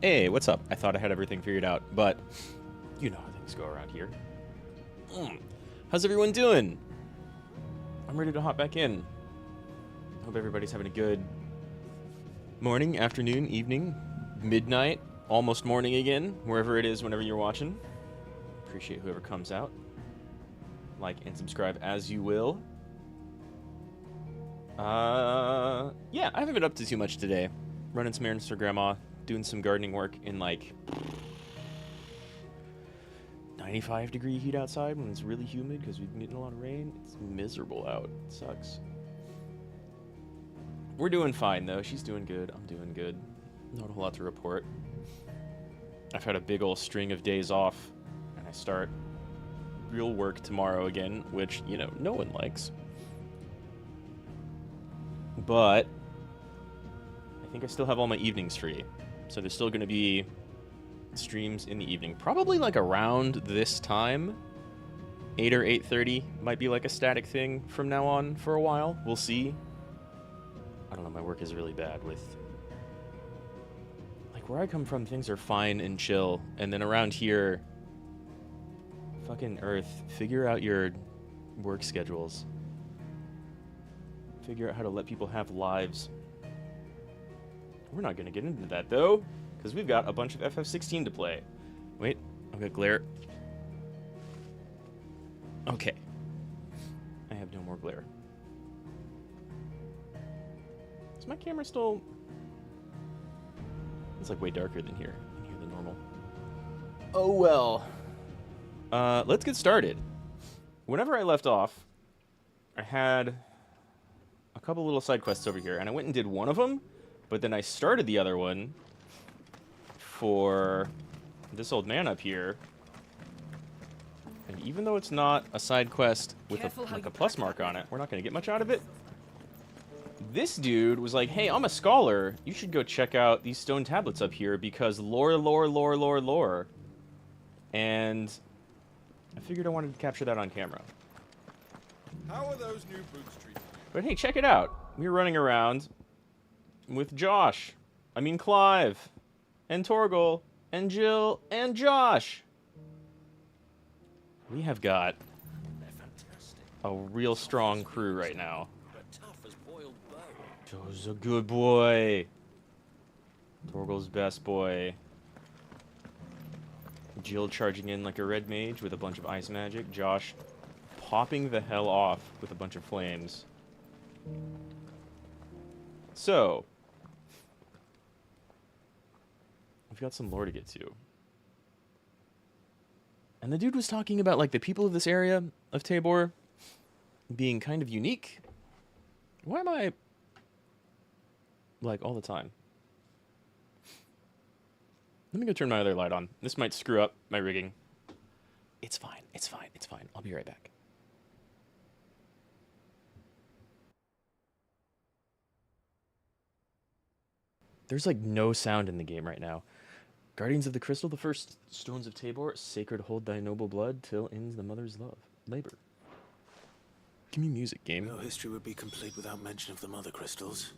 Hey, what's up? I thought I had everything figured out, but you know how things go around here. How's everyone doing? I'm ready to hop back in. Hope everybody's having a good morning, afternoon, evening, midnight, almost morning again, wherever it is, whenever you're watching. Appreciate whoever comes out. Like and subscribe as you will. Yeah, I haven't been up to too much today. Running some errands for Grandma, doing some gardening work in like 95-degree heat outside when it's really humid because we've been getting a lot of rain. It's miserable out. It sucks. We're doing fine though. She's doing good. I'm doing good. Not a whole lot to report. I've had a big old string of days off, and I start real work tomorrow again, which, you know, no one likes. But I think I still have all my evenings free. So there's still going to be streams in the evening. Probably like around this time. 8 or 8:30 might be like a static thing from now on for a while. We'll see. I don't know, my work is really bad with... Like, where I come from, things are fine and chill. And then around here... Fucking Earth, figure out your work schedules. Figure out how to let people have lives. We're not going to get into that, though, because we've got a bunch of FF16 to play. Wait, I've got glare. Okay. I have no more glare. Is my camera still... It's like way darker than here than normal. Oh, well. Let's get started. Whenever I left off, I had a couple little side quests over here, and I went and did one of them, but then I started the other one for this old man up here. And even though it's not a side quest with a plus mark on it, we're not going to get much out of it. This dude was like, hey, I'm a scholar. You should go check out these stone tablets up here because lore. And I figured I wanted to capture that on camera. How are those new boots treating you? But hey, check it out. We were running around with Clive, and Torgal, and Jill, and Josh. We have got a real strong crew right now. Joe's a good boy. Torgal's best boy. Jill charging in like a red mage with a bunch of ice magic. Josh popping the hell off with a bunch of flames. So, we've got some lore to get to. And the dude was talking about like the people of this area of Tabor being kind of unique. Why am I like all the time? Let me go turn my other light on. This might screw up my rigging. It's fine. It's fine. It's fine. I'll be right back. There's like no sound in the game right now. Guardians of the Crystal, the first stones of Tabor, sacred hold thy noble blood till ends the mother's love. Labor. Give me music, game. No history would be complete without mention of the mother crystals.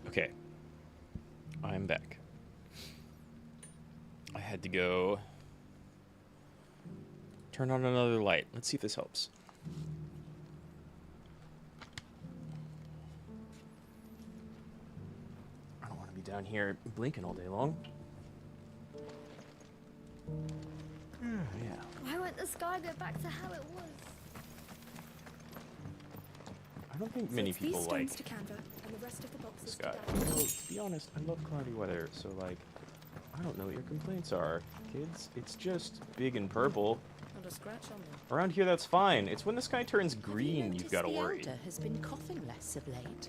Okay. I'm back. I had to go turn on another light. Let's see if this helps. I don't want to be down here blinking all day long. Yeah. Why won't the sky go back to how it was? I don't think many people like to Canva and the rest of the boxes sky. to down. Well, to be honest, I love cloudy weather, so like, I don't know what your complaints are, kids. It's just big and purple. And a scratch on them. Around here, that's fine. It's when the sky turns green you've got to The worry. elder has been coughing less of late.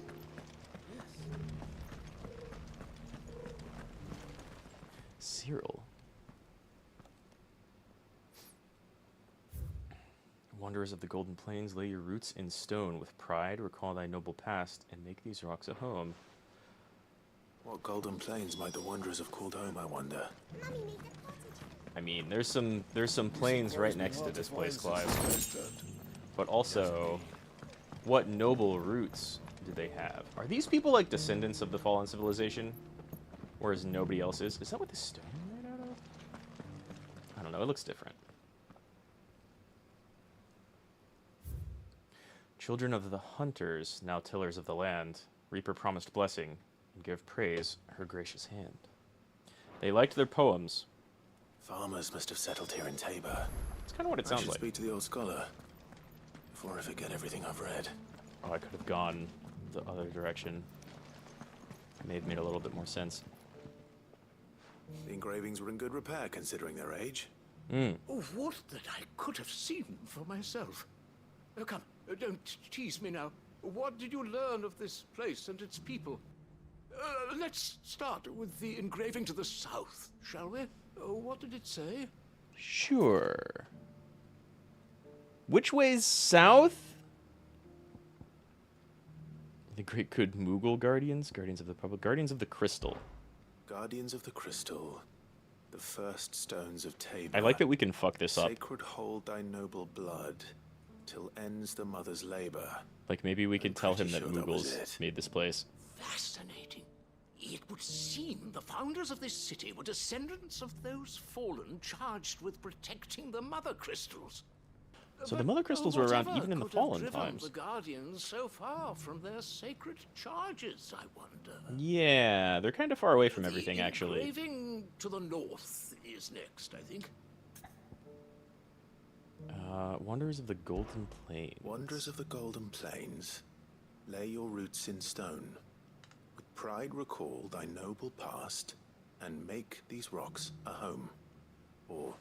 Cyril. Wanderers of the Golden Plains, lay your roots in stone. With pride, recall thy noble past, and make these rocks a home. What Golden Plains might the wanderers have called home, I wonder? I mean, there's some plains right next to this place, Clive. But also, what noble roots do they have? Are these people like descendants of the fallen civilization? Whereas nobody else is? Is that what this stone is made out of? I don't know, it looks different. Children of the hunters, now tillers of the land, reap her promised blessing, and give praise her gracious hand. They liked their poems. Farmers must have settled here in Tabor. That's kind of what it I sounds should like. speak to the old scholar before I forget everything I've read. Oh, I could have gone the other direction. May have made a little bit more sense. The engravings were in good repair considering their age. Mm. Oh, what that I could have seen for myself. Oh, come, don't tease me now. What did you learn of this place and its people? Let's start with the engraving to the south, shall we? What did it say? Sure. Which way's south? The great good Moogle guardians? Guardians of the public. Guardians of the crystal. Guardians of the Crystal, the first stones of Tabor. I like that we can fuck this up. Sacred hold thy noble blood, till ends the mother's labor. Like, maybe we could I'm tell him pretty that sure that was Moogles it. made this place. Fascinating. It would seem the founders of this city were descendants of those fallen charged with protecting the mother crystals. So the mother crystals were around Whatever even in the could have fallen driven times. the Guardians so far from their sacred charges, I wonder. Yeah, they're kind of far away from everything, The actually. engraving to the north is next, I think. Wanderers of the Golden Plains. Wanderers of the Golden Plains, lay your roots in stone. With pride recall thy noble past, and make these rocks a home. Or,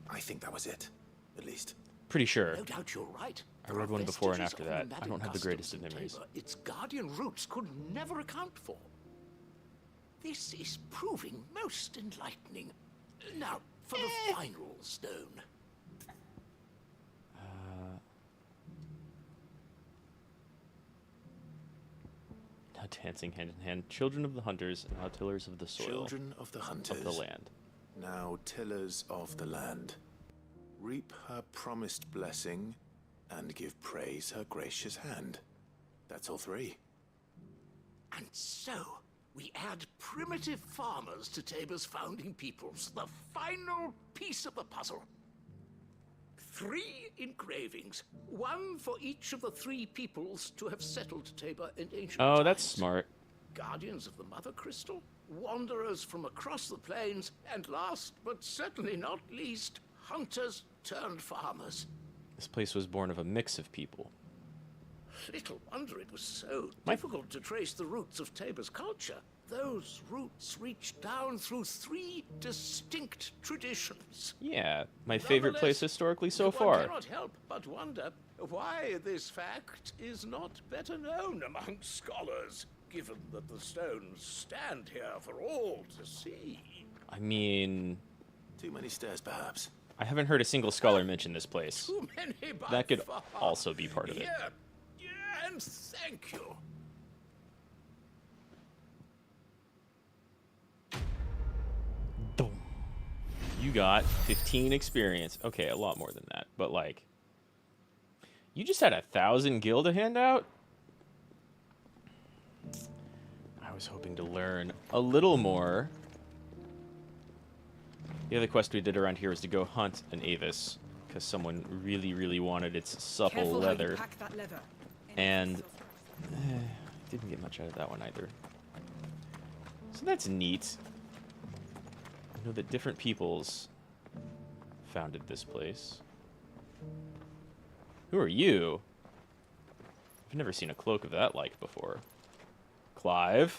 I think that was it, at least. Pretty sure. No doubt you're right. I read one before and after that. I don't have the greatest of memories. Its guardian roots could never account for. This is proving most enlightening. Now, for the final stone. Now dancing hand in hand. Children of the hunters, now tillers of the soil. Children of the hunters, of the land. now tillers of the land. Reap her promised blessing, and give praise her gracious hand. That's all three. And so, we add primitive farmers to Tabor's founding peoples, the final piece of the puzzle. 3 engravings, one for each of the 3 peoples to have settled Tabor in ancient Oh, that's times. smart. Guardians of the Mother Crystal, wanderers from across the plains, and last but certainly not least, hunters turned farmers. This place was born of a mix of people. Little wonder it was so difficult to trace the roots of Tabor's culture. Those roots reach down through 3 distinct traditions. Yeah, my favorite place Nonetheless, historically so one far. cannot help but wonder why this fact is not better known among scholars, given that the stones stand here for all to see. I mean, Too many stairs, perhaps. I haven't heard a single scholar mention this place. Too many by That could far. also be part of it. Yeah, and thank you. Boom. You got 15 experience. Okay, a lot more than that, but like, you just had 1,000 gil to hand out? I was hoping to learn a little more. The other quest we did around here was to go hunt an Avis, because someone really, really wanted its supple Careful how you leather. pack that leather. And didn't get much out of that one either. So that's neat. I know that different peoples founded this place. Who are you? I've never seen a cloak of that like before. Clive.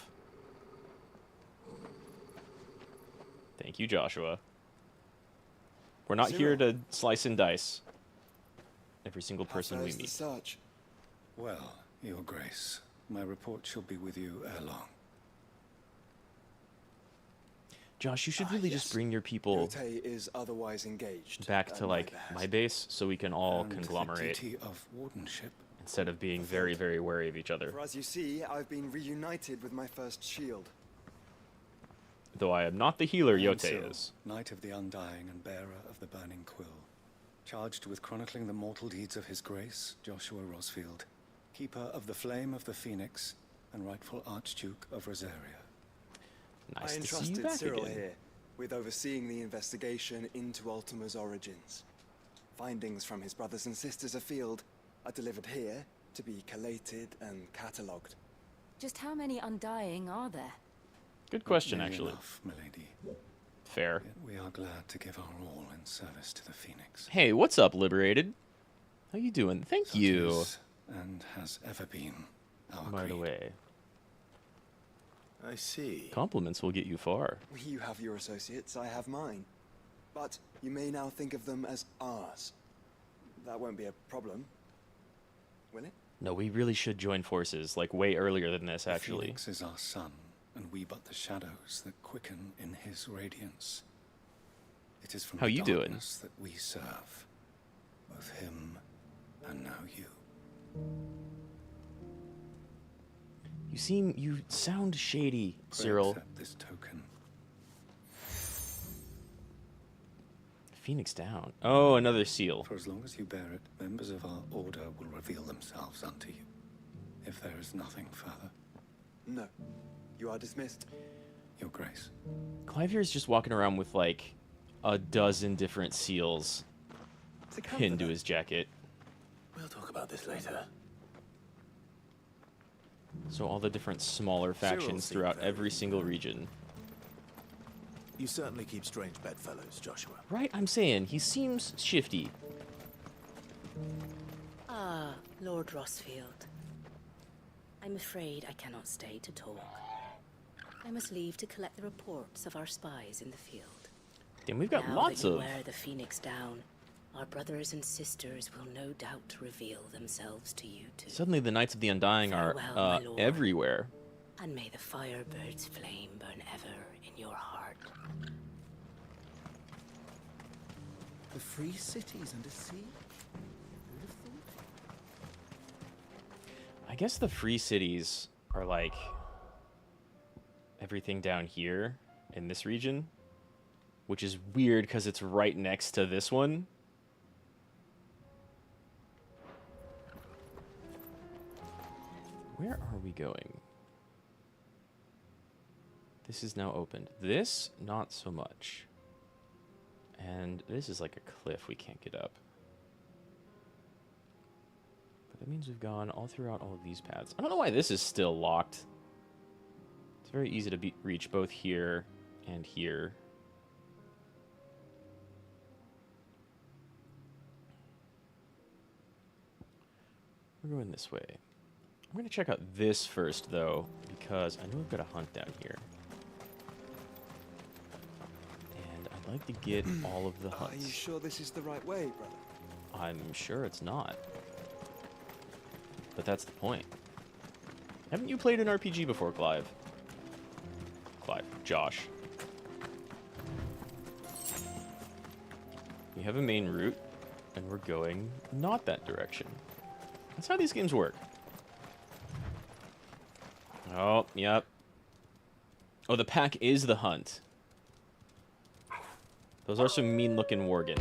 Thank you, Joshua. We're not here to slice and dice every single person we the meet. search? Well, Your Grace, my report shall be with you ere long. Josh, you should really just Yes. bring your people Yote is otherwise engaged. back to, like, my base so we can all And conglomerate the duty of wardenship. instead of being very, very wary of each other. For as you see, I've been reunited with my first shield. Though I am not the healer And Yote so, is. Knight of the Undying and bearer of the Burning Quill, charged with chronicling the mortal deeds of His Grace, Joshua Rosfield, keeper of the Flame of the Phoenix and rightful Archduke of Rosaria. Nice I to see you entrusted back Cyril again. here with overseeing the investigation into Ultima's origins. Findings from his brothers and sisters afield are delivered here to be collated and catalogued. Just how many Undying are there? Good question, Nearly actually. enough, milady. Fair. Yet we are glad to give our all in service to the Phoenix. Hey, what's up, Liberated? How you doing? Thank Such you. is, and has ever been, our By the creed. way, I see. compliments will get you far. You have your associates, I have mine. But you may now think of them as ours. That won't be a problem, will it? No, we really should join forces, like way earlier than this, The actually. Phoenix is our sun, and we but the shadows that quicken in his radiance. It is from How the you doing? darkness that we serve, both him and now you. You sound shady, Pray Cyril. accept this token. Phoenix down. Oh, another seal. For as long as you bear it, members of our order will reveal themselves unto you. If there is nothing further, No. You are dismissed. Your Grace. Clive's just walking around with like a dozen different seals pinned to his jacket. We'll talk about this later. So all the different smaller factions seemed throughout very every single region. You certainly keep strange bedfellows, Joshua. Right, I'm saying, he seems shifty. Ah, Lord Rosfield. I'm afraid I cannot stay to talk. I must leave to collect the reports of our spies in the field. Damn, we've got now lots that you of... wear the Phoenix down, our brothers and sisters will no doubt reveal themselves to you too. Suddenly the Knights of the Undying are Farewell, my lord. everywhere. And may the Firebird's flame burn ever in your heart. The free cities under sea? I guess the free cities are like everything down here in this region, which is weird because it's right next to this one. Where are we going? This is now opened. This, not so much. And this is like a cliff we can't get up. But that means we've gone all throughout all of these paths. I don't know why this is still locked. It's very easy to reach both here and here. We're going this way. I'm going to check out this first, though, because I know we've got a hunt down here. And I'd like to get all of the Are hunts. you sure this is the right way, brother? I'm sure it's not. But that's the point. Haven't you played an RPG before, Clive? Josh. We have a main route, and we're going not that direction. That's how these games work. Oh, yep. Oh, the pack is the hunt. Those are some mean-looking Worgen.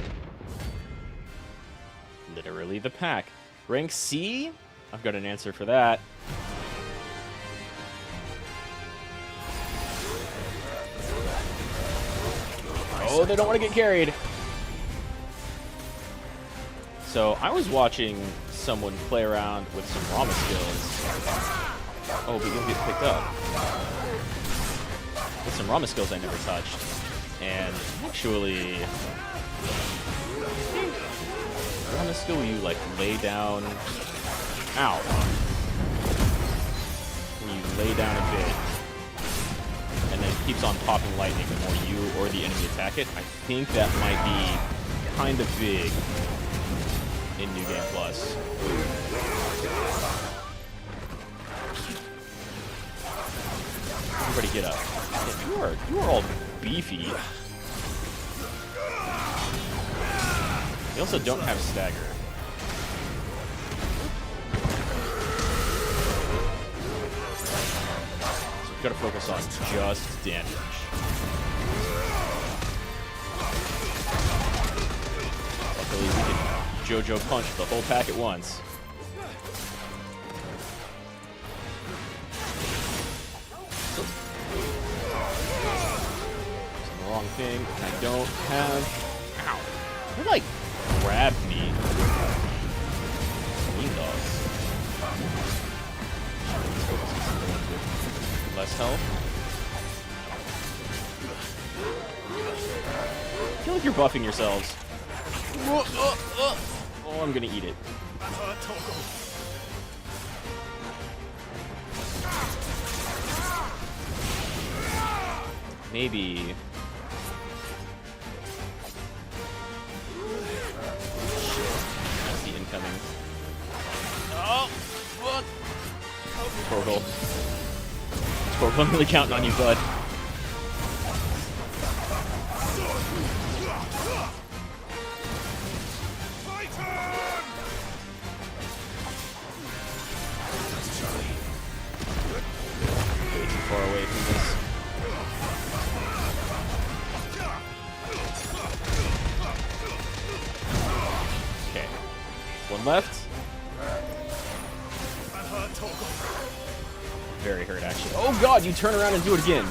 Literally the pack. Rank C? I've got an answer for that. Oh, they don't want to get carried. So, I was watching someone play around with some Rama skills. Oh, but you'll get picked up. With some Rama skills I never touched. And actually... Rama skill where you, like, lay down... Ow. Where you lay down a bit. And then it keeps on popping lightning the more you or the enemy attack it. I think that might be kind of big in New Game Plus. Everybody get up. Yeah, you are all beefy. You also don't have stagger. So we've got to focus on just damage. Luckily, we can JoJo punch the whole pack at once. It's the wrong thing. I don't have. Ow! They like grabbed me. Mean dogs. Less health. I feel like you're buffing yourselves. Oh, I'm gonna eat it. Maybe. That's the incoming. Oh, fuck. Torgal. Torgal, I'm really counting on you, bud. Way too far away from this. Okay. One left. Very hurt, actually. Oh god, you turn around and do it again.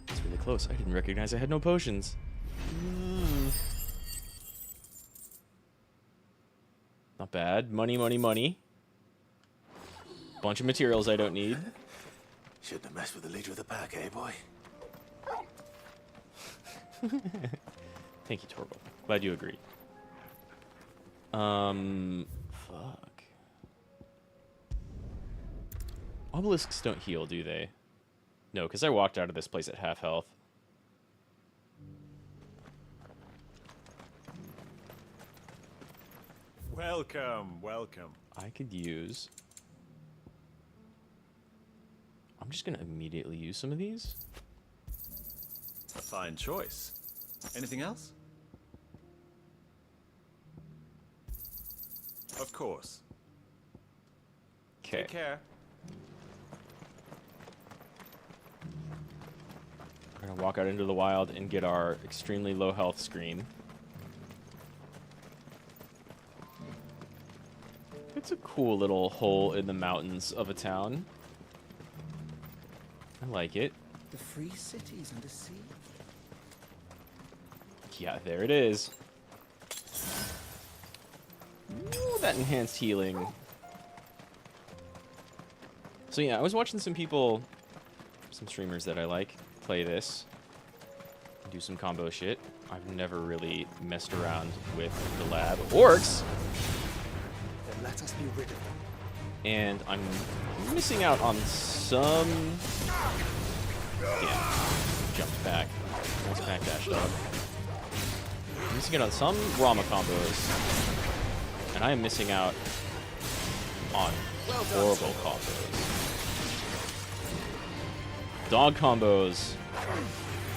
That's really close. I didn't recognize I had no potions. Not bad. Money, money, money. Bunch of materials I don't need. Shouldn't have messed with the leader of the pack, eh, boy? Thank you, Torgal. Glad you agreed. Fuck. Obelisks don't heal, do they? No, because I walked out of this place at half health. Welcome, welcome. I could use... I'm just gonna immediately use some of these. A fine choice. Anything else? Of course. Okay. Take care. We're gonna walk out into the wild and get our extremely low health screen. It's a cool little hole in the mountains of a town. I like it. The free cities under sea. Yeah, there it is. Ooh, that enhanced healing. So yeah, I was watching some people, some streamers that I like, play this. Do some combo shit. I've never really messed around with the lab. Orcs! Then let us be rid of them. And I'm missing out on some... Yeah, jumped back. Nice back dash, dog. I'm missing out on some Rama combos. And I am missing out on horrible combos. Dog combos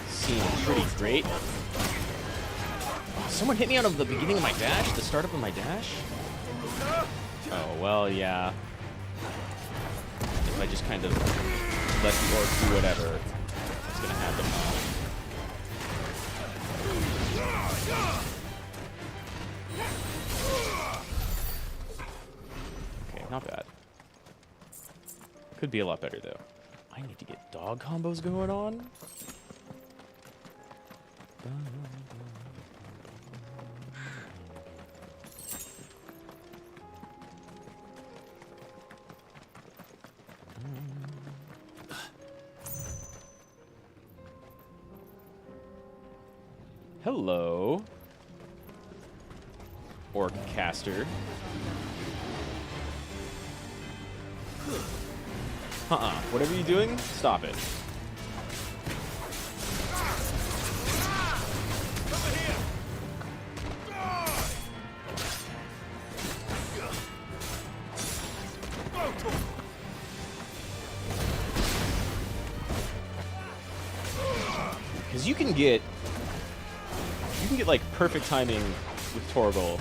seem pretty great. Someone hit me out of the beginning of my dash, the startup of my dash? Oh, well, yeah. If I just kind of let the orc do whatever, that's gonna happen. Okay, not bad. Could be a lot better, though. I need to get dog combos going on. Hello. orc caster. Whatever you're doing, stop it. Because you can get like perfect timing with Torgal.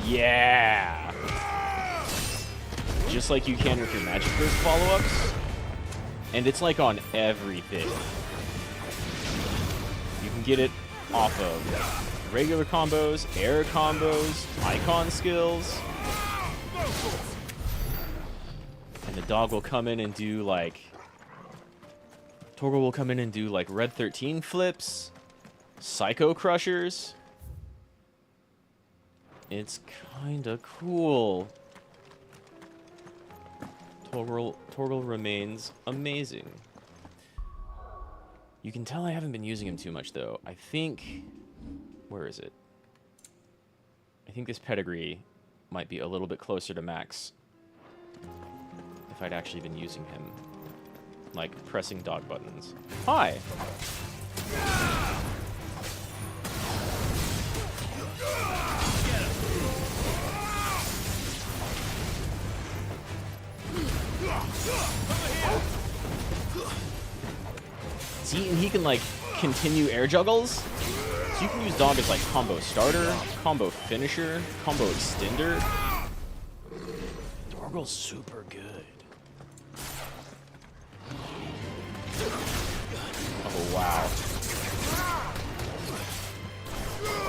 Yeah. Just like you can with your Magic Burst follow-ups. And it's like on everything. You can get it off of regular combos, air combos, icon skills. And the dog will come in and do like... Torgal will come in and do like Red 13 flips, Psycho Crushers. It's kinda cool. Torgal remains amazing. You can tell I haven't been using him too much, though. I think... Where is it? I think this pedigree might be a little bit closer to max if I'd actually been using him. Like, pressing dog buttons. Hi! See, and he can, like, continue air juggles. So you can use dog as, like, combo starter, combo finisher, combo extender. Torgal's super good. Oh, wow.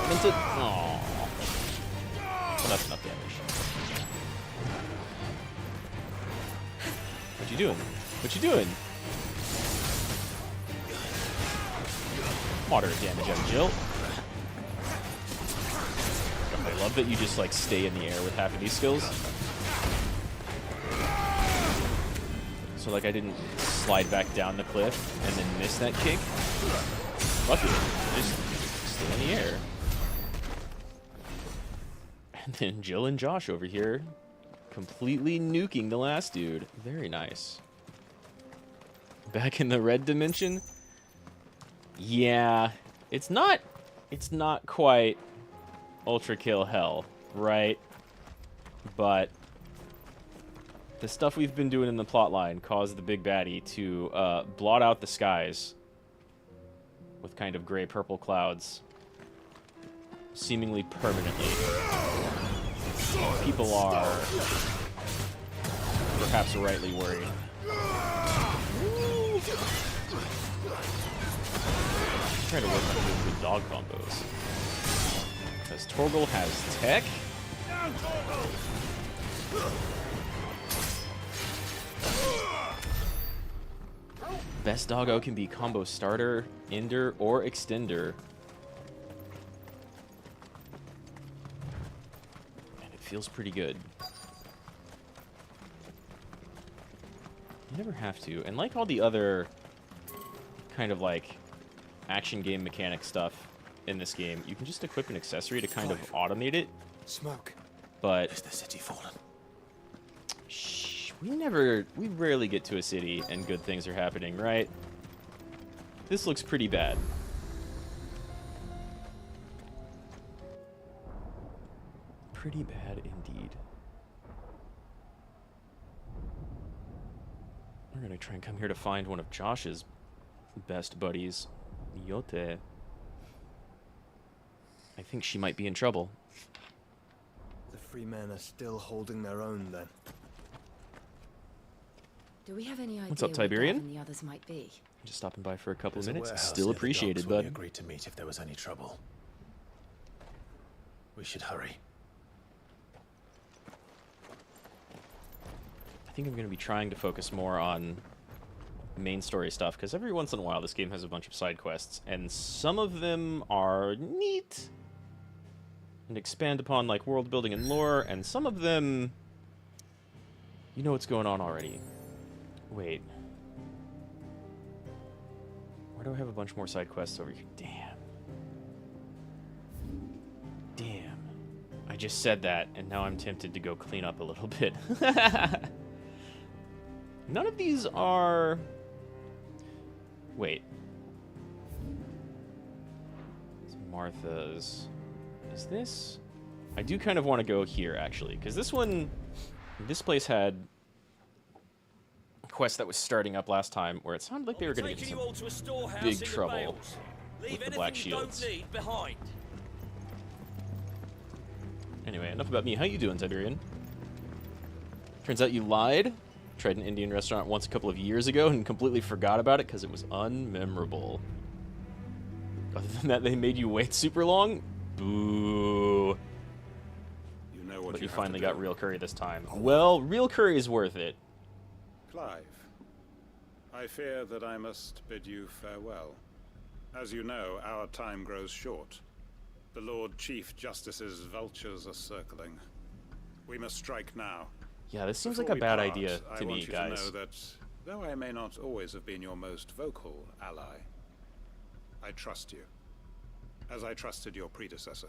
Meant to... Aww. Well, that's enough damage. What you doing? What you doing? Moderate damage out of Jill. I love that you just, like, stay in the air with half of these skills. So, like, I didn't slide back down the cliff and then miss that kick. Lucky. Just stay in the air. And then Jill and Josh over here completely nuking the last dude. Very nice. Back in the red dimension? Yeah, it's not quite Ultra Kill hell, right? But the stuff we've been doing in the plotline caused the big baddie to blot out the skies with kind of gray-purple clouds, seemingly permanently. People are perhaps rightly worried. Trying to work on doing good dog combos. Because Torgal has tech. Best doggo can be combo starter, ender, or extender. And it feels pretty good. You never have to. And like all the other kind of like action game mechanic stuff in this game, you can just equip an accessory to kind of automate it. Smoke. But Is the city fallen? shh, we rarely get to a city and good things are happening, right? This looks pretty bad. Pretty bad indeed. We're gonna try and come here to find one of Josh's best buddies, Yote. I think she might be in trouble. The free men are still holding their own, then. Do we have any idea What's up, where Tiberian? Gav and the others might be? Just stopping by for a couple of There's a minutes. warehouse Still near the appreciated, docks where we bud. agreed to meet if there was any trouble. We should hurry. I think I'm going to be trying to focus more on main story stuff, because every once in a while this game has a bunch of side quests, and some of them are neat and expand upon like world building and lore, and some of them, you know what's going on already. Wait. Why do I have a bunch more side quests over here? Damn. Damn. I just said that, and now I'm tempted to go clean up a little bit. None of these are... Wait. It's Martha's. Is this... I do kind of want to go here, actually, because this one... This place had a quest that was starting up last time where it sounded like they were going to get into some big trouble with the Black Shields. Anyway, enough about me. How you doing, Tiberian? Turns out you lied. Tried an Indian restaurant once a couple of years ago and completely forgot about it because it was unmemorable. Other than that, they made you wait super long? Boo. You know what But you have finally to got do. real curry this time. Well, real curry is worth it. Clive, I fear that I must bid you farewell. As you know, our time grows short. The Lord Chief Justice's vultures are circling. We must strike now. Yeah, this seems like Before a we bad part, idea I to want me, you guys. to know that, though I may not always have been your most vocal ally, I trust you, as I trusted your predecessor.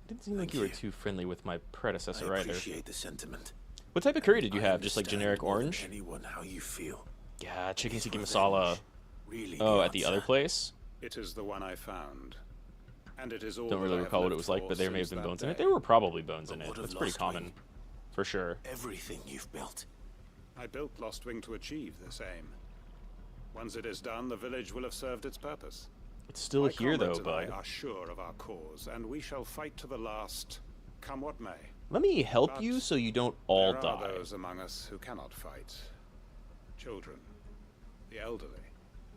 Didn't seem like you were too friendly with my predecessor I either. appreciate the sentiment. What type of curry did you I have? Just like understand generic more than orange? Anyone, how you feel? Yeah, chicken Is tikka revenge masala. really Oh, at the other answer? place? It is the one I found, and it is all Don't that really I have recall what it lived was like, for but there may have since been that bones in it. day. There were probably bones But in it. what of That's pretty Lost common, Wing? for sure. Everything you've built. I built Lost Wing to achieve this aim. Once it is done, the village will have served its purpose. It's still My here, though, comrades and I bud. are sure of our cause, and we shall fight to the last, come what may. Let me help But you so you don't all there die. are those among us who cannot fight. Children, the elderly,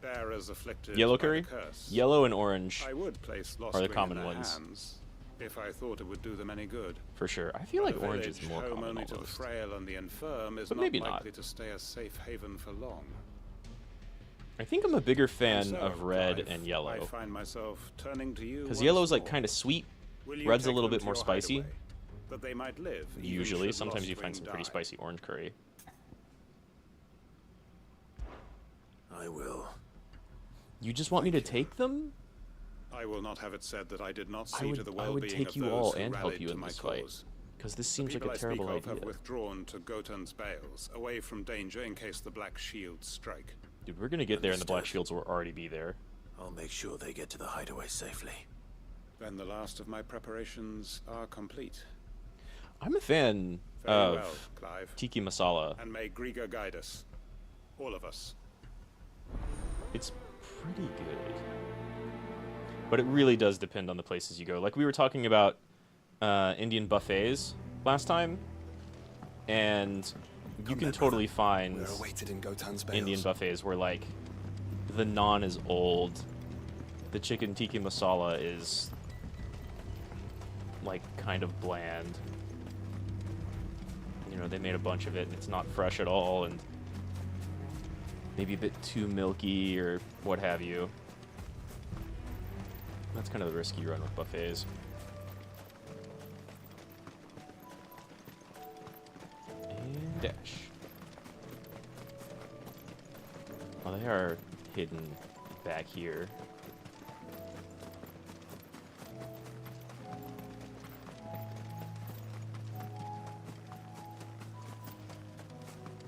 bearers afflicted Yellow by curry? the curse. Yellow and orange I would place Lost are the Wing common in their ones. hands, if I thought it would do them any good. for sure. I feel like The orange is village, more home common only to the almost. frail and the infirm, is But not maybe not. likely to stay a safe haven for long. I think I'm a bigger fan And so, of red Clive, and I yellow. find myself turning to you Because once yellow's like more. kind of sweet. Will you Red's a take little them bit to more your spicy. hideaway, that they might live, even Usually, should sometimes Lost you find Wing some pretty die. spicy orange curry. I will. You just want me to take them? I will not have it said that I did not I see would- to the I would well-being take of you those all who and help rallied you to in my this fight. cause. Because this The seems like people a I speak terrible of idea. have withdrawn to Gotan's Bales, away from danger in case the Black Shields strike. Dude, we're gonna get there and the Black Understood. Shields will already be there. I'll make sure they get to the hideaway safely. Then the last of my preparations are complete. I'm a fan Very of well, Clive. tiki masala. And may Griga guide us. All of us. It's pretty good. But it really does depend on the places you go. Like we were talking about Indian buffets last time, and you Come can then, totally brother. find We're awaited in Gotan's Bales. Indian buffets where like the naan is old, the chicken tikka masala is like kind of bland. You know, they made a bunch of it and it's not fresh at all and maybe a bit too milky or what have you. That's kind of the risk you run with buffets. And dash. Oh, they are hidden back here.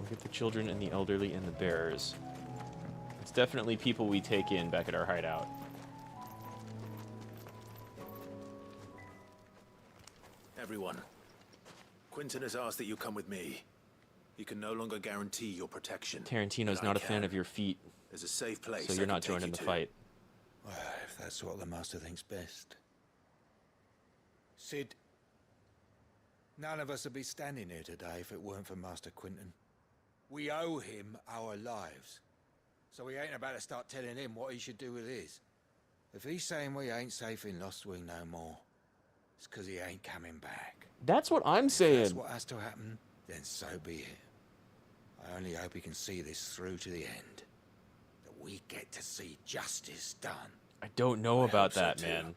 Look at the children and the elderly and the bearers. It's definitely people we take in back at our hideout. Everyone, Quentin has asked that you come with me. He can no longer guarantee your protection. Tarantino's but I not a fan can. of your feet, There's a safe place. so I you're can not take joining you the to. fight. Well, if that's what the Master thinks best. Sid, none of us would be standing here today if it weren't for Master Quentin. We owe him our lives. So we ain't about to start telling him what he should do with his. If he's saying we ain't safe in Lost Wing no more, it's 'cause he ain't coming back. That's what I'm If that's saying. what has to happen, then so be it. I only hope he can see this through to the end. That we get to see justice done. I don't know I about hope so that, too. man.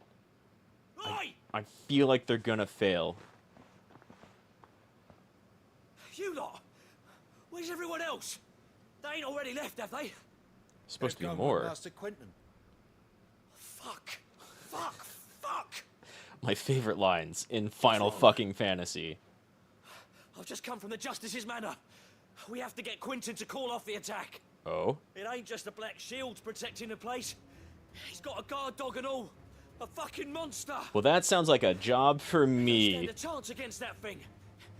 Oi! I feel like they're gonna fail. You lot! Where's everyone else? They ain't already left, have they? Supposed to be They've gone with more. Master Quentin. Fuck! Fuck! Fuck! My favorite lines in Final fucking Fantasy. I've just come from the Justice's manor. We have to get Quentin to call off the attack. Oh? It ain't just a black shield protecting the place. He's got a guard dog and all. A fucking monster. Well, that sounds like a job for me. Stand a chance against that thing.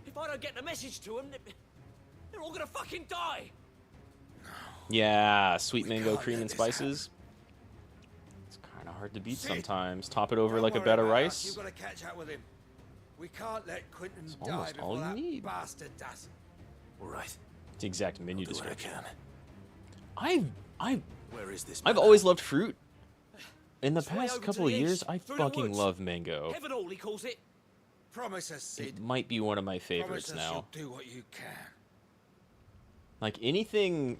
If I don't get the message to them, they're all gonna fucking die. Yeah, sweet mango cream and spices. It's kind of hard to beat sometimes. Top it over like a bed of rice. You've got to catch up with him. We can't let Quentin It's die almost all before you that need. bastard does. All right. It's the exact menu Do what I description. can. Where is this? I've manor? always loved fruit. In the It's way past over to couple the of years, east, I through the fucking woods. love mango. Heaven all he calls it. Promise us, Sid. It might be one of my favorites Promise us now. you'll do what you can. Like anything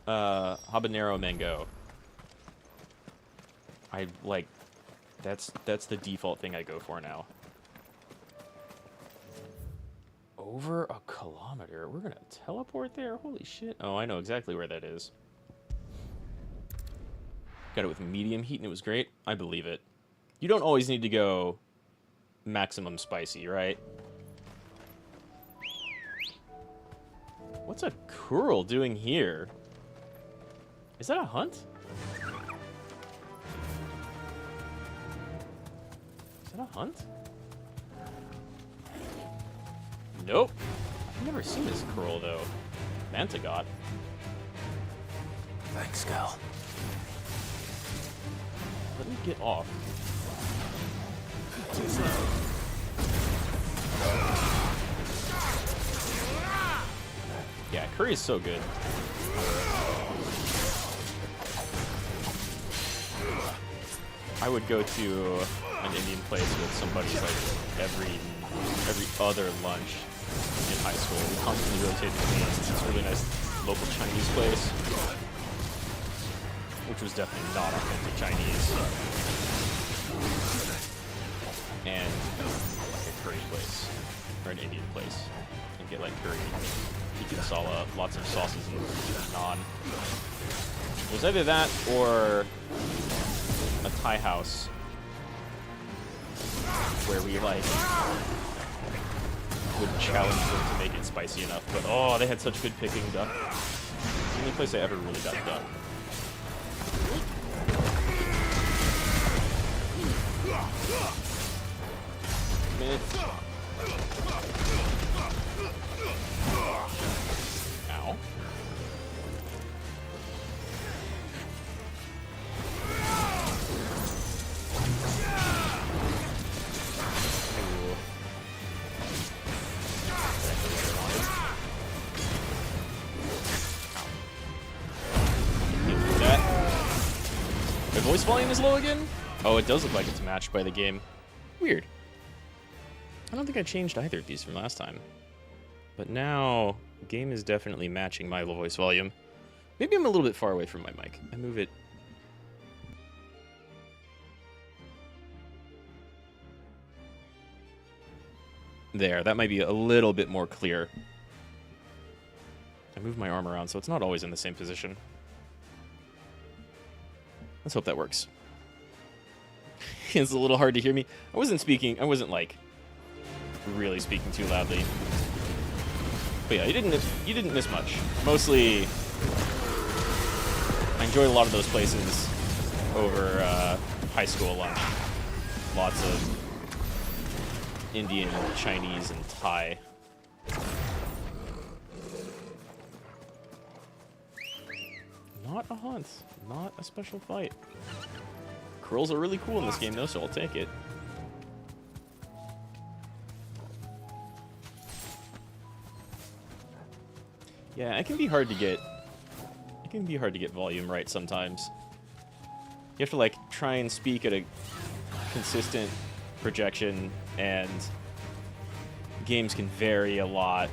habanero mango. I like that's the default thing I go for now. Over a kilometer. We're gonna teleport there? Holy shit. Oh, I know exactly where that is. Got it with medium heat and it was great. I believe it. You don't always need to go maximum spicy, right? What's a Kurl doing here? Is that a hunt? Is that a hunt? Nope. I've never seen this Kurl though. Mantagot. Thanks, Gal. Let me get off. Too slow. Yeah, curry is so good. I would go to an Indian place with somebody like every other lunch in high school. We constantly rotated between this really nice local Chinese place, which was definitely not authentic Chinese, and like a curry place or an Indian place, and get like curry, tikka masala, lots of sauces and naan. It was either that or a Thai house where we like would challenge them to make it spicy enough. But oh, they had such good picking duck. It's the only place I ever really got duck. Minute. Ow. My voice volume is low again? Oh, it does look like it's matched by the game. Weird. I don't think I changed either of these from last time. But now, the game is definitely matching my voice volume. Maybe I'm a little bit far away from my mic. I move it. There, that might be a little bit more clear. I move my arm around, so it's not always in the same position. Let's hope that works. It's a little hard to hear me. I wasn't like really speaking too loudly. But yeah, you didn't miss much. Mostly I enjoyed a lot of those places over high school lunch. Lots of Indian, Chinese, and Thai. Not a hunt. Not a special fight. Kurls are really cool in this game, though, so I'll take it. Yeah, it can be hard to get... It can be hard to get volume right sometimes. You have to, like, try and speak at a consistent projection, and games can vary a lot.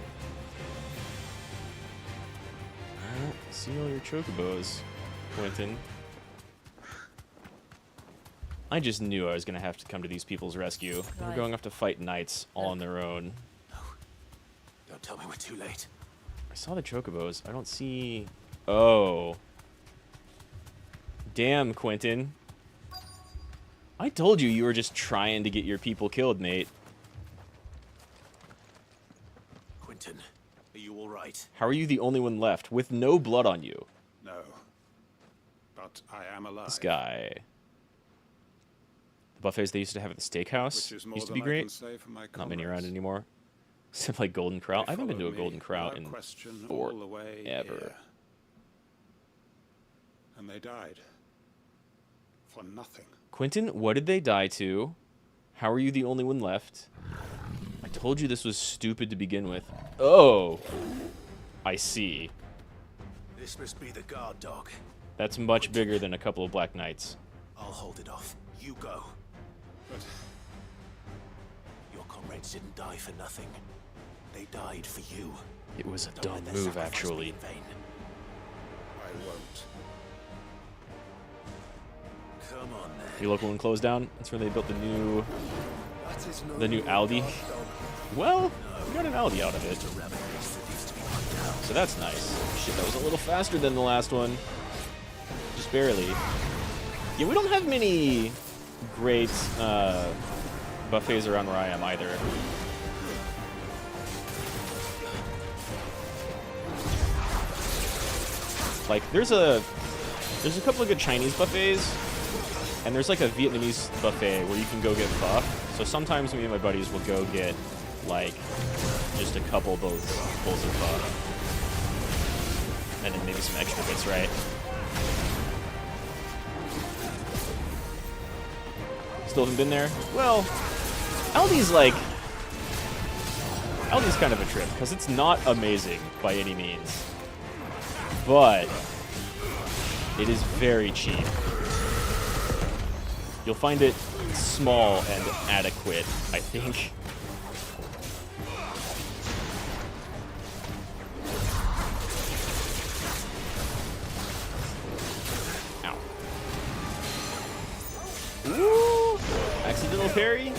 See all your chocobos, Quentin. I just knew I was going to have to come to these people's rescue. They're going off to fight knights all on their own. No. Don't tell me we're too late. I saw the chocobos. I don't see... Oh. Damn, Quentin. I told you you were just trying to get your people killed, Nate. Quentin, are you all right? How are you the only one left with no blood on you? No. But I am alive. This guy. The buffets they used to have at the steakhouse Which is more used to than be I great. can say for my Not many around comrades. anymore. Except like Golden Corral. I haven't been to a Followed Golden me Corral without in question all the way forever. here. And they died. For nothing. Quentin, what did they die to? How are you the only one left? I told you this was stupid to begin with. Oh, I see. This must be the guard dog. That's much bigger than a couple of Black Knights. I'll hold it off. You go. But Your comrades didn't die for nothing. They died for you. It was a Don't dumb let their move, sacrifice be actually. in vain. I won't. Come on, then. Your local one closed down. That's where they built the new That is no Aldi. guard dog. Well, we got an Aldi out of it, Just a rabbit race that needs to be put down. so that's nice. Shit, that was a little faster than the last one. Just barely. Yeah, we don't have many great buffets around where I am either. Like, there's a couple of good Chinese buffets, and there's like a Vietnamese buffet where you can go get pho. So sometimes me and my buddies will go get like just a couple bowls of pho, and then maybe some extra bits, right? Still haven't been there? Well, Aldi's kind of a trip because it's not amazing by any means, but it is very cheap. You'll find it small and adequate, I think. Ow. Ooh! Accidental parry?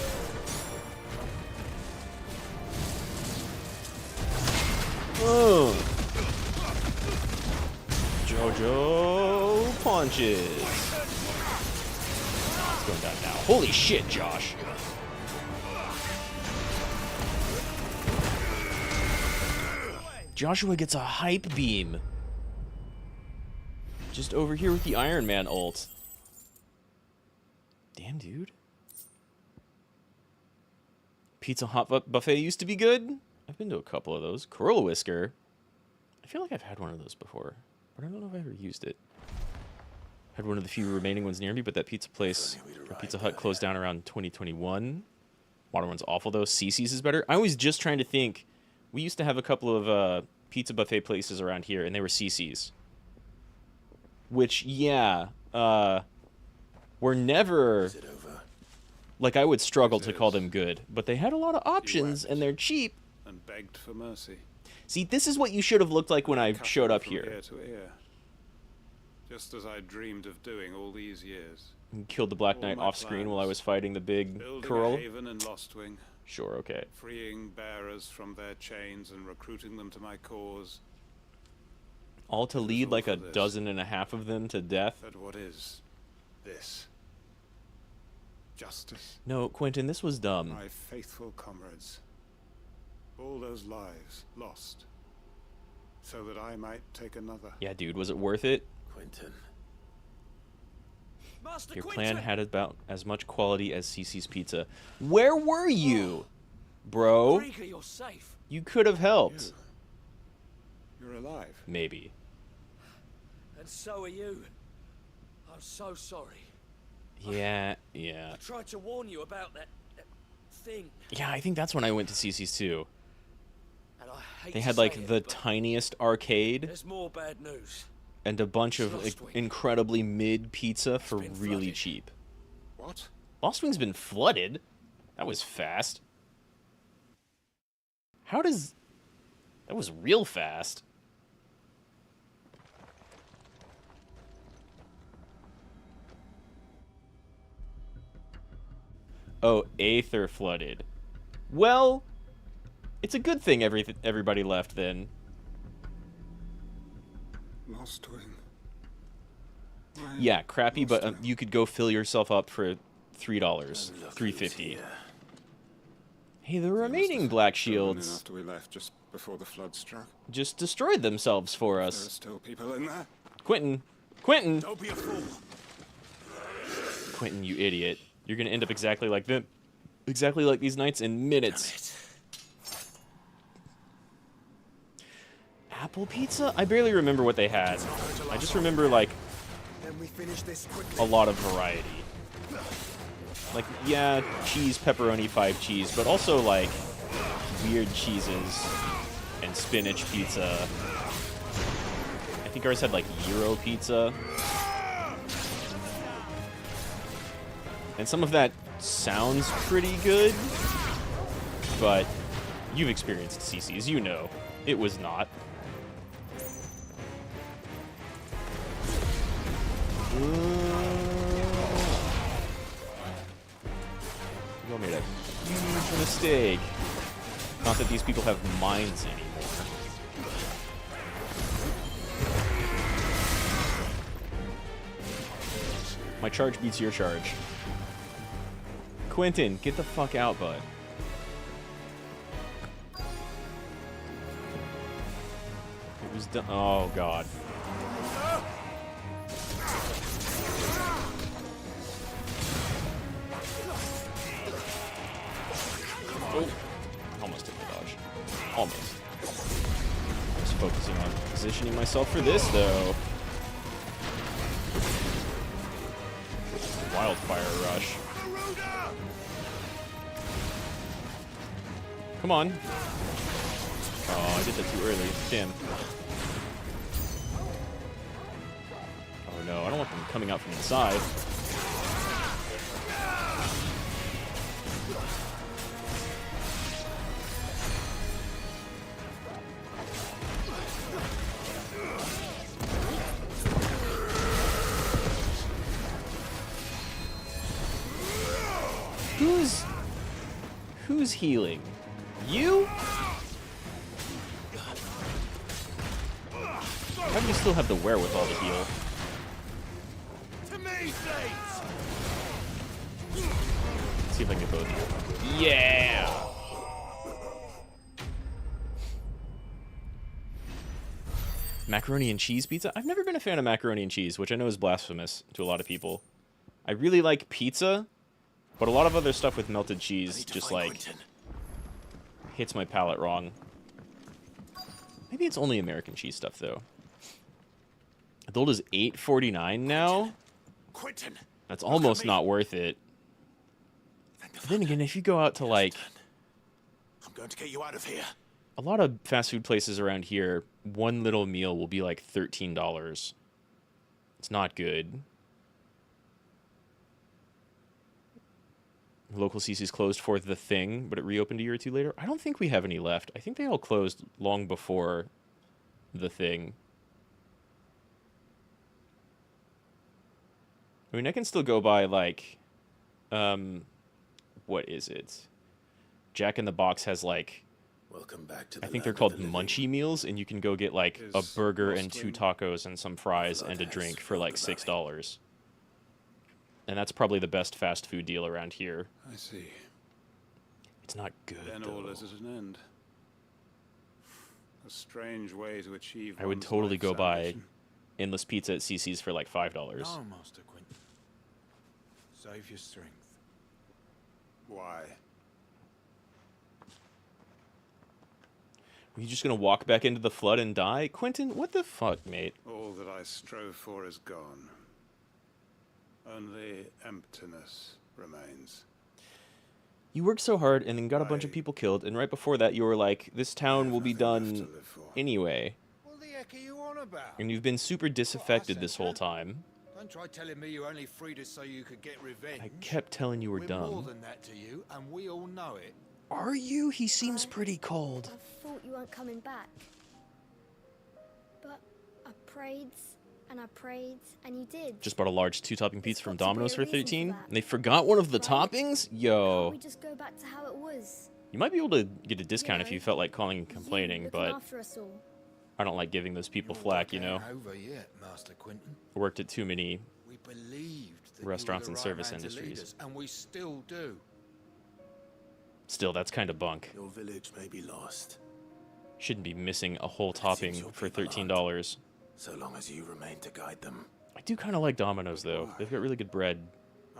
Oh. JoJo punches. It's going down now. Holy shit, Josh. Joshua gets a hype beam. Just over here with the Iron Man ult. Damn, dude. Pizza Hut buffet used to be good. I've been to a couple of those. Curl Whisker. I feel like I've had one of those before, but I don't know if I ever used it. Had one of the few remaining ones near me, but that pizza place, or Pizza Hut, closed down around 2021. Modern one's awful, though. CC's is better. I was just trying to think. We used to have a couple of pizza buffet places around here, and they were CC's. Which, yeah, were never... Like, I would struggle to call them good, but they had a lot of options, and they're cheap. And begged for mercy. See, this is what you should have looked like when I Cut showed up from here. ear to ear. Just as I dreamed of doing all these years. Killed the Black All Knight my off screen while I plans. was fighting the big Building curl. a haven in Lostwing. Sure, okay. Freeing bearers from their chains and recruiting them to my cause. All to It was lead all like for a this. dozen and a half of them to death. But what is this? Justice? No, Quentin, this was dumb. My faithful comrades. All those lives lost. So that I might take another. Yeah, dude, was it worth it? Quentin. Master Your Quentin! plan had about as much quality as CC's Pizza. Where were you, bro? Krieger, you're safe. You could have helped. You're alive. Maybe. And so are you. I'm so sorry. Yeah. I tried to warn you about that thing. Yeah, I think that's when I went to CC's too. And I hate They to had say like it, the but tiniest arcade there's more bad news. and a bunch of Lost Wing. incredibly mid pizza for been really flooded. cheap. What? Lost Wing's been flooded? That was fast. How does... That was real fast. Oh, Aether flooded. Well, it's a good thing everybody left then. Lostwing. Yeah, crappy, but you could go fill yourself up for $3, $3.50. here. Hey, the remaining black shields After we left, just before the flood struck. just destroyed themselves for There are us. still people in there. Quentin, Quentin, Don't be a fool. Quentin, you idiot! You're gonna end up exactly like them, exactly like these knights in minutes. Apple pizza? I barely remember what they had. I just remember like Then we finish this quickly. a lot of variety. Like, yeah, cheese, pepperoni, 5 cheese, but also like weird cheeses and spinach pizza. I think ours had like gyro pizza. And some of that sounds pretty good, but you've experienced CC's, you know, it was not. You made a huge mistake. Not that these people have minds anymore. My charge beats your charge. Quentin, get the fuck out, bud. It was done. Oh, God. Oh, almost took the dodge. Almost. Just focusing on positioning myself for this, though. Wildfire rush. Come on. Oh, I did that too early. Damn. Oh no, I don't want them coming out from inside. Who's healing? You? How do you still have the wherewithal to heal? To me, Saints! Let's see if I can get both of you. Yeah! Macaroni and cheese pizza? I've never been a fan of macaroni and cheese, which I know is blasphemous to a lot of people. I really like pizza, but a lot of other stuff with melted cheese just like hits my palate wrong. Maybe it's only American cheese stuff though. The gold is $8.49 now. Quentin, That's almost not worth it. But then again, if you go out to like I'm going to get you out of here. a lot of fast food places around here, one little meal will be like $13. It's not good. Local CC's closed for The Thing, but it reopened a year or two later. I don't think we have any left. I think they all closed long before The Thing. I mean, I can still go by, like, what is it? Jack in the Box has, like, Welcome back to the I think they're land called of the living. munchie meals, and you can go get, like, a Is burger and 2 Rostlin tacos and some fries and a drink for, like, $6. And that's probably the best fast food deal around here. I see. It's not good, Then all is at an end. A strange way to achieve. I would one's totally life's go buy ambition. endless pizza at CC's for like $5. No, Master Quentin. Save your strength. Why? Are you just gonna walk back into the flood and die? Quentin, what the fuck, mate? All that I strove for is gone. Only emptiness remains. You worked so hard and then got a bunch of people killed, and right before that you were like, this town will be done anyway. What the heck are you on about? And you've been super disaffected this whole time. Don't try telling me you only freed us so you could get revenge. I kept telling you were We're dumb. more than that to you, and we all know it. Are you? He seems pretty cold. I thought you weren't coming back. But I prayed and I prayed and you did. Just bought a large 2-topping pizza from Domino's for reason for 13, that. and they forgot one of the Right? toppings? Yo. We just go back to how it was. You might be able to get a discount if know, you felt like calling and complaining, You but looking after us all. I don't like giving those people flack, you know. Over yet, Master Quentin. I worked at too many We believed that restaurants you were and the service right man to lead industries. us, and we still do. Still, that's kind of bunk. Your village may be lost, Shouldn't be missing a whole but it topping seems your for people aren't, $13. so long as you remain to guide them. I do kind of like Domino's, though. They've got really good bread,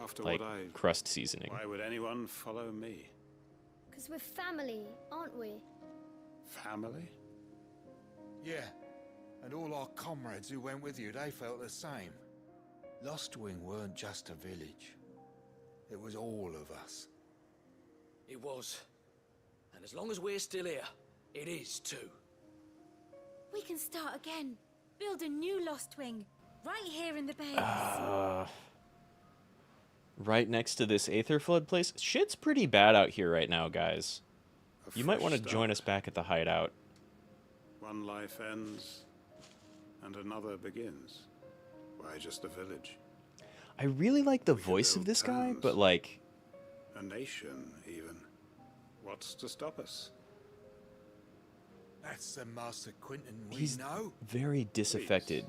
After like what I... crust seasoning. Why would anyone follow me? Because we're family, aren't we? Family? Yeah, and all our comrades who went with you, they felt the same. Lostwing weren't just a village. It was all of us. It was. And as long as we're still here, it is too. We can start again. Build a new Lost Wing. Right here in the base. Right next to this Aether Flood place. Shit's pretty bad out here right now, guys. You might want to join us back at the hideout. One life ends, and another begins. Why just a village? I really like the voice of this guy, but like... A nation, even. What's to stop us? That's the Master Quentin we He's know. very disaffected.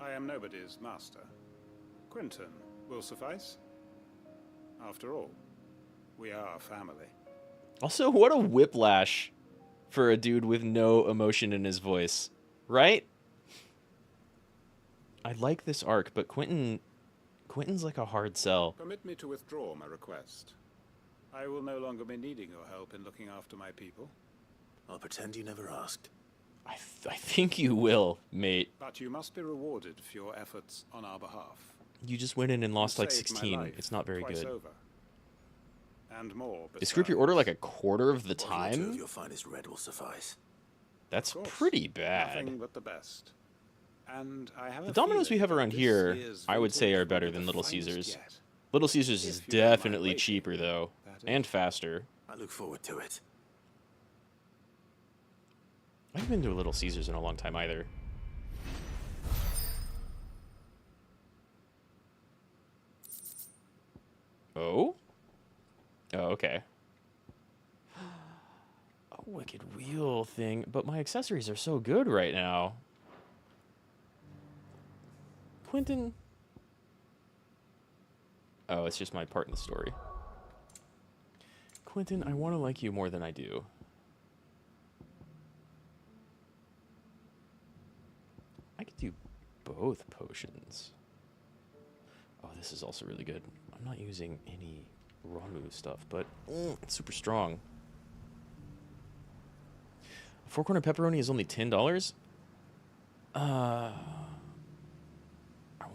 I am nobody's master. Quentin will suffice. After all, we are family. Also, what a whiplash for a dude with no emotion in his voice, right? I like this arc, but Quentin's like a hard sell. Permit me to withdraw my request. I will no longer be needing your help in looking after my people. I'll pretend you never asked. I think you will, mate. But you must be rewarded for your efforts on our behalf. You just went in and lost like Saved my 16. life It's not very twice good. over. And more. Is screw up your order like a quarter of the What two of time? your finest red will suffice. That's pretty bad. Nothing but the best. And I have The a Domino's we feeling have that around this here, year's I would say, vintage are better will be than the Little finest Caesars. yet. Little Caesars is If you don't mind definitely waiting, cheaper, though, that is. and faster. I look forward to it. I haven't been to a Little Caesars in a long time either. Oh? Oh, okay. A wicked wheel thing, but my accessories are so good right now. Quentin. Oh, it's just my part in the story. Quentin, I want to like you more than I do. I could do both potions. Oh, this is also really good. I'm not using any Ramu stuff, but it's super strong. A 4-corner pepperoni is only $10? I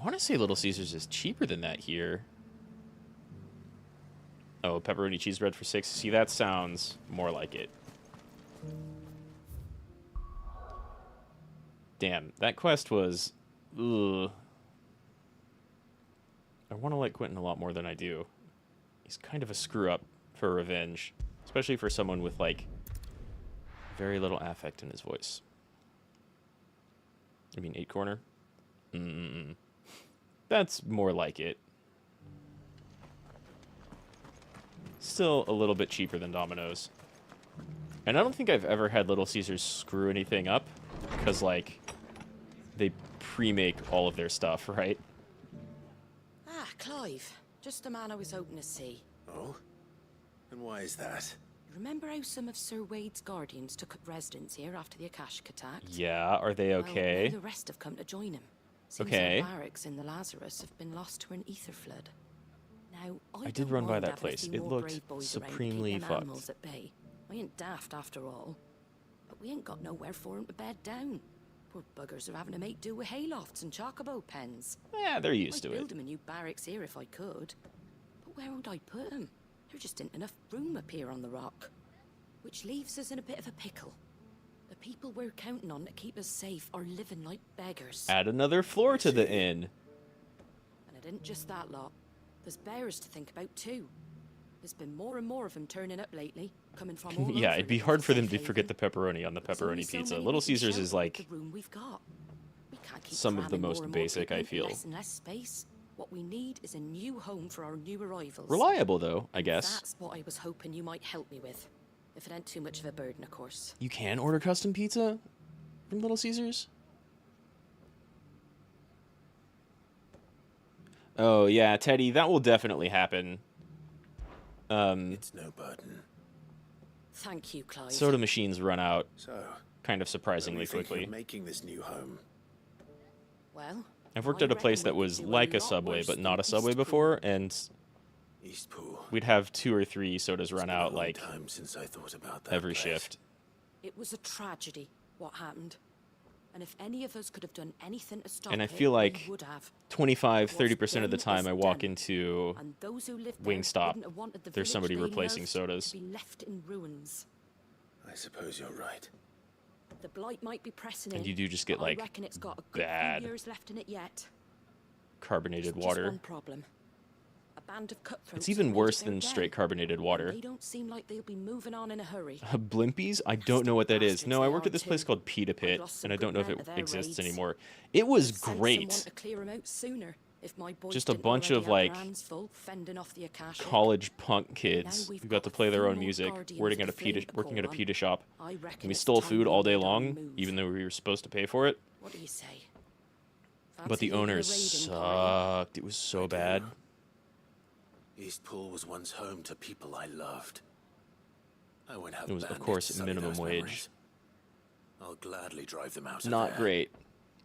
want to say Little Caesars is cheaper than that here. Oh, pepperoni cheese bread for $6. See, that sounds more like it. Damn, that quest was... Ugh. I want to like Quentin a lot more than I do. He's kind of a screw-up for revenge. Especially for someone with, like, very little affect in his voice. I mean, 8-corner? That's more like it. Still a little bit cheaper than Domino's. And I don't think I've ever had Little Caesars screw anything up. Because, like, they pre-make all of their stuff, right? Ah, Clive. Just the man I was hoping to see. Oh? And why is that? Remember how some of Sir Wade's guardians took up residence here after the Akashic attack? Yeah, are they okay? Well, now the rest have come to join him. Seems Okay. our barracks in the Lazarus have been lost to an ether flood. Now, I did don't run by mind that having a place. few It more looked brave boys around to keep supremely them fucked. animals at bay. I ain't daft after all. But we ain't got nowhere for 'em to bed down. Poor buggers are having to make do with haylofts and chocobo pens. Yeah, they're used I'd to it. build 'em a new barracks here if I could. But where would I put 'em? There just ain't enough room up here on the rock. Which leaves us in a bit of a pickle. The people we're counting on to keep us safe are living like beggars. Add another floor to the inn. And it isn't just that lot. There's bears to think about too. There's been more and more of them turning up lately, coming from all Yeah, over it'd be looking hard for them safe to forget the haven. pepperoni on the There's only pepperoni so pizza. many Little we can Caesars shelter is with like the room we've got. We can't keep some of the cramming more most and more basic, people I into feel. less and less space. What we need is a new home for our new arrivals. Reliable, though, I guess. That's what I was hoping you might help me with. If it ain't too much of a burden, of course. You can order custom pizza from Little Caesars? Oh, yeah, Teddy, that will definitely happen. It's no burden. Thank you, Clive. Soda machines run out So, kind of surprisingly when are we thinking quickly. of making this new home? Well, I've worked at a place that was like a Subway, but not a Subway before, and Eastpool. we'd have 2 or 3 sodas run It's been a out, long like, time since I thought about that every place. shift. it was a tragedy, what happened. And if any of us could have done anything to stop And I it, feel like we would have. 25-30% of the What's time done I is walk done. into And those who lived there Wingstop, wouldn't have wanted the there's village somebody they replacing loved sodas. to be left in ruins. I suppose you're right. The blight might be pressing And in, you do just get, but like, I reckon it's got a good bad few years left in it yet. carbonated There's water. Just one problem. A band of cutthroats It's even who made worse it their than den, straight carbonated and water. They don't seem like they'll be moving on in a hurry. Blimpies? I don't know what that is. No, I worked at this place called Pita Pit, and I don't know if it exists anymore. It was Sent someone great. to clear 'em out sooner, if my boys Just a didn't bunch already of, have like, their hands full fending off the Akashic. College punk kids we've who got to got play their few own more music, guardians working of at a the flame pita, to working at a call on. pita shop, I and reckon we it's stole time food we all day made our long, move. even though we were supposed to pay for it. What do you say? But Fancy the leading a owners raiding party? sucked. It was so bad. Eastpool was once home to people I loved. I won't have It was, of bandits course, sully minimum those wage. memories. I'll gladly drive them out of Not there. great.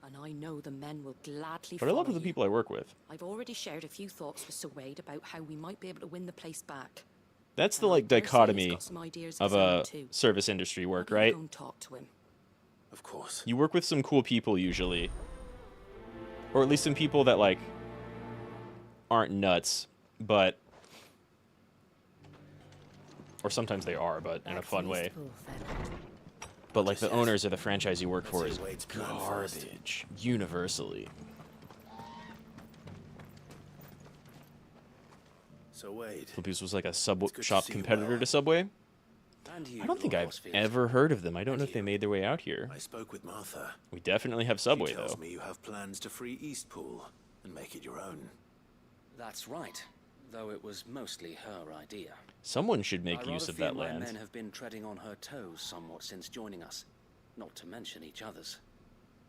And I know the men will gladly But I love follow the you. people I work with. I've already shared a few thoughts with Sir Wade about how we might be able to win the place back. That's the, And I like, dare say he's dichotomy got some ideas of his own a too. service industry work, Why don't you right? go and talk to him? Of course. You work with some cool people usually. Or at least some people that, like, aren't nuts, but... Or sometimes they are, but in a fun way. But, like, the owners of the franchise you work for is garbage. Universally. So Wade, Flippers was like a sub It's good to shop see you competitor well. to Subway. And you, I don't think Lord I've Rosfield. ever heard of them. I don't know if they made their way out here. I spoke with Martha. We definitely have Subway, She tells though. me you have plans to free Eastpool and make it your own. That's right, though it was mostly her idea. Someone should make I use rather of fear that my land. men have been treading on her toes somewhat since joining us, not to mention each other's.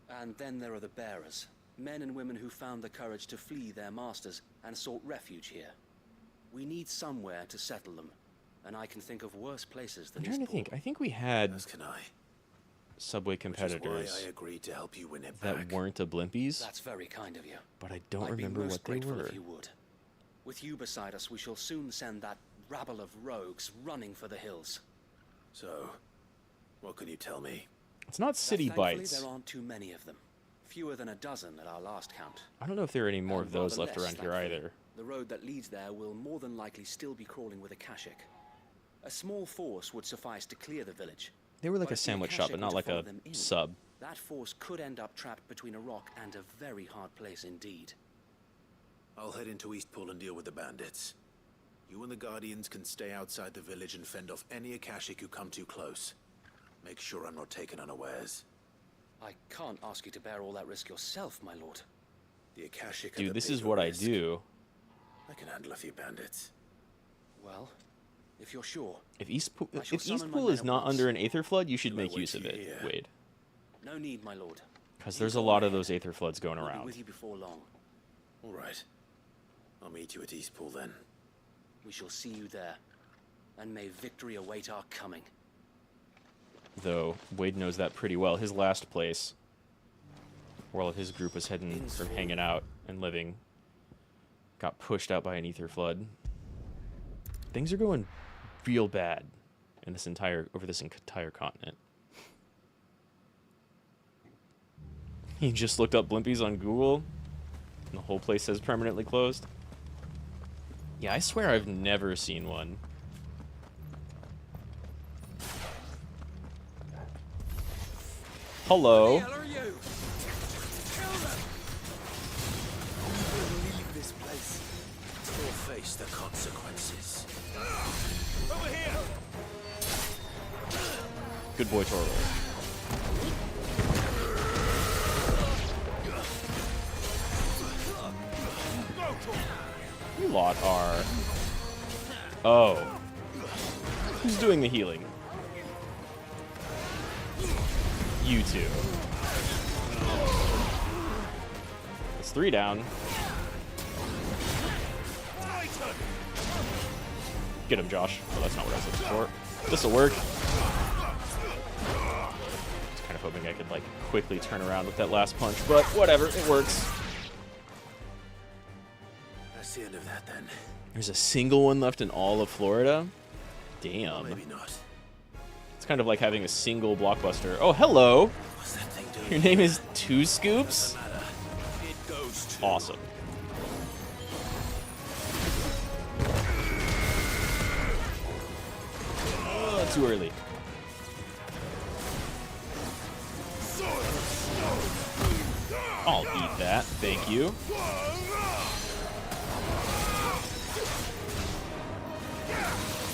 And then there are the bearers, men and women who found the courage to flee their masters and sought refuge here. We need somewhere to settle them, and I can think of worse places I'm than trying to Eastpool. think. I think we had As can I. Subway Which is competitors why I agreed to help you win it that back. weren't a Blimpies, That's very kind of you. but I don't I'd be remember most what they grateful were. if you would. With you beside us, we shall soon send that rabble of rogues running for the hills. So, what can you tell me? It's not That City thankfully Bites. there aren't too many of them. Fewer than a dozen at our last count. I don't know if there are any more And of those rather left less, around here thankfully. either. The road that leads there will more than likely still be crawling with Akashic. A small force would suffice to clear the village. They were like But a if the sandwich shop, but Akashic not were like to follow a them in, sub. That force could end up trapped between a rock and a very hard place indeed. I'll head into Eastpool and deal with the bandits. You and the Guardians can stay outside the village and fend off any Akashic who come too close. Make sure I'm not taken unawares. I can't ask you to bear all that risk yourself, my lord. The Akashic are Dude, the this is bigger what I risk. do. I can handle a few bandits. Well, if you're sure. If Eastpool, I shall if summon my Eastpool men is at not once. under an Aether Flood, you should Shall I make wait use of for you it, here? Wade. No need, my lord. Because You there's a go lot of ahead. those Aether Floods going I'll be around. with you before long. All right. I'll meet you at Eastpool then. We shall see you there. And may victory await our coming. Though, Wade knows that pretty well. His last place, where all of his group was heading from hanging out and living, got pushed out by an Aether Flood. Things are going real bad in this entire continent. He just looked up Blimpies on Google, and the whole place says permanently closed. Yeah, I swear I've never seen one. Hello. What the hell are you? Kill them! Leave this place or face the consequences. Over here! Good boy, Torvald. You lot are... Oh. Who's doing the healing? You two. It's 3 down. Get him, Josh. Oh, that's not what I was looking for. This'll work. I was kind of hoping I could, like, quickly turn around with that last punch, but whatever, it works. That's the end of that, then. There's a single one left in all of Florida? Damn. Or maybe not. It's kind of like having a single blockbuster. Oh, hello! What's that thing doing? Your name is Two Scoops? It goes to... Awesome. Oh, too early. I'll eat that, thank you.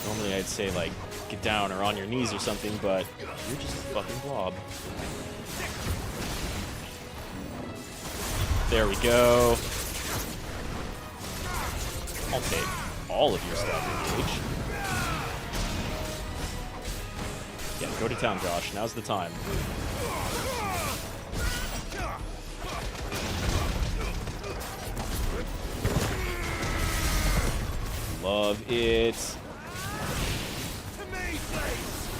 Normally I'd say, like, get down or on your knees or something, but you're just a fucking blob. There we go. I'll take all of your stuff, Engage. Yeah, go to town, Josh. Now's the time. Love it.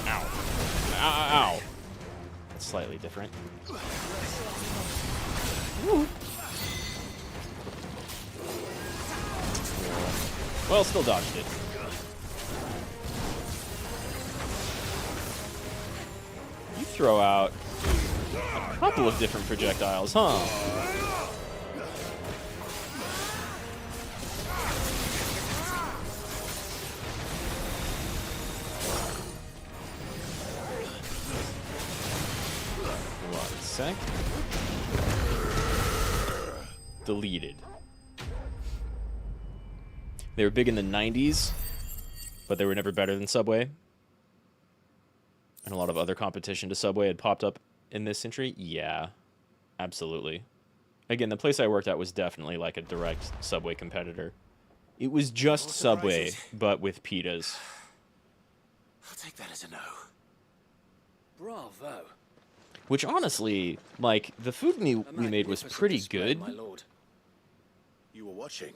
Ow. Ow, ow, ow. That's slightly different. Woo. Well, still dodged it. You throw out a couple of different projectiles, huh? Sec. Deleted. They were big in the 90s, but they were never better than Subway. And a lot of other competition to Subway had popped up in this century. Yeah, absolutely. Again, the place I worked at was definitely like a direct Subway competitor. It was just Subway, but with pitas. I'll take that as a no. Bravo. Which honestly, like, the food we made was pretty good. My lord. You were watching.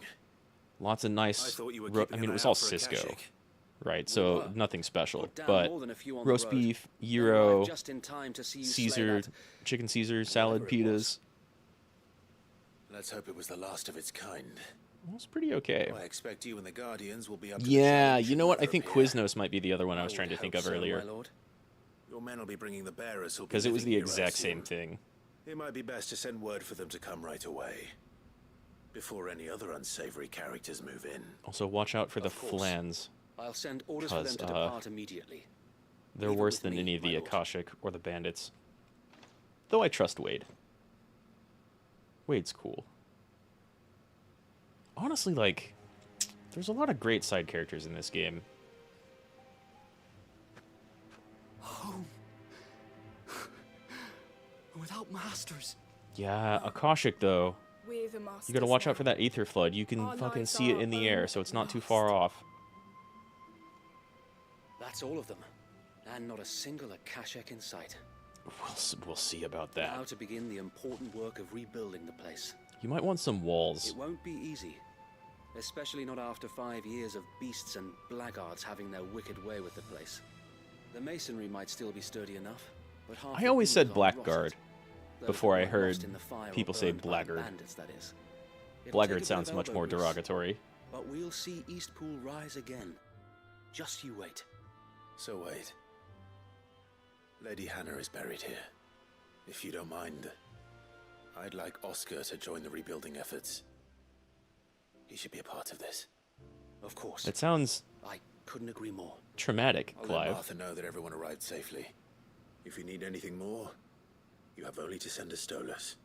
Lots of nice. I mean, it was all Cisco, right? So nothing special. But roast beef, gyro, Caesar, chicken Caesar, salad, pitas. Let's hope it was the last of its kind. It was pretty okay. I expect you and the Guardians will be up to Yeah, you know what? I think Quiznos might be the other one I was trying to think of earlier. Your men will be bringing the bearers. Because it was the exact same thing. It might be best to send word for them to come right away, before any other unsavory characters move in. Also, watch out for the Flans. I'll send orders for them to depart immediately. They're worse than any of the Akashic or the Bandits. Though I trust Wade. Wade's cool. Honestly, like, there's a lot of great side characters in this game. Home. Without masters. Yeah, Akashic, though. We're the masters. You gotta watch out for that Aether Flood. You can Our fucking lives see it are in the air, so it's not too far off. That's all of them. And not a single Akashic in sight. We'll see about that. Now to begin the important work of rebuilding the place. You might want some walls. It won't be easy. Especially not after 5 years of beasts and blackguards having their wicked way with the place. The masonry might still be sturdy enough, but half I always said are blackguard rotted. before I Those who are heard lost in the fire or people say burned by blackguard. bandits, that is. It'll take a Blackguard bit sounds of much elbow more grease, derogatory. But we'll see Eastpool rise again. Just you wait. So wait. Lady Hannah is buried here. If you don't mind, I'd like Oscar to join the rebuilding efforts. He should be a part of this. Of course. It sounds I couldn't agree more. traumatic, I'll let Clive. Martha know that everyone arrived safely. If you need anything more, you have only to send a Stolas.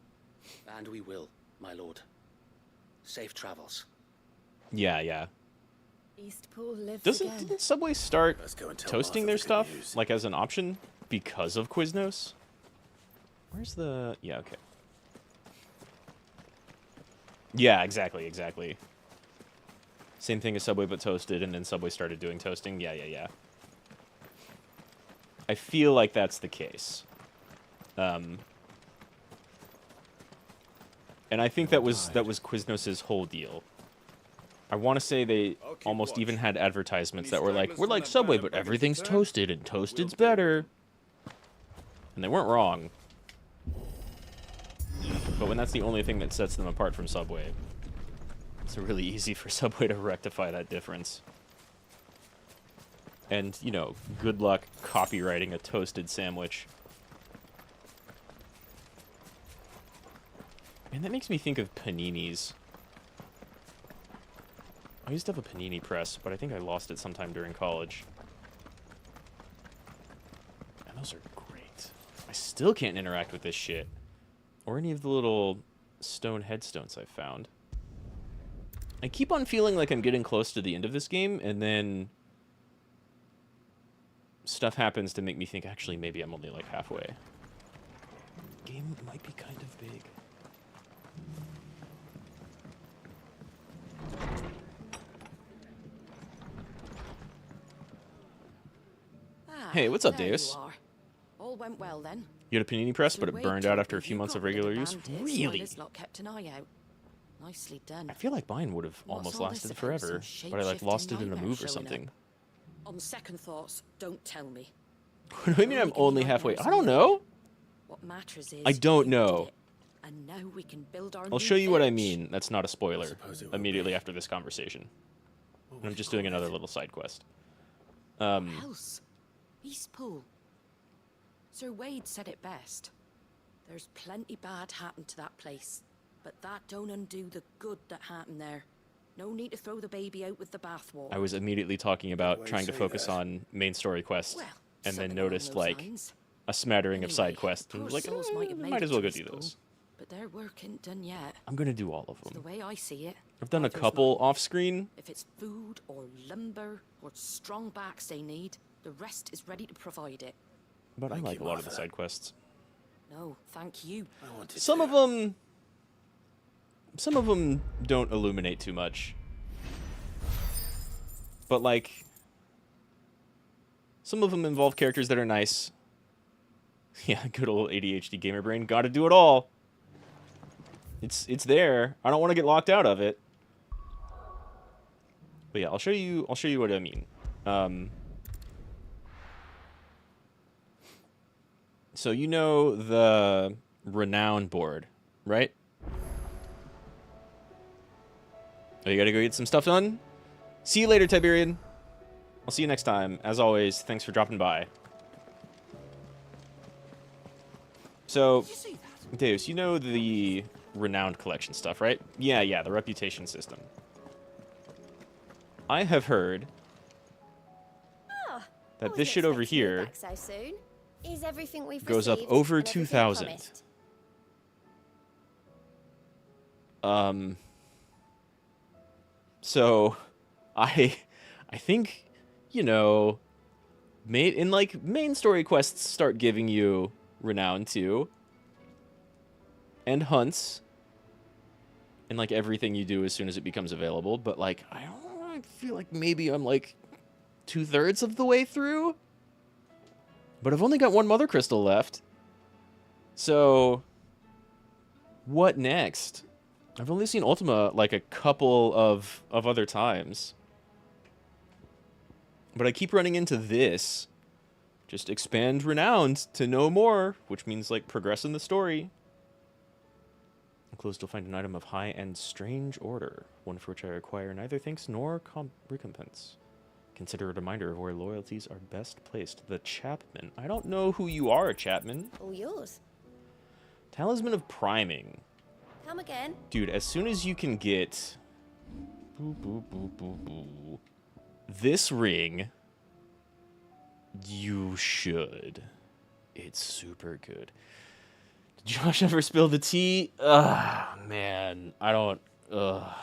And we will, my lord. Safe travels. Yeah. Eastpool lives again. Didn't Subway start Let's go and tell toasting Martha their the good stuff, news. like, as an option because of Quiznos? Where's the... Yeah, okay. Yeah, exactly. Same thing as Subway, but toasted, and then Subway started doing toasting. Yeah. I feel like that's the case. And I think that was Quiznos' whole deal. I want to say they almost even had advertisements that were like, we're like Subway, but everything's toasted, and toasted's better. And they weren't wrong. But when that's the only thing that sets them apart from Subway, it's really easy for Subway to rectify that difference. And, you know, good luck copywriting a toasted sandwich. And that makes me think of paninis. I used to have a panini press, but I think I lost it sometime during college. And those are great. I still can't interact with this shit. Or any of the little stone headstones I've found. I keep on feeling like I'm getting close to the end of this game, and then stuff happens to make me think, actually, maybe I'm only like halfway. Game might be kind of big. Hey, what's up, Deus? All went well then. You had a panini press, but it burned out after a few months of regular use? Really? Kept an eye out. Nicely done. I feel like mine would have almost lasted forever, but I like lost it in a move or something. On second thoughts, don't tell me. What do you mean I'm only halfway? I don't know. What matters is I don't know. And now we can build our I'll show you what I mean. That's not a spoiler. Immediately after this conversation. And I'm just doing another little side quest. Else? Eastpool. Sir Wade said it best. There's plenty bad happened to that place, but that don't undo the good that happened there. No need to throw the baby out with the bathwater. I was immediately talking about trying to focus on main story quests, and then noticed, like, a smattering of side quests, and was like, might as well go do those. But their work ain't done yet. I'm gonna do all of them. The way I see it, I've done a couple off-screen. if it's food or lumber or strong backs they need, the rest is ready to provide it. But I like a lot of the side quests. No, thank you. Some of them don't illuminate too much. But, like, some of them involve characters that are nice. Yeah, good old ADHD gamer brain. Gotta do it all. It's there. I don't want to get locked out of it. But yeah, I'll show you what I mean. So you know the renown board, right? Oh, you gotta go get some stuff done? See you later, Tiberian. I'll see you next time. As always, thanks for dropping by. So, Deus, you know the renowned collection stuff, right? Yeah, the reputation system. I have heard that this shit over here So soon. Is everything we've goes up received over and everything 2,000. promised? So I think, you know, main story quests start giving you renown too. And hunts. And like everything you do as soon as it becomes available, but like I feel like maybe I'm like 2/3 of the way through. But I've only got one mother crystal left. So what next? I've only seen Ultima like a couple of other times. But I keep running into this. Just expand renowned to know more, which means like progress in the story. Enclosed, you'll find an item of high and strange order, one for which I require neither thanks nor recompense. Consider a reminder of where loyalties are best placed. The Chapman. I don't know who you are, Chapman. All yours. Talisman of Priming. Come again. Dude, as soon as you can get this ring, you should. It's super good. Did Josh ever spill the tea? Ugh, man. I don't... Ugh.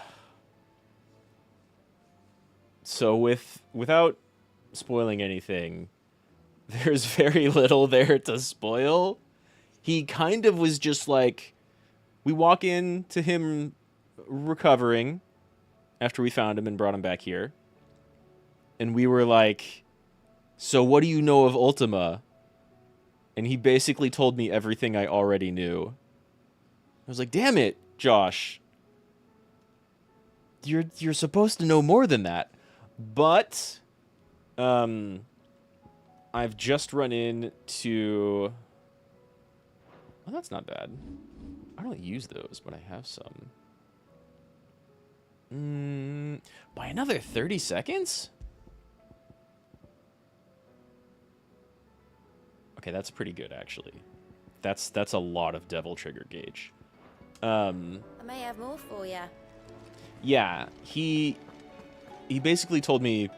So without spoiling anything, there's very little there to spoil. He kind of was just like... We walk in to him recovering after we found him and brought him back here. And we were like, so what do you know of Ultima? And he basically told me everything I already knew. I was like, damn it, Josh. you're supposed to know more than that. But I've just run into... Oh, that's not bad. I don't use those, but I have some. By another 30 seconds? Okay, that's pretty good, actually. That's a lot of devil trigger gauge. I may have more for you. Yeah, he basically told me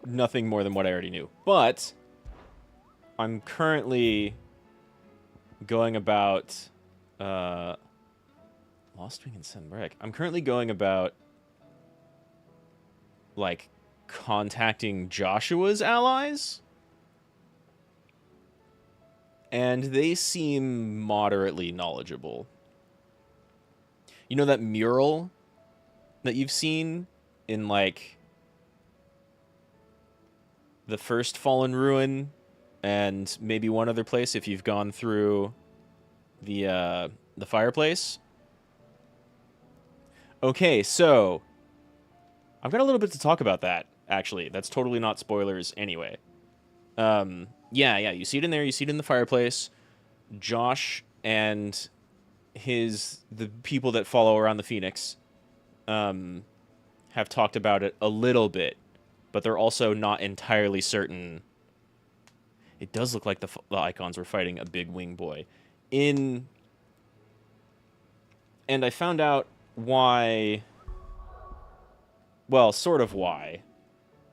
nothing more than what I already knew. But I'm currently going about Lost Wing and Sembrek. I'm currently going about like contacting Joshua's allies. And they seem moderately knowledgeable. You know that mural that you've seen in, like, the first Fallen Ruin and maybe one other place if you've gone through the fireplace? Okay, so I've got a little bit to talk about that, actually. That's totally not spoilers anyway. Yeah, you see it in there, you see it in the fireplace. Josh and the people that follow around the Phoenix have talked about it a little bit, but they're also not entirely certain. It does look like the icons were fighting a big wing boy. And I found out why, well, sort of why.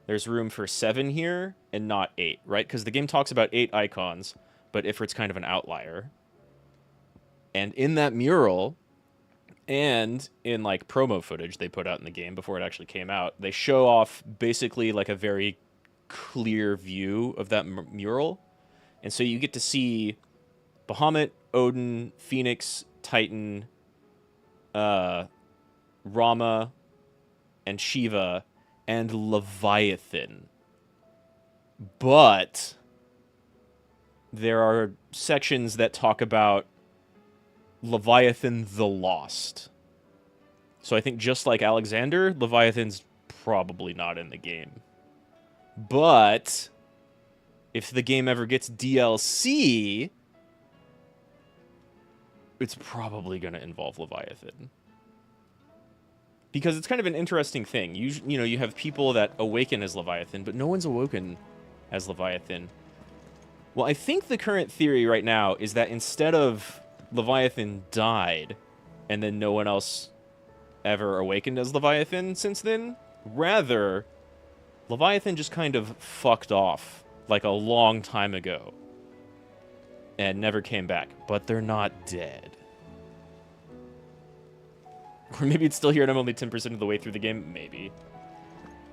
There's room for 7 here and not 8, right? Because the game talks about 8 icons, but Ifrit's kind of an outlier. And in that mural, and in like promo footage they put out in the game before it actually came out, they show off basically like a very clear view of that mural. And so you get to see Bahamut, Odin, Phoenix, Titan, Rama, and Shiva, and Leviathan. But there are sections that talk about Leviathan the Lost. So I think just like Alexander, Leviathan's probably not in the game. But if the game ever gets DLC, it's probably going to involve Leviathan. Because it's kind of an interesting thing. You know, you have people that awaken as Leviathan, but no one's awoken as Leviathan. Well, I think the current theory right now is that instead of Leviathan died, and then no one else ever awakened as Leviathan since then, rather, Leviathan just kind of fucked off, like a long time ago, and never came back. But they're not dead. Or maybe it's still here and I'm only 10% of the way through the game. Maybe.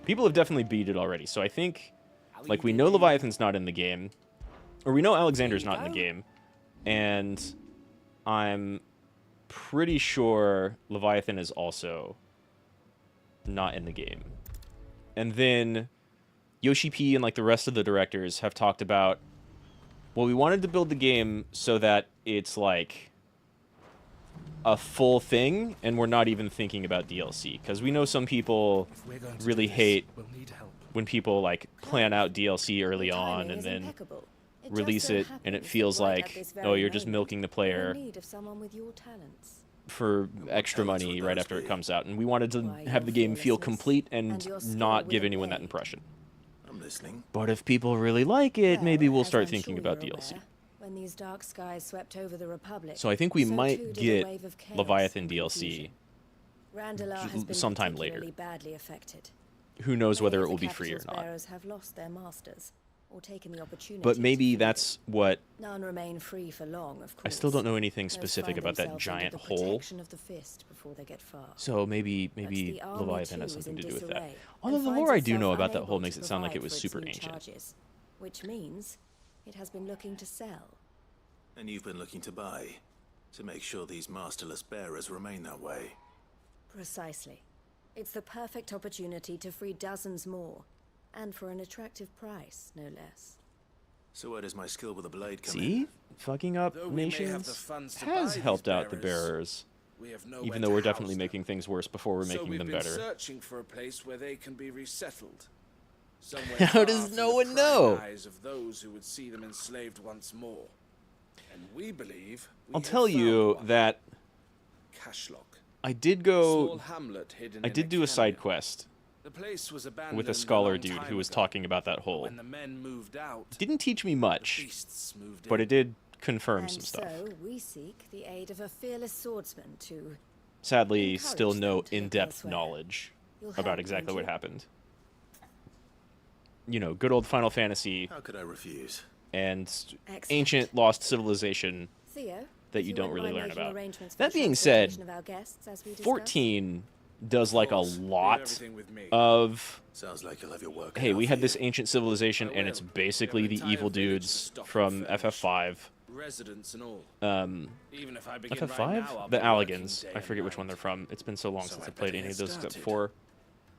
People have definitely beat it already. So I think, like, we know Leviathan's not in the game. Or we know Alexander's not in the game. And I'm pretty sure Leviathan is also not in the game. And then Yoshi P and, like, the rest of the directors have talked about, well, we wanted to build the game so that it's, like, a full thing, and we're not even thinking about DLC, because we know some people really hate when people like plan out DLC early on and then release it, and it feels like, oh, you're just milking the player for extra money right after it comes out. And we wanted to have the game feel complete and not give anyone that impression. I'm listening. But if people really like it, maybe we'll start thinking about DLC. When these dark skies swept over the Republic, So I think we might get Leviathan DLC Randalar has been sometime later. badly affected. Who knows Many whether of it will the be free or capital's not. bearers have lost their masters, or taken the opportunity But to maybe free that's what... None remain free for long, of course. I still don't know anything Most specific find about that themselves giant under the hole. protection of the fist before they get far. So maybe the army Leviathan has too is something to in do with that. disarray, Although and the finds lore I do itself know about that hole unable makes to it sound like it provide was for its super new ancient. charges, which means it has been looking to sell. And you've been looking to buy, to make sure these masterless bearers remain that way. Precisely. It's the perfect opportunity to free dozens more, and for an attractive price, no less. So where does my skill with a blade come in? See? Fucking up Though we may have the nations funds to has buy helped these out the bearers. We have nowhere Even though to we're house definitely them. making things worse before we're making we've them been better. Searching for a place where they can be resettled. Somewhere How far does from no the one prying know? eyes of those who would see them enslaved once more. And we believe we I'll have tell you found one. that Cashlock. I did Small go. hamlet hidden I in did do a side quest The place was abandoned with a scholar long dude time who was ago. talking about that hole. When the men moved out, Didn't teach me much, beasts moved but in. it did confirm And some stuff. so we seek the aid of a fearless swordsman to Sadly, encourage still them no to look in-depth elsewhere. knowledge You'll about help, exactly won't what you? happened. You know, good old Final Fantasy How could I refuse? and Excellent. ancient lost civilization Theo, that if you don't wouldn't really mind learn making about. arrangements for That the being said, transportation of our guests, as we discussed. 14 does like a course, leave lot everything with me. of Sounds like you'll have your work. hey, cut we out had for this you. ancient civilization, I and will. it's We have basically an the entire evil village dudes stocked from with furniture. FF5. Residents and all. Even if I begin FF5? right now, I'll The be working Alligans. day I and forget which one night. they're from. It's been so long So since I I played better any of get those except started. 4.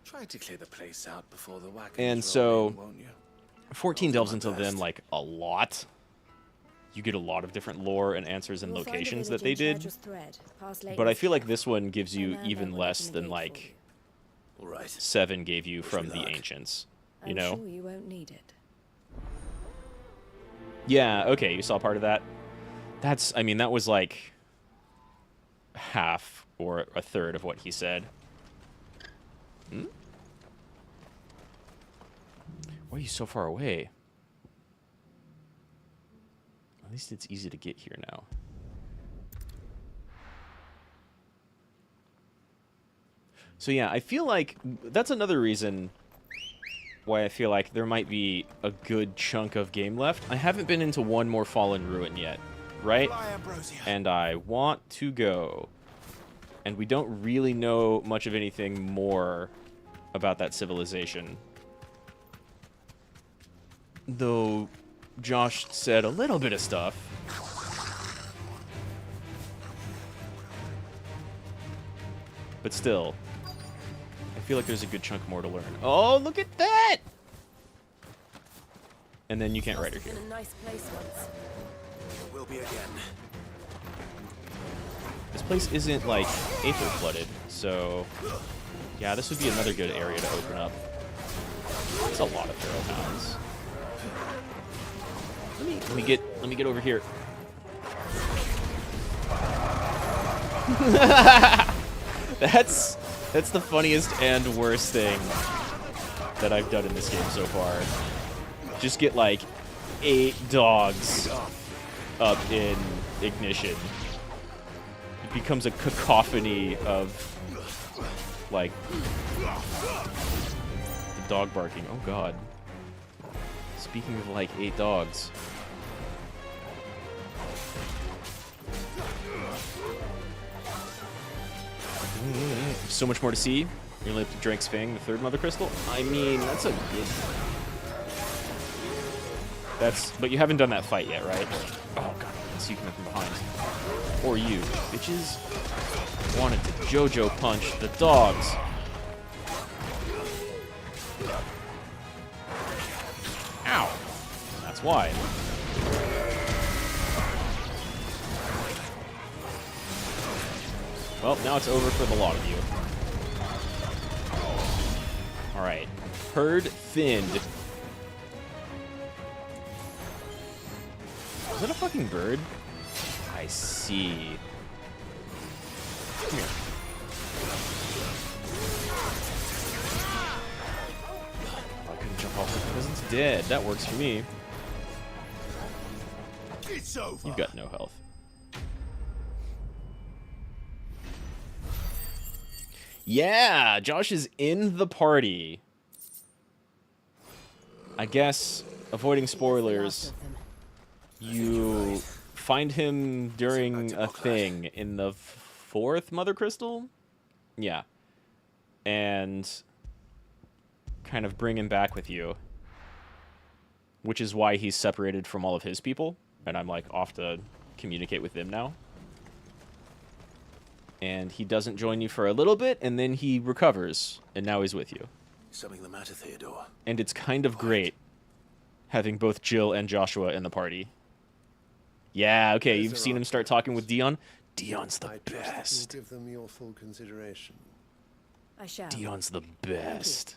Try to clear the place out before the wagons And roll so, in, won't you? 14 I'll do delves my into them best. like a lot. You get a lot of different lore and answers and You'll find a locations village that they in did. Treacherous Thread, past Lake But I feel like Mischief. this one gives you My man even there will less open the than gate like for All right. 7 gave you Wish from me the luck. ancients. You I'm know? sure you won't need it. Yeah, okay, you saw part of that. That's, I mean, that was like half or a third of what he said. Hmm? Why are you so far away? At least it's easy to get here now. So yeah, I feel like that's another reason why I feel like there might be a good chunk of game left. I haven't been into one more Fallen Ruin yet, right? And I want to go. And we don't really know much of anything more about that civilization. Though Josh said a little bit of stuff. But still, I feel like there's a good chunk more to learn. Oh, look at that! And then you can't ride her Must here. have been a nice place once. Will be again. This place isn't, like, aether flooded, so... Yeah, this would be another good area to open up. It's a lot of feral hounds. Let me get over here. That's the funniest and worst thing that I've done in this game so far. Just get like 8 dogs up in ignition. It becomes a cacophony of like the dog barking. Oh god. Speaking of like 8 dogs. So much more to see. You're only up to Drake's Fang, the 3rd Mother Crystal. I mean, that's a good... But you haven't done that fight yet, right? Oh god, I can see you coming from behind. Or you, bitches. Wanted to JoJo punch the dogs. Ow. That's why. Well, now it's over for the lot of you. Alright. Herd thinned. Is that a fucking bird? I see. Come here. Oh, I couldn't jump off it because it's dead. That works for me. It's over. You've got no health. Yeah, Josh is in the party. I guess, avoiding spoilers, you find him during a thing in the 4th Mother Crystal? Yeah. And kind of bring him back with you. Which is why he's separated from all of his people. And I'm like off to communicate with them now. And he doesn't join you for a little bit, and then he recovers, and now he's with you. Something the matter, Theodore? And it's kind of great having both Jill and Joshua in the party. Yeah, okay, you've seen him start talking with Dion. Dion's the I trust that best. you'll give them your full consideration. I shall. Dion's the best.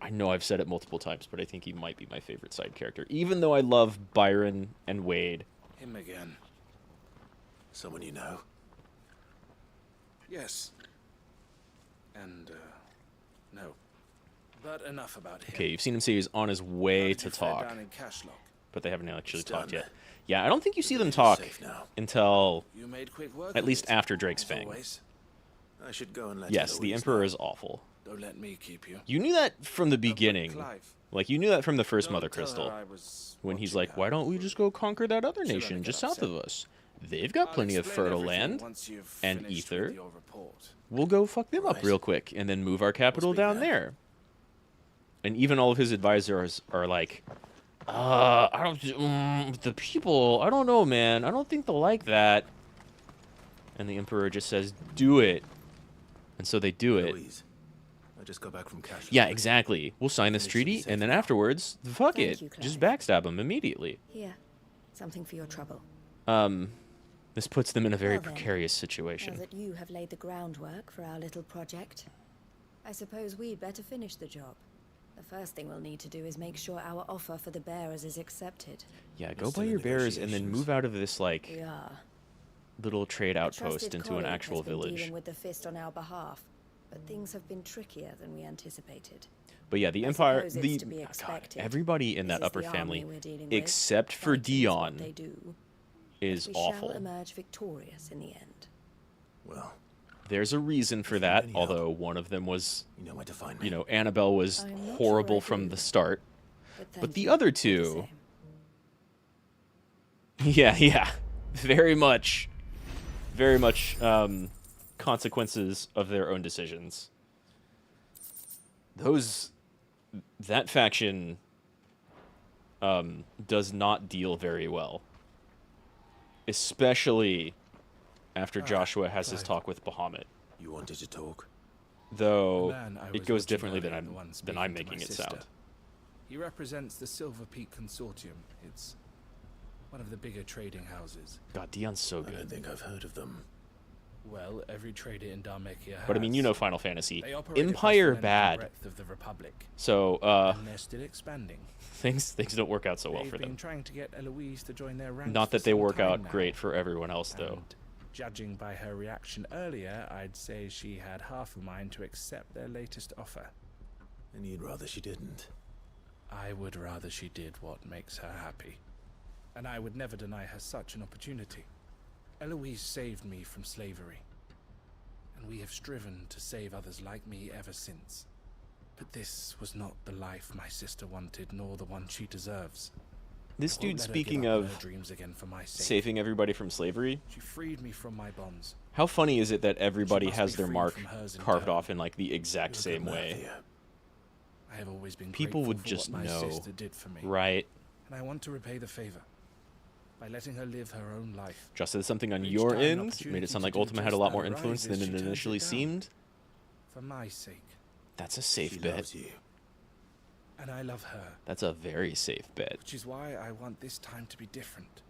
I know I've said it multiple times, but I think he might be my favorite side character. Even though I love Byron and Wade. Him again. Someone you know? Yes. And, no. But enough about him. Okay, you've seen him say he's on his way to talk. Down in Cashlock? But they haven't actually It's talked done. yet. Yeah, I don't think you see them talk until You made quick work at of least it, after Drake's as Fang. always. I should go and let Yes, the Eloise Emperor know. is awful. Don't let me keep you. You knew that from the beginning. Clive. Like, you knew that from the first Don't Mother tell her Crystal. I was When he's like, why don't we just go conquer that other She'll nation only just get south upset. of us? They've got plenty of explain fertile everything land once you've and finished ether. with your report. We'll go fuck them up Right. real quick and then move our capital down there. And even all of his advisors are like, I don't, the people, I don't know, man. I don't think they'll like that. And the Emperor just says, do it. And so they do it. Eloise, I just got back from Cash. Yeah, exactly. We'll sign this treaty, and then afterwards, fuck Thank it. you, Clive. Just backstab him immediately. Here, something for your trouble. This puts them in a very Well then, precarious Now situation. that you have laid the groundwork for our little project, I suppose we'd better finish the job. The first thing we'll need to do is make sure our offer for the bearers is accepted. Yeah, go buy your bearers and then move out of this, like, We are. little trade A outpost trusted into an colleague actual has been village. dealing with the fist on our behalf, but things have been trickier than we anticipated. But yeah, the I Empire, suppose it's the to be God, expected. everybody in This that is upper the army family, we're dealing with. except for Fighting is what Dion, they do. is We awful. shall emerge victorious in the end. Well, There's a reason for that, although one of them was, you know where to find me. you know, Annabelle was I'm not horrible sure I from do, the start. But But thank the you other for the two, same. yeah, very much, consequences of their own decisions. That faction, does not deal very well. Especially after Joshua has his Clive. talk with Bahamut. You wanted to talk? Though The man I it was goes watching differently than earlier, the one I'm speaking to my making it sister. sound. He represents the Silver Peak Consortium. It's one of the bigger trading houses. God, Dion's so I don't good. think I've heard of them. Well, every trader in Dharmekia has. But I mean, you know Final Fantasy. They operate across Empire the length and bad. breadth of the Republic, So, and they're still expanding. things don't work out so well They've for been them. trying to get Eloise to join their ranks. Not for that they some work time out now. great for everyone else, though. And judging by her reaction earlier, I'd say she had half a mind to accept their latest offer. And you'd rather she didn't. I would rather she did what makes her happy. And I would never deny her such an opportunity. Eloise saved me from slavery. And we have striven to save others like me ever since. But this was not the life my sister wanted, nor the one she deserves. This I won't dude, let her speaking give up on of her dreams again for my sake. saving everybody from slavery, She freed me from my bonds. how funny is it that everybody must has be their free mark from hers in carved turn. off in like the exact same way? I have always been People grateful would for just what my know, sister did for me. right? And I want to repay the favor by letting her live her own life. Just did something on Each your time an end, made opportunity it sound to like do Ultima had a just lot that more influence than arises, it she turns initially it down. seemed. For my sake. That's a safe She bet. loves you. And I love her. That's a very safe bet. Which is why I want this time to be different.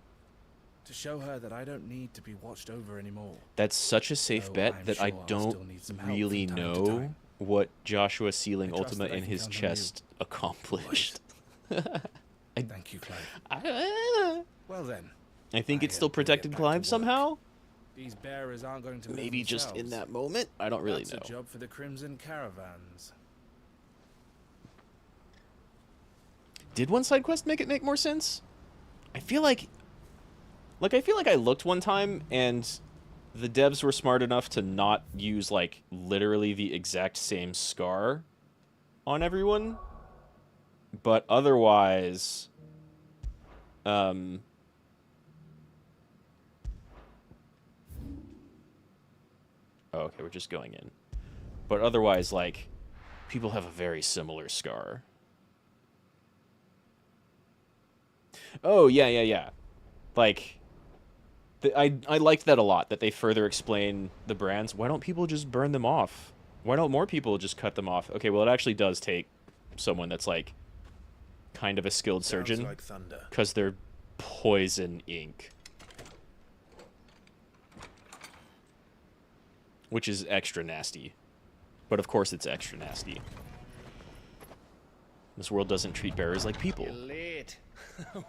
To show her that I don't need to be watched over anymore. That's such a safe Though bet I'm that I sure I'll don't still need some help really from time to know time. what Joshua sealing I trust Ultima that I in can his count on you. chest accomplished. Thank you, Clive. Well then. I think it still protected Clive somehow. These bearers aren't going to live Maybe just in themselves. that moment. I don't really That's know. a job for the Crimson Caravans. Did one side quest make more sense? I feel like I looked one time and the devs were smart enough to not use like literally the exact same scar on everyone. But otherwise oh, okay, we're just going in. But otherwise, like, people have a very similar scar. Oh, yeah. Like, I liked that a lot, that they further explain the brands. Why don't people just burn them off? Why don't more people just cut them off? Okay, well, it actually does take someone that's, like, kind of a skilled Sounds surgeon like thunder. because they're poison ink. Which is extra nasty. But of course it's extra nasty. This world doesn't treat bearers like people. You're late.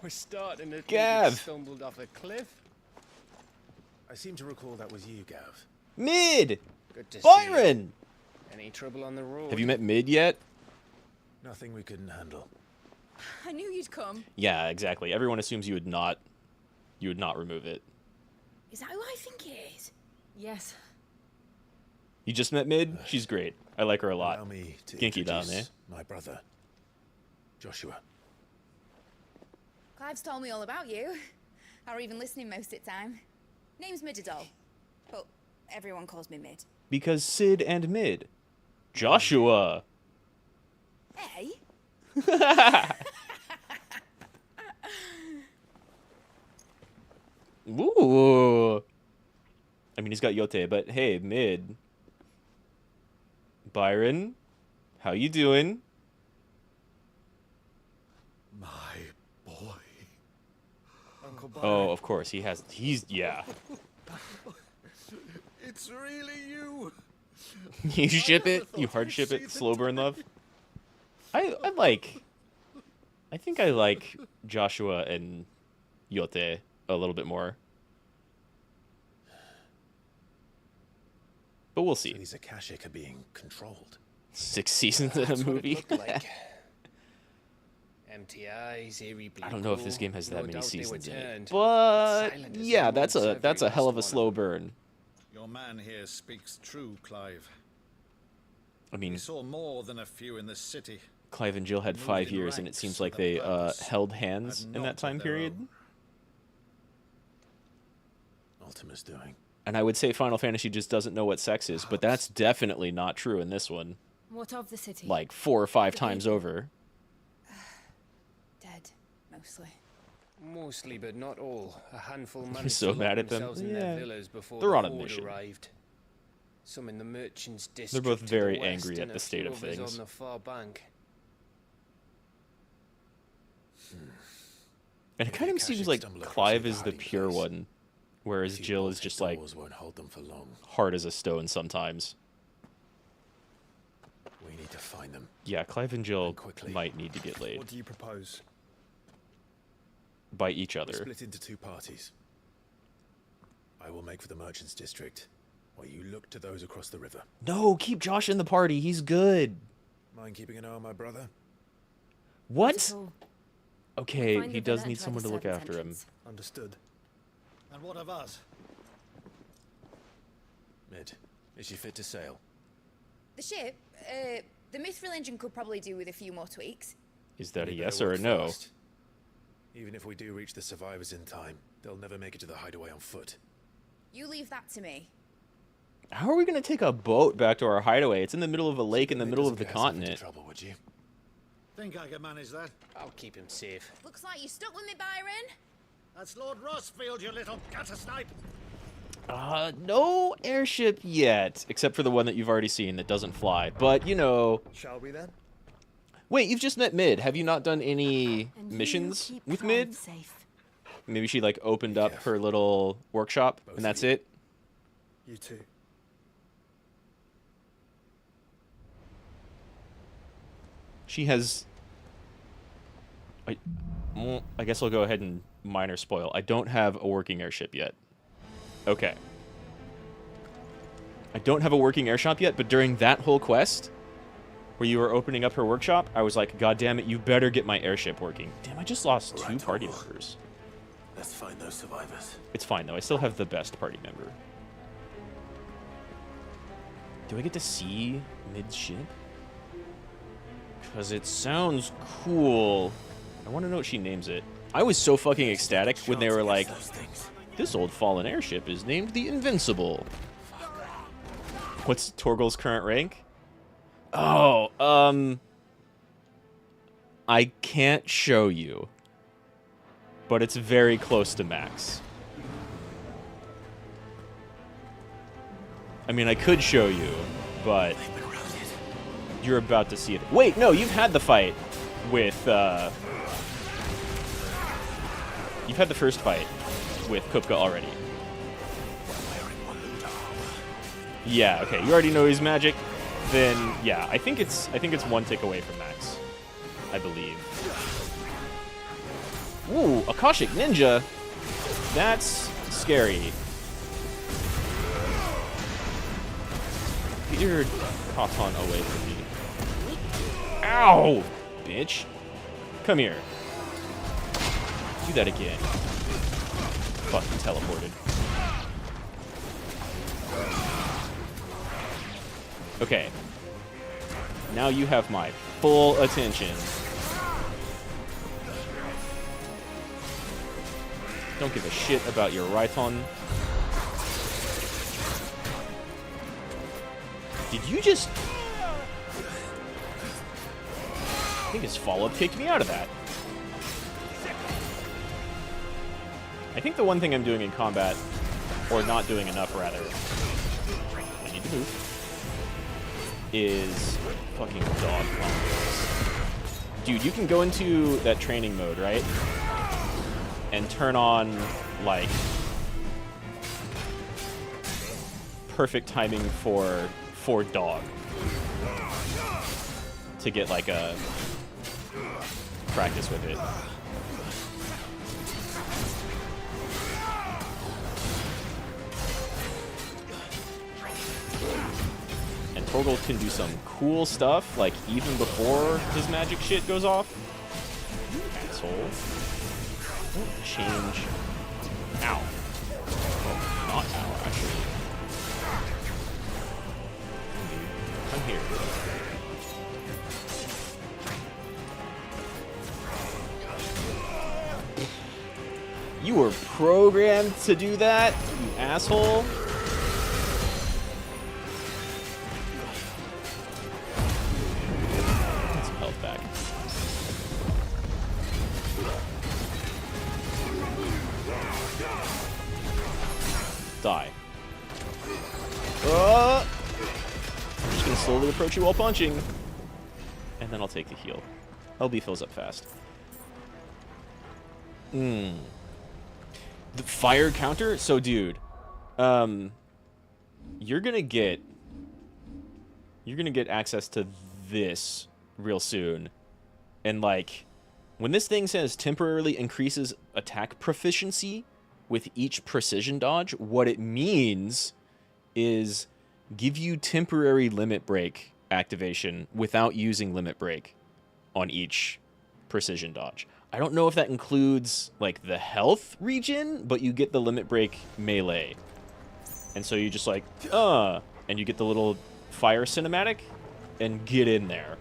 We're starting to think Gav! we stumbled off a cliff. I seem to recall that was you, Gav. Mid! Good to Byron! see you. Any trouble on the road? Have you met Mid yet? Nothing we couldn't handle. I knew you'd come. Yeah, exactly. Everyone assumes you would not remove it. Is that who I think it is? Yes. You just met Mid? She's great. I like her a lot. Allow me to Genki down, introduce eh? my brother, Joshua. Clive's told me all about you. Or even listening most of the time. Name's Midadol. But everyone calls me Mid. Because Sid and Mid. Joshua! Hey? Ooh. I mean, he's got Yote, but hey, Mid. Byron, how you doing? My boy. Uncle Oh, of course, yeah. It's really you. You ship it? You hard ship it? Slow burn love? I think I like Joshua and Yote a little bit more. But we'll see. So these Akashic are being controlled. 6 seasons in a movie? Empty eyes, eerie blue. I don't know if this glow. game has that No many doubt they were seasons in it. turned. But Silent as yeah, the that's woods, a every hell of a last slow one burn. Your man here speaks true, Clive. I mean, We saw more than a few in this city. Clive and Jill had Moved 5 in years, and it ranks seems for like the they purpose, held hands and in not that time of their period. own. Ultima's doing. And I would say Final Fantasy just doesn't know what sex is, but that's definitely not true in this one. What of the city? Like 4 or 5 times over. Dead, mostly. Mostly, but not all. A handful You're managed so to lock mad at them. themselves in Yeah. their villas before They're the on a horde mission. arrived. Some in the merchants' district. They're both to the very west angry at and the a state few of others things. on the far bank. And it kind of seems like Clive is the pure one, whereas Few Jill is bolted just like doors won't hold them for long. hard as a stone sometimes. We need to find them. Yeah, Clive and Jill might need to get laid What do you propose? by each We'll other. split into 2 parties. I will make for the merchants' district, while you look to those across the river. No, keep Josh in the party. He's good. Mind keeping an eye on my brother? What? all. Okay, Find he the does villa need and try someone the to look servants' after him. entrance. Understood. And what of us? Mid, is she fit to sail? The ship, the mithril engine could probably do with a few more tweaks. Is that a We yes better or a work no? fast. Even if we do reach the survivors in time, they'll never make it to the hideaway on foot. You leave that to me. How are we going to take a boat back to our hideaway? It's in the middle of a lake in the Mid middle of doesn't the get herself into continent. trouble, would you? Think I can manage that? I'll keep him safe. Looks like you stuck with me, Byron. That's Lord Rossfield, you little gutter snipe. No airship yet, except for the one that you've already seen that doesn't fly. But, you know... Shall we then? Wait, you've just met Mid. Have you not done any And you missions keep with Clive Mid? safe. Maybe she, like, opened up her little workshop, and that's it? You too. She has... I guess I'll go ahead and minor spoil. I don't have a working airship yet. Okay. I don't have a working airship yet, but during that whole quest, where you were opening up her workshop, I was like, God damn it, you better get my airship working. Damn, I just lost 2 party members. Let's find those survivors. It's fine, though. I still have the best party member. Do I get to see mid-ship? Because it sounds cool. I want to know what she names it. I was so fucking ecstatic when they were like, this old fallen airship is named the Invincible. What's Torgal's current rank? Oh, I can't show you. But it's very close to max. I mean, I could show you, but you're about to see it. Wait, no, you've had the fight. with, you've had the first fight with Kupka already. Yeah, okay, you already know he's magic. Then, yeah, I think it's one tick away from max, I believe. Ooh, Akashic Ninja. That's scary. Get your Katan away from me. Ow! Bitch. Come here. Do that again. Fucking teleported. Okay. Now you have my full attention. Don't give a shit about your Raiton. Did you just... I think his follow-up kicked me out of that. I think the one thing I'm doing in combat, or not doing enough rather, I need to move, is fucking dog combos. Dude, you can go into that training mode, right? And turn on, like, perfect timing for dog. To get, like, a practice with it. And Torgal can do some cool stuff, like, even before his magic shit goes off. You asshole. Don't change. Ow. Oh, not ow, actually. Come here. You were programmed to do that, you asshole. Get some health back. Die. I'm just gonna slowly approach you while punching. And then I'll take the heal. LB fills up fast. The fire counter? So, dude, you're gonna get access to this real soon. And, like, when this thing says temporarily increases attack proficiency with each precision dodge, what it means is give you temporary limit break activation without using limit break on each precision dodge. I don't know if that includes, like, the health regen, but you get the limit break melee. And so you just, like, and you get the little fire cinematic and get in there.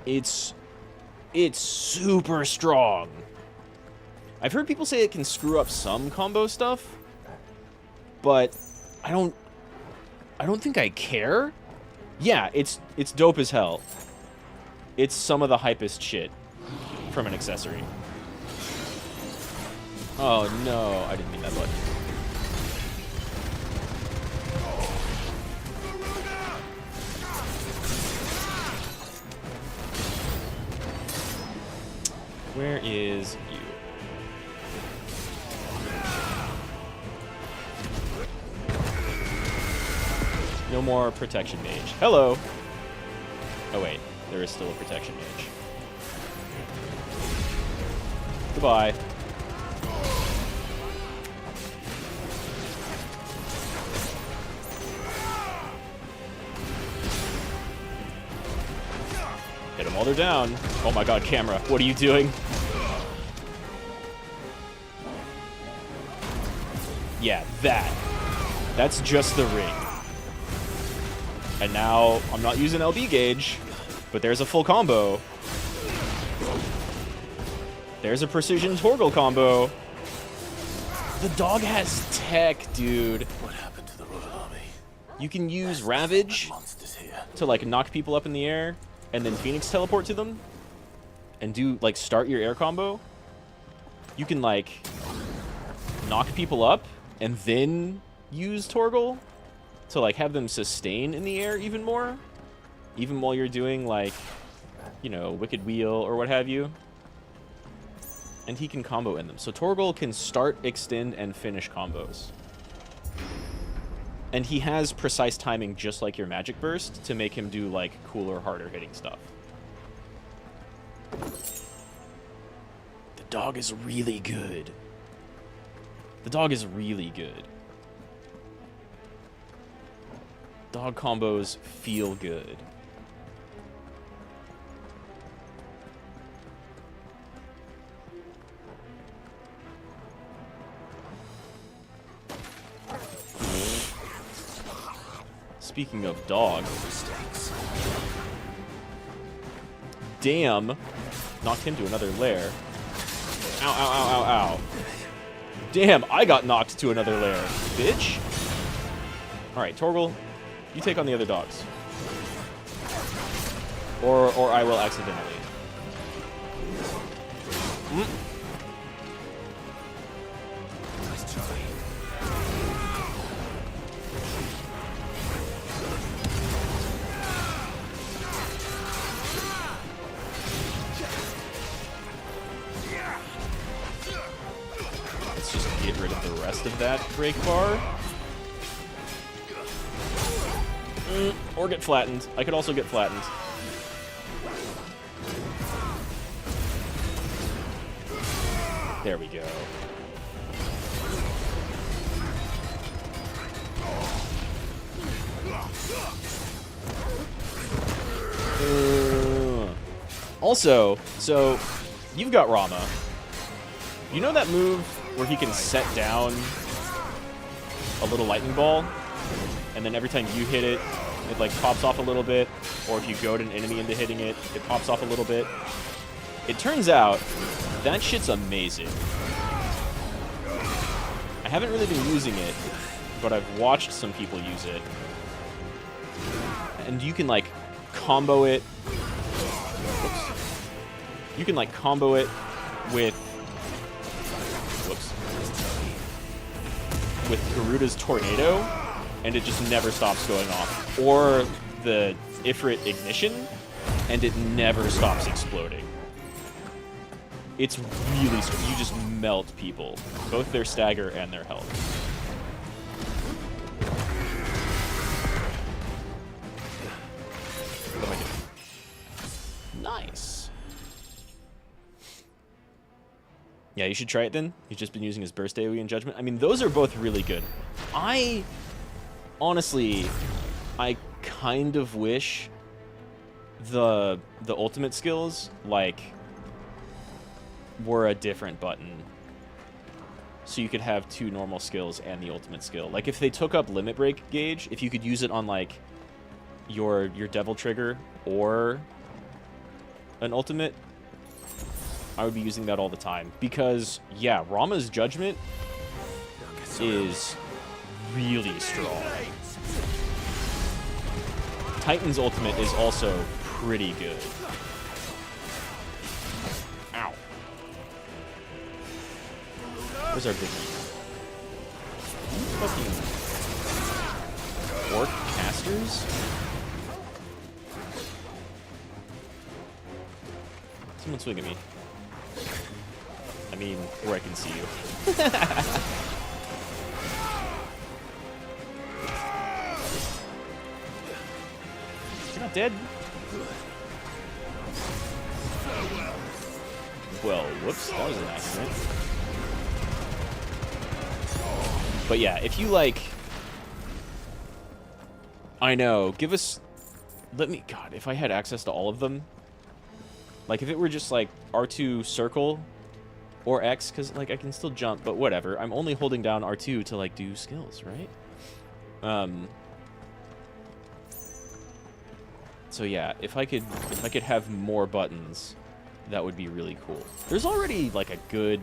It's super strong. I've heard people say it can screw up some combo stuff, but I don't think I care. Yeah, it's dope as hell. It's some of the hypest shit from an accessory. Oh no, I didn't mean that button. Where is you? No more protection mage. Hello! Oh wait, there is still a protection mage. Goodbye. Hit them while they're down. Oh my god, camera, what are you doing? Yeah, that's just the ring. And now, I'm not using LB gauge, but there's a full combo. There's a precision Torgal combo. The dog has tech, dude. What happened to the Royal Army? You can use Ravage to, like, knock people up in the air, and then Phoenix teleport to them, and do, like, start your air combo. You can, like, knock people up, and then use Torgal to, like, have them sustain in the air even more. Even while you're doing, like, you know, Wicked Wheel or what have you. And he can combo in them. So Torgal can start, extend, and finish combos. And he has precise timing just like your Magic Burst to make him do, like, cooler, harder hitting stuff. The dog is really good. The dog is really good. Dog combos feel good. Speaking of dog. Damn. Knocked him to another lair. Ow, ow, ow, ow, ow. Damn, I got knocked to another lair. Bitch. Alright, Torgal, you take on the other dogs. Or I will accidentally. Nice try. Let's just get rid of the rest of that break bar. Or get flattened. I could also get flattened. There we go. Also, so you've got Rama. You know that move where he can set down a little lightning ball, and then every time you hit it, it like pops off a little bit, or if you goad an enemy into hitting it, it pops off a little bit. It turns out that shit's amazing. I haven't really been using it, but I've watched some people use it. And you can like combo it. Whoops. You can like combo it with Garuda's Tornado, and it just never stops going off. Or the Ifrit Ignition, and it never stops exploding. It's really, you just melt people, both their stagger and their health. What am I doing? Nice. Yeah, you should try it then. He's just been using his Burst AoE and Judgment. I mean, those are both really good. Honestly, I kind of wish the ultimate skills, like, were a different button. So you could have two normal skills and the ultimate skill. Like, if they took up Limit Break Gauge, if you could use it on, like, your Devil Trigger or an ultimate, I would be using that all the time. Because, yeah, Rama's Judgment is really strong. Titan's ultimate is also pretty good. Ow. Where's our biggie? Fucking orc casters? Someone swing at me. I mean, where I can see you. You're not dead? Well, whoops, that was an accident. But yeah, if you like... I know, give us... Let me... God, if I had access to all of them... Like, if it were just, like, R2 circle or X, because, like, I can still jump, but whatever. I'm only holding down R2 to, like, do skills, right? So, yeah, if I could have more buttons, that would be really cool. There's already, like, a good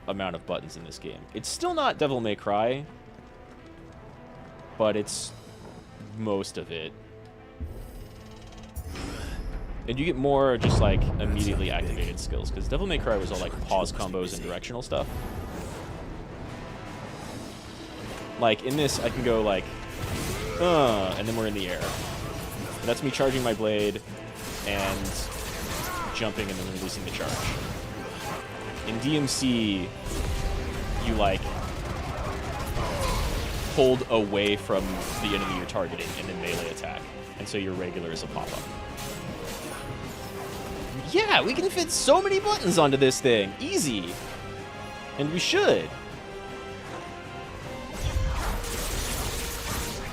amount of buttons in this game. It's still not Devil May Cry, but it's most of it. And you get more just, like, immediately activated skills, because Devil May Cry was all, like, pause combos and directional stuff. Like, in this, I can go, like, and then we're in the air. And that's me charging my blade, and jumping and then releasing the charge. In DMC, you like hold away from the enemy you're targeting and then melee attack. And so your regular is a pop-up. Yeah, we can fit so many buttons onto this thing. Easy. And we should.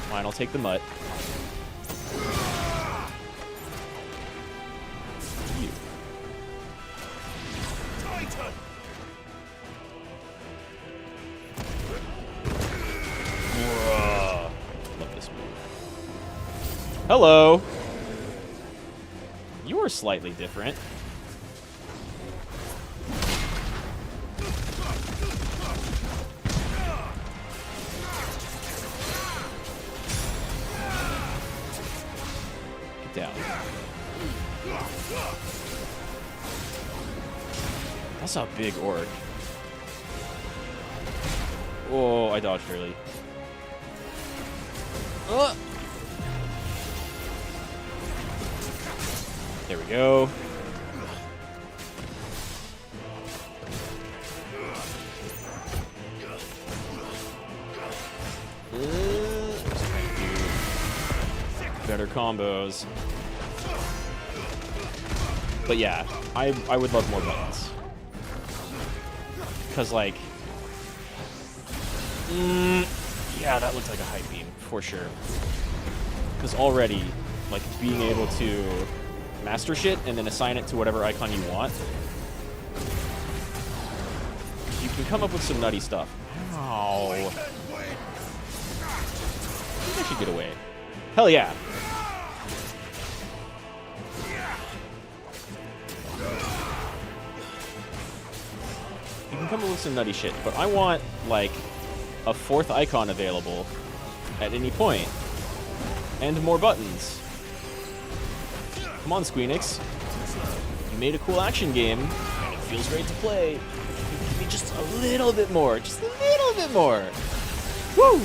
Fine, I'll take the mutt. You. Love this move. Hello. You are slightly different. Get down. That's a big orc. Oh, I dodged early. There we go. Better combos. But yeah, I would love more buttons. Because, like... yeah, that looks like a high beam, for sure. Because already, like, being able to master shit and then assign it to whatever icon you want, you can come up with some nutty stuff. Ow. I think I should get away. Hell yeah. You can come up with some nutty shit, but I want, like, a fourth icon available at any point. And more buttons. Come on, Squeenix. You made a cool action game, and it feels great to play. Give me just a little bit more. Just a little bit more. Woo!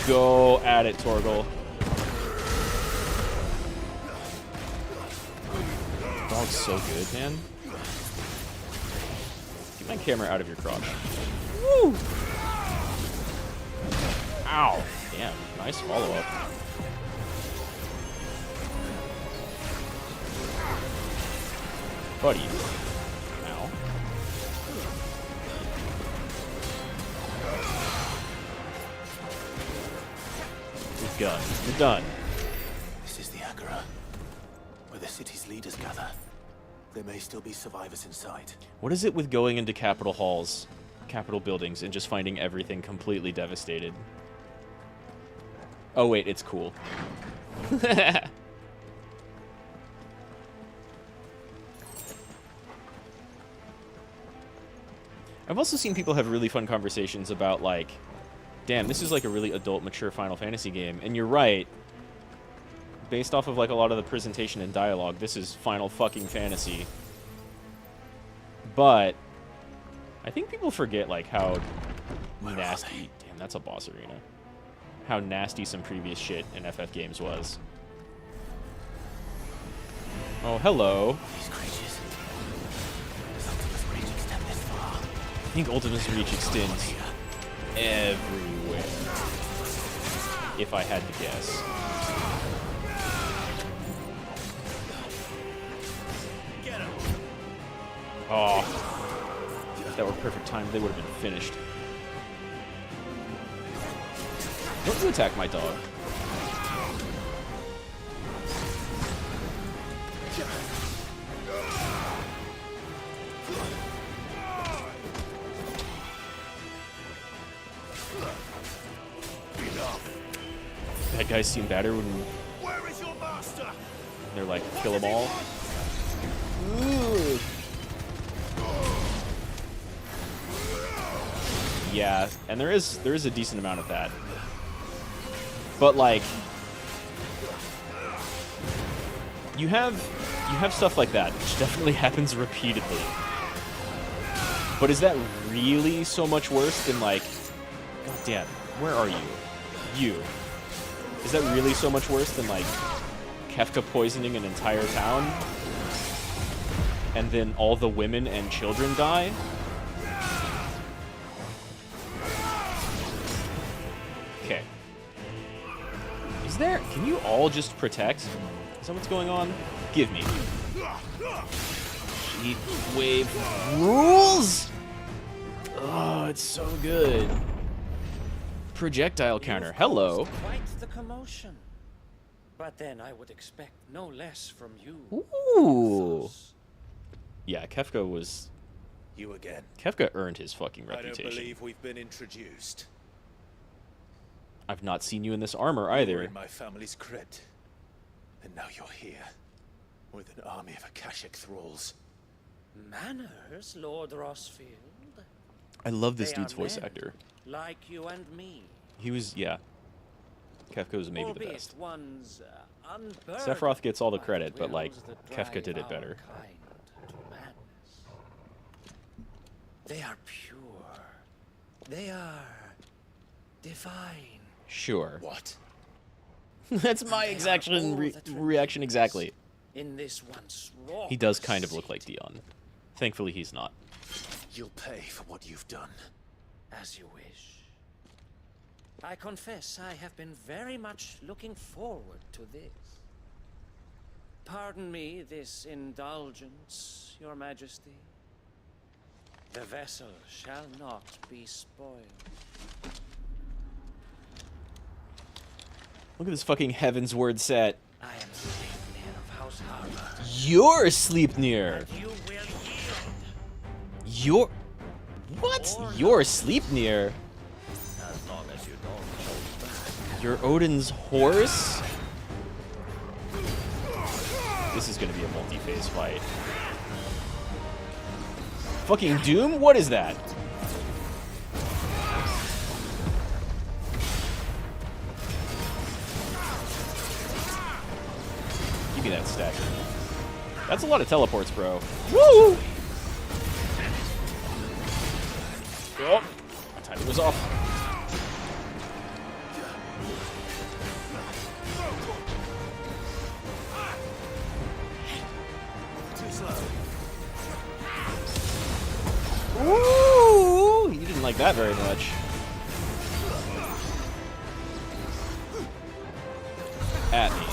Go at it, Torgal. Dog's so good, man. Get my camera out of your crotch. Woo! Ow. Damn, nice follow-up. Buddy. Ow. We're done. We're done. This is the Agora, where the city's leaders gather. There may still be survivors inside. What is it with going into Capitol halls, Capitol buildings, and just finding everything completely devastated? Oh wait, it's cool. I've also seen people have really fun conversations about, like, damn, this is like a really adult, mature Final Fantasy game. And you're right. Based off of, like, a lot of the presentation and dialogue, this is Final fucking Fantasy. But I think people forget, like, how nasty... Damn, that's a boss arena. How nasty some previous shit in FF games was. Oh, hello. These creatures. Does Ultima's reach extend this far? I think Ultima's reach extends everywhere. If I had to guess. Oh. If that were perfect time, they would have been finished. Don't you attack my dog. That guys seem better when Where is your master? they're like, kill them all. Ooh. Yeah, and there is a decent amount of that. But like you have you have stuff like that, which definitely happens repeatedly. But is that really so much worse than, like... God damn, where are you? You. Is that really so much worse than, like, Kefka poisoning an entire town? And then all the women and children die? Okay. Is there... Can you all just protect? Is that what's going on? Give me. Heat wave rules! Oh, it's so good. Projectile counter. Hello. Quite the commotion. But then I would expect no less from you. Ooh. Yeah, Kefka was... You again. Kefka earned his fucking I reputation. don't believe we've been introduced. I've not seen you in this armor You either. were in my family's crypt. And now you're here. With an army of Akashic thralls. Manners, Lord Rosfield. I love this They dude's are voice men, actor. like you and me. He was, yeah. Kefka was maybe the Albeit best. one's, unburdened Sephiroth gets all the by credit, but, like, wills that Kefka drive did it our better. kind to madness. They are pure. They are divine. Sure. What? That's my exact reaction exactly. In this once raw He does kind of look like Dion. Thankfully, he's not. You'll pay for what you've done. As you wish. I confess I have been very much looking forward to this. Pardon me this indulgence, Your Majesty. The vessel shall not be spoiled. Look at this fucking Heaven's Word set. I am Sleipnir of House Harbor. You're Sleipnir. And you will yield. You're... What? You're Sleipnir. As long as you don't hold back. You're Odin's horse? This is gonna be a multi-phase fight. Fucking Doom? What is that? Give me that stack. That's a lot of teleports, bro. Woo! Oh, my timing was off. Too slow. Ooh! You didn't like that very much. At me.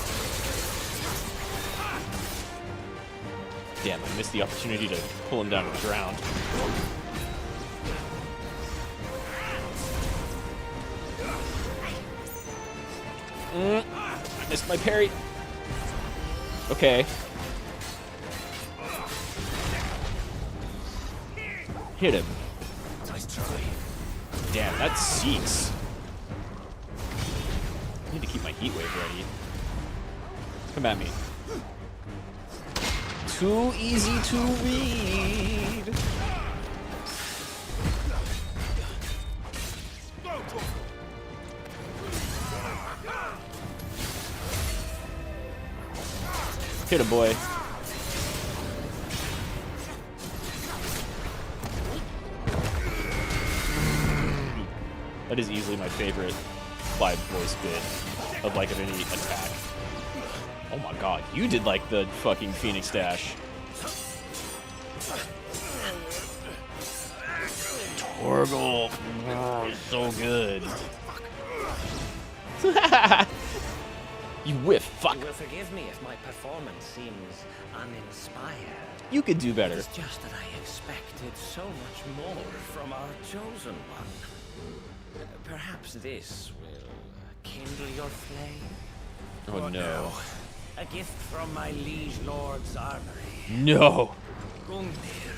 Damn, I missed the opportunity to pull him down to the ground. I missed my parry. Okay. Hit him. Nice try. Damn, that seeks. I need to keep my heat wave ready. Come at me. Too easy to read. Hit him, boy. That is easily my favorite live voice bit of like of any attack. Oh my god, you did like the fucking Phoenix Dash. Torgal. Oh, so good. You whiff, fuck. You will forgive me if my performance seems uninspired. You could do better. It's just that I expected so much more from our chosen one. Perhaps this will kindle your flame. Oh no. A gift from my liege lord's armory. No. Gungnir.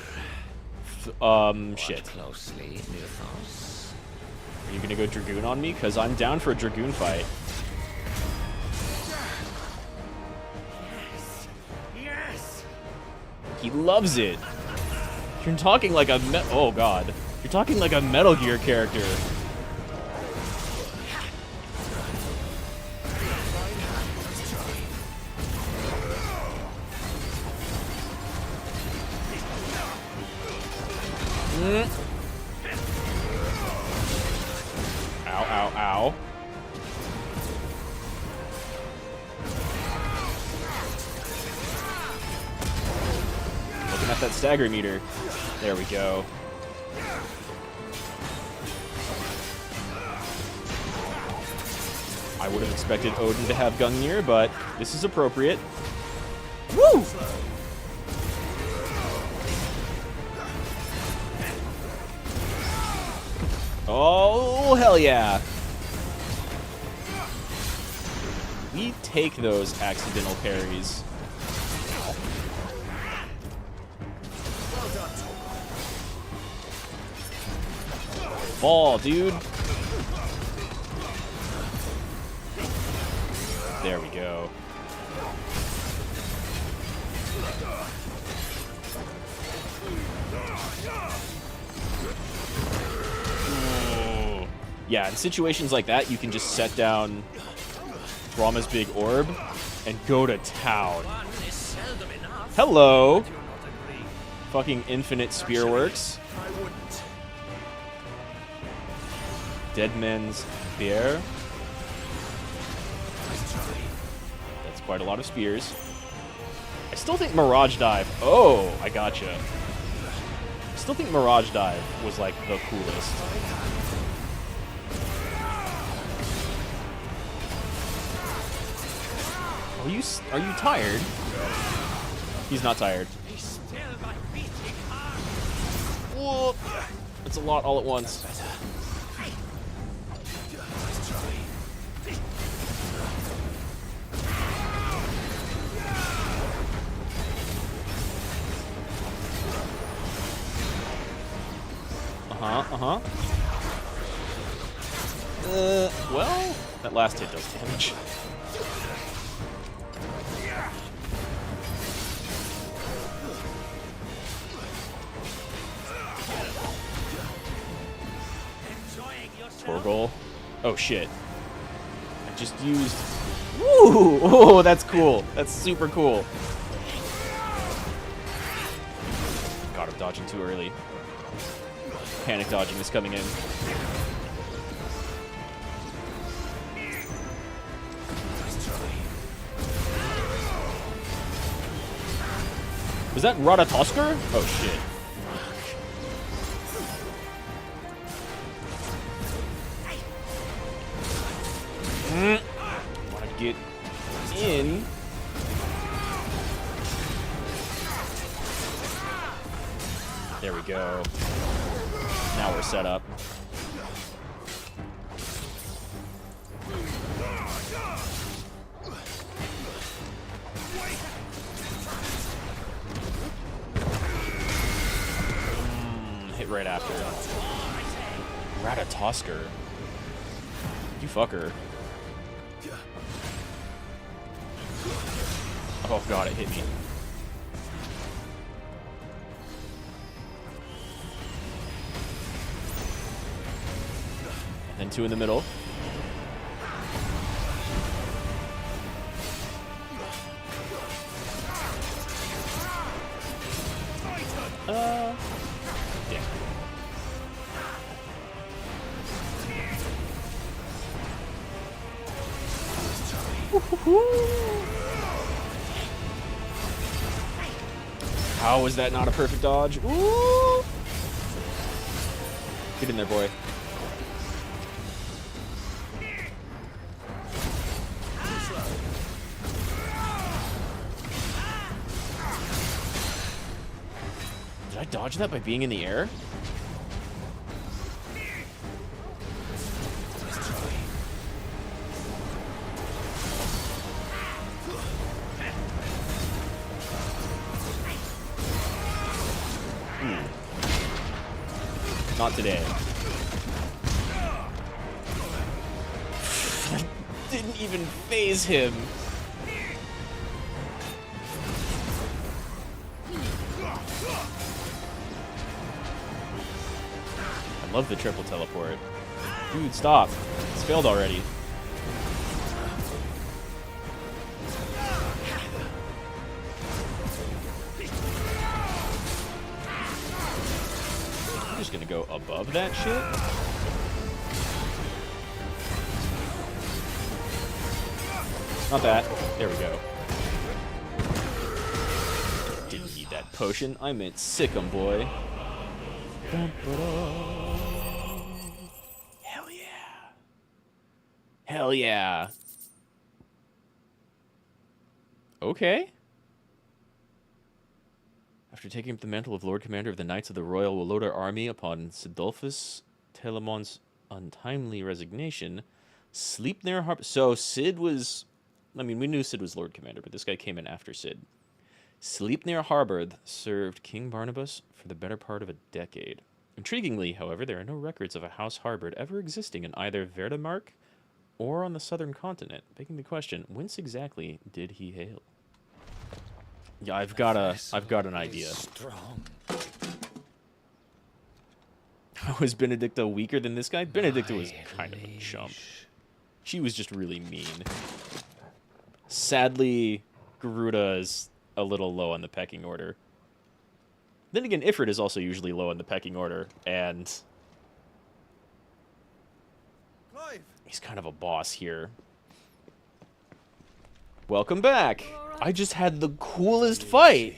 Shit. Closely, Newthos. Are you gonna go Dragoon on me? Because I'm down for a Dragoon fight. Yes. Yes. He loves it. You're talking like a oh god. You're talking like a Metal Gear character. ow, ow. Looking at that stagger meter. There we go. I would have expected Odin to have Gungnir, but this is appropriate. Woo! Oh, hell yeah. We take those accidental parries. Ball, dude. There we go. Yeah, in situations like that, you can just set down Rama's big orb and go to town. Hello! Fucking infinite spearworks. Dead Men's Bear. That's quite a lot of spears. I still think Mirage Dive. Oh, I gotcha. I still think Mirage Dive was like the coolest. Are you tired? He's not tired. Whoa! That's a lot all at once. Well, that last hit does damage. Torgal. Oh shit. I just used... Woo! Oh, that's cool. That's super cool. God, I'm dodging too early. Panic dodging is coming in. Was that Ratatoskr? Oh shit. Want to get in. There we go. Now we're set up. Hit right after. Ratatoskr. You fucker. Oh god, it hit me. And then two in the middle. Yeah. How was that not a perfect dodge? Ooh! Get in there, boy. Did I dodge that by being in the air? Not today. That didn't even phase him. I love the triple teleport. Dude, stop. It's failed already. I'm just gonna go above that shit. Not that. There we go. Didn't need that potion. I meant sick 'em, boy. Hell yeah. Hell yeah. Okay. After taking up the mantle of Lord Commander of the Knights of the Royal Walloder Army upon Sidolphus Telemon's untimely resignation, Sleipnir Harp. So Sid was, I mean, we knew Sid was Lord Commander, but this guy came in after Sid. Sleipnir Harbarth served King Barnabas for the better part of a decade. Intriguingly, however, there are no records of a House Harbard ever existing in either Verdamark or on the southern continent, begging the question, whence exactly did he hail? Yeah, I've got an idea. Strong. Was Benedicta weaker than this guy? Benedicta was kind of a chump. She was just really mean. Sadly, Garuda is a little low on the pecking order. Then again, Ifrit is also usually low in the pecking order, and he's kind of a boss here. Welcome back. I just had the coolest fight.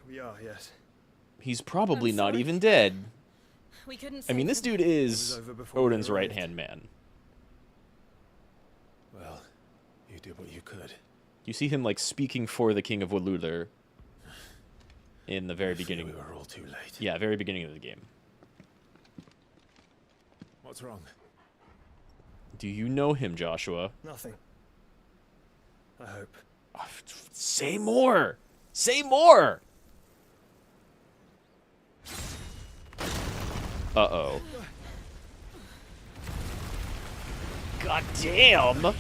We are, yes. He's probably not even dead. We couldn't. I mean, this dude is Odin's right-hand man. Well, you did what you could. You see him, like, speaking for the King of Walloder in the very beginning. We were all too late. Yeah, very beginning of the game. What's wrong? Do you know him, Joshua? Nothing. I hope. Say more! Say more! Uh-oh. God damn!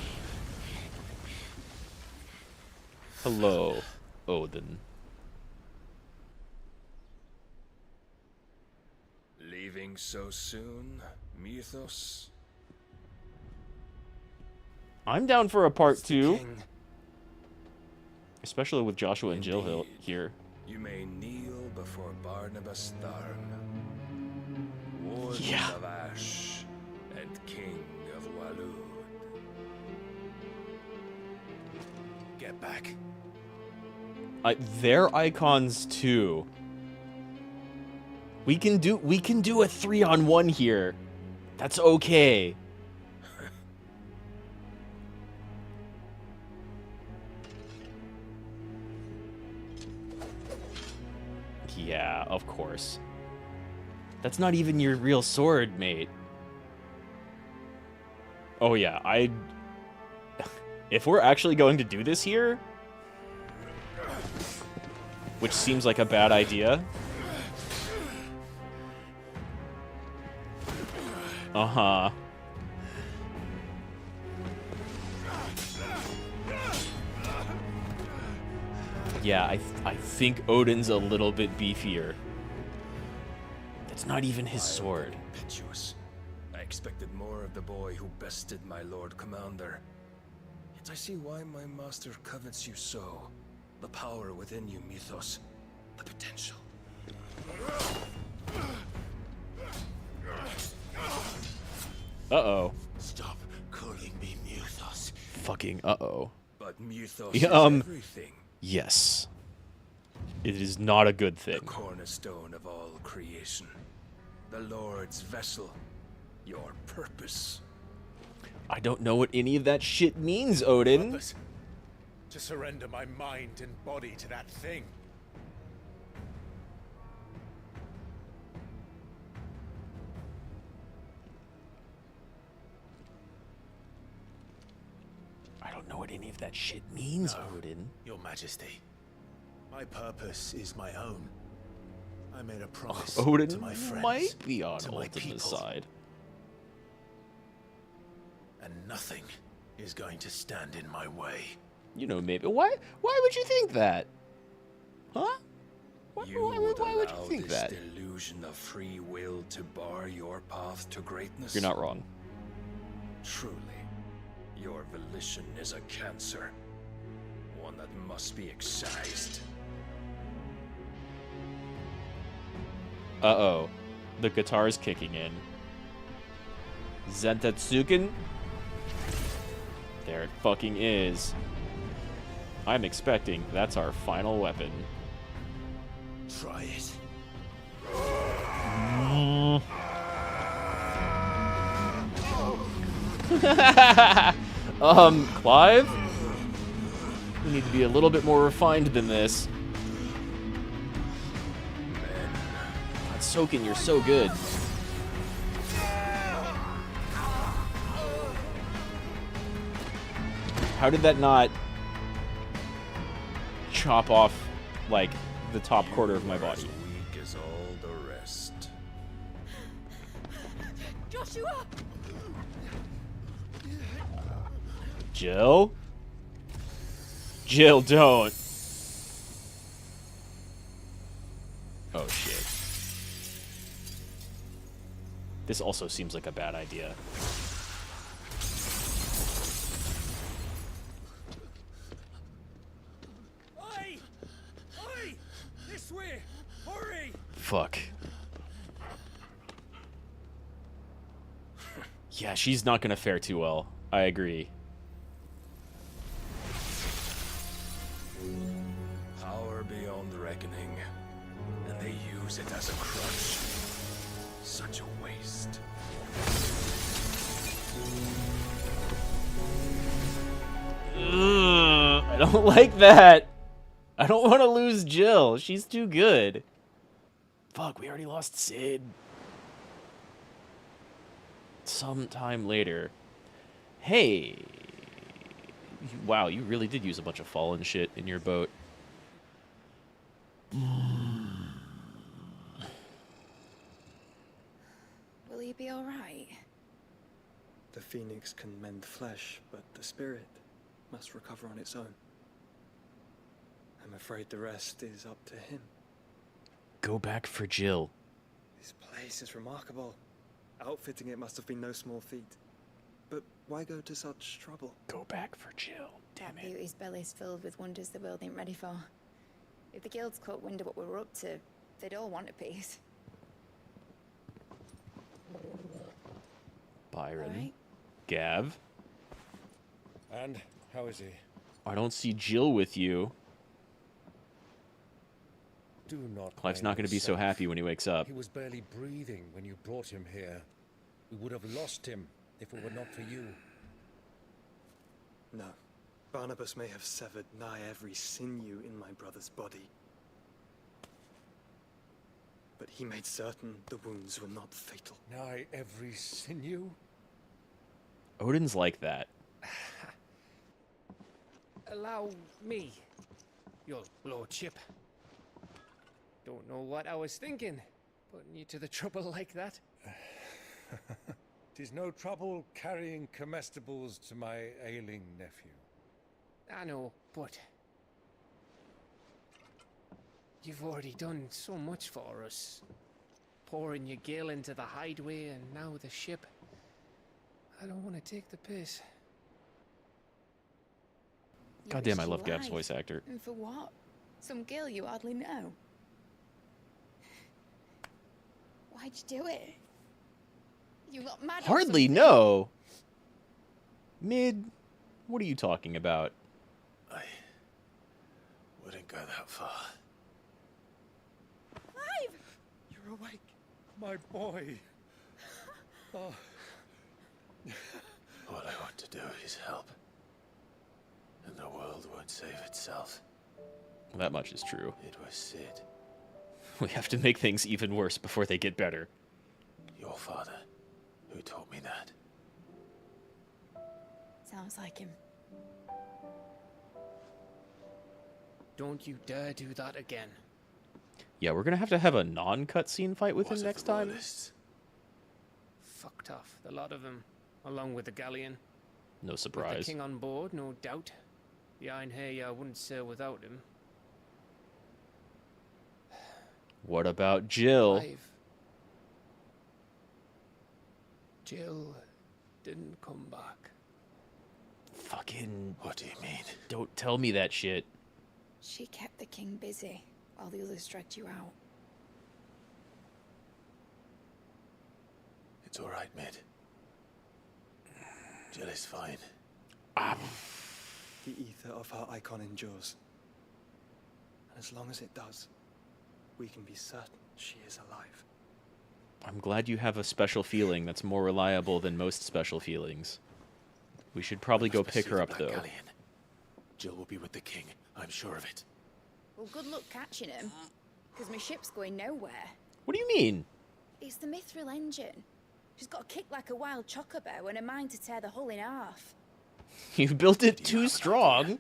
Hello, Odin. Leaving so soon, Mythos? I'm down for a part 2. Especially with Joshua and Jill here. You may kneel before Barnabas Tharn, Warden of Ash and King of Walud. Get back. Their icons too. We can do a 3-on-1 here. That's okay. Yeah, of course. That's not even your real sword, mate. Oh yeah, if we're actually going to do this here, which seems like a bad idea. Uh-huh. Yeah, I think Odin's a little bit beefier. That's not even his sword. Impetuous. I expected more of the boy who bested my Lord Commander. Yet I see why my master covets you so. The power within you, Mythos. The potential. Uh-oh. Stop calling me Mythos. Fucking uh-oh. But Mythos Yeah, is everything. Yes. It is not a good thing. The cornerstone of all creation. The Lord's vessel. Your purpose. I don't know what any of that shit means, Odin. Purpose? To surrender my mind and body to that thing. I don't know what any of that shit means, No, Odin. Your Majesty. My purpose is my own. I made a promise Odin to my friends, might be on to my Ultima's people, side. and nothing is going to stand in my way. You know, maybe. Why would you think that? Huh? Why would you think this that? delusion of free will to bar your path to greatness? You're not wrong. Truly, your volition is a cancer. One that must be excised. Uh-oh. The guitar's kicking in. Zentatsuken? There it fucking is. I'm expecting that's our final weapon. Try it. Clive? We need to be a little bit more refined than this. God, Soken, you're so good. How did that not chop off, like, the top quarter of my body? Weak as all the rest. Joshua! Jill? Jill, don't. Oh, shit. This also seems like a bad idea. Oi! Oi! This way! Hurry! Fuck. Yeah, she's not gonna fare too well. I agree. Power beyond reckoning, and they use it as a crutch. Such a waste. I don't like that. I don't want to lose Jill. She's too good. Fuck, we already lost Sid. Sometime later. Hey. Wow, you really did use a bunch of fallen shit in your boat. Will he be alright? The phoenix can mend flesh, but the spirit must recover on its own. I'm afraid the rest is up to him. Go back for Jill. This place is remarkable. Outfitting it must have been no small feat. But why go to such trouble? Go back for Jill. Damn That beauty's belly's filled with wonders the world ain't ready for. If the guilds caught wind of what we were up to, they'd all want a piece. Byron. Alright. Gav. And how is he? I don't see Jill with you. Do not. Clive's not going to be so happy when he wakes up. He was barely breathing when you brought him here. We would have lost him if it were not for you. No. Barnabas may have severed nigh every sinew in my brother's body. But he made certain the wounds were not fatal. Nigh every sinew? Odin's like that. Allow me, your lordship. Don't know what I was thinking, putting you to the trouble like that. 'Tis no trouble carrying comestibles to my ailing nephew. I know, but you've already done so much for us. Pouring your gil into the hideaway and now the ship. I don't want to take the piss. Goddamn, I love Gav's voice actor. And for what? Some girl you hardly know. Why'd you do it? You got mad or Hardly something? know. Mid, what are you talking about? I wouldn't go that far. Clive! You're awake, my boy. Oh. All I want to do is help. And the world won't save itself. That much is true. It was Sid, We have to make things even worse before they get better. your father, who taught me that. Sounds like him. Don't you dare do that again. Yeah, we're gonna have a non-cutscene fight with him next time. Fucked off, the lot of them, along with the galleon. No With the surprise. king on board, no doubt. The Iron Hair wouldn't sail without him. What about Jill? Clive. Jill didn't come back. Fucking. What do you mean? Don't tell me that shit. She kept the king busy while the others dragged you out. It's all right, Mid. Jill is fine. The ether of her icon endures. And as long as it does, we can be certain she is alive. I'm glad you have a special feeling that's more reliable than most special feelings. We should probably go pick her up, though. Jill will be with the king, I'm sure of it. Well, good luck catching him, because my ship's going nowhere. What do you mean? It's the Mithril engine. She's got a kick like a wild chocobo and a mind to tear the hull in half. You built it too strong.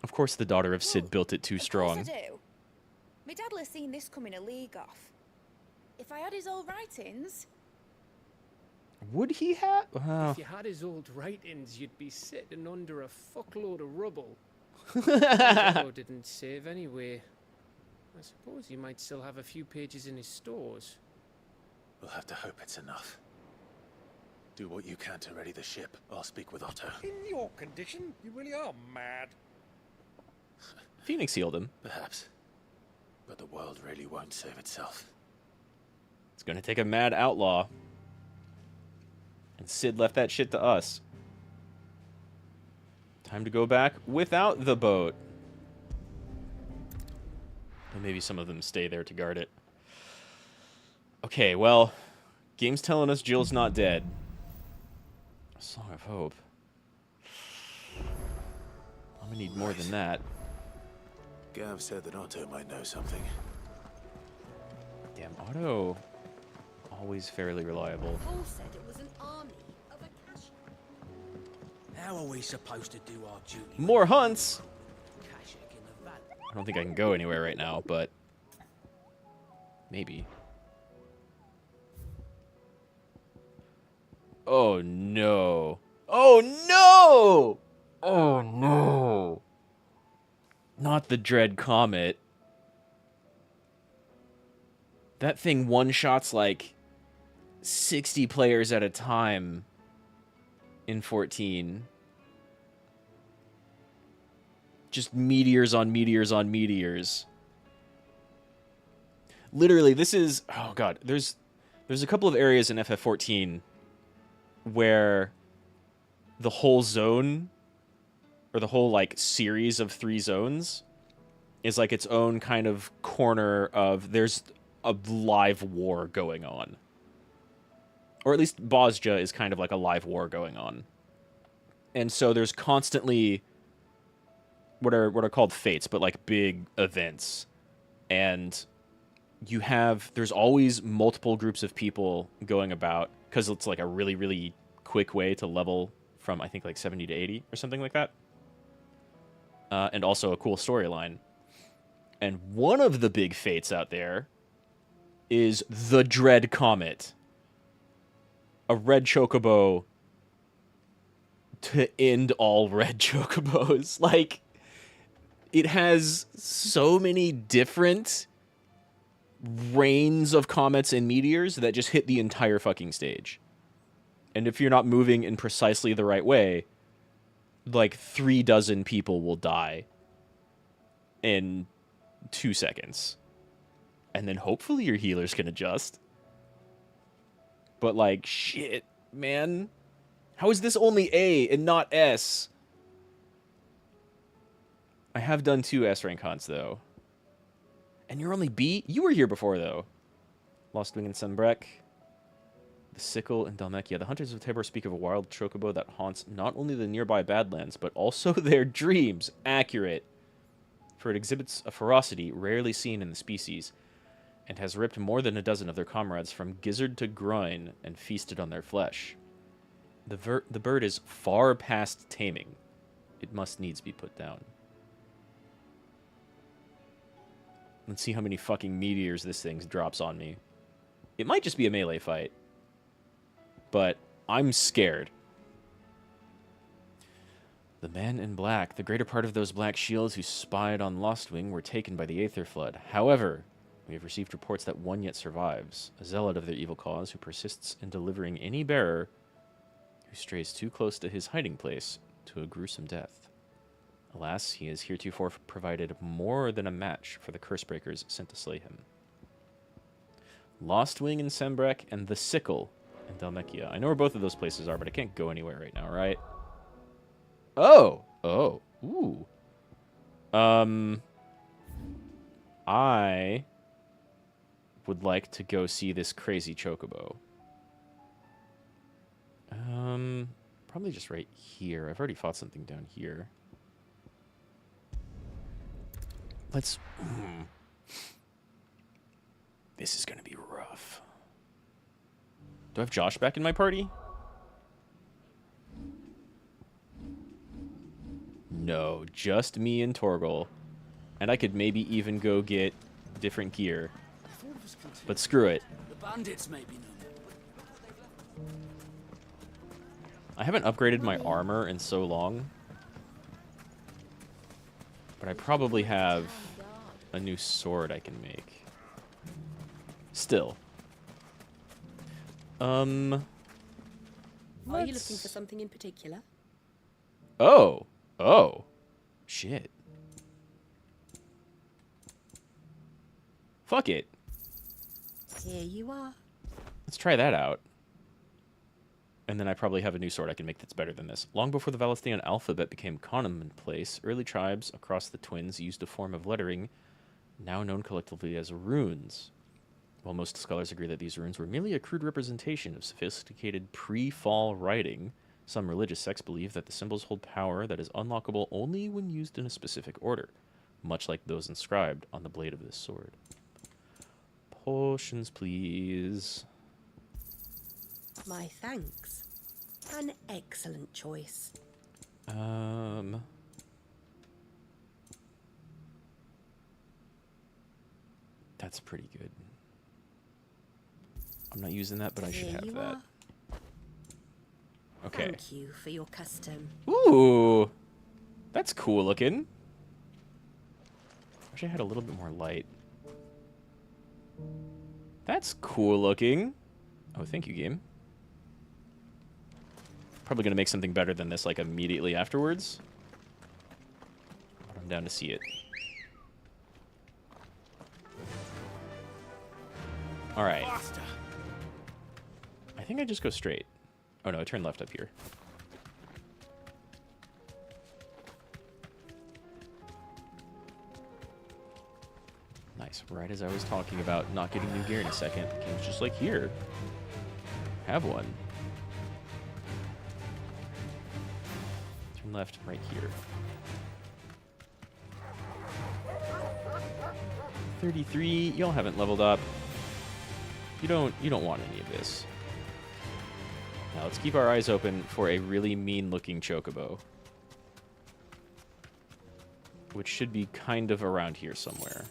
Of course the daughter of Sid built it too strong. Of course I do. My dad'll have seen this coming a league off. If I had his old writings... Would he have? If you had his old writings, you'd be sitting under a fuckload of rubble. Didn't save anyway. I suppose he might still have a few pages in his stores. We'll have to hope it's enough. Do what you can to ready the ship. I'll speak with Otto. In your condition, you really are mad. Phoenix healed him. Perhaps. But the world really won't save itself. It's gonna take a mad outlaw. And Sid left that shit to us. Time to go back without the boat. And maybe some of them stay there to guard it. Okay, well, game's telling us Jill's not dead. Song of Hope. I'm gonna need more than that. Gav said that Otto might know something. Damn, Otto. Always fairly reliable. Paul said it was an army of Akasha. How are we supposed to do our duty? More hunts! Akashic in the valley? I don't think I can go anywhere right now, but maybe. Oh no. Oh no! Oh no! Not the Dread Comet. That thing one-shots like 60 players at a time in 14. Just meteors on meteors on meteors. Literally, this is... Oh god, there's a couple of areas in FF14 where the whole zone, or the whole, like, series of 3 zones is, like, its own kind of corner of... There's a live war going on. Or at least Bosja is kind of like a live war going on. And so there's constantly what are called fates, but like big events. And there's always multiple groups of people going about, because it's like a really, really quick way to level from, I think, like 70 to 80 or something like that. And also a cool storyline. And one of the big fates out there is the Dread Comet. A red chocobo to end all red chocobos. Like, it has so many different rains of comets and meteors that just hit the entire fucking stage. And if you're not moving in precisely the right way, like 36 people will die in 2 seconds. And then hopefully your healers can adjust. But like, shit, man. How is this only A and not S? I have done 2 S rank hunts, though. And you're only B? You were here before, though. Lost Wing and Sembrek. The Sickle and Dalmekia. The Hunters of Tabor speak of a wild chocobo that haunts not only the nearby Badlands, but also their dreams. Accurate. For it exhibits a ferocity rarely seen in the species, and has ripped more than a dozen of their comrades from gizzard to groin and feasted on their flesh. The bird is far past taming. It must needs be put down. Let's see how many fucking meteors this thing drops on me. It might just be a melee fight, but I'm scared. The man in black. The greater part of those black shields who spied on Lostwing were taken by the Aether Flood. However, we have received reports that one yet survives, a zealot of their evil cause who persists in delivering any bearer who strays too close to his hiding place to a gruesome death. Alas, he has heretofore provided more than a match for the Cursebreakers sent to slay him. Lostwing and Sembrek and the Sickle and Dalmekia. I know where both of those places are, but I can't go anywhere right now, right? Oh! Oh. Ooh. I would like to go see this crazy chocobo. Probably just right here. I've already fought something down here. Let's... This is gonna be rough. Do I have Josh back in my party? No, just me and Torgal. And I could maybe even go get different gear. But screw it. The bandits may be known. I haven't upgraded my armor in so long. But I probably have a new sword I can make. Still. Are you looking for something in particular? Oh. Oh. Shit. Fuck it. Here you are. Let's try that out. And then I probably have a new sword I can make that's better than this. Long before the Valestian alphabet became commonplace, early tribes across the Twins used a form of lettering now known collectively as runes. While most scholars agree that these runes were merely a crude representation of sophisticated pre-fall writing, some religious sects believe that the symbols hold power that is unlockable only when used in a specific order, much like those inscribed on the blade of this sword. Potions, please. My thanks. An excellent choice. That's pretty good. I'm not using that, but I should have that. Okay. Thank you for your custom. Ooh, that's cool looking. Wish I had a little bit more light. That's cool looking. Oh, thank you, game. Probably gonna make something better than this, like, immediately afterwards. But I'm down to see it. Alright. I think I just go straight. Oh no, I turn left up here. Nice. Right as I was talking about not getting new gear in a second, the game's just like, here. Have one. Turn left, right here. 33, y'all haven't leveled up. You don't want any of this. Now let's keep our eyes open for a really mean-looking chocobo. Which should be kind of around here somewhere.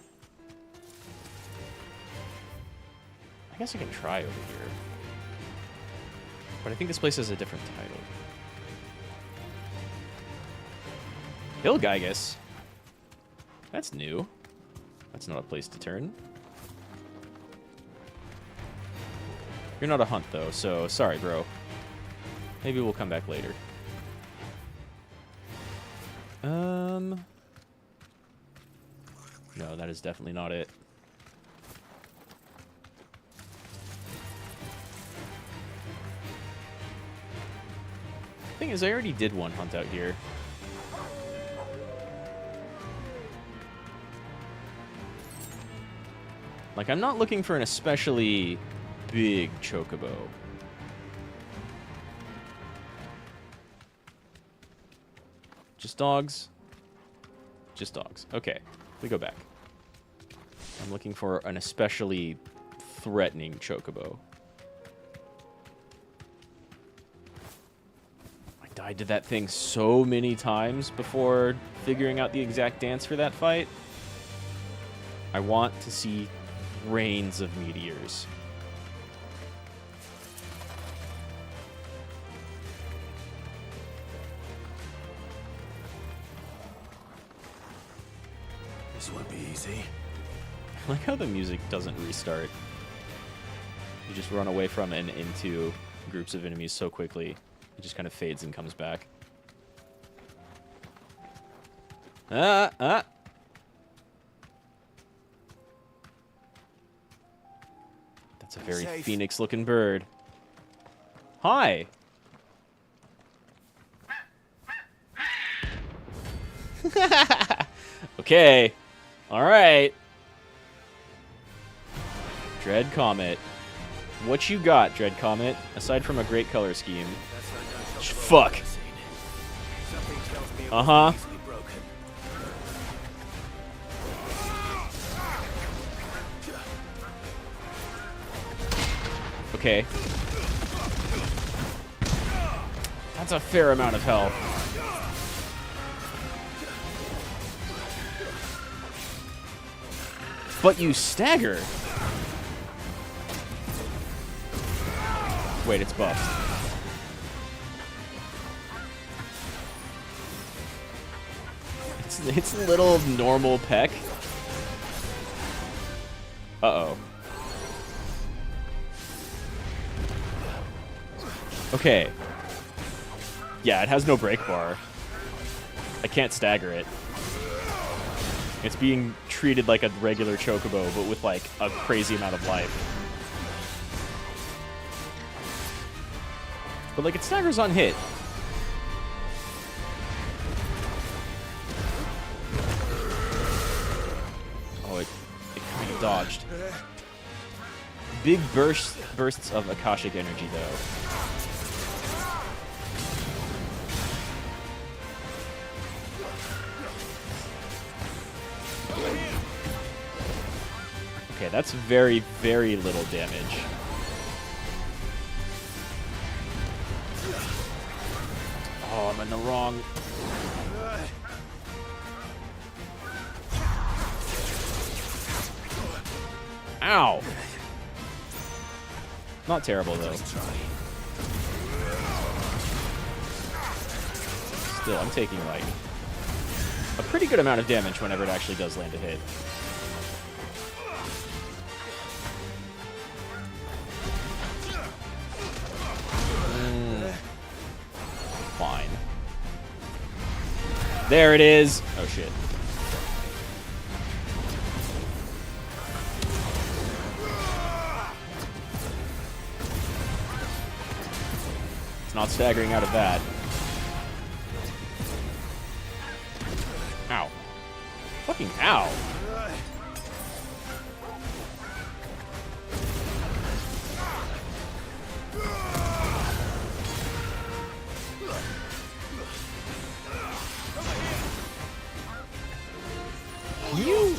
I guess I can try over here. But I think this place has a different title. Hilgigus? That's new. That's not a place to turn. You're not a hunt, though, so sorry, bro. Maybe we'll come back later. No, that is definitely not it. Thing is, I already did one hunt out here. Like, I'm not looking for an especially big chocobo. Just dogs? Just dogs. Okay, we go back. I'm looking for an especially threatening chocobo. I died to that thing so many times before figuring out the exact dance for that fight. I want to see rains of meteors. This won't be easy. I like how the music doesn't restart. You just run away from and into groups of enemies so quickly. It just kind of fades and comes back. Ah! That's a very Phoenix-looking bird. Hi. Okay. All right. Dread Comet. What you got, Dread Comet? Aside from a great color scheme. Fuck. Uh-huh. Okay. That's a fair amount of health. But you stagger. Wait, it's buffed. It's a little normal peck. Uh-oh. Okay. Yeah, it has no break bar. I can't stagger it. It's being treated like a regular chocobo, but with like a crazy amount of life. But like it staggers on hit. Oh, it kind of dodged. Big bursts of Akashic energy, though. Okay, that's very, very little damage. Oh, I'm in the wrong... Ow! Not terrible, though. Still, I'm taking, like, a pretty good amount of damage whenever it actually does land a hit. Fine. There it is! Oh, shit. It's not staggering out of that. Ow. Fucking ow. You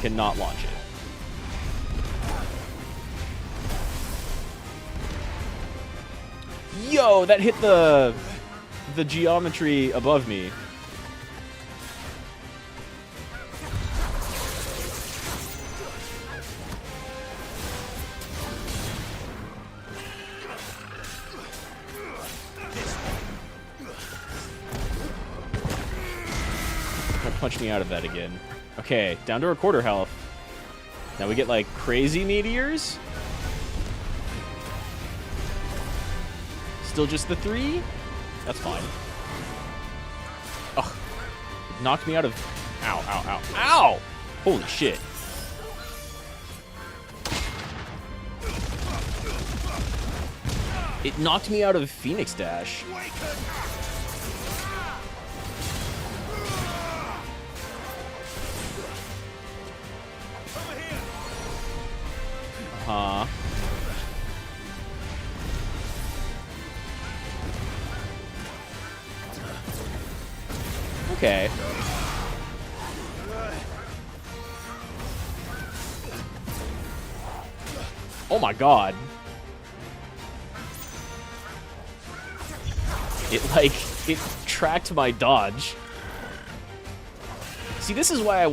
cannot launch it. Yo, that hit the geometry above me. Punch me out of that again. Okay, down to a quarter health. Now we get like crazy meteors. Still just the 3? That's fine. Ugh. It knocked me out of... Ow, ow, ow. Ow! Holy shit. It knocked me out of Phoenix Dash. Huh. Okay. Oh my god. It tracked my dodge. See, this is why I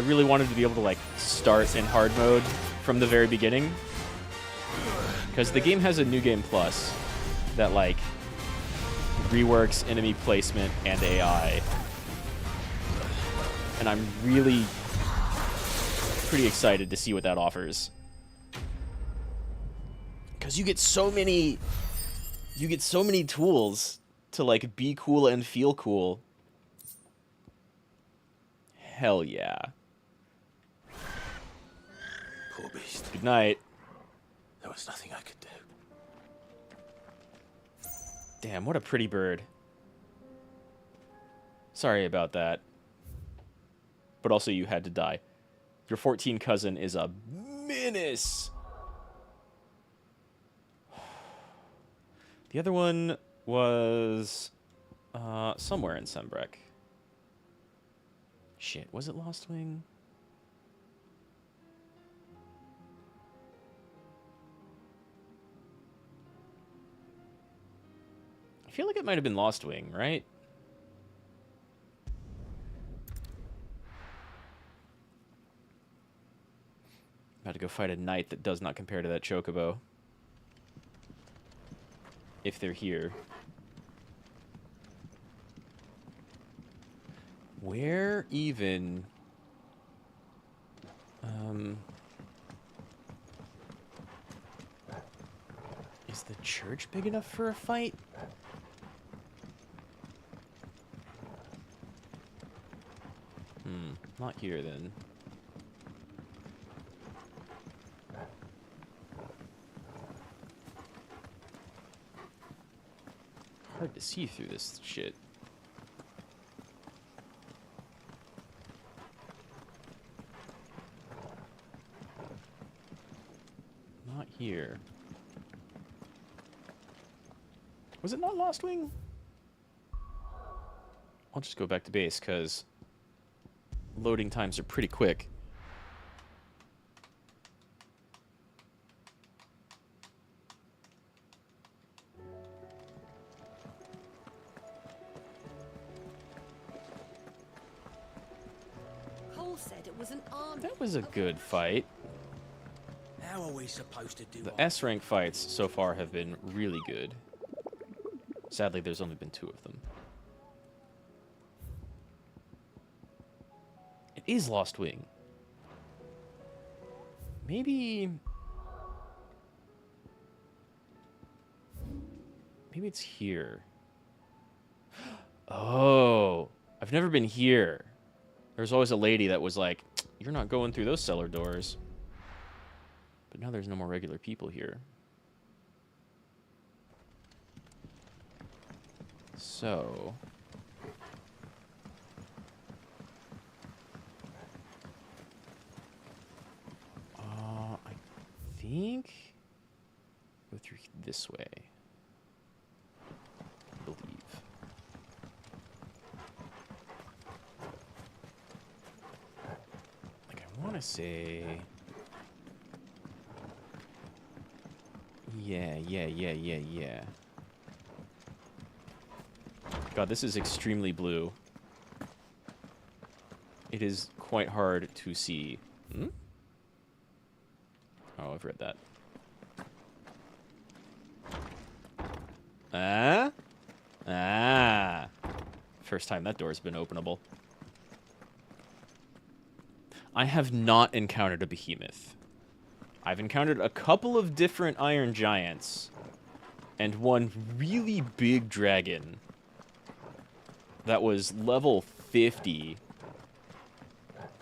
really wanted to be able to, like, start in hard mode from the very beginning. Because the game has a New Game Plus that, like, reworks enemy placement and AI. And I'm really pretty excited to see what that offers. Because you get so many tools to, like, be cool and feel cool. Hell yeah. Poor beast. Good night. There was was nothing I could do. Damn, what a pretty bird. Sorry about that. But also you had to die. Your 14 cousin is a menace. The other one was somewhere in Sembrek. Shit, was it Lost Wing? I feel like it might have been Lost Wing, right? About to go fight a knight that does not compare to that chocobo. If they're here. Where even... is the church big enough for a fight? Not here then. Hard to see through this shit. Not here. Was it not Lost Wing? I'll just go back to base, because loading times are pretty quick. Cole said it was an army. That was a good fight. How are we supposed to do The S rank fights so far have been really good. Sadly, there's only been 2 of them. It is Lost Wing. Maybe it's here. Oh, I've never been here. There's always a lady that was like, "You're not going through those cellar doors." But now there's no more regular people here. So... I think... go through this way. I believe. Like, I want to say... Yeah. God, this is extremely blue. It is quite hard to see. Oh, I've read that. First time that door's been openable. I have not encountered a behemoth. I've encountered a couple of different iron giants and one really big dragon that was level 50,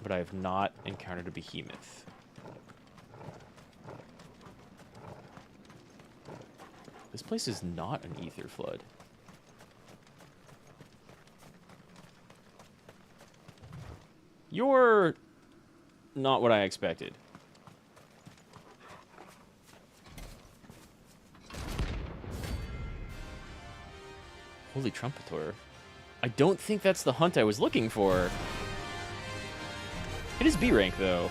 but I have not encountered a behemoth. This place is not an ether flood. You're not what I expected. Holy Trumpeter. I don't think that's the hunt I was looking for. It is B rank, though.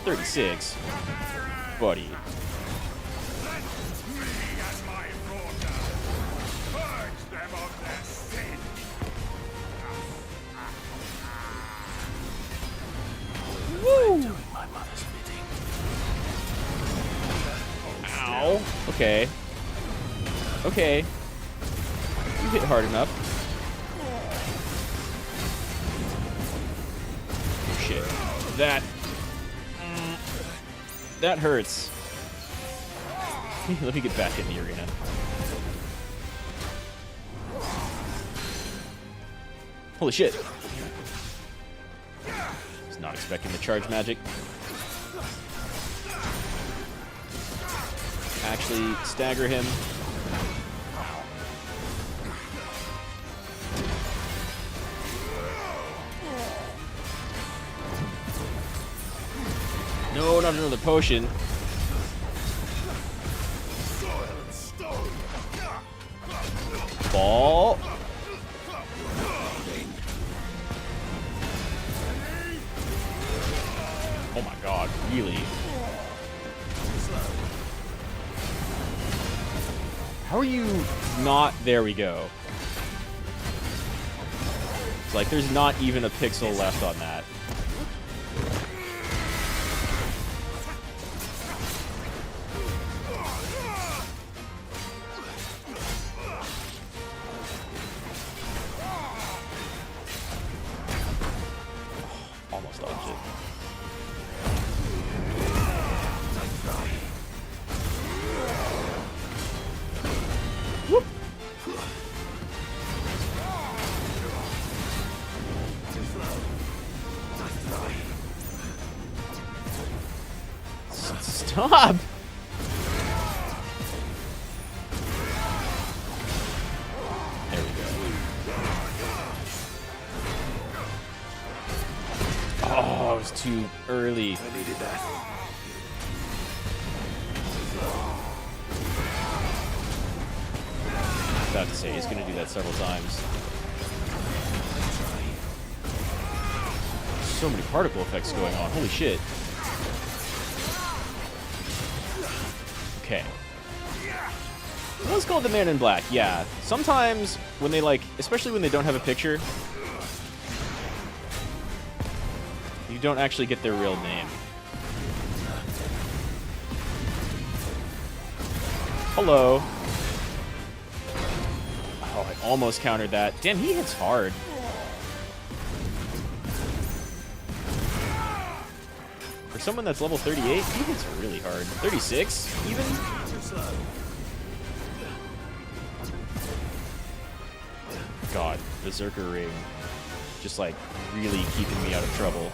36. Buddy. Woo! Ow. Okay. Okay. You hit hard enough. Oh, shit. That hurts. Let me get back in the arena. Holy shit. Was not expecting the charge magic. actually stagger him. No, not another potion. Ball. Oh my god, really? How are you not? There we go. It's like there's not even a pixel left on that. Almost dodged it. Whoop. Stop! There we go. Oh, it was too early. I needed that. About to say he's gonna do that several times. So many particle effects going on. Holy shit. Okay. It was called the Man in Black, yeah. Sometimes when they like, especially when they don't have a picture, you don't actually get their real name. Hello. Oh, I almost countered that. Damn, he hits hard. For someone that's level 38, he hits really hard. 36, even? God, Berserker Ring. Just, like, really keeping me out of trouble.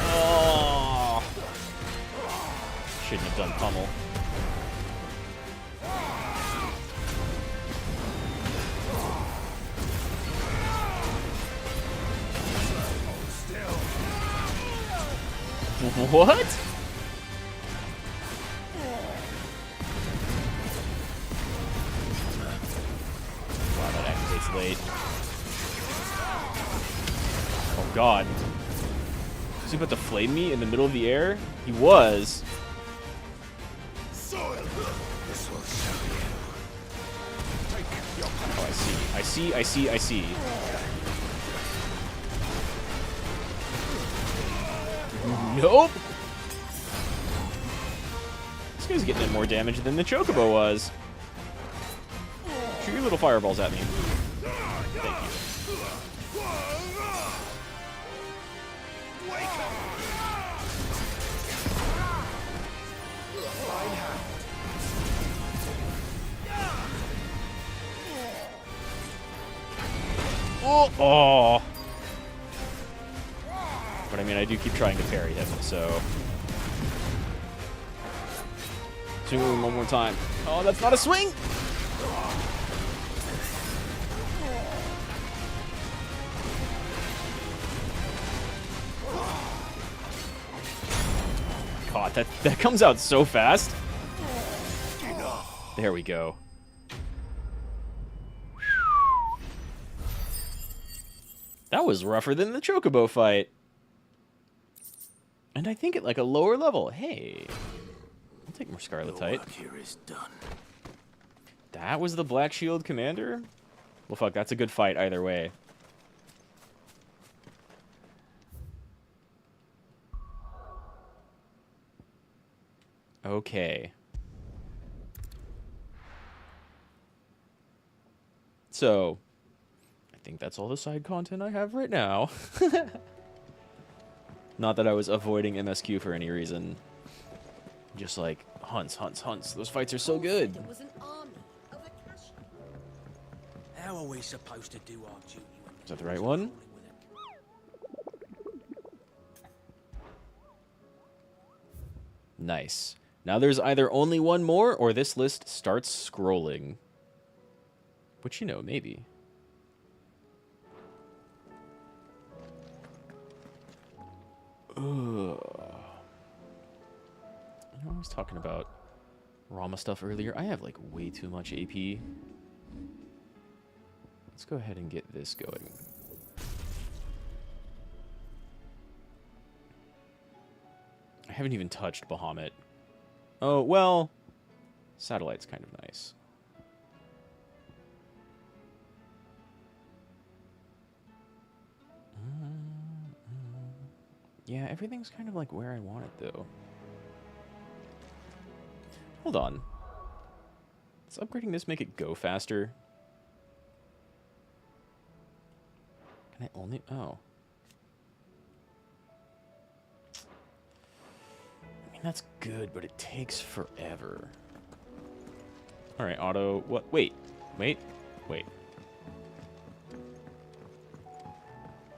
Oh! Shouldn't have done pummel. What? Wow, that activates late. Oh god. Is he about to flame me in the middle of the air? He was. Oh, I see. Nope. This guy's getting in more damage than the Chocobo was. Shoot your little fireballs at me. Thank you. Oh. But I mean, I do keep trying to parry him, so. Swing him one more time. Oh, that's not a swing! God, that comes out so fast. There we go. That was rougher than the Chocobo fight. And I think at like a lower level. Hey, I'll take more Scarletite. Here is done. That was the Black Shield Commander? Well, fuck, that's a good fight either way. Okay. So, I think that's all the side content I have right now. Not that I was avoiding MSQ for any reason. just like hunts. Those fights are so good. It was an army of Akashi. How are we supposed to do our duty? Is that the right one? Nice. Now there's either only one more or this list starts scrolling. Which, you know, maybe. Ugh. You know, I was talking about Rama stuff earlier. I have like way too much AP. Let's go ahead and get this going. I haven't even touched Bahamut. Oh, well, satellite's kind of nice. Yeah, everything's kind of like where I want it, though. Hold on. Does upgrading this make it go faster? Can I only... Oh. I mean, that's good, but it takes forever. Alright, auto... What? Wait.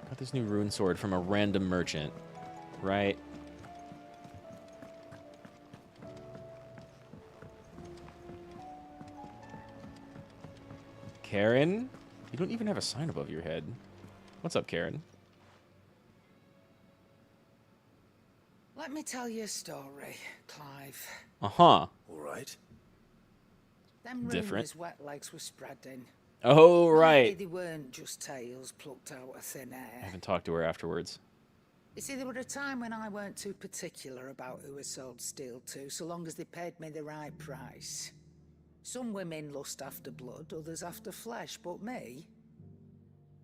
Got this new rune sword from a random merchant. Right. Karen? You don't even have a sign above your head. What's up, Karen? Let me tell you a story, Clive. Uh-huh. All right. Them Different. rumours wet legs were spreading. Oh, Maybe right. they weren't just tales plucked out of thin I air. haven't talked to her afterwards. You see, there were a time when I weren't too particular about who I sold steel to, so long as they paid me the right price. Some women lust after blood, others after flesh, but me,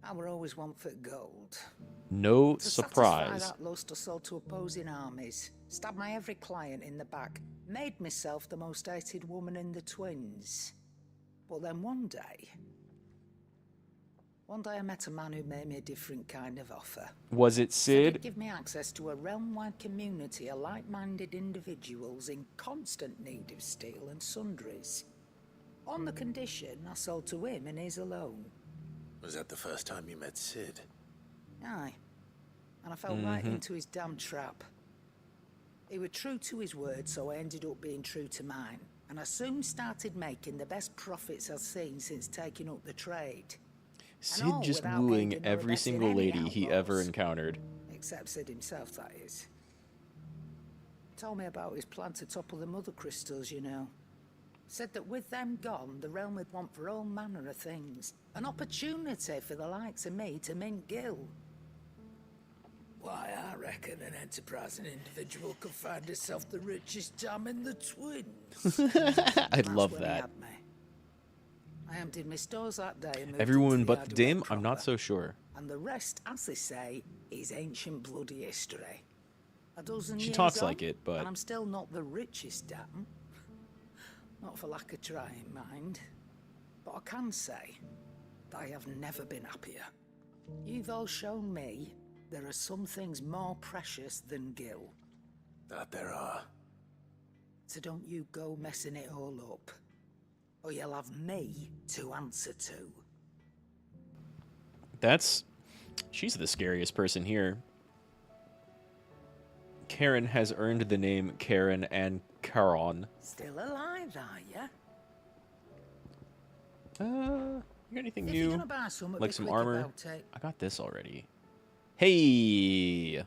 I were always one for gold. No To surprise. satisfy that lust, I sold to opposing armies, stabbed my every client in the back, made myself the most hated woman in the twins. But then one day I met a man who made me a different kind of offer. Was it Said he'd Sid? give me access to a realm-wide community of like-minded individuals in constant need of steel and sundries. On the condition I sold to him and his alone. Was that the first time you met Sid? Aye. And I fell right into his damn trap. He was true to his word, so I ended up being true to mine. And I soon started making the best profits I've seen since taking up the trade. Sid just wooing every single lady he ever encountered. Except Sid himself, that is. Told me about his plan to topple the mother crystals, you know. Said that with them gone, the realm would want for all manner of things. An opportunity for the likes of me to mint gil. Why, I reckon an enterprising individual could find himself the richest dam in the twins. I love that. I emptied my stores that day and moved Every woman into but the the dame? Idlewild I'm not proper. so sure. And the rest, as they say, is ancient bloody history. A dozen She years talks on, like it, but- and I'm still not the richest dam. Not for lack of trying, mind. But I can say that I have never been happier. You've all shown me there are some things more precious than gil. That there are. So don't you go messing it all up. Or you'll have me to answer to. She's the scariest person here. Karen has earned the name Karen and Charon. Still alive, are ya? You got anything If new? you're gonna buy something, Like be some quick armor? about it. I got this already. Hey!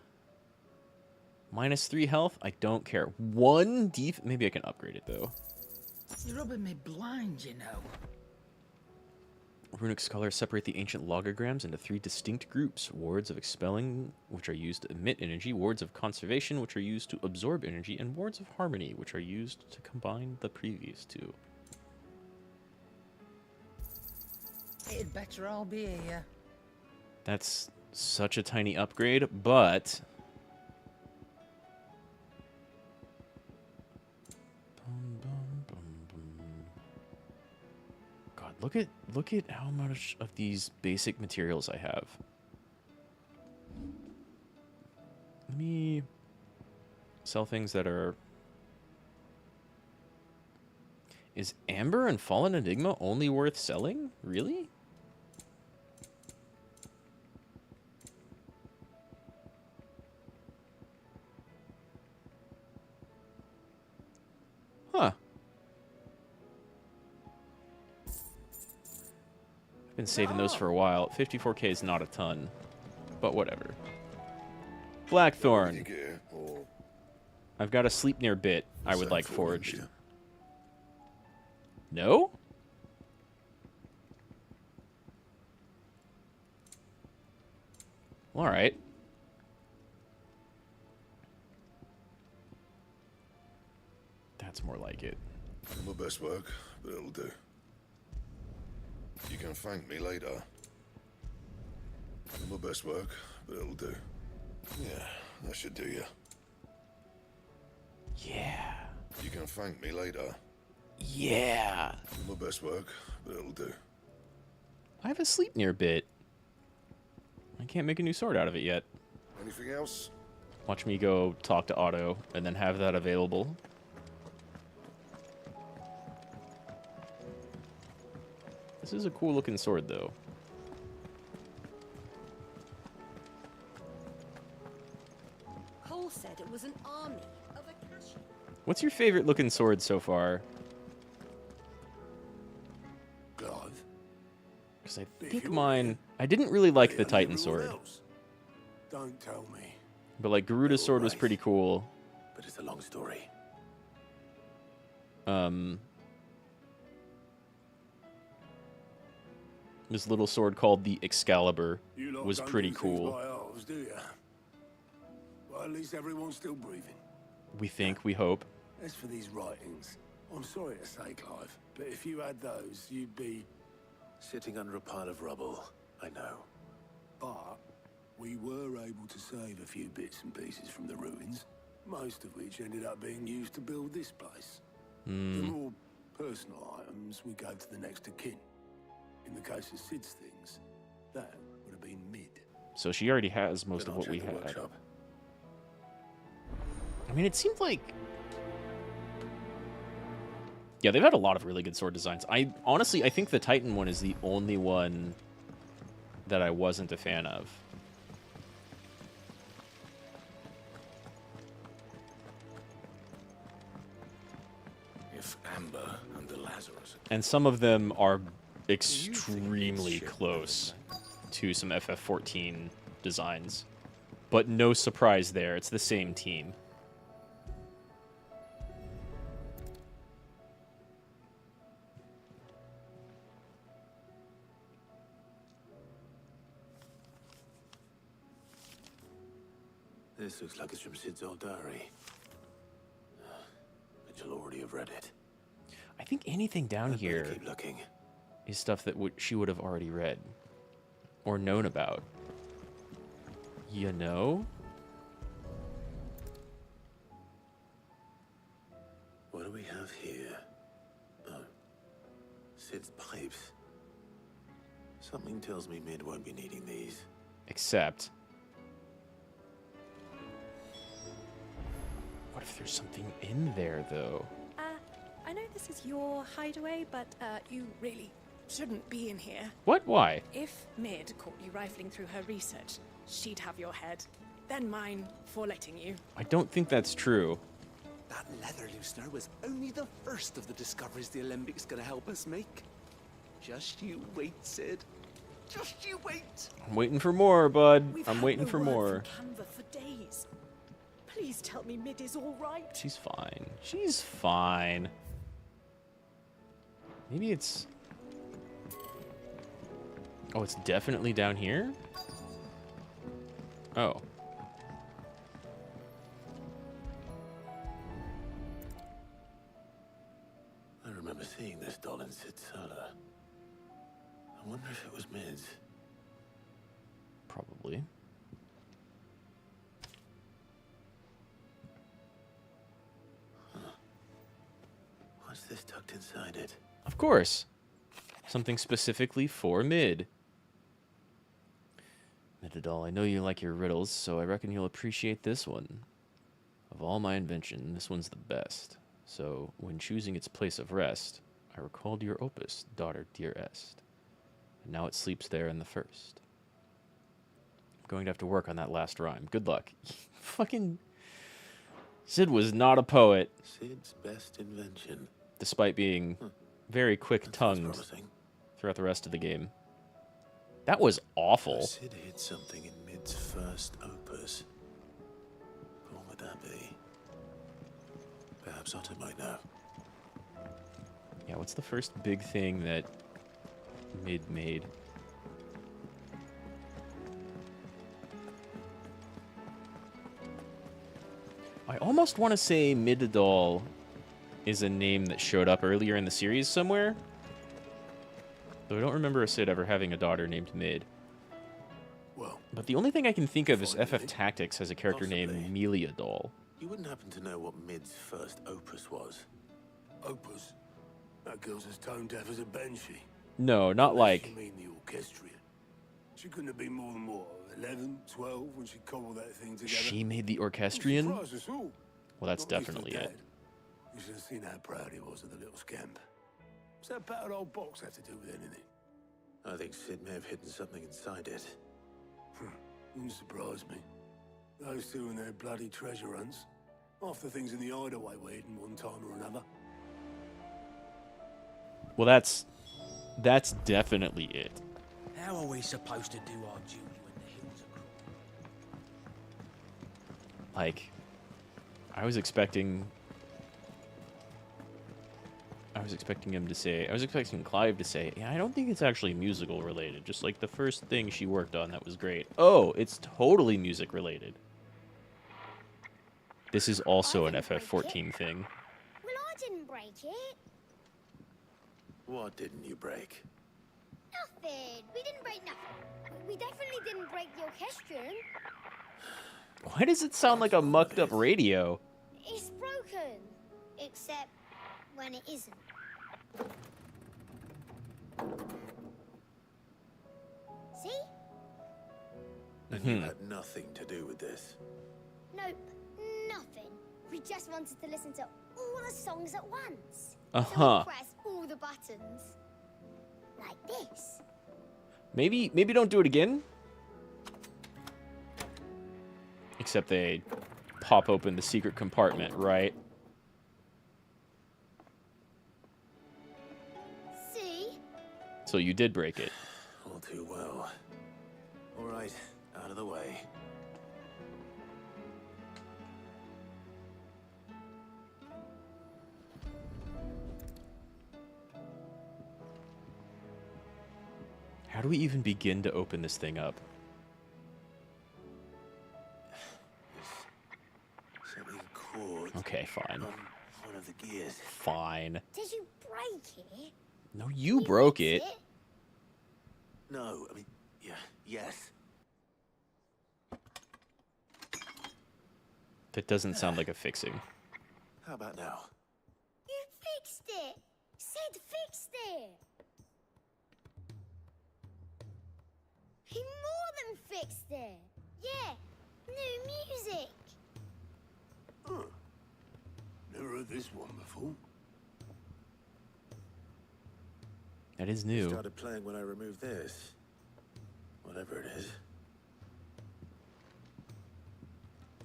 -3 health? I don't care. 1 def... Maybe I can upgrade it, though. You're rubbing me blind, you know. Runic scholars separate the ancient logograms into 3 distinct groups. Wards of expelling, which are used to emit energy. Wards of conservation, which are used to absorb energy. And wards of harmony, which are used to combine the previous 2. It'd better all be here. That's such a tiny upgrade, but... God, look at how much of these basic materials I have. Let me sell things that are Is Amber and Fallen Enigma only worth selling? Really? Huh. I've been saving those for a while. 54k is not a ton, but whatever. Blackthorn. I've got a Sleepnir bit I would like forged. No? All right. That's more like it. My best work, but it'll do. You can thank me later. My best work, but it'll do. Yeah, that should do you. Yeah. You can thank me later. Yeah. My best work, but it'll do. I have a Sleepnir bit. I can't make a new sword out of it yet. Anything else? Watch me go talk to Otto and then have that available. This is a cool looking sword though. Cole said it was an army of Akashi. What's your favorite looking sword so far? Glaive. Because I think mine... I didn't really like the Titan sword. Don't tell me. But like Garuda's sword was pretty cool. But it's a long story. This little sword called the Excalibur was pretty cool. By elves, do you? Well, at least everyone's still breathing. We think, we hope. As for these writings, I'm sorry to say, Clive, but if you had those, you'd be... Sitting under a pile of rubble, I know. But we were able to save a few bits and pieces from the ruins, most of which ended up being used to build this place. The more personal items we gave to the next of kin. In the case of Sid's things, that would have been mid. So she already has most of what we had. I mean, it seemed like... Yeah, they've had a lot of really good sword designs. Honestly, I think the Titan one is the only one that I wasn't a fan of. If Amber and the Lazarus... And some of them are extremely close to some FF14 designs. But no surprise there, it's the same team. This looks like it's from Sid's old diary. But you'll already have read it. I think anything down here keep looking. is stuff that she would have already read or known about. You know? What do we have here? Oh, Sid's pipes. Something tells me Mid won't be needing these. Except... What if there's something in there, though? I know this is your hideaway, but you really shouldn't be in here. What? Why? If Mid caught you rifling through her research, she'd have your head. Then mine for letting you. I don't think that's true. That leather loosener was only the first of the discoveries the Alembic gonna help us make. Just you wait, Sid. Just you wait. I'm waiting for more, bud. We've I'm had waiting no for word more. from Canva for days. Please tell me Mid is all right. She's fine. She's fine. Maybe it's... Oh, it's definitely down here? Oh. I remember seeing this doll in Sid's cellar. I wonder if it was Mid's. Probably. What's this tucked inside it? Of course. Something specifically for Mid. Midadol, I know you like your riddles, so I reckon you'll appreciate this one. Of all my invention, this one's the best. So, when choosing its place of rest, I recalled your opus, daughter dearest. And now it sleeps there in the first. I'm going to have to work on that last rhyme. Good luck. Fucking... Sid was not a poet. Sid's best invention. Despite being very quick-tongued throughout the rest of the game. That was awful. Sid hid something in Mid's first opus. What would that be? Perhaps Otto might know. Yeah, what's the first big thing that Mid made? I almost want to say Midadol is a name that showed up earlier in the series somewhere. Though I don't remember a Sid ever having a daughter named Mid. Well, but the only thing I can think of is FF Tactics has a character named Meliadol. You wouldn't happen to know what Mid's first opus was? Opus? That girl's as tone deaf as a banshee. No, not like... You mean the orchestrion? She couldn't have been more than, what, 11, 12 when she cobbled that thing together? She made the orchestrion? Surprised us all. Well, that's Not least her definitely dad. it. You should have seen how proud he was of the little scamp. What's that battered old box have to do with anything? I think Sid may have hidden something inside it. Wouldn't surprise me. Those two and their bloody treasure hunts. Half the things in the hideaway were hidden one time or another. Well, that's definitely it. How are we supposed to do our duty when the hills are cruel? Like, I was expecting him to say, I was expecting Clive to say, yeah, I don't think it's actually musical related. Just like the first thing she worked on that was great. Oh, it's totally music related. This is also an FF14 thing. Well, I didn't break it. What didn't you break? Nothing. We didn't break nothing. We definitely didn't break the orchestrion. Why does it sound like a mucked up radio? It's broken. Except when it isn't. See? And you had nothing to do with this. Nope, nothing. We just wanted to listen to all the songs at once. Uh-huh. So we press all the buttons. Like this. Maybe don't do it again? Except they pop open the secret compartment, right? See? So you did break it. All too well. All right, out of the way. How do we even begin to open this thing up? Something cord. Okay, fine. On one of the gears. Fine. Did you break it? No, you broke it. No, I mean, yeah, yes. That doesn't sound like a fixing. How about now? You fixed it. Sid fixed it. He more than fixed it. Yeah, new music. Huh. Never heard this one before. That is It new. started playing when I removed this. Whatever it is.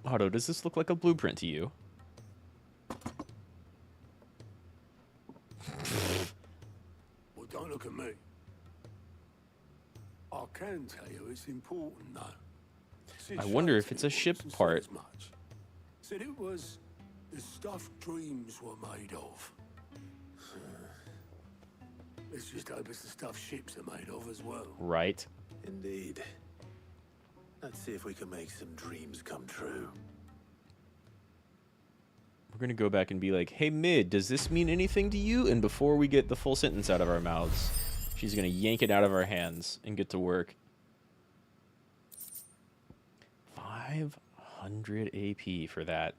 Otto, does this look like a blueprint to you? Well, don't look at me. I can tell you it's important, though. Sid I wonder showed if it's me a ship once and said part. as much. Said it was the stuff dreams were made of. Let's just hope it's the stuff ships are made of as well. Right. Indeed. Let's see if we can make some dreams come true. We're gonna go back and be like, hey, Mid, does this mean anything to you? And before we get the full sentence out of our mouths, she's gonna yank it out of our hands and get to work. 500 AP for that.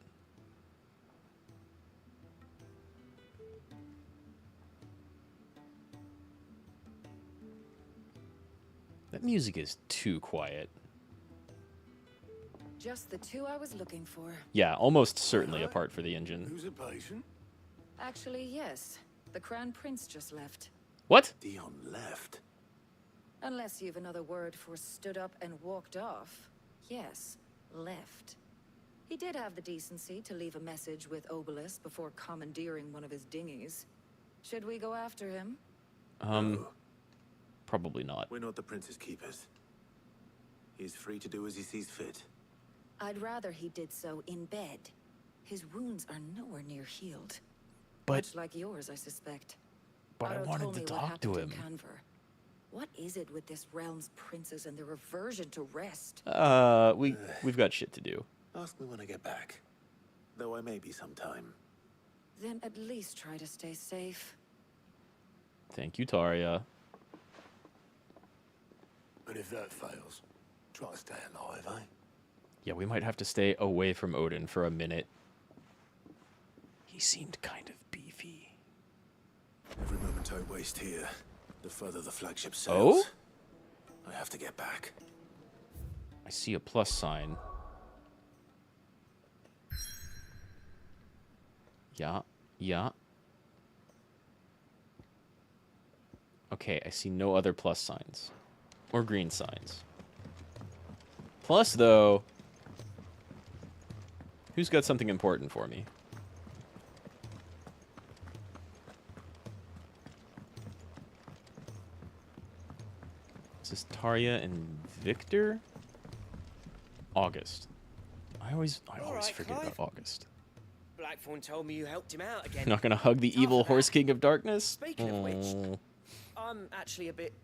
That music is too quiet. Just the two I was looking for. Yeah, almost certainly a part for the engine. Who's a patient? Actually, yes. The Crown Prince just left. What? Dion left? Unless you've another word for stood up and walked off. Yes, left. He did have the decency to leave a message with Obelisk before commandeering one of his dinghies. Should we go after him? Probably not. We're not the prince's keepers. He's free to do as he sees fit. I'd rather he did so in bed. His wounds are nowhere near healed. But much like yours, I suspect. But I Otto wanted told to me what talk to happened him. in Canver. What is it with this realm's princes and their aversion to rest? We've got shit to do. Ask me when I get back. Though I may be sometime. Then at least try to stay safe. Thank you, Taria. And if that fails, try to stay alive, eh? Yeah, we might have to stay away from Odin for a minute. He seemed kind of beefy. Every moment I waste here, the further the flagship sails. I have to get back. I see a plus sign. Yeah, yeah. Okay, I see no other plus signs. Or green signs. Plus, though... Who's got something important for me? Is this Taria and Victor? August. I always forget about August. Blackthorn told me you helped him out again. Not gonna hug the evil Horse King of Darkness? Speaking of which, I'm actually a bit,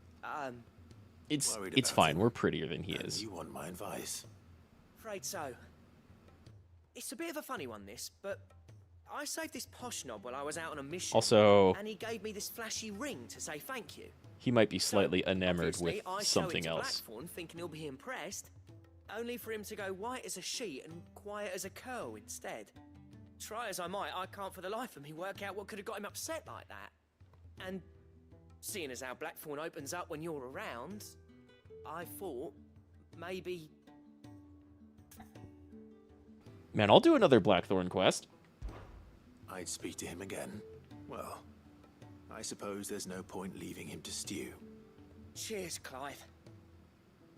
It's fine. We're prettier than he is. You want my advice? afraid so. It's a bit of a funny one, this, but I saved this posh knob while I was out on a mission. Also, and he gave me this flashy ring to say thank you. He might be slightly enamored Obviously, with I something show it to else. Blackthorn, thinking he'll be impressed, only for him to go white as a sheet and quiet as a curl instead. Try as I might, I can't for the life of me work out what could have got him upset like that. And seeing as how Blackthorn opens up when you're around, I thought maybe... Man, I'll do another Blackthorn quest. I'd speak to him again. Well, I suppose there's no point leaving him to stew. Cheers, Clive.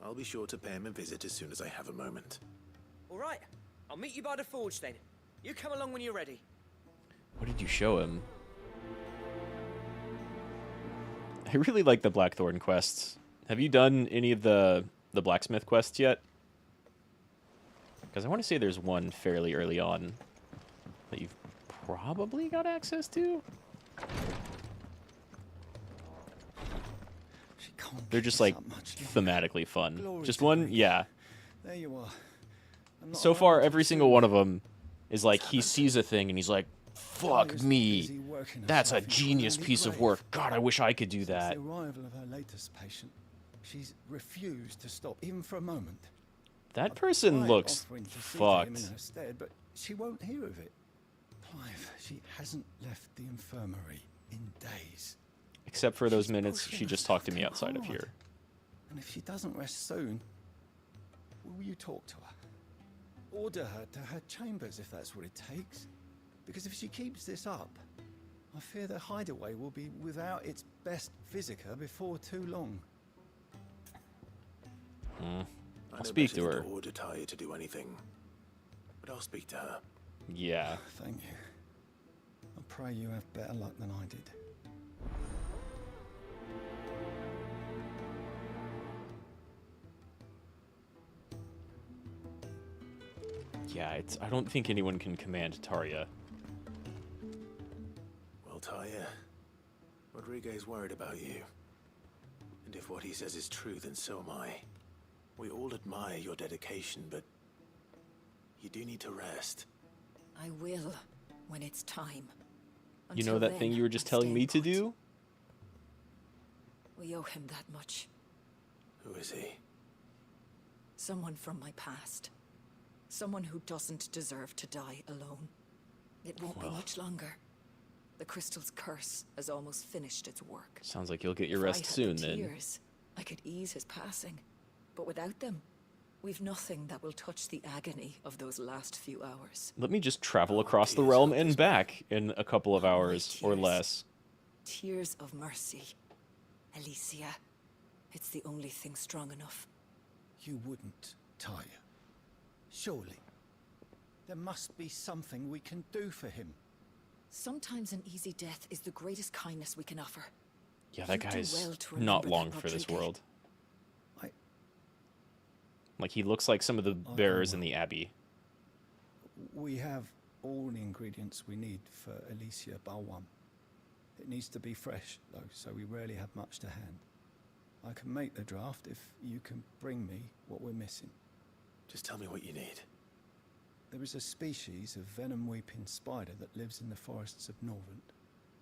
I'll be sure to pay him a visit as soon as I have a moment. All right, I'll meet you by the forge then. You come along when you're ready. What did you show him? I really like the Blackthorn quests. Have you done any of the blacksmith quests yet? Because I want to say there's one fairly early on that you've probably got access to. They're just like thematically fun. Just one, yeah. There you are. So far, every single one of them is like he sees a thing and he's like, "Fuck me, that's a genius piece of work. God, I wish I could do that." Since the arrival of her latest patient, she's refused to stop even for a moment. That person looks Offering to see to fucked. him in her stead, but she won't hear of it. Clive, she hasn't left the infirmary in days. Except for those minutes she just talked to me outside of here. And if she doesn't rest soon, will you talk to her? Order her to her chambers if that's what it takes. Because if she keeps this up, I fear the hideaway will be without its best visitor before too long. I'll speak to her. I order Talia to do anything, but I'll speak to her. Yeah. Thank you. I pray you have better luck than I did. Yeah, I don't think anyone can command Taria. Well, Talia, Rodriguez worried about you. And if what he says is true, then so am I. We all admire your dedication, but you do need to rest. I will, when it's time. You know that thing you were just telling me to do? We owe him that much. Who is he? Someone from my past. Someone who doesn't deserve to die alone. It won't be much longer. The crystal's curse has almost finished its work. Sounds like you'll get your If rest I had soon the then. tears, I could ease his passing. But without them, we've nothing that will touch the agony of those last few hours. Let me just travel across the realm and back in a couple of hours or less. Tears of mercy. Alicia, it's the only thing strong enough. You wouldn't, Talia. Surely. There must be something we can do for him. Sometimes an easy death is the greatest kindness we can offer. Yeah, that You do guy's well to not remember long that, for this Rodrigue. world. Like, he looks like some of the bearers in the Abbey. We have all the ingredients we need for Alicia Balwam. It needs to be fresh, though, so we rarely have much to hand. I can make the draft if you can bring me what we're missing. Just tell me what you need. There is a species of venom-weeping spider that lives in the forests of Norvent,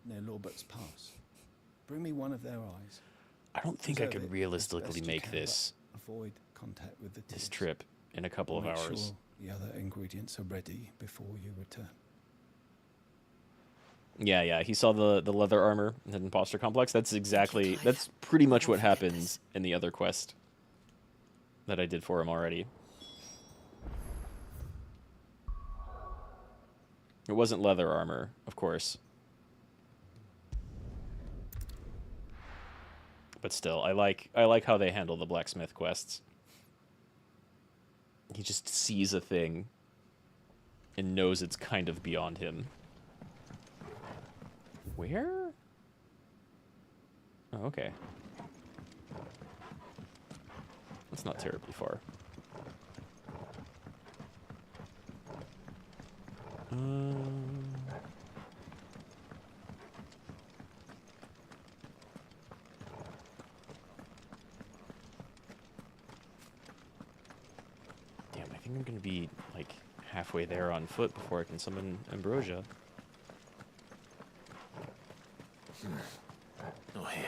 near Lorbert's Pass. Bring me one of their eyes. I don't think I Preserve could it as realistically best you make can, this but avoid contact with the this tears. trip in a couple of Make hours. Sure the other ingredients are ready before you return. Yeah, he saw the leather armor and the imposter complex. That's pretty much what happens in the other quest that I did for him already. It wasn't leather armor, of course. But still, I like how they handle the blacksmith quests. He just sees a thing and knows it's kind of beyond him. Where? Oh, okay. That's not terribly far. Damn, I think I'm gonna be like halfway there on foot before I can summon Ambrosia. Not here.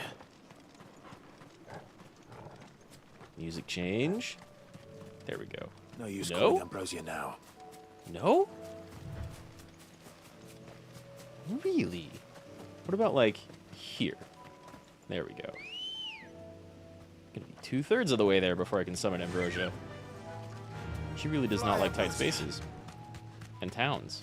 Music change. There we go. No use No? calling Ambrosia now. No? Really? What about, like, here? There we go. Gonna be 2/3 of the way there before I can summon Ambrosia. She really does not like tight spaces. And towns.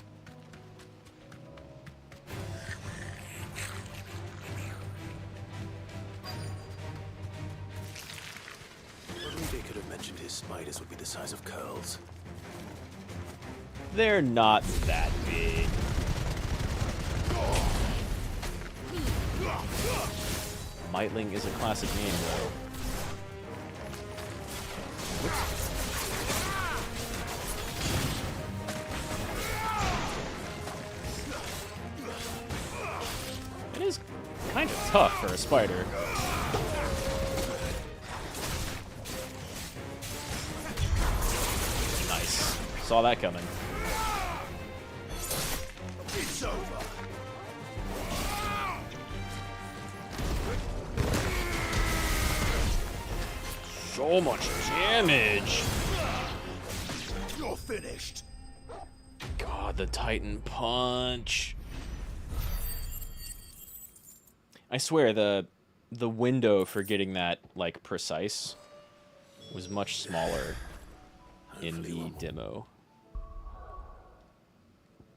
Rodrigue could have mentioned his spiders would be the size of curls. They're not that big. Mightling is a classic name, though. It is kind of tough for a spider. Nice. Saw that coming. It's over. So much damage. You're finished. God, the Titan punch. I swear the window for getting that like precise was much smaller in the demo.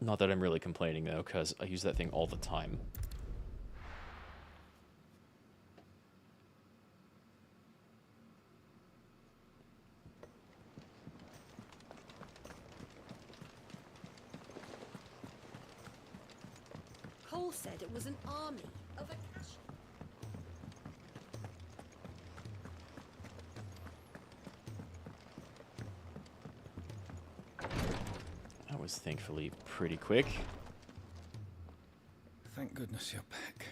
Not that I'm really complaining though, because I use that thing all the time. Cole said it was an army of a cash. That was thankfully pretty quick. Thank goodness you're back.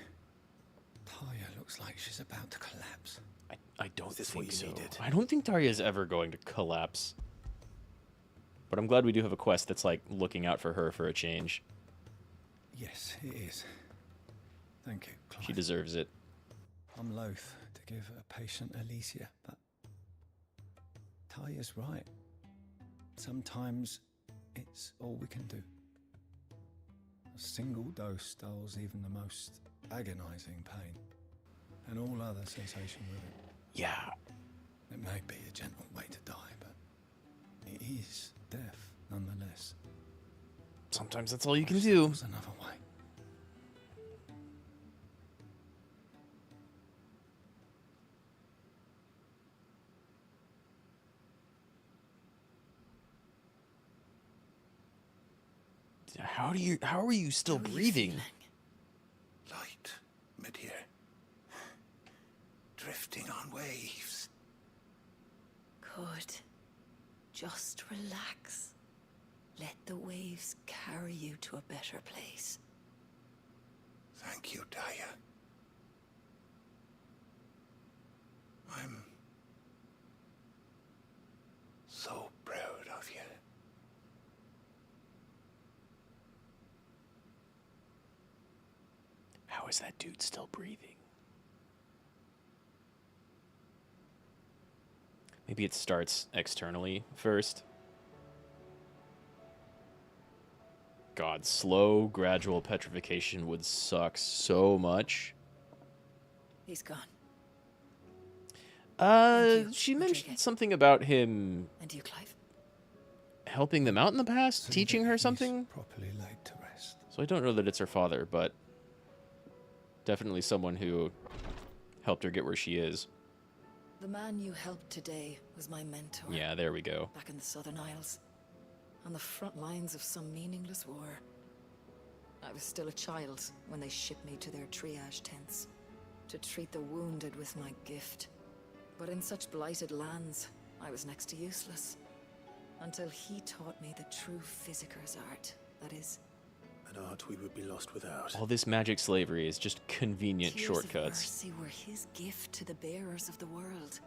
Talia looks like she's about to collapse. I don't this what think you so. needed? I don't think Tarya's ever going to collapse. But I'm glad we do have a quest that's like looking out for her for a change. Yes, it is. Thank you, Clive. She deserves it. I'm loath to give a patient Alicia, but Talia's right. Sometimes it's all we can do. A single dose dulls even the most agonizing pain, and all other sensation with it. Yeah. It may be a gentle way to die, but it is death nonetheless. Sometimes that's all you can do. There's another way. How are you still breathing? Light, mid-here. Drifting on waves. Good. Just relax. Let the waves carry you to a better place. Thank you, Daya. I'm so proud of you. How is that dude still breathing? Maybe it starts externally first. God, slow, gradual petrification would suck so much. He's gone. She mentioned something about him And you, Clive? helping them out in the past, teaching her something. Properly laid to rest. So I don't know that it's her father, but definitely someone who helped her get where she is. The man you helped today was my mentor. Yeah, there we go. Back in the Southern Isles. On the front lines of some meaningless war. I was still a child when they shipped me to their triage tents. To treat the wounded with my gift. But in such blighted lands, I was next to useless. Until he taught me the true physicker's art. That is, An art we would be lost without. All this magic slavery is just convenient tears shortcuts. of mercy were his gift to the bearers of the world.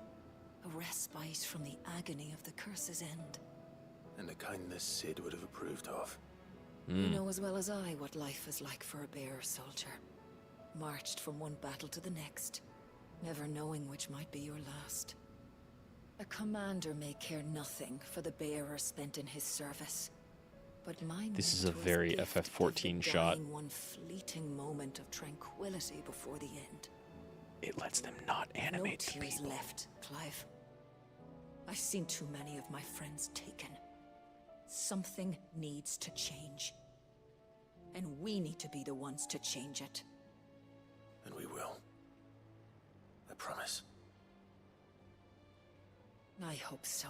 A respite from the agony of the curse's end. And a kindness Sid would have approved of. You know as well as I what life is like for a bearer soldier. Marched from one battle to the next, never knowing which might be your last. A commander may care nothing for the bearer spent in his service. But my This is a mentor's very gift FF14 gave the shot. dying one fleeting moment of tranquility before the end. It lets them not animate no the tears people. left, Clive. I've seen too many of my friends taken. Something needs to change. And we need to be the ones to change it. And we will. I promise. I hope so.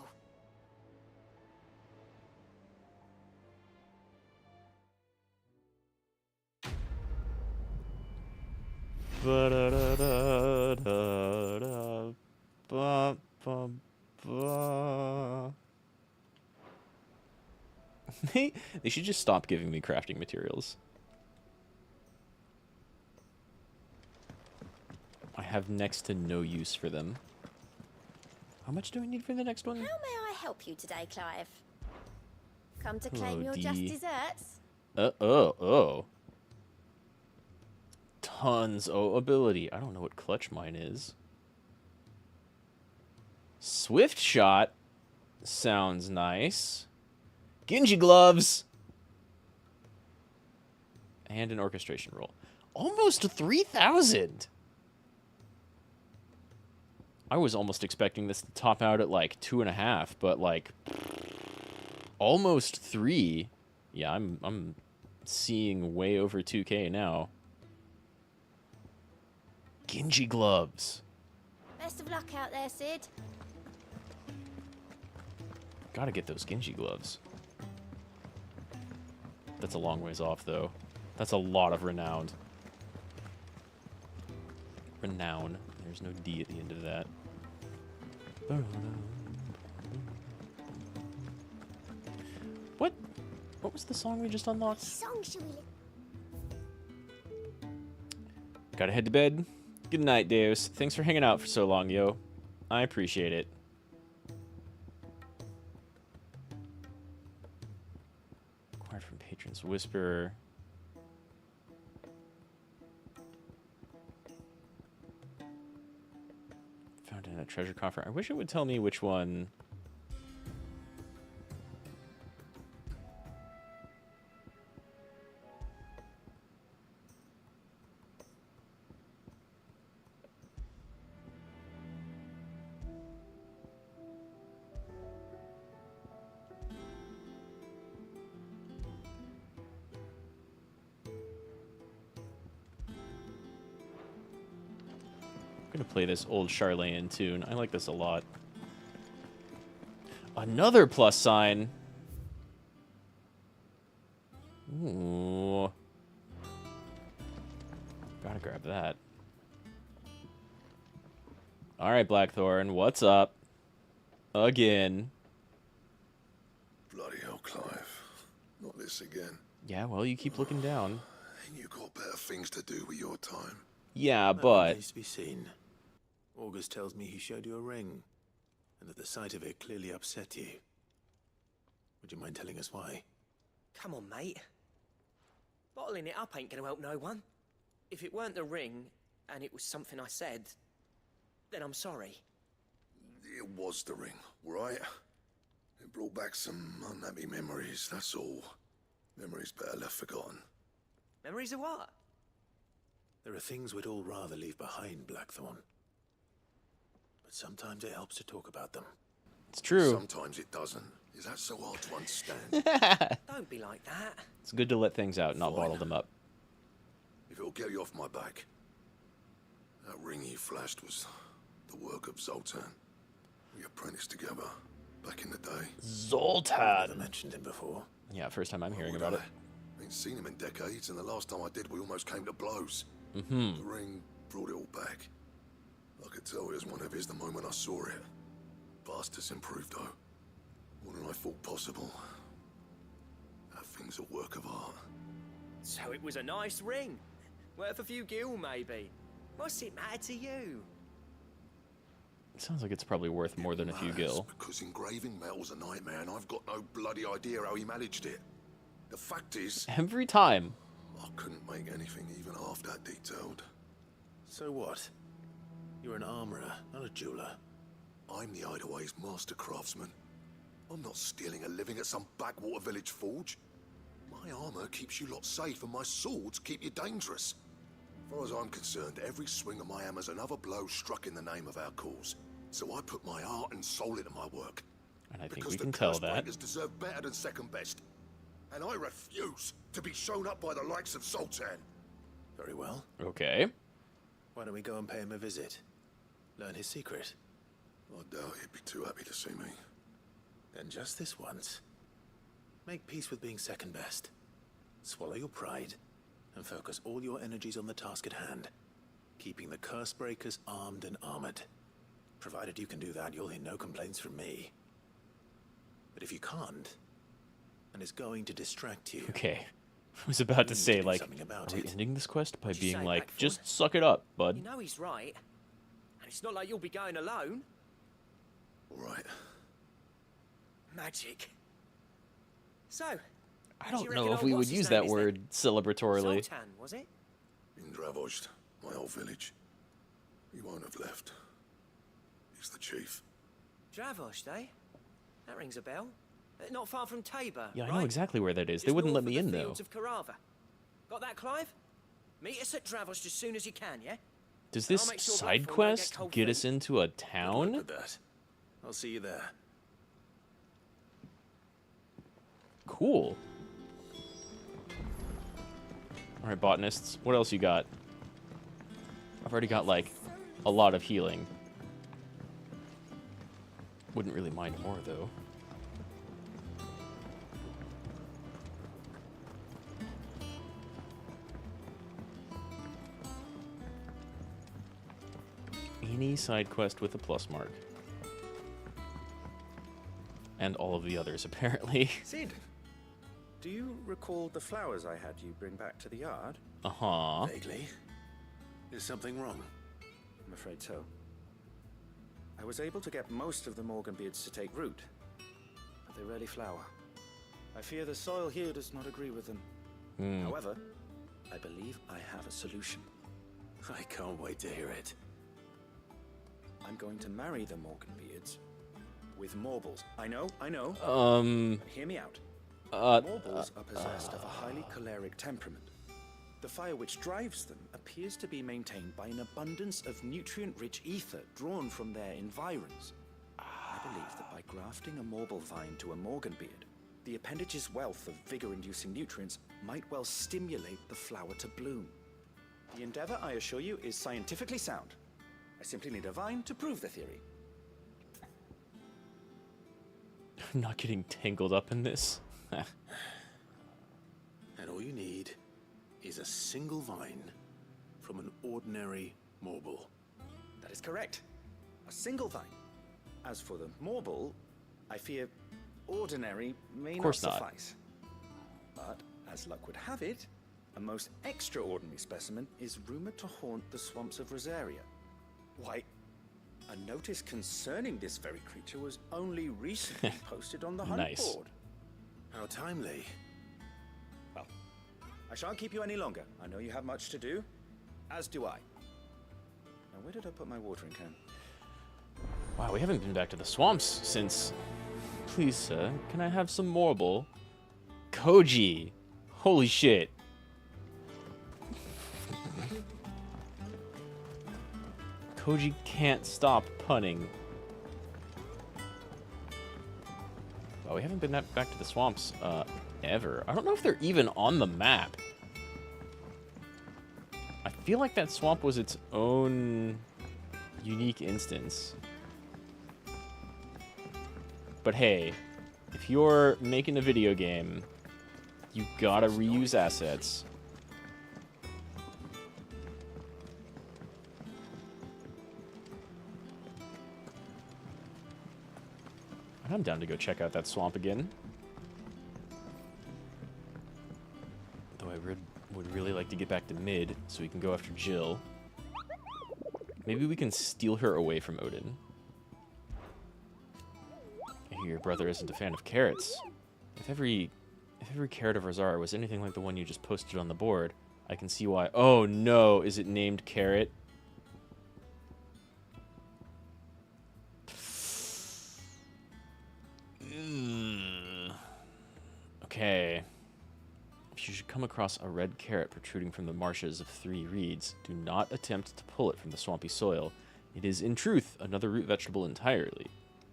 They should just stop giving me crafting materials. I have next to no use for them. How much do I need for the next one? How may I help you today, Clive? Come to claim Oh, your just D. desserts? Oh. Tons. Oh, ability. I don't know what clutch mine is. Swift shot. Sounds nice. Genji gloves. And an orchestration roll. Almost 3,000. I was almost expecting this to top out at like 2.5, but like almost 3. Yeah, I'm seeing way over 2K now. Genji gloves. Best of luck out there, Sid. Gotta get those Genji gloves. That's a long ways off, though. That's a lot of renowned. Renown. There's no D at the end of that. What was the song we just unlocked? Song should we Gotta head to bed. Good night, Deus. Thanks for hanging out for so long, yo. I appreciate it. Acquired from Patron's Whisper. Found in a treasure coffer. I wish it would tell me which one. I'm gonna play this old Charlene tune. I like this a lot. Another plus sign. Ooh. Gotta grab that. Alright, Blackthorn, what's up? Again. Bloody hell, Clive. Not this again. Yeah, well, you keep looking down. Ain't you got better things to do with your time? Yeah, That but... remains to be seen. August tells me he showed you a ring, and that the sight of it clearly upset you. Would you mind telling us why? Come on, mate. Bottling it up ain't gonna help no one. If it weren't the ring, and it was something I said, then I'm sorry. It was the ring, right? It brought back some unhappy memories, that's all. Memories better left forgotten. Memories of what? There are things we'd all rather leave behind, Blackthorn. But sometimes it helps to talk about them. It's true. Sometimes it doesn't. Is that so hard to understand? Don't be like that. It's good to let things out, not bottle them up. If it'll get you off my back. That ring you flashed was the work of Zoltan. We apprenticed together back in the day. Zoltan! I've never mentioned him before. Yeah, first time I'm hearing about it. Ain't seen him in decades, and the last time I did, we almost came to blows. Mm-hmm. The ring brought it all back. I could tell it was one of his the moment I saw it. Bastard's improved, though. More than I thought possible. That thing's a work of art. So it was a nice ring. Worth a few gil, maybe. What's it matter to you? It sounds like it's probably worth more than a few gil. Because engraving metal's a nightmare, and I've got no bloody idea how he managed it. The fact is... Every time. I couldn't make anything even half that detailed. So what? You're an armorer, not a jeweler. I'm the Hideaway's master craftsman. I'm not stealing a living at some backwater village forge. My armor keeps you lot safe, and my swords keep you dangerous. As far as I'm concerned, every swing of my hammer's another blow struck in the name of our cause. So I put my heart and soul into my work. And I think because we can the tell curse that. breakers deserve better than second best. And I refuse to be shown up by the likes of Zoltan. Very well. Okay. Why don't we go and pay him a visit? Learn his secret. I doubt he'd be too happy to see me. Then just this once. Make peace with being second best. Swallow your pride, and focus all your energies on the task at hand. Keeping the curse breakers armed and armored. Provided you can do that, you'll hear no complaints from me. But if you can't, and it's going to distract you... Okay. I was about to say, like, are we ending this quest by being like, just suck it up, bud? You know he's right. And it's not like you'll be going alone. All right. Magic. So, I don't know if we would use that word celebratorily. Zoltan, was it? In Dravost, my old village. He won't have left. He's the chief. Dravost, eh? That rings a bell. Not far from Tabor, Yeah, I right? know exactly where that is. They Just wouldn't let north me of in, the though. fields of Carava. Got that, Clive? Meet us at Dravost as soon as you can, yeah? Does And this I'll make sure side Blackthorn don't quest get cold get feet. us into a town? Look at that. I'll see you there. Cool. Alright, botanists. What else you got? I've already got, like, a lot of healing. Wouldn't really mind more, though. Any side quest with a plus mark. And all of the others, apparently. Sid, do you recall the flowers I had you bring back to the yard? Uh-huh. Vaguely. Is something wrong? I'm afraid so. I was able to get most of the Morganbeards to take root, but they rarely flower. I fear the soil here does not agree with them. However, I believe I have a solution. I can't wait to hear it. I'm going to marry the Morganbeards with Morbles. I know. But hear me out. Morbles are possessed of a highly choleric temperament. The fire which drives them appears to be maintained by an abundance of nutrient-rich ether drawn from their environs. I believe that by grafting a Morble vine to a Morganbeard, the appendage's wealth of vigor-inducing nutrients might well stimulate the flower to bloom. The endeavor, I assure you, is scientifically sound. I simply need a vine to prove the theory. I'm not getting tangled up in this. And all you need is a single vine from an ordinary mortal. That is correct. A single vine. As for the morble, I fear ordinary may not suffice. But, as luck would have it, a most extraordinary specimen is rumored to haunt the swamps of Rosaria. Why, a notice concerning this very creature was only recently posted on the hunt board. How timely. Well, I shan't keep you any longer. I know you have much to do, as do I. Now, where did I put my watering can? Wow, we haven't been back to the swamps since... Please, sir, can I have some marble? Koji! Holy shit. Koji can't stop punning. Well, we haven't been back to the swamps, ever. I don't know if they're even on the map. I feel like that swamp was its own unique instance. But hey, if you're making a video game, you gotta reuse assets. I'm down to go check out that swamp again. Though I would really like to get back to mid so we can go after Jill. Maybe we can steal her away from Odin. I hear your brother isn't a fan of carrots. If every carrot of Rosara was anything like the one you just posted on the board, I can see why. Oh no, is it named Carrot? Okay. If you should come across a red carrot protruding from the marshes of 3 reeds, do not attempt to pull it from the swampy soil. It is, in truth, another root vegetable entirely.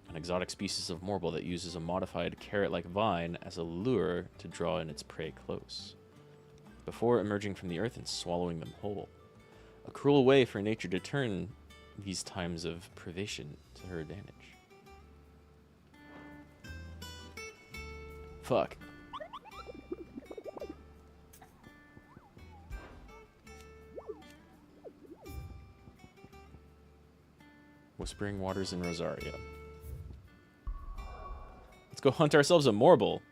An exotic species of morble that uses a modified carrot-like vine as a lure to draw in its prey close, before emerging from the earth and swallowing them whole. A cruel way for nature to turn these times of privation to her advantage. Fuck. Whispering Waters in Rosaria. Let's go hunt ourselves a morble.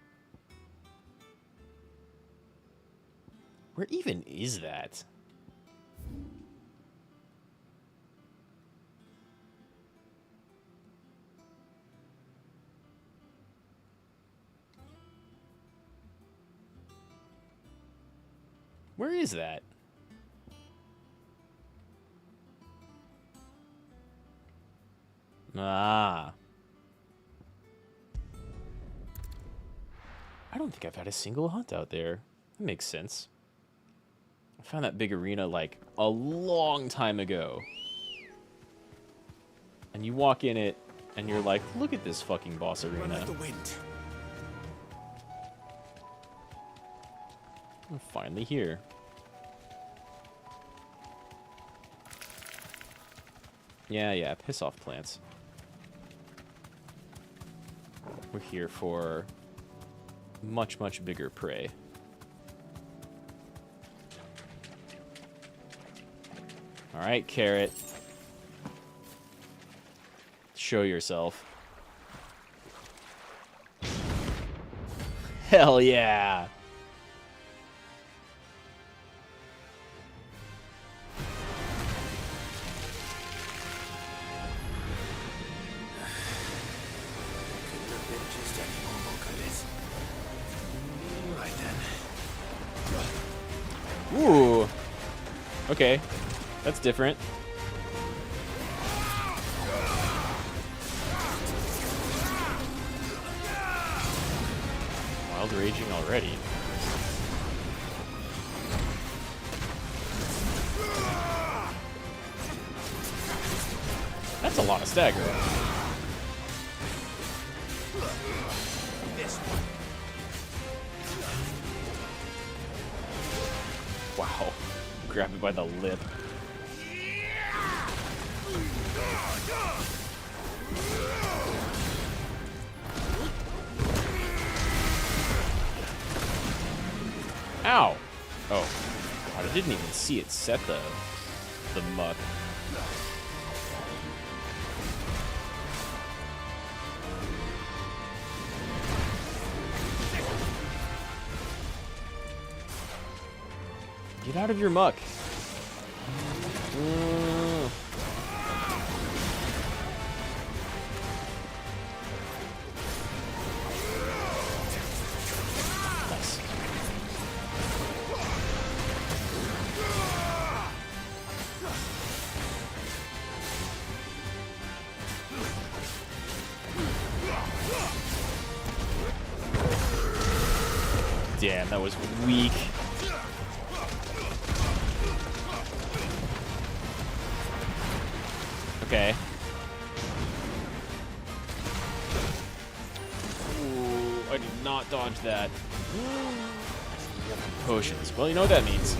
Where even is that? Where is that? Ah. I don't think I've had a single hunt out there. That makes sense. I found that big arena like a long time ago. And you walk in it and you're like, look at this fucking boss arena. Run like the wind. I'm finally here. Yeah, piss off, plants. We're here for much, much bigger prey. Alright, carrot. Show yourself. Hell yeah! Ooh. Okay. That's different. Wild raging already. That's a lot of stagger. This one. Wow. Grab it by the lip. Ow! Oh. God, I didn't even see it set the muck. Get out of your muck. Nice. Damn, that was weak. Okay. Ooh, I did not dodge that. Potions. Well, you know what that means.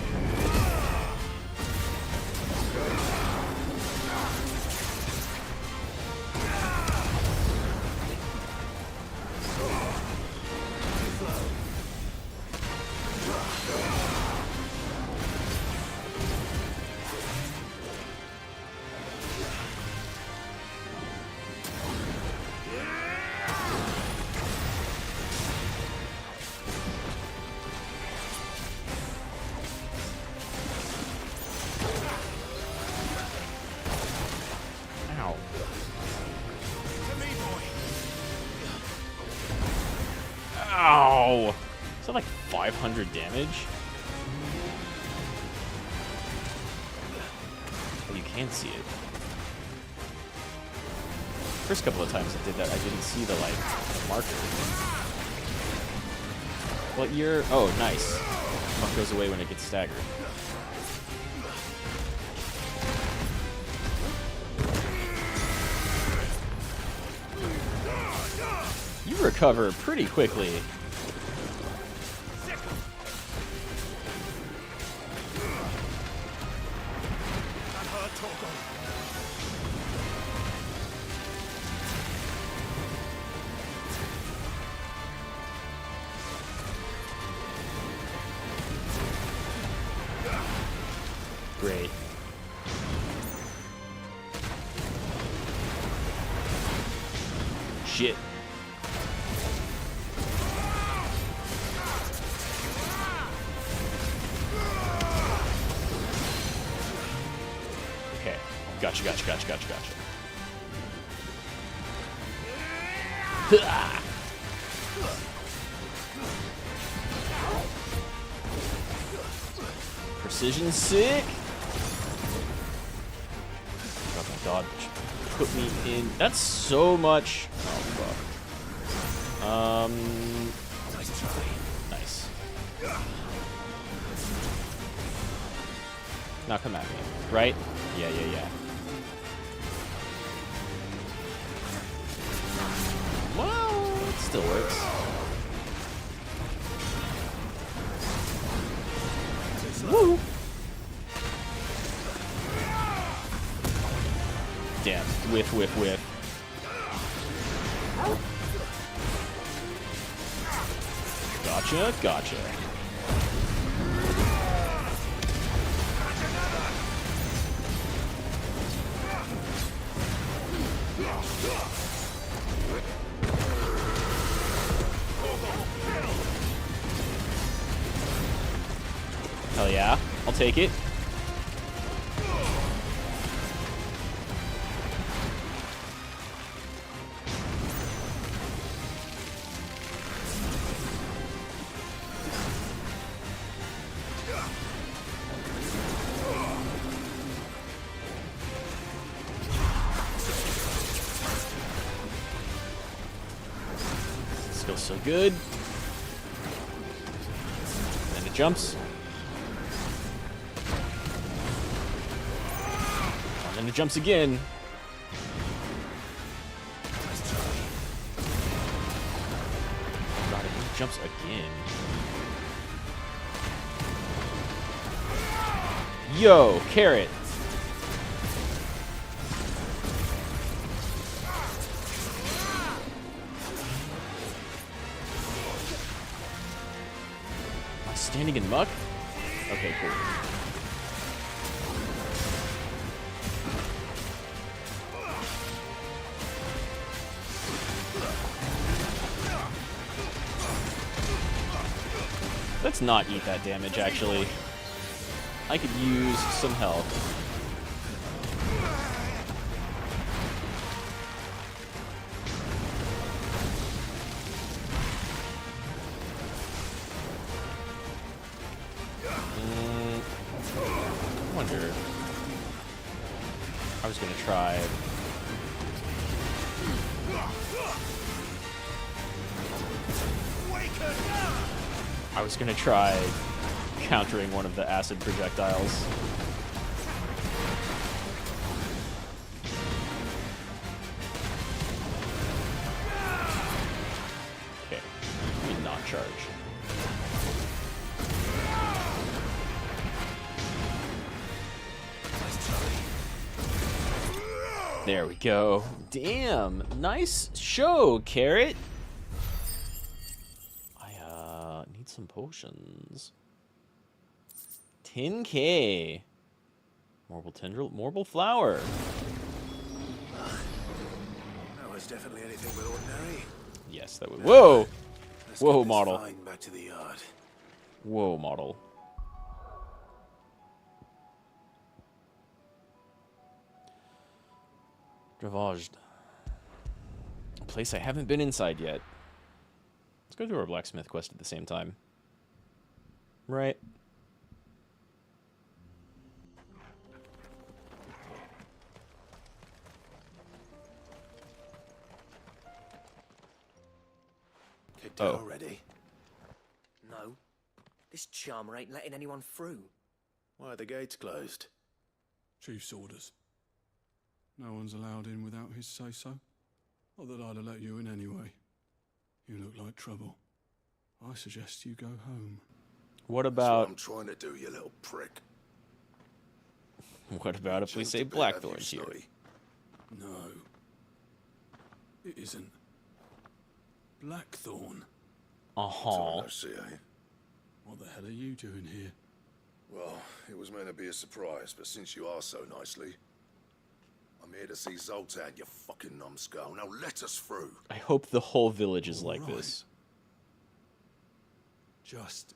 Ow! Is that like 500 damage? Oh, you can see it. First couple of times I did that, I didn't see the, like, marker. What year? Oh, nice. Muck goes away when it gets staggered. You recover pretty quickly. Great. Shit. Okay. Gotcha. Precision sick. Oh my god, put me in. That's so much. Oh fuck. Nice. Now come at me, right? Yeah. Well, it still works. Woo! Damn. Whiff. Gotcha. Hell yeah. I'll take it. This feels so good. And it jumps. And it jumps again. God, it jumps again. Yo, carrot. Am I standing in muck? Okay, cool. Let's not eat that damage, actually. I could use some help. I wonder... I was gonna try... I was gonna try countering one of the acid projectiles. Okay, let me not charge. There we go. Damn, nice show, Carrot. Need some potions. 10k. Marble tendril, marble flower. That was definitely anything but ordinary. Yes, that would. Whoa! Let's Whoa, get this model. find back to the yard. Whoa, model. Dravaged. A place I haven't been inside yet. Let's go do our blacksmith quest at the same time. Right. Kicked out already? No. This charmer ain't letting anyone through. Why are the gates closed? Chief's orders. No one's allowed in without his say-so. Not that I'd have let you in anyway. You look like trouble. I suggest you go home. What That's about... what I'm trying to do, you little prick. What about if we say Blackthorn's here? No. It isn't. Blackthorn. Uh-huh. I see, eh? What the hell are you doing here? Well, it was meant to be a surprise, but since you are so nicely, I'm here to see Zoltan, you fucking numbskull. Now let us through. I hope the whole village is like this. Just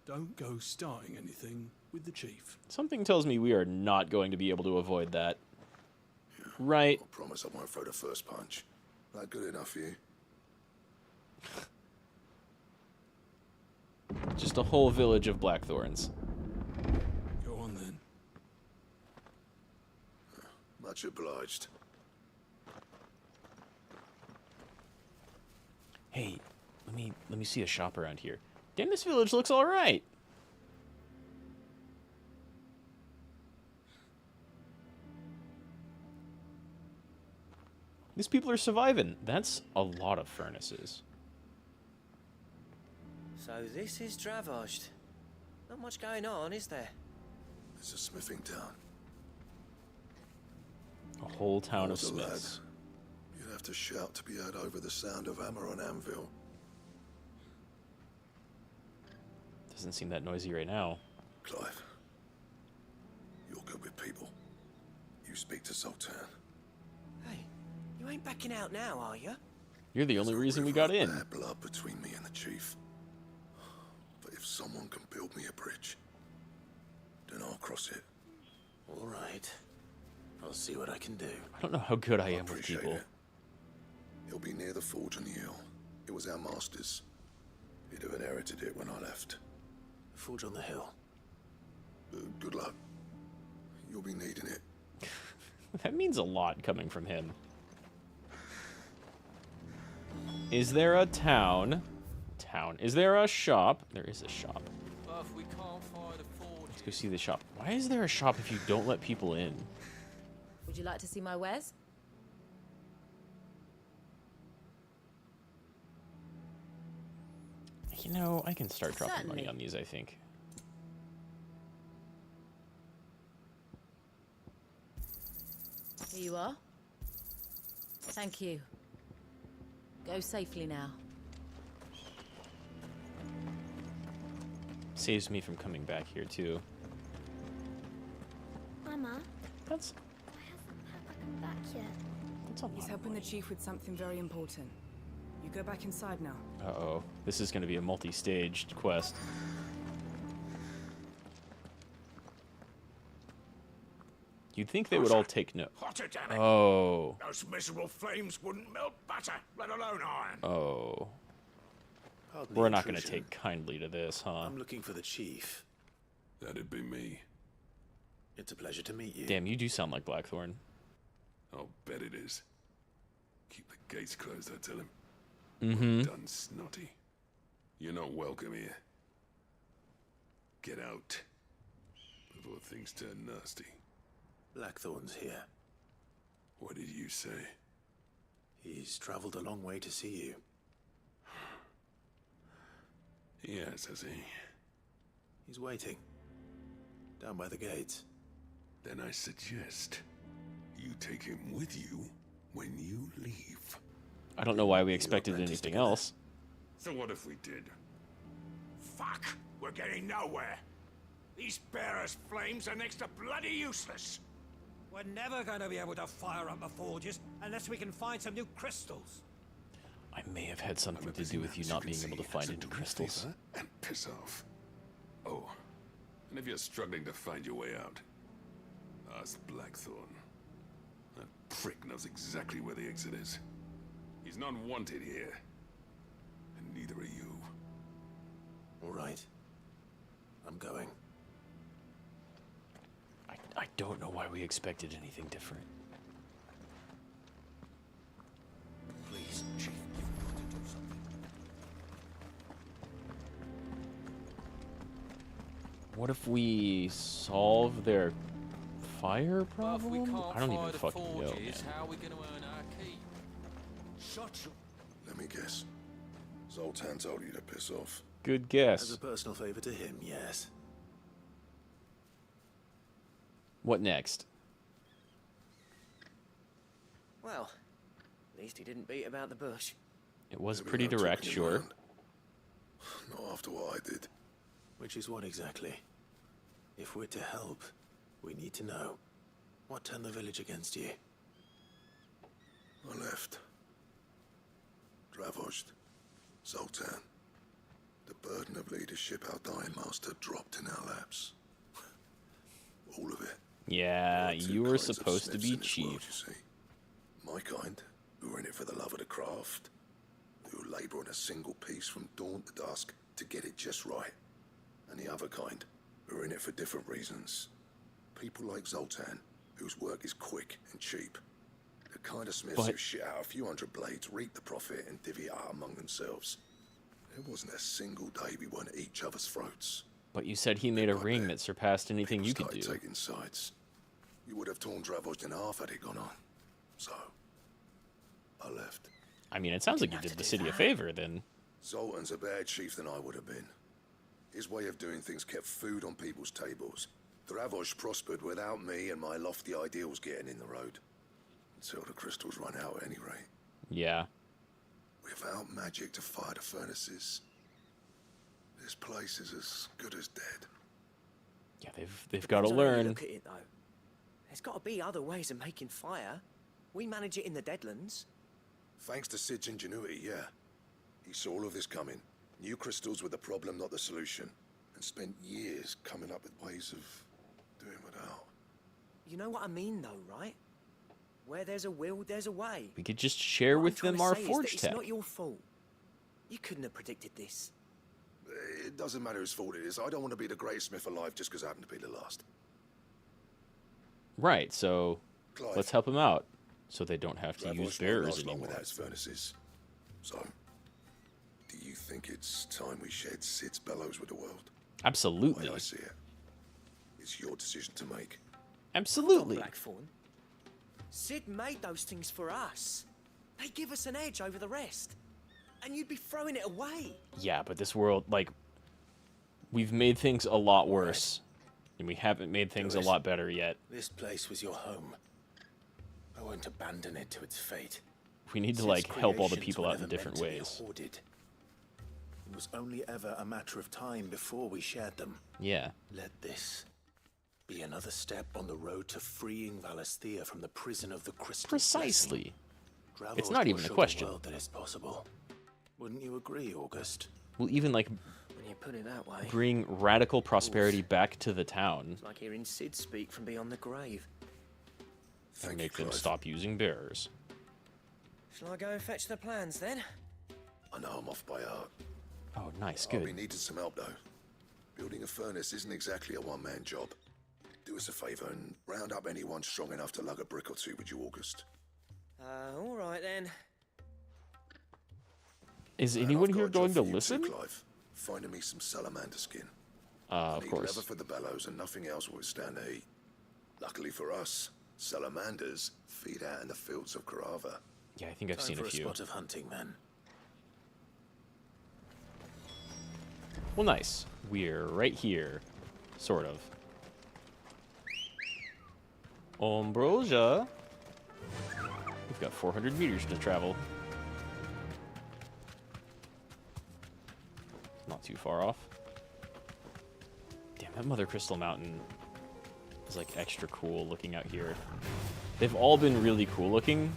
don't go starting anything with the chief. Something tells me we are not going to be able to avoid that. Right. I promise I won't throw the first punch. That good enough for you? Just a whole village of Blackthorns. Go on then. Much obliged. Hey, let me see a shop around here. Damn, this village looks all right. These people are surviving. That's a lot of furnaces. So this is Dravaged. Not much going on, is there? It's a smithing town. A whole town of Was a lad. smiths. You'd have to shout to be heard over the sound of hammer on anvil. Doesn't seem that noisy right now. Clive, you're good with people. You speak to Zoltan. Hey, you ain't backing out now, are you? You're the only reason we got in. Bad blood between me and the chief. But if someone can build me a bridge, then I'll cross it. All right. I'll see what I can do. I don't know how good I am with appreciate people. it. It'll be near the forge on the hill. It was our master's. He'd have inherited it when I left. Forge on the hill. Good luck. You'll be needing it. That means a lot coming from him. Is there a town? Is there a shop? There is a shop. We can't find a forge. Let's go see the shop. Why is there a shop if you don't let people in? Would you like to see my wares? You know, I can start dropping money Certainly. on these, I think. Here you are. Thank you. Go safely now. Saves me from coming back here, too. Mama, That's... why hasn't Papa come back yet? He's helping the chief with something very important. You go back inside now. Uh-oh. This is going to be a multi-staged quest. You'd think they would all take note. Hotter, damn it. Oh. Those miserable flames wouldn't melt butter, let alone iron. Oh. Pardon the We're not going to intrusion. take kindly to this, huh? I'm looking for the chief. That'd be me. It's a pleasure to meet you. Damn, you do sound like Blackthorn. I'll bet it is. Keep the gates closed, I tell him. Mm-hmm. Well done, Snotty. You're not welcome here. Get out before things turn nasty. Blackthorn's here. What did you say? He's traveled a long way to see you. Yes, has he? He's waiting. Down by the gates. Then I suggest you take him with you when you leave. I don't know why we expected anything else. So what if we did? Fuck, we're getting nowhere. These bearers' flames are next to bloody useless. We're never going to be able to fire up the forges unless we can find some new crystals. I may have had something to do with you not being able to find any crystals. And piss off. Oh, and if you're struggling to find your way out, ask Blackthorn. That prick knows exactly where the exit is. He's not wanted here. And neither are you. All right. I'm going. I don't know why we expected anything different. Please, Chief, you've got to do something. What if we solve their fire problem? I don't even fucking know, man. How are we going to earn our keep? Shut your... Let me guess. Zoltan told you to piss off. Good guess. As a personal favor to him, yes. What next? Well, at least he didn't beat about the bush. It was pretty direct, sure. Not after what I did. Which is what exactly? If we're to help, we need to know. What turned the village against you? I left. Dravozd. Zoltan. The burden of leadership our dying master dropped in our laps. All of it. Yeah, you were supposed to be chief. World, you see. My kind, who are in it for the love of the craft, who labour on a single piece from dawn to dusk to get it just right. And the other kind, who are in it for different reasons. People like Zoltan, whose work is quick and cheap. The kind of smiths who shit out a few hundred blades, reap the profit, and divvy it out among themselves. There wasn't a single day we weren't at each other's throats. But you said he made a ring that surpassed anything you could do. Taking sides. You would have torn Dravozd in half had it gone on. So, I left. I mean, it sounds like you did the city a favor, then. Zoltan's a better chief than I would have been. His way of doing things kept food on people's tables. Dravozd prospered without me and my lofty ideals getting in the road. Until the crystals run out at any rate. Yeah. Without magic to fire the furnaces, this place is as good as dead. Yeah, they've got to Depends on how you learn. Look at it, though. There's got to be other ways of making fire. We manage it in the Deadlands. Thanks to Sid's ingenuity, yeah. He saw all of this coming. Knew crystals were the problem, not the solution. And spent years coming up with ways of doing without. You know what I mean, though, right? Where there's a will, there's a way. We could just share What with I'm trying them to our say is forge that tech. It's not your fault. You couldn't have predicted this. It doesn't matter whose fault it is. I don't want to be the greatest smith alive just because I happen to be the last. Right, so Clive. let's help them out. So they don't have to Dravozd use won't bearers last long anymore. without his furnaces. So, do you think it's time we shared Sid's bellows with the world? Absolutely. The way I see it. It's your decision to make. Absolutely. Blackthorn. Sid made those things for us. They give us an edge over the rest. And you'd be throwing it away. Yeah, but this world, like, we've made things a lot worse. And we haven't made things a lot better yet. This place was your home. I won't abandon it to its fate. We need to, Sid's like, help all the creations people were out in never different meant to be ways. hoarded. It was only ever a matter of time before we shared them. Yeah. Let this be another step on the road to freeing Valisthea from the prison of the crystal. Precisely. Gravel It's not will even a show the question. world that it's possible. Wouldn't you agree, August? We'll even, like, When you put it that way. bring radical prosperity back to the town. It's like hearing Sid speak from beyond the grave. And make them stop using bearers. Shall I go and fetch the plans then? I know I'm off by heart. Oh, nice, I'll good. be needing some help, though. Building a furnace isn't exactly a one-man job. Do us a favour and round up anyone strong enough to lug a brick or two with you, August. All right then. Is And anyone I've got here a job going to for you listen? too, Clive. Finding me some salamander skin. Of Need course. leather for the bellows and nothing else will withstand the heat. Luckily for us, salamanders feed out in the fields of Carava. Yeah, I think I've Time seen for a few. spot of hunting, then. Well, nice. We're right here. Sort of. Ambrosia. We've got 400 meters to travel. Not too far off. Damn, that Mother Crystal Mountain is like extra cool looking out here. They've all been really cool looking,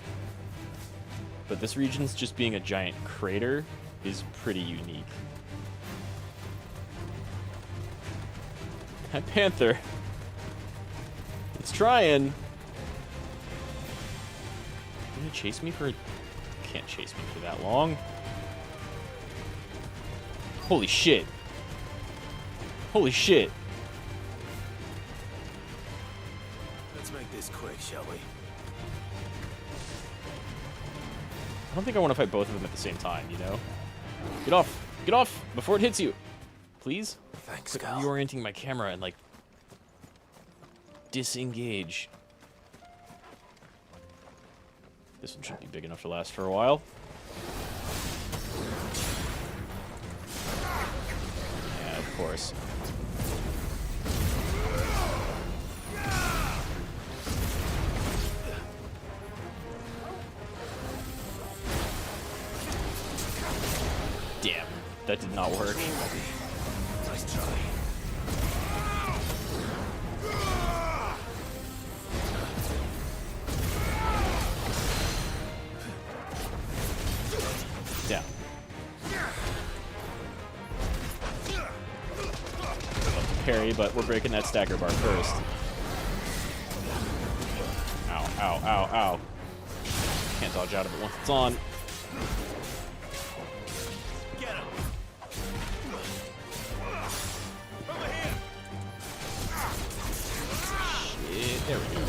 but this region's just being a giant crater is pretty unique. That panther. It's trying. You gonna chase me for... Can't chase me for that long. Holy shit. Holy shit. Let's make this quick, shall we? I don't think I want to fight both of them at the same time, you know? Get off! Get off! Before it hits you! Please? Thanks, Quit Cal. reorienting my camera and, like, disengage. This one should be big enough to last for a while. Yeah, of course. Damn, that did not work. Nice try. Down. Love to parry, but we're breaking that stagger bar first. Ow, ow, ow, ow. Can't dodge out of it once it's on. Get him. Shit, there we go.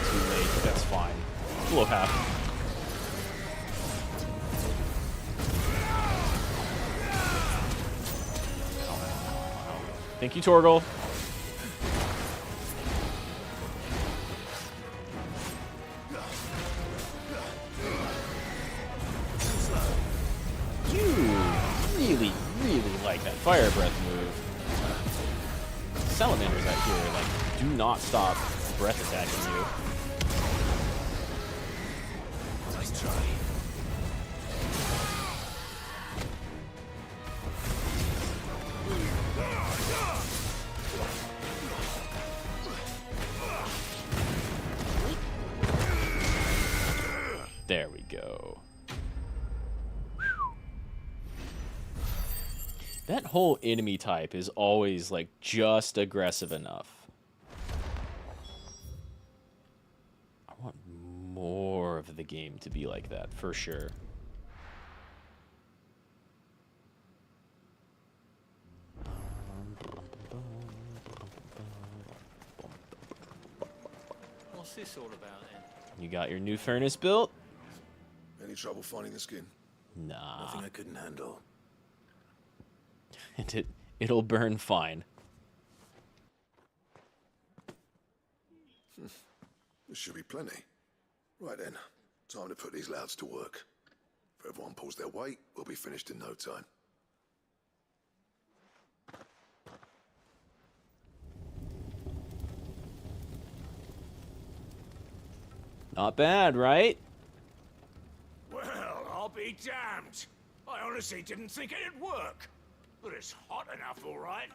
Too late, but that's fine. Below half. Thank you, Torgal. You really, really like that fire breath move. Salamanders out here, like, do not stop breath attacking you. Nice try. There we go. That whole enemy type is always, like, just aggressive enough. I want more of the game to be like that, for sure. What's this all about then? You got your new furnace built? Any trouble finding the skin? Nah. Nothing I couldn't handle. And it'll burn fine. This should be plenty. Right then, time to put these louds to work. If everyone pulls their weight, we'll be finished in no time. Not bad, right? Well, I'll be damned. I honestly didn't think it'd work. But it's hot enough, all right.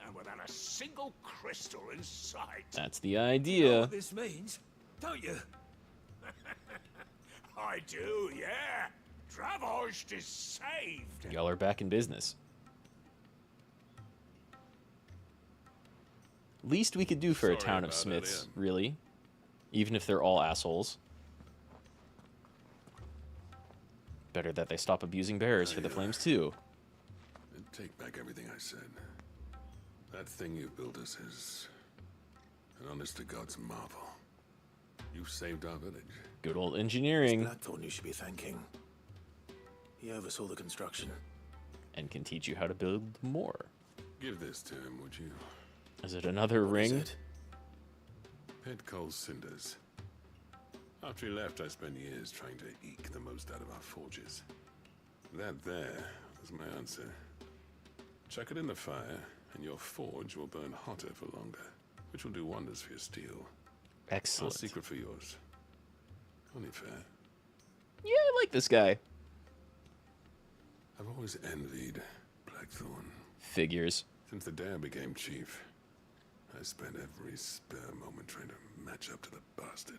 And without a single crystal in sight. That's the You know idea. what this means, don't you? I do, yeah. Dravosht is saved. Y'all are back in business. Least we could do for a Sorry town of about smiths, earlier. really. Even if they're all assholes. Better that they stop abusing bearers for the flames, too. And take back everything I said. That thing you built us is an honest-to-God's marvel. You saved our village. Good old engineering. It's Blackthorn you should be thanking. He oversaw the construction. And can teach you how to build more. Give this to him, would you? Is it another What is ring? it? Pit coal cinders. After he left, I spent years trying to eke the most out of our forges. That there was my answer. Chuck it in the fire, and your forge will burn hotter for longer, which will do wonders for your steel. Excellent. Our secret for yours. Only fair. Yeah, I like this guy. I've always envied Blackthorn. Figures. Since the day I became chief, I spent every spare moment trying to match up to the bastard.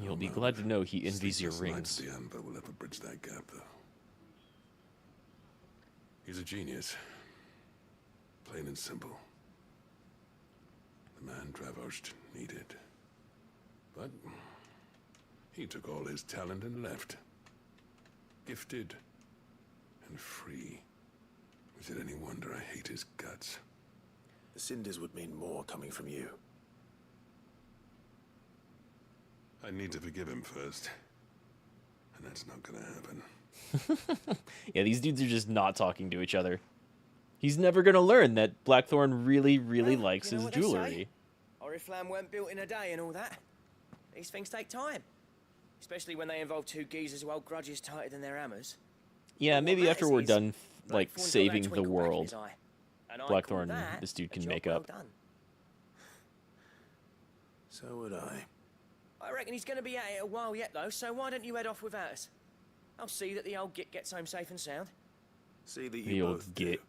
You'll be glad to know he envies your Sleepless nights rings. the Anvil will ever bridge that gap, though. He's a genius. Plain and simple. The man Dravosht needed. But he took all his talent and left. Gifted and free. Is it any wonder I hate his guts? The cinders would mean more coming from you. I need to forgive him first. And that's not gonna happen. Yeah, these dudes are just not talking to each other. He's never gonna learn that Blackthorn really, really likes you know his what they say? jewelry. Oriflamme weren't built in a day and all that. These things take time. Especially when they involve two geezers who hold grudges tighter than their hammers. Yeah, But what maybe after matters we're is done, like, Blackthorn's got that saving the twinkle back in world, his eye. And I Blackthorn, call that this dude a can job make well up. done. So would I. I reckon he's going to be at it a while yet, though, so why don't you head off without us? I'll see that the old git gets home safe and sound. See that The you old both git. do.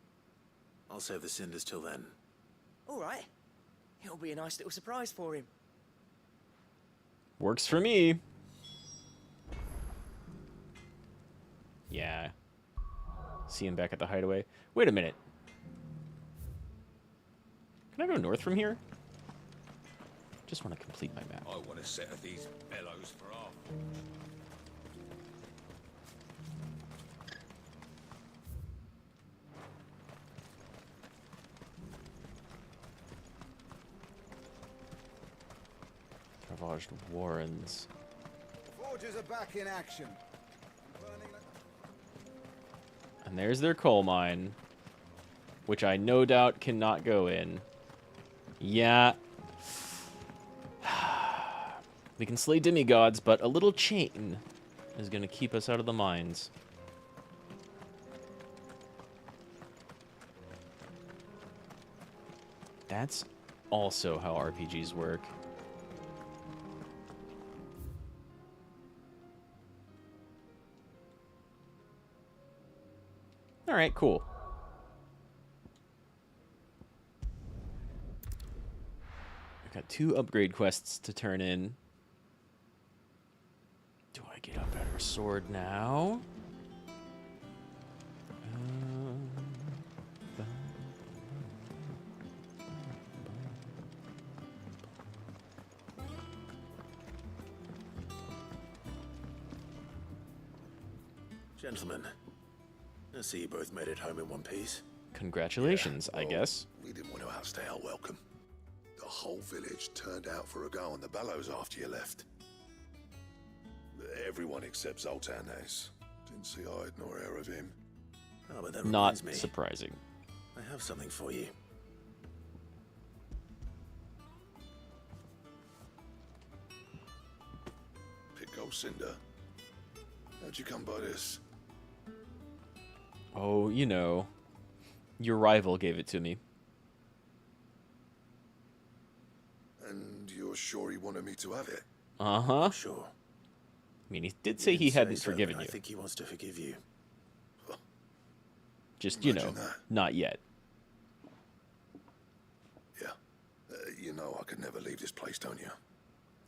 I'll save the cinders till then. All right. It'll be a nice little surprise for him. Works for me. Yeah. See him back at the hideaway. Wait a minute. Can I go north from here? Just want to complete my map. I want a set of these bellows for our... Ravaged Warrens. Forges are back in action. And there's their coal mine. Which I no doubt cannot go in. Yeah. We can slay demigods, but a little chain is going to keep us out of the mines. That's also how RPGs work. Alright, cool. I've got 2 upgrade quests to turn in. Do I get a better sword now? Gentlemen, I see you both made it home in one piece. Congratulations, I guess. We didn't want to outstay our welcome. The whole village turned out for a go on the bellows after you left. Everyone except Zoltanes. Didn't see hide nor hair of him. Oh, but that Not reminds me. surprising. I have something for you. Pico Cinder. How'd you come by this? Oh, you know. Your rival gave it to me. And you're sure he wanted me to have it? Uh-huh. Sure. I mean, he did say he hadn't forgiven I you. think he wants to forgive you. Just, you know, not yet. Yeah. You know I could never leave this place, don't you?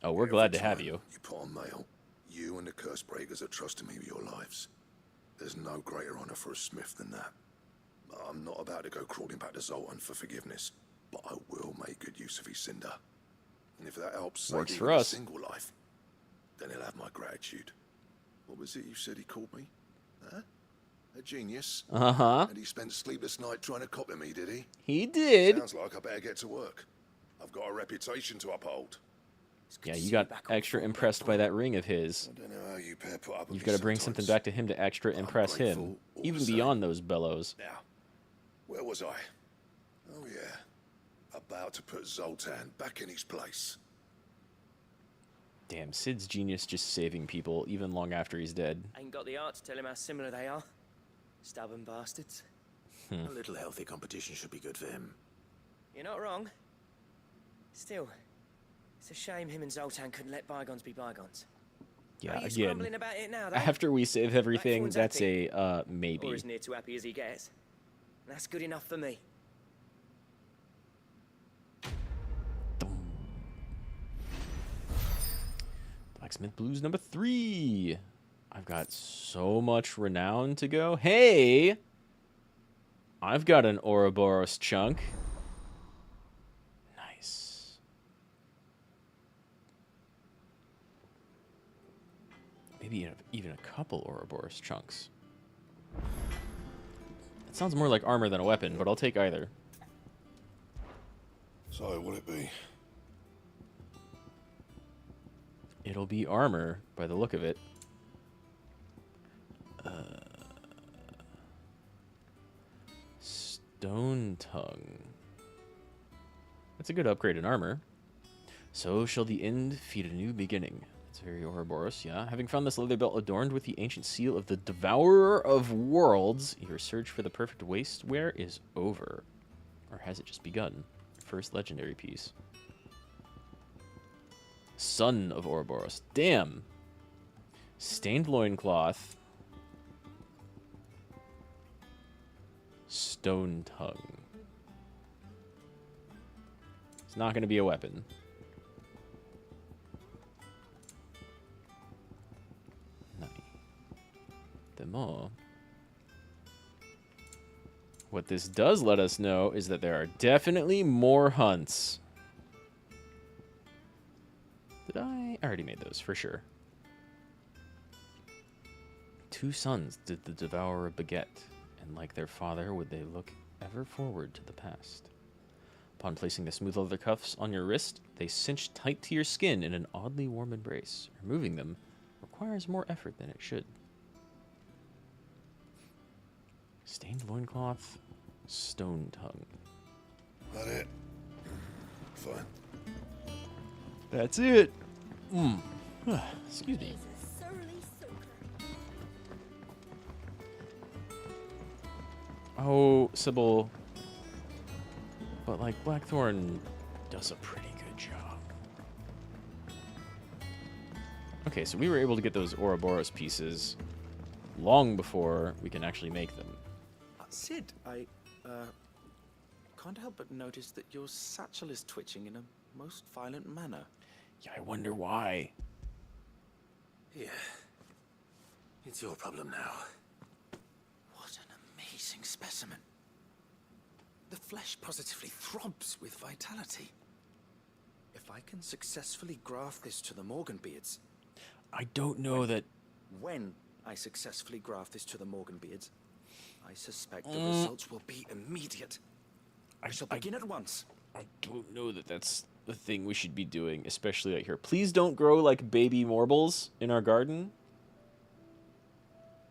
Oh, we're glad to have you. You put on mail. You and the curse breakers are trusting me with your lives. There's no greater honor for a smith than that. I'm not about to go crawling back to Zoltan for forgiveness, but I will make good use of his cinder. And if that helps Works save for him a us. single life, then he'll have my gratitude. What was it you said he called me? Huh? A genius? Uh-huh. And he spent sleepless night trying to copy me, did he? He did. Sounds like I better get to work. I've got a reputation to uphold. Yeah, you got extra impressed by that ring of his. I don't know how you pair put up with You've me got to bring sometimes. something back to him to extra impress him, grateful all even the same. beyond those bellows. Now, where was I? Oh yeah, about to put Zoltan back in his place. Damn, Sid's genius just saving people even long after he's dead. Ain't got the art to tell him how similar they are. Stubborn bastards. A little healthy competition should be good for him. You're not wrong. Still, it's a shame him and Zoltan couldn't let bygones be bygones. Yeah, Are you again, grumbling about it now, though? after we save everything, Blackthorn's that's happy. a maybe. Or as near to happy as he gets. That's good enough for me. Blacksmith Blues number 3. I've got so much renown to go. Hey! I've got an Ouroboros chunk. Nice. Maybe even a couple Ouroboros chunks. It sounds more like armor than a weapon, but I'll take either. So, will it be? It'll be armor, by the look of it. Stone Tongue. That's a good upgrade in armor. So shall the end feed a new beginning. It's very Ouroboros, yeah. Having found this leather belt adorned with the ancient seal of the Devourer of Worlds, your search for the perfect waistwear is over. Or has it just begun? First legendary piece. Son of Ouroboros. Damn. Stained loincloth. Stone Tongue. It's not going to be a weapon. More. What this does let us know is that there are definitely more hunts. Did I already made those for sure. 2 sons did the Devourer beget, and like their father would they look ever forward to the past. Upon placing the smooth leather cuffs on your wrist, they cinch tight to your skin in an oddly warm embrace. Removing them requires more effort than it should. Stained loincloth, Stone Tongue. That it? Fine. That's it. Excuse me. Oh, Sybil. But, like, Blackthorn does a pretty good job. Okay, so we were able to get those Ouroboros pieces long before we can actually make them. Sid, I can't help but notice that your satchel is twitching in a most violent manner. Yeah, I wonder why. Yeah. It's your problem now. What an amazing specimen. The flesh positively throbs with vitality. If I can successfully graft this to the Morganbeards... I don't know that... When I successfully graft this to the Morganbeards, I suspect the results will be immediate. I shall begin at once. I don't know that that's the thing we should be doing, especially right here. Please don't grow like baby marbles in our garden.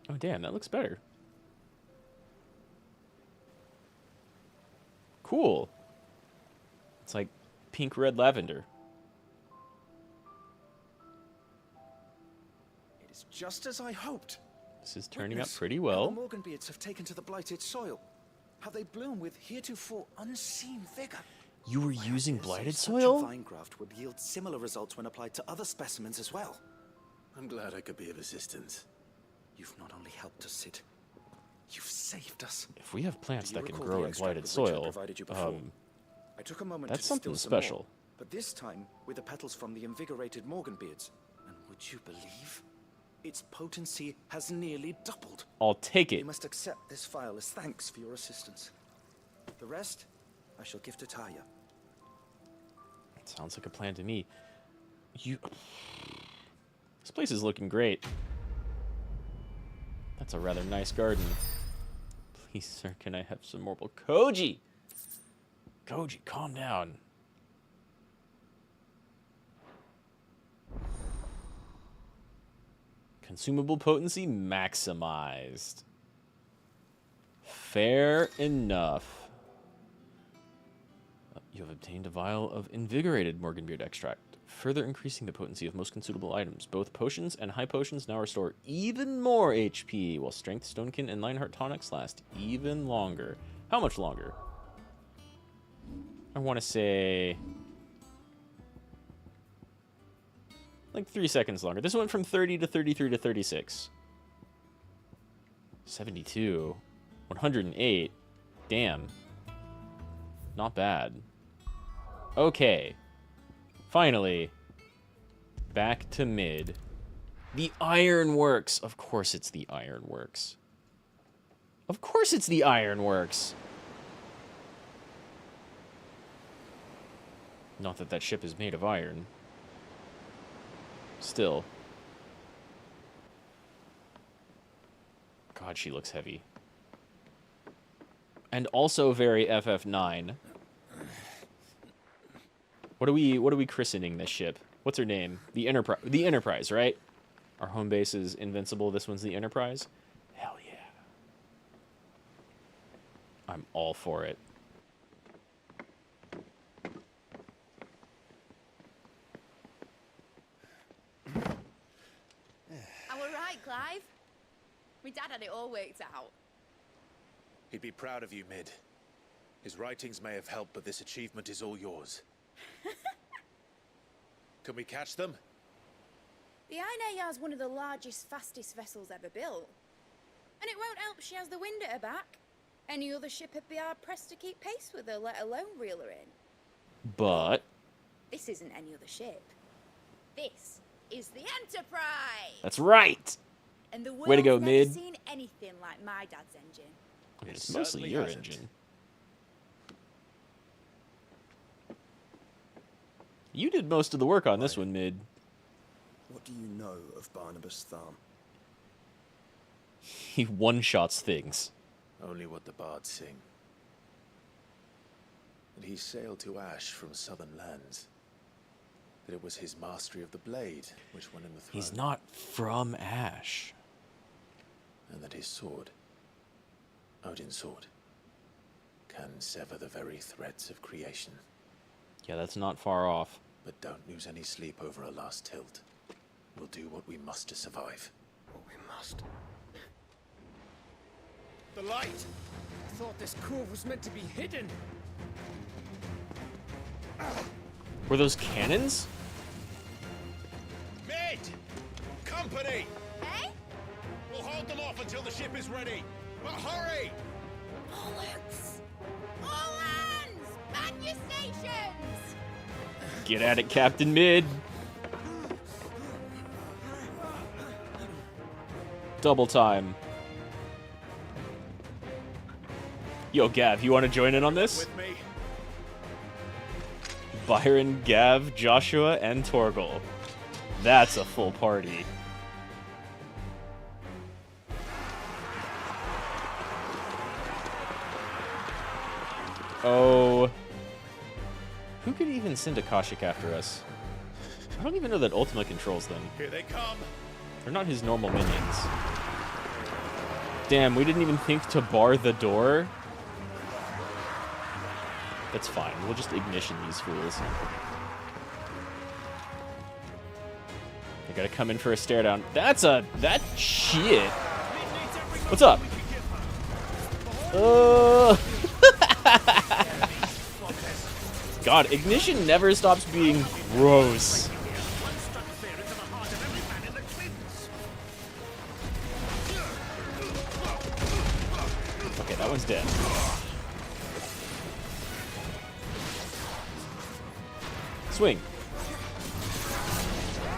Oh, damn, that looks better. Cool. It's like pink red lavender. It is just as I hoped. This is turning out pretty well. How the Morganbeards have taken to the blighted soil. How they bloom with heretofore unseen vigor. You were using blighted Such a soil? vine graft would yield similar results when applied to other specimens as well. I'm glad I could be of assistance. You've not only helped us, Sid. You've saved us. If we have plants Do you that can recall grow the in extract blighted with which I soil, provided you before? I took a moment that's to something distill some more, special. but this time with the petals from the invigorated Morganbeards. And would you believe? Its potency has nearly doubled. I'll take it. You must accept this file as thanks for your assistance. The rest, I shall give to Taya. Sounds like a plan to me. This place is looking great. That's a rather nice garden. Please, sir, can I have some more? Koji! Koji, calm down. Consumable potency maximized. Fair enough. You have obtained a vial of invigorated Morganbeard extract, further increasing the potency of most consumable items. Both potions and high potions now restore even more HP, while Strength, Stonekin, and Lionheart tonics last even longer. How much longer? I want to say like 3 seconds longer. This went from 30 to 33 to 36. 72. 108. Damn. Not bad. Okay. Finally. Back to mid. The Ironworks. Of course it's the Ironworks. Of course it's the Ironworks. Not that that ship is made of iron. Still. God, she looks heavy. And also very FF9. What are we christening this ship? What's her name? The Enterprise. The Enterprise, right? Our home base is Invincible. This one's the Enterprise. Hell yeah. I'm all for it. I were right, Clive. My dad had it all worked out. He'd be proud of you, Mid. His writings may have helped, but this achievement is all yours. Can we catch them? The Ainaya is one of the largest, fastest vessels ever built. And it won't help she has the wind at her back. Any other ship would be hard-pressed to keep pace with her, let alone reel her in. But This isn't any other ship. This is the Enterprise! that's right. And the Way to world's go, never Mid. seen anything like my dad's engine. It's mostly your engine. You did most of the work on this one, Mid. What do you know of Barnabas Thumb? He one-shots things. Only what the bards sing. That he sailed to Ash from southern lands. That it was his mastery of the blade which won him the throne. He's not from Ash. And that his sword, Odin's sword, can sever the very threads of creation. Yeah, that's not far off. But don't lose any sleep over a last tilt. We'll do what we must to survive. What we must. The light! I thought this cove was meant to be hidden. Were those cannons? Mid! Company! Hey? We'll hold them off until the ship is ready. But hurry! Bollocks! All hands! Man your stations! Get at it, Captain Mid. Double time. Yo, Gav, you want to join in on this? With me. Byron, Gav, Joshua, and Torgal. That's a full party. Oh. Who could even send Akashic after us? I don't even know that Ultima controls them. Here they come. They're not his normal minions. Damn, we didn't even think to bar the door. That's fine. We'll just ignition these fools. They gotta come in for a stare down. That shit. What's up? God, ignition never stops being gross. Swing.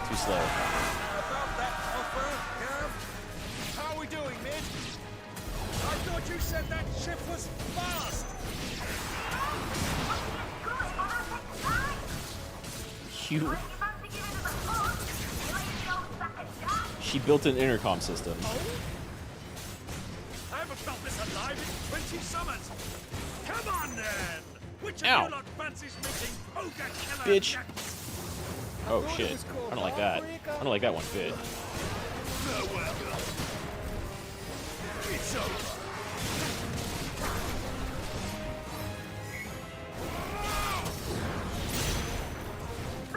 Too slow. About that offer, Gav? How are we doing, Mid? I thought you said that ship was fast! You. She built an intercom system. I haven't felt this alive in 20 summers! Come on, then! Which of Ow. you lot fancies meeting Ogre Killer Bitch. Jack? Oh shit. I don't like that. I don't like that one bit. It's over!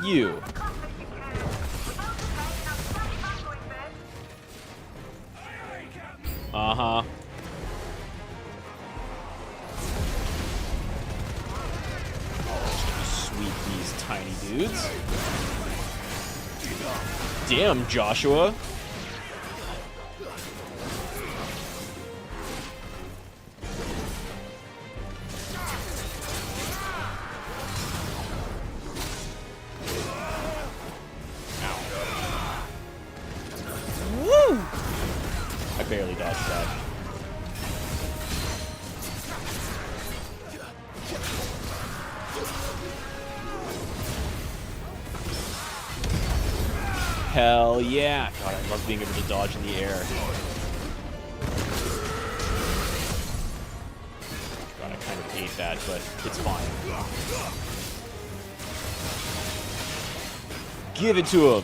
You. Uh-huh. Sweep these tiny dudes. Damn, Joshua. Woo! I barely dodged that. Hell yeah! God, I love being able to dodge in the air. God, I kind of hate that, but it's fine. Give it to him!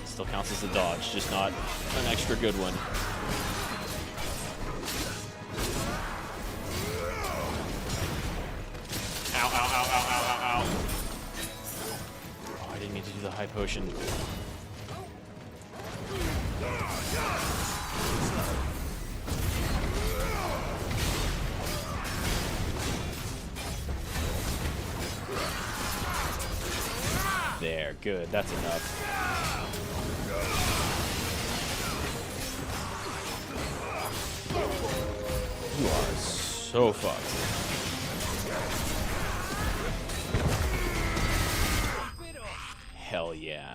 Still counts as a dodge, just not an extra good one. Ow, ow, ow, ow, ow, ow, ow. Oh, I didn't mean to do the high potion. There, good, that's enough. You are so fucked. Hell yeah.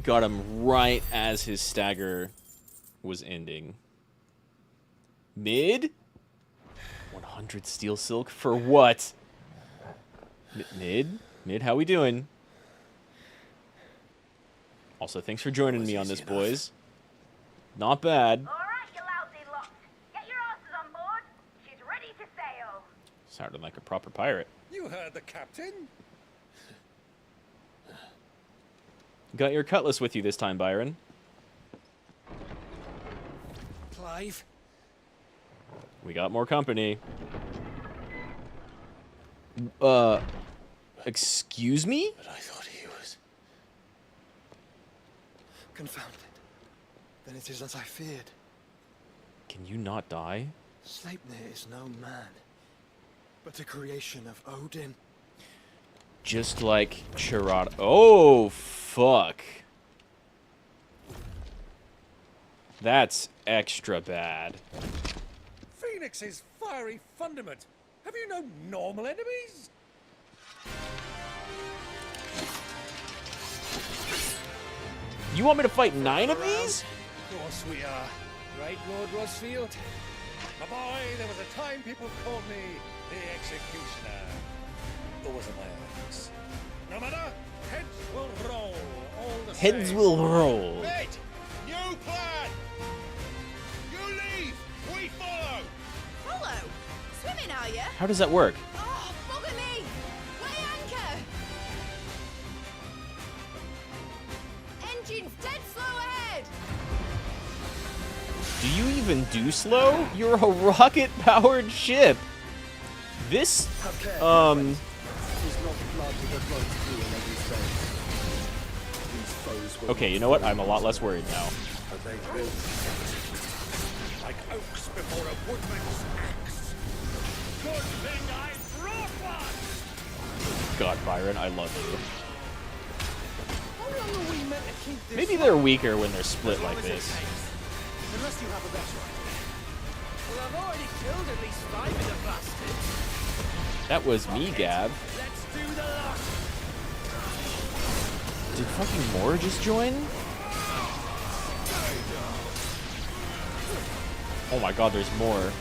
Got him right as his stagger was ending. Mid? 100 steel silk for what? Mid? Mid, how we doing? Also, thanks for joining me on this, boys. Not bad. Alright, you lousy lot. Get your asses on board. She's ready to sail. Sounded like a proper pirate. You heard the captain. Got your cutlass with you this time, Byron. Clive. We got more company. Excuse me? But I thought he was... Confounded. Then it is as I feared. Can you not die? Sleipnir is no man, but a creation of Odin. Just like Chirata. Oh, fuck. That's extra bad. Phoenix's fiery fundament. Have you no normal enemies? You want me to fight 9 of these? Of course we are. Right, Lord Rosfield? My boy, there was a time people called me the Executioner. Or was it my ex? No matter, heads will roll all the same. Heads will roll. Mid! New plan! You leave! We follow! Follow? Swimming, are you? How does that work? Oh, bugger me! Weigh anchor! Engine's dead slow ahead! Do you even do slow? You're a rocket-powered ship. This, Okay, you know what? I'm a lot less worried now. Like oaks before a woodman's axe. Good thing I brought one! God, Byron, I love you. Maybe they're weaker when they're split like this. Unless you have a better idea. Well, I've already killed at least 5 of the bastards. That was me, Gab. Let's do the lot. Did fucking more just join? Oh my god, there's more.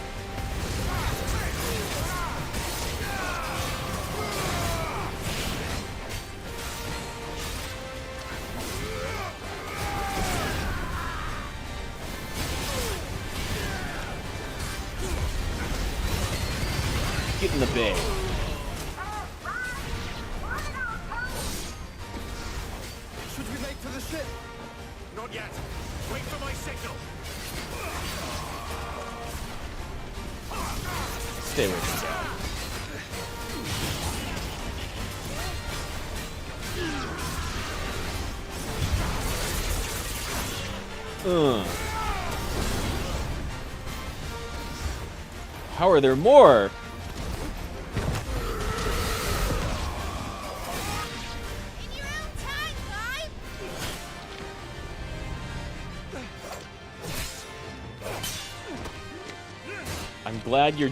Get in the bay. Should we make for the ship? Not yet. Wait for my signal. Stay with me, Gab. How are there more? I'm glad you're,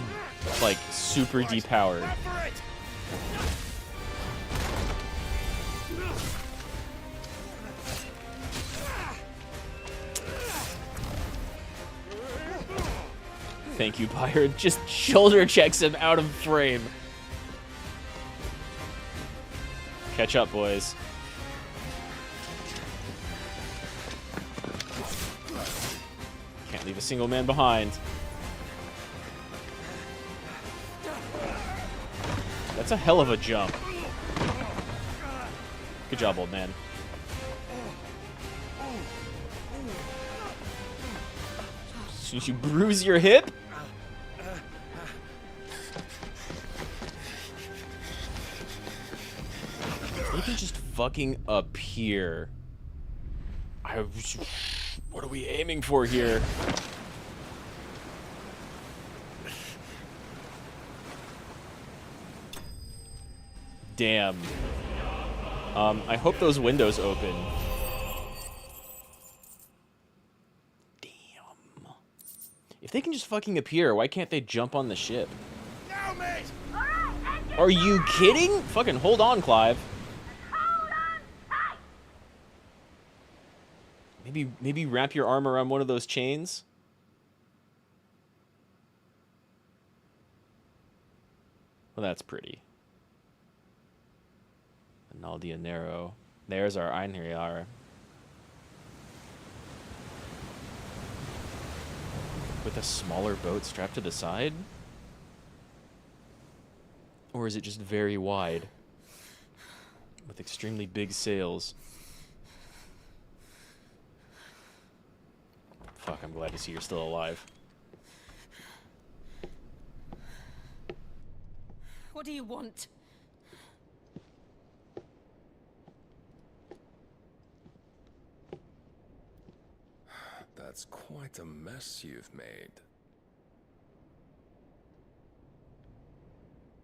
like, super depowered. Thank you, Byron. Just shoulder checks him out of frame. Catch up, boys. Can't leave a single man behind. That's a hell of a jump. Good job, old man. Did you bruise your hip? You can just fucking appear. What are we aiming for here? Damn. I hope those windows open. Damn. If they can just fucking appear, why can't they jump on the ship? Now, mate. Are you kidding? Fucking hold on, Clive. Maybe wrap your arm around one of those chains. Well, that's pretty. Naldia Nero. There's our Einherjar. With a smaller boat strapped to the side? Or is it just very wide? With extremely big sails. Fuck, I'm glad to see you're still alive. What do you want? That's quite a mess you've made.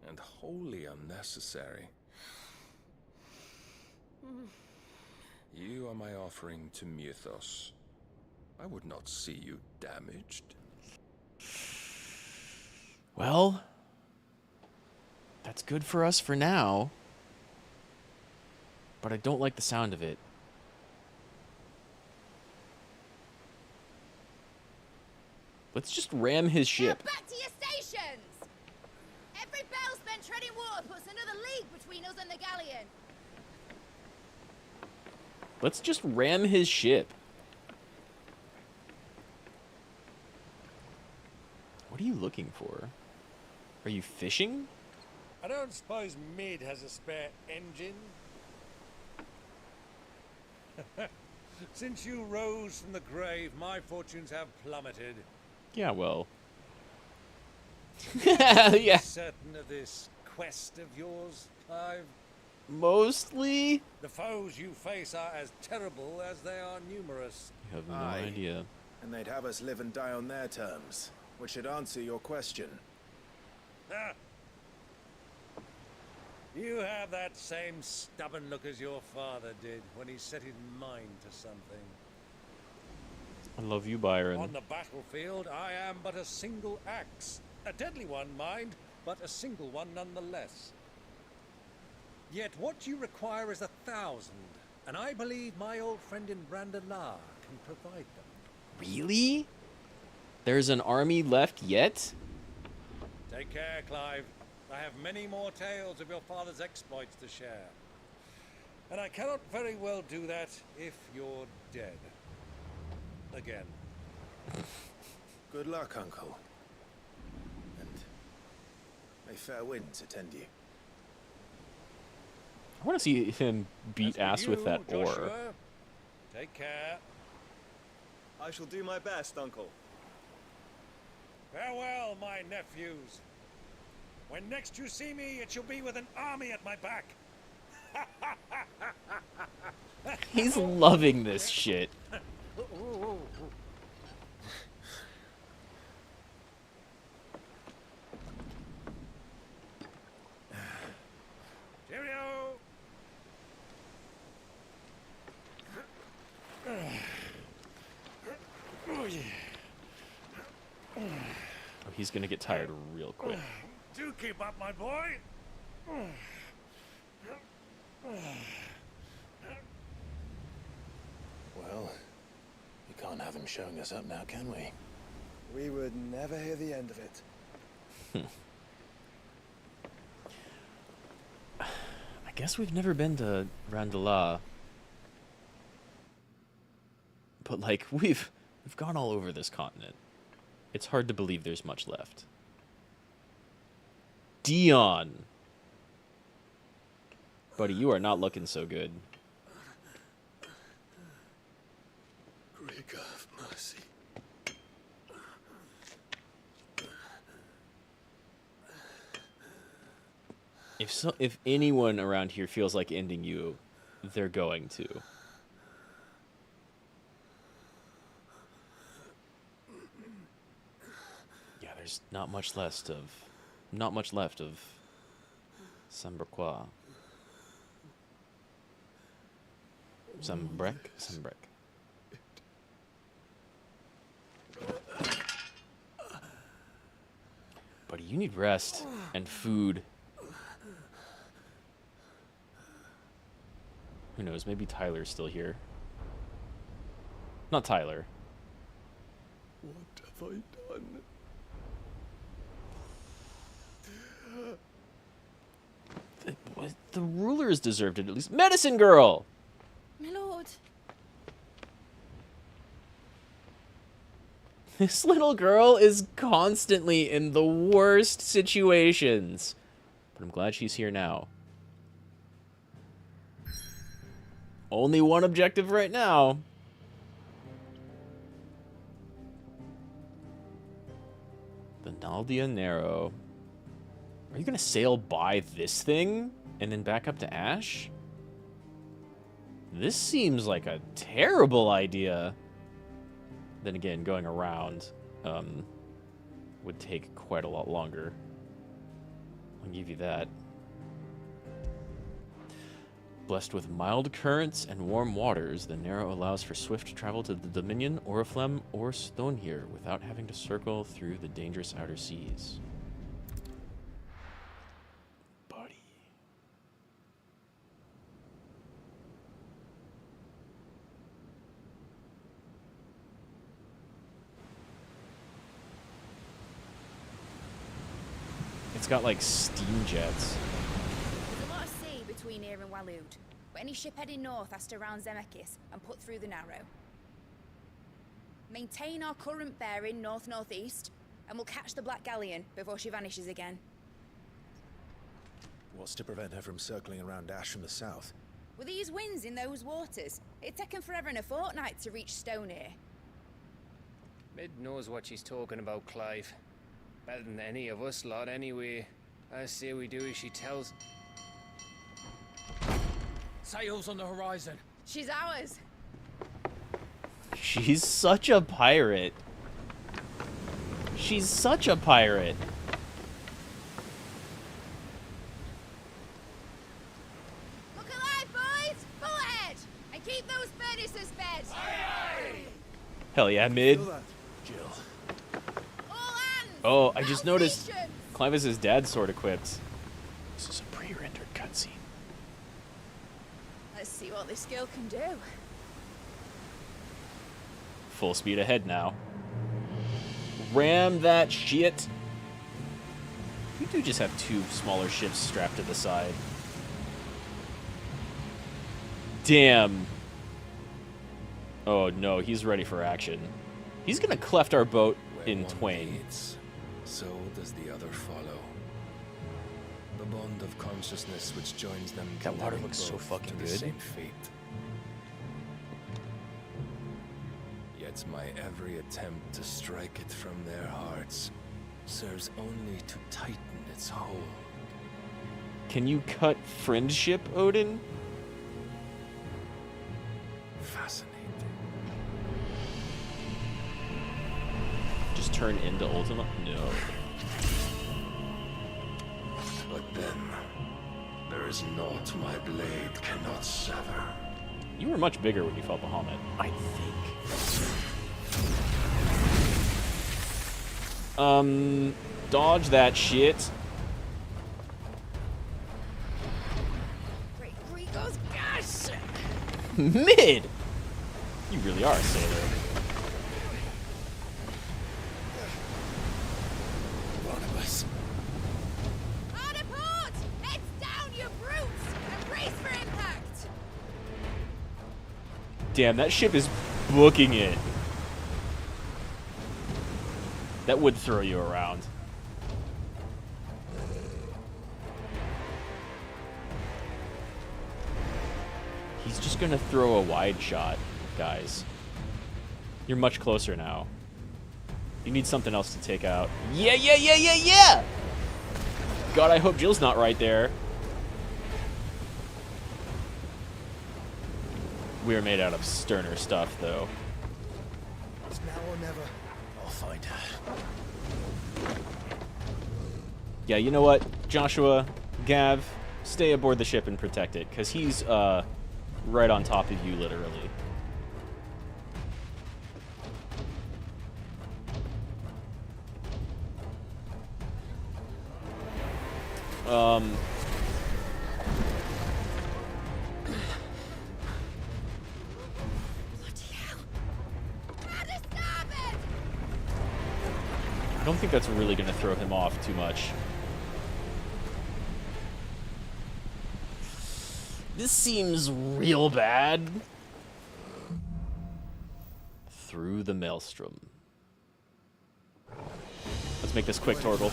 And wholly unnecessary. You are my offering to Mythos. I would not see you damaged. Well, that's good for us for now. But I don't like the sound of it. Let's just ram his ship. Now back to your stations! Every bell spent treading water puts another league between us and the galleon. Let's just ram his ship. What are you looking for? Are you fishing? I don't suppose Mid has a spare engine? Since you rose from the grave, my fortunes have plummeted. Yeah, well. Yeah. Certain of this quest of yours, Clive? Mostly? The foes you face are as terrible as they are numerous. You have no idea. And they'd have us live and die on their terms, which should answer your question. You have that same stubborn look as your father did when he set his mind to something. I love you, Byron. On the battlefield, I am but a single axe. A deadly one, mind, but a single one nonetheless. Yet what you require is 1,000, and I believe my old friend in Brandalar can provide them. Really? There's an army left yet? Take care, Clive. I have many more tales of your father's exploits to share. And I cannot very well do that if you're dead. Again. Good luck, Uncle. And may fair winds attend you. I want to see him beat ass with that Joshua, oar. take care. I shall do my best, Uncle. Farewell, my nephews. When next you see me, it shall be with an army at my back. He's loving this shit. Cheerio. Oh, yeah. Oh, he's gonna get tired real quick. Do keep up, my boy. Well, we can't have him showing us up now, can we? We would never hear the end of it. I guess we've never been to Randala. But like we've gone all over this continent. It's hard to believe there's much left. Dion. Buddy, you are not looking so good. Great God of mercy. If anyone around here feels like ending you, they're going to. Yeah, there's not much left of Sambraqua. Sambrek? Buddy, you need rest and food. Who knows? Maybe Tyler's still here. Not Tyler. What have I done? The rulers deserved it at least. Medicine girl! My lord. This little girl is constantly in the worst situations. But I'm glad she's here now. Only one objective right now. The Naldia Narrow. Are you gonna sail by this thing and then back up to Ash? This seems like a terrible idea. Then again, going around would take quite a lot longer. I'll give you that. Blessed with mild currents and warm waters, the Narrow allows for swift travel to the Dominion, Oriflame, or Stonehere without having to circle through the dangerous outer seas. Buddy. It's got like steam jets. There's a lot of sea between here and Waloed, but any ship heading north has to round Zemeckis and put through the Narrow. Maintain our current bearing north-northeast, and we'll catch the Black Galleon before she vanishes again. What's to prevent her from circling around Ash from the south? With these winds in those waters, it'd taken forever and a fortnight to reach Stonehere. Mid knows what she's talking about, Clive. Better than any of us lot, anyway. I say we do as she tells. Sails on the horizon. She's ours. She's such a pirate. She's such a pirate. Keep those furnaces fed! Hell yeah, mid. Jill. Oh, I just noticed Clivis's dad sword equipped. This is a pre-rendered cutscene. Let's see what this girl can do. Full speed ahead now. Ram that shit. We do just have 2 smaller ships strapped to the side. Damn. Oh no, he's ready for action. He's gonna cleft our boat in twain. Leads, so does the other follow. The bond of consciousness which joins them. That water looks so fucking the good. same fate. Yet my every attempt to strike it from their hearts serves only to tighten its hold. Can you cut friendship, Odin? Fascinating. Just turn into Ultima? No. But then, there is naught my blade cannot sever. You were much bigger when you fought Bahamut, I think. Dodge that shit. Great Grigos, gosh! Mid! You really are a sailor. Barnabas. Hard a port! Heads down, you brutes! And brace for impact! Damn, that ship is booking it. That would throw you around. He's just gonna throw a wide shot, guys. You're much closer now. You need something else to take out. Yeah, yeah, yeah, yeah, yeah! God, I hope Jill's not right there. We're made out of sterner stuff, though. It's now or never. I'll find her. Yeah, you know what? Joshua, Gav, stay aboard the ship and protect it, because he's, right on top of you, literally. I don't think that's really going to throw him off too much. This seems real bad. Through the maelstrom. Let's make this quick, Torgal.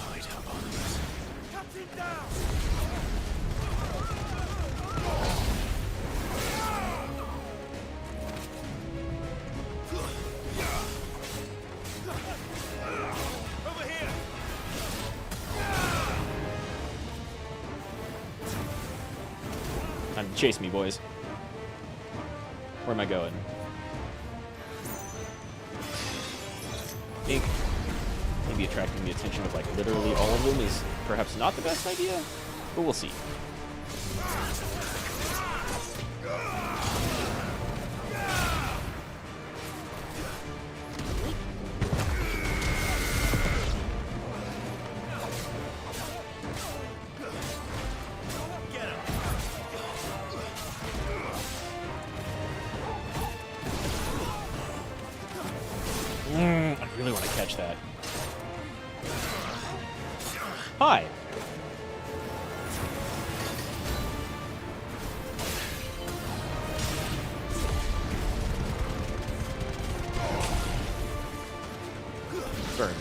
Time to chase me, boys. Where am I going? I think maybe attracting the attention of, like, literally all of them is perhaps not the best idea, but we'll see. I really want to catch that. Hi. Burn.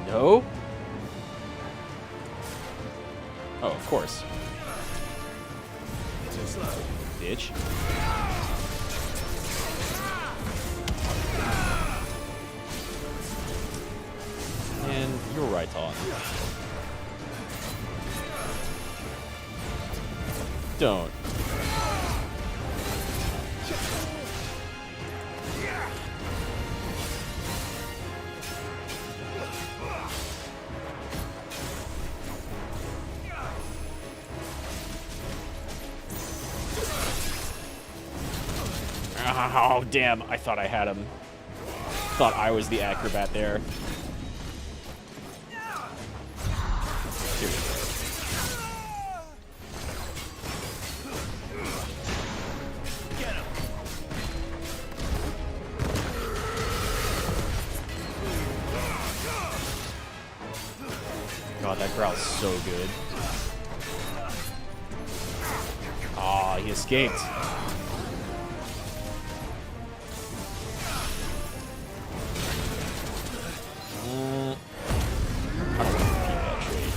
No? Oh, of course. Too slow. Bitch. And you're right on. Don't. Oh, damn. I thought I had him. Thought I was the acrobat there. Seriously. God, that growl's so good. Aw, he escaped. I don't want to repeat that trade.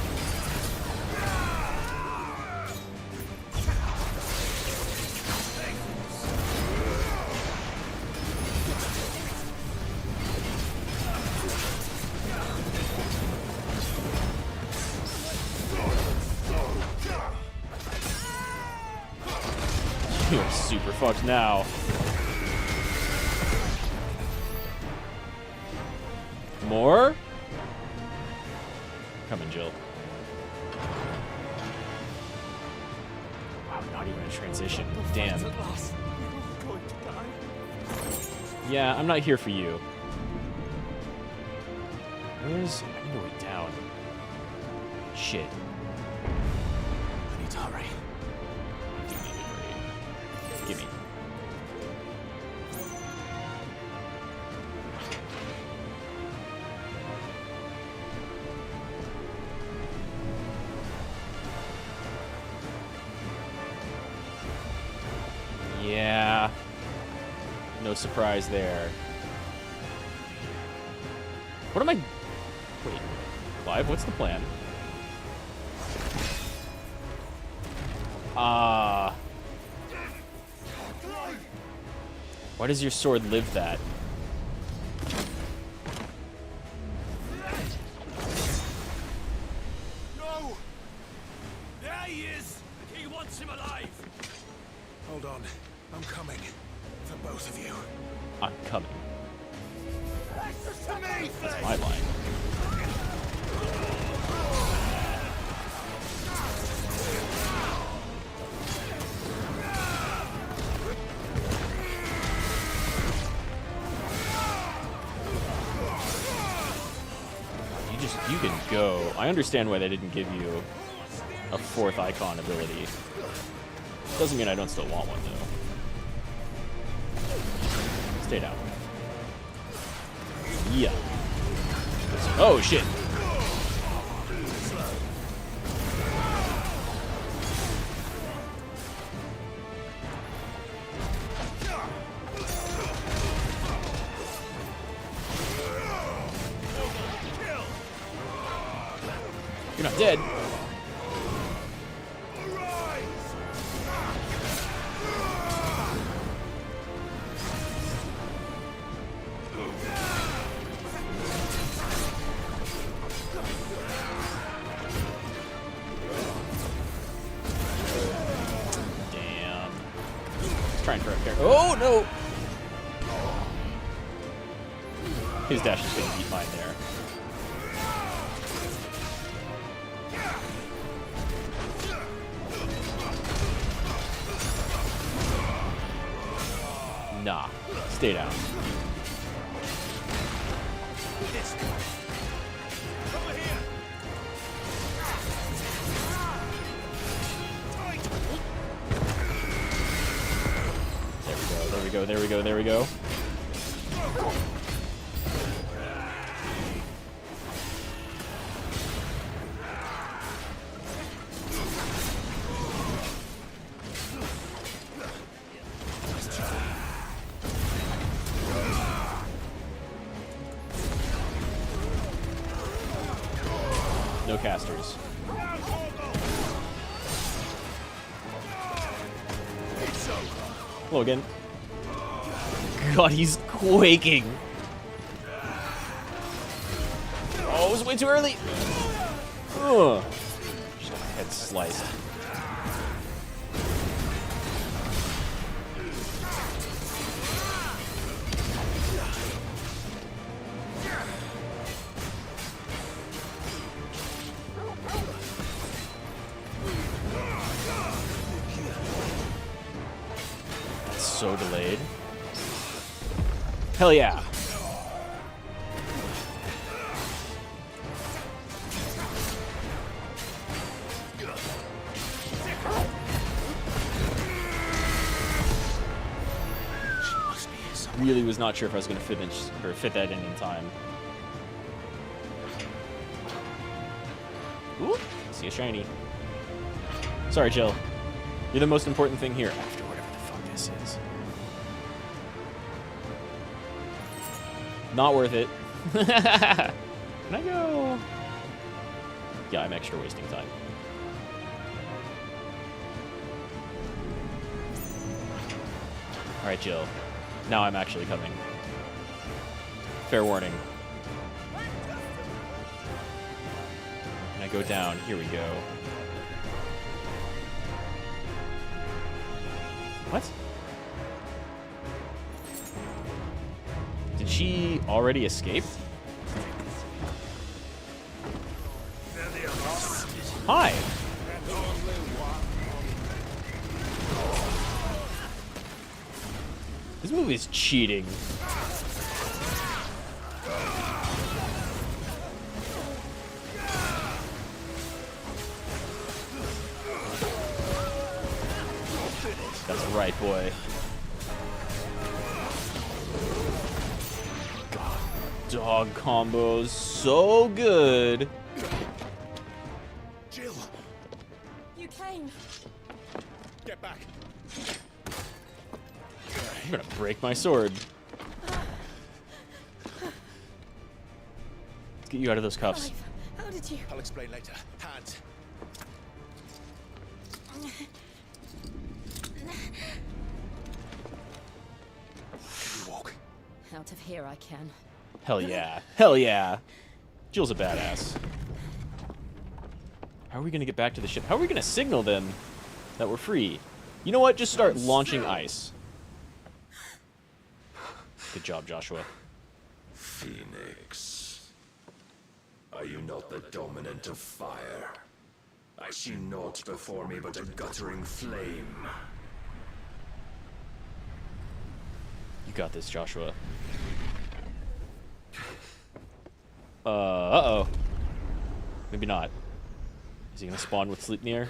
You're super fucked now. More? Coming, Jill. Wow, not even a transition. Damn. Yeah, I'm not here for you. Where's... I need to wait down. Shit. I need to hurry. I do need to hurry. Gimme. Yeah. No surprise there. What am I... Wait. Clive, what's the plan? Why does your sword live that? No! There he is! He wants him alive! Hold on. I'm coming. For both of you. I'm coming. To me, That's my line. You can go. I understand why they didn't give you a fourth icon ability. Doesn't mean I don't still want one, though. Stay down. Yeah. Oh, shit. You're not dead. Damn. He's trying for a fair. Oh no! His dash is gonna beat mine there. Nah, stay down. There we go, there we go, there we go. No casters. Hello again. God, he's quaking. Oh, it was way too early. Ugh. Just got my head sliced. So delayed. Hell yeah. Really was not sure if I was going to finish or fit that in time. Ooh, see a shiny. Sorry, Jill. You're the most important thing here after whatever the fuck this is. Not worth it. Can I go? Yeah, I'm extra wasting time. Alright, Jill. Now I'm actually coming. Fair warning. And I go down. Here we go. What? Did she already escape? Hi! This movie is cheating. That's right, boy. God, dog combos so good. Jill, You came. get back. I'm gonna break my sword. Let's get you out of those cuffs. How did you? I'll explain later. Hands. Can you walk? Out of here I can. Hell yeah. Hell yeah. Jill's a badass. How are we gonna get back to the ship? How are we gonna signal them that we're free? You know what? Just start launching ice. Good job, Joshua. Phoenix, are you not the dominant of fire? I see naught before me but a guttering flame. You got this, Joshua. Uh-oh. Maybe not. Is he gonna spawn with Sleipnir?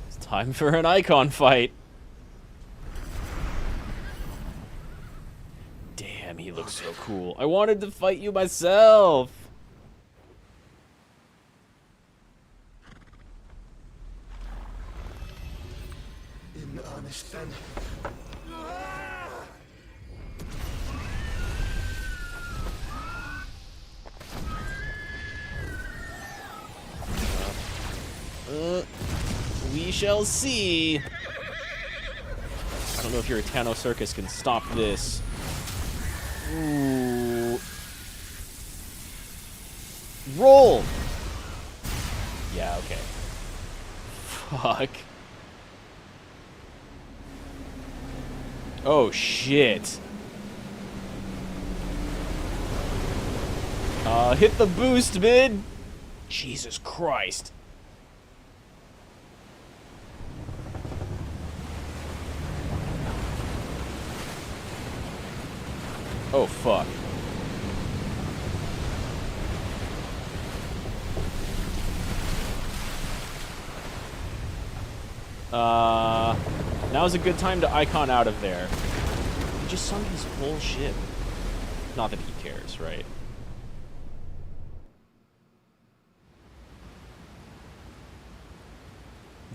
It's time for an icon fight. Damn, he looks so cool. I wanted to fight you myself. In honest then. We shall see. I don't know if your Tano Circus can stop this. Ooh. Roll! Yeah, okay. Fuck. Oh, shit. Hit the boost, mid! Jesus Christ. Oh, fuck. Now's a good time to icon out of there. He just sunk his whole ship. Not that he cares, right?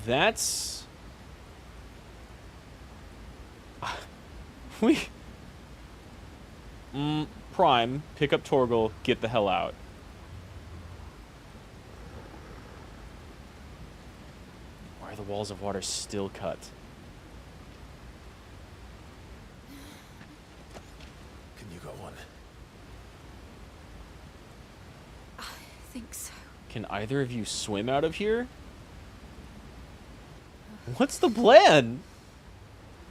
That's... we... Prime, pick up Torgal, get the hell out. Why are the walls of water still cut? Can you go on? I think so. Can either of you swim out of here? What's the plan?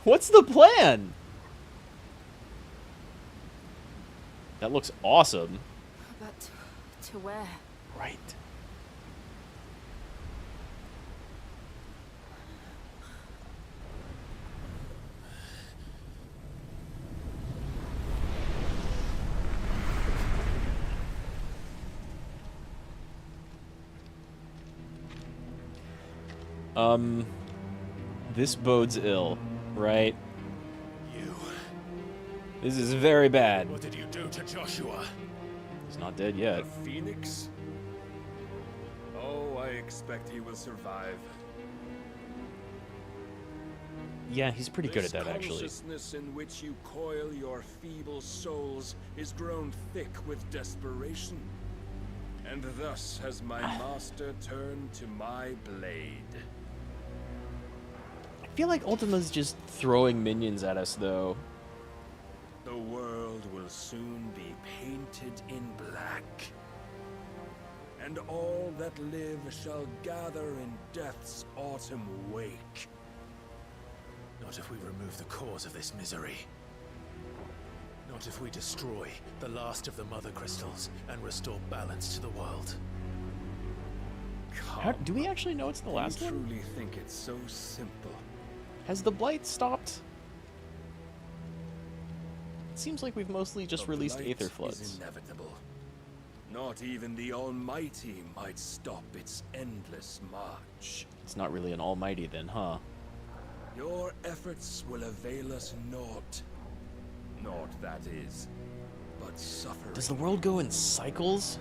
What's the plan? That looks awesome. But to where? Right. This bodes ill, right? You. This is very bad. What did you do to Joshua? He's not dead yet. The Phoenix? Oh, I expect he will survive. Yeah, he's pretty good at that, actually. The consciousness in which you coil your feeble souls is grown thick with desperation. And thus has my master turned to my blade. I feel like Ultima's just throwing minions at us, though. The world will soon be painted in black. And all that live shall gather in death's autumn wake. Not if we remove the cause of this misery. Not if we destroy the last of the Mother Crystals and restore balance to the world. How, do we actually know it's the last you one? truly think it's so simple? Has the Blight stopped? It seems like we've mostly just released Blight Aether is Floods. inevitable. Not even the Almighty might stop its endless march. It's not really an almighty then, huh? Your efforts will avail us naught. Naught, that is, but suffering. Does the world go in cycles?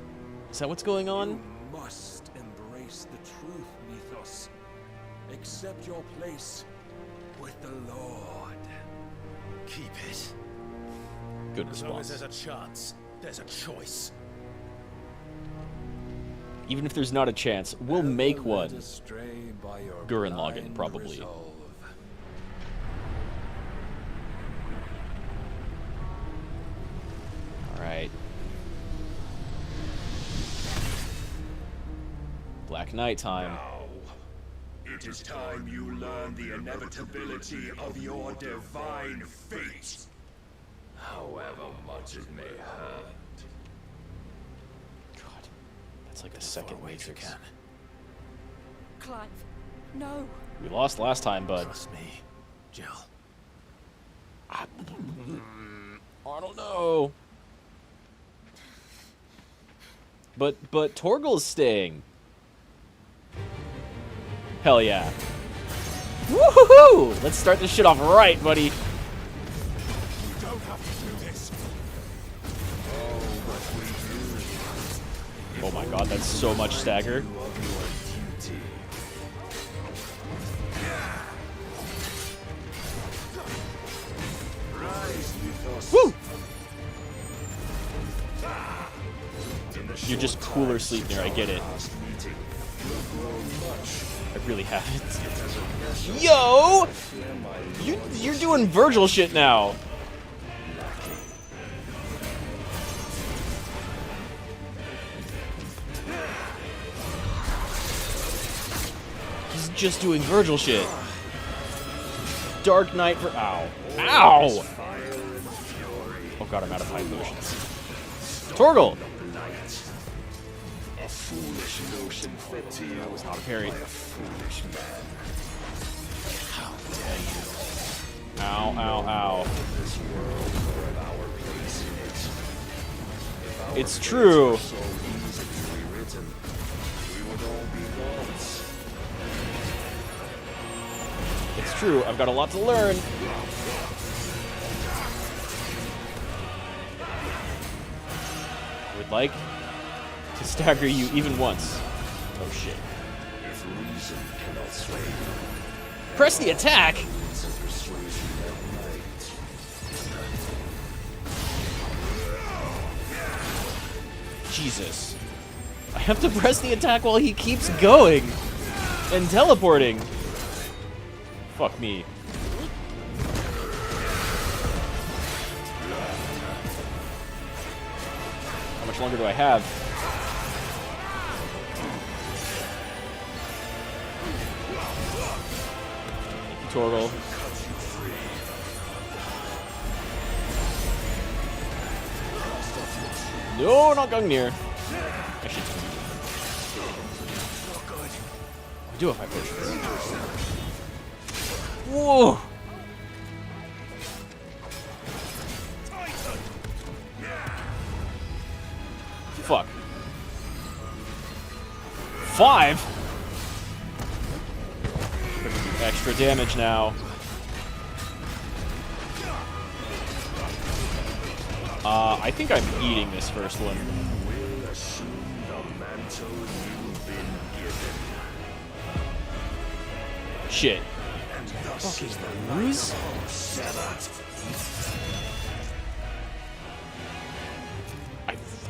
Is that what's going on? You must embrace the truth, Mythos. Accept your place with the Lord. Keep it. Good As long as response. there's a chance, there's a choice. Even if there's not a chance, we'll make one. Gurren Lagann, blind probably. resolve. Alright. Black Knight time. It is time you learn the inevitability of your divine fate. However much it may hurt. God, that's like the second Matrix. Clive, no. We lost last time, but Trust me, Jill. I don't know. But Torgal's staying. Hell yeah. Woohoo! Let's start this shit off right, buddy. You don't have to do this. Oh my god, that's so much stagger. Woo! You're just cooler Sleipnir, I get it. I really haven't. Yo! You're doing Virgil shit now. He's just doing Virgil shit. Dark Knight for ow. Ow! Oh god, I'm out of high potions. Torgal! A foolish notion fit to you. That was not a parry. By a foolish man. How dare you? Ow, ow, ow. This world or of our place in it. If our It's true. fates were so easily rewritten, we would all be gods. It's true, I've got a lot to learn. I would like to stagger you even once. Oh shit. If reason cannot sway you, Press the attack! means of persuasion at night. Jesus. I have to press the attack while he keeps going and teleporting. Fuck me. How much longer do I have? Thank you, Torgal. No, not Gungnir. I should. I do have high potions. Whoa! Fuck. 5? Extra damage now. I think I'm eating this first one. Will assume the mantle you've been given. Shit. And thus is the Lose? severed.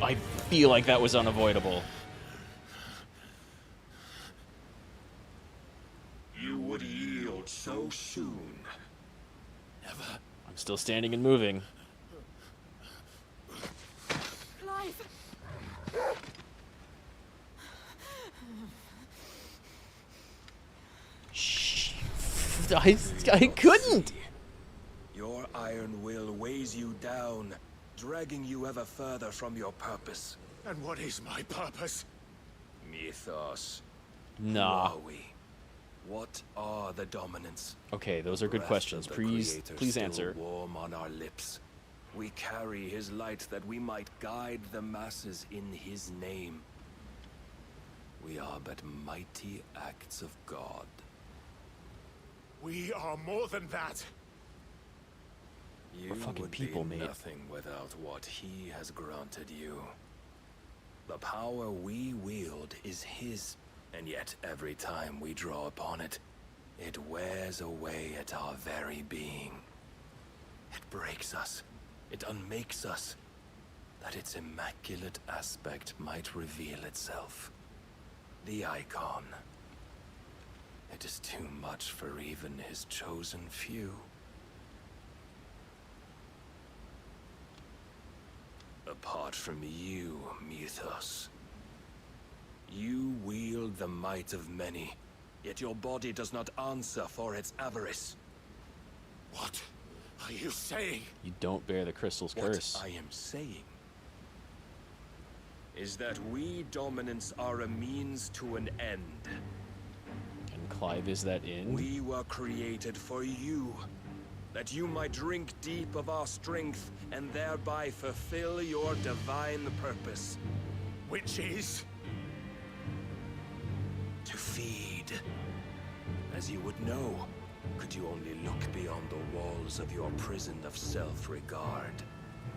I feel like that was unavoidable. You would yield so soon. Never. I'm still standing and moving. Clive! Shh. I couldn't! Your iron will weighs you down, dragging you ever further from your purpose. And what is my purpose? Mythos. Nah. Who are we? What are the dominants? Okay, those are good Breath questions. of the Please Creator still answer. warm on our lips. We carry his light that we might guide the masses in his name. We are but mighty acts of God. We are more than that. You We're fucking would people, be mate. nothing without what he has granted you. The power we wield is his, and yet every time we draw upon it, it wears away at our very being. It breaks us. It unmakes us, that its immaculate aspect might reveal itself. The icon. It is too much for even his chosen few. Apart from you, Mythos, you wield the might of many, yet your body does not answer for its avarice. What are you saying? You don't bear the crystal's curse. What I am saying is that we dominants are a means to an end. And Clive is that in? We were created for you, that you might drink deep of our strength and thereby fulfill your divine purpose. Which is? To feed. As you would know, could you only look beyond the walls of your prison of self-regard.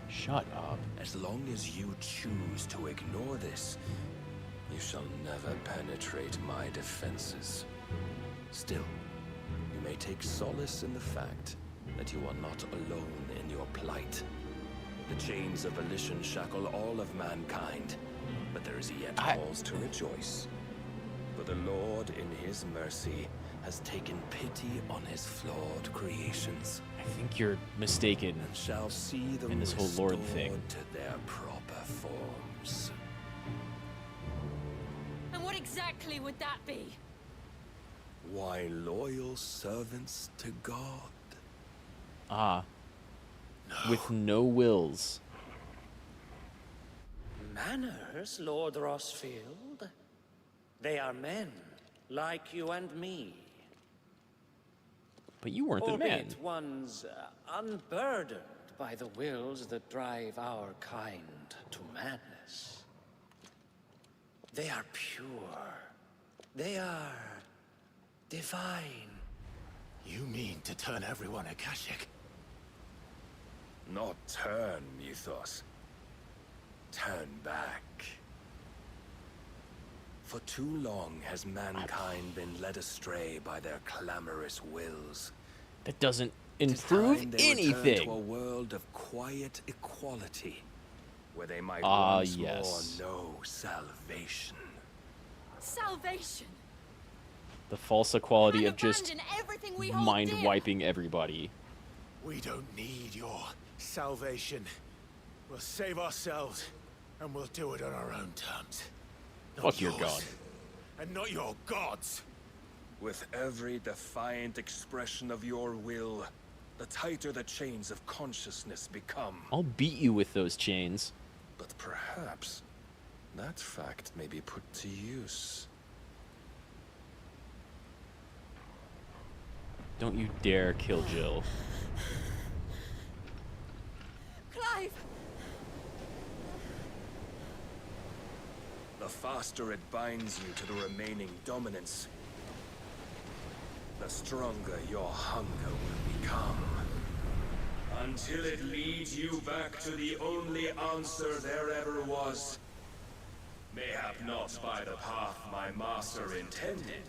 Shut up. As long as you choose to ignore this, you shall never penetrate my defenses. Still, you may take solace in the fact that you are not alone in your plight. The chains of volition shackle all of mankind, but there is yet cause to rejoice. For the Lord, in his mercy, has taken pity on his flawed creations. I think you're mistaken and shall see them in this whole Lord thing. To their proper forms. And what exactly would that be? Why, loyal servants to God. Ah. No. With no wills. Manners, Lord Rossfield? They are men, like you and me. But you weren't the man. Albeit ones unburdened by the wills that drive our kind to madness. They are pure. They are divine. You mean to turn everyone Akashic? Not turn, Mythos. Turn back. For too long has mankind been led astray by their clamorous wills. That doesn't improve anything. To a world of quiet equality, where they might once more know salvation. Salvation. The false equality of just mind-wiping everybody. We don't need your salvation. We'll save ourselves, and we'll do it on our own terms. Fuck your god. And not your gods. With every defiant expression of your will, the tighter the chains of consciousness become. I'll beat you with those chains. But perhaps that fact may be put to use. Don't you dare kill Jill. Clive! The faster it binds you to the remaining dominance, the the stronger your hunger will become. Until it leads you back to the only answer there ever was. Mayhap not by the path my master intended,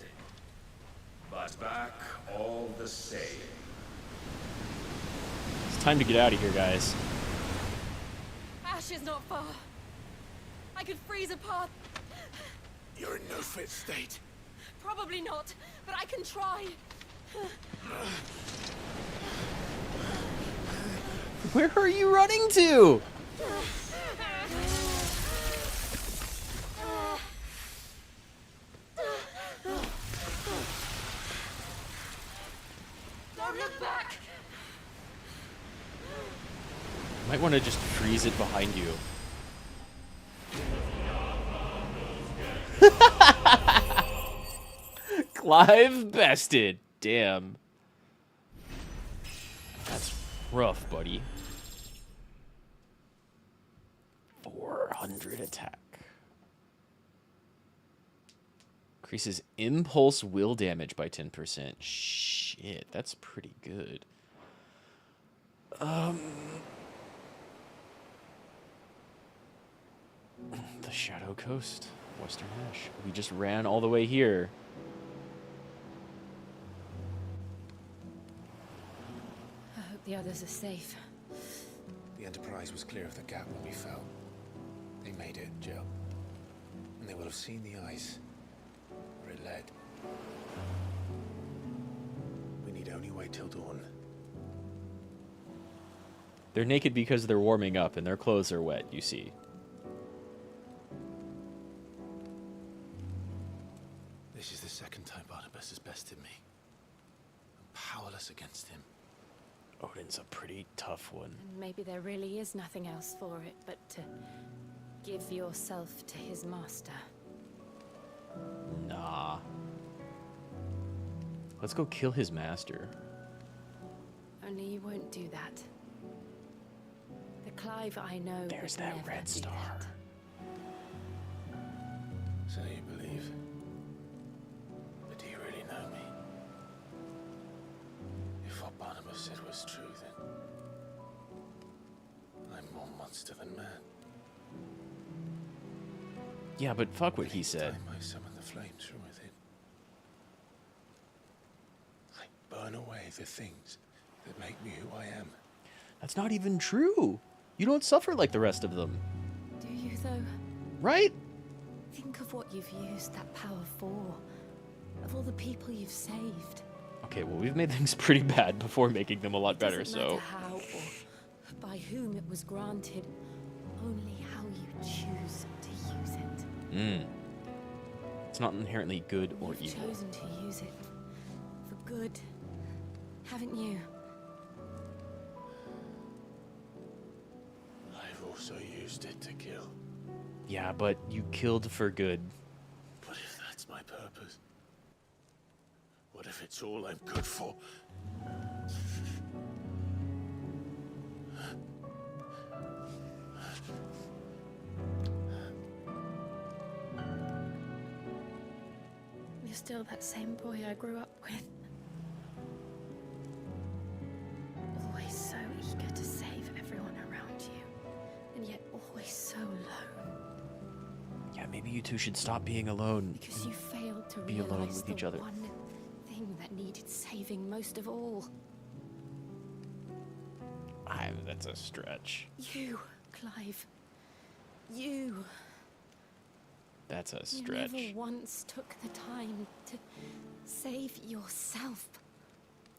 but back all the same. It's time to get out of here, guys. Ash is not far. I could freeze a path. You're in no fit state. Probably not, but I can try. Where are you running to? Don't look back. Might want to just freeze it behind you. Clive bested. Damn. That's rough, buddy. 400 attack. Increases impulse will damage by 10%. Shit, that's pretty good. The Shadow Coast, Western Ash. We just ran all the way here. I hope the others are safe. The Enterprise was clear of the gap when we fell. They made it, Jill. And they will have seen the ice where it led. We need only wait till dawn. They're naked because they're warming up and their clothes are wet, you see. This is the second time Barnabas has bested me. I'm powerless against him. Odin's a pretty tough one. And maybe there really is nothing else for it but to give yourself to his master. Nah. Let's go kill his master. Only you won't do that. The Clive I know There's would that never red do star. that. So you believe? But do you really know me? If what Barnabas said was true, then I'm more monster than man. Yeah, but fuck what he said. I summon the flames from within. I burn away the things that make me who I am. That's not even true. You don't suffer like the rest of them. Do you, though? Right? Think of what you've used that power for. Of all the people you've saved. Okay, well, we've made things pretty bad before making them a lot better, Doesn't so... matter how or by whom it was granted. Only how you choose to use it. It's not inherently good or You've evil. chosen to use it for good, haven't you? I've also used it to kill. Yeah, but you killed for good. What if that's my purpose? What if it's all I'm good for? You're still that same boy I grew up with. Always so eager to save everyone around you, and yet always so alone. Yeah, maybe you two should stop being alone. Because you failed to Be alone realize with the each other. one thing that needed saving most of all. That's a stretch. You, Clive. You. That's a stretch. You never once took the time to save yourself.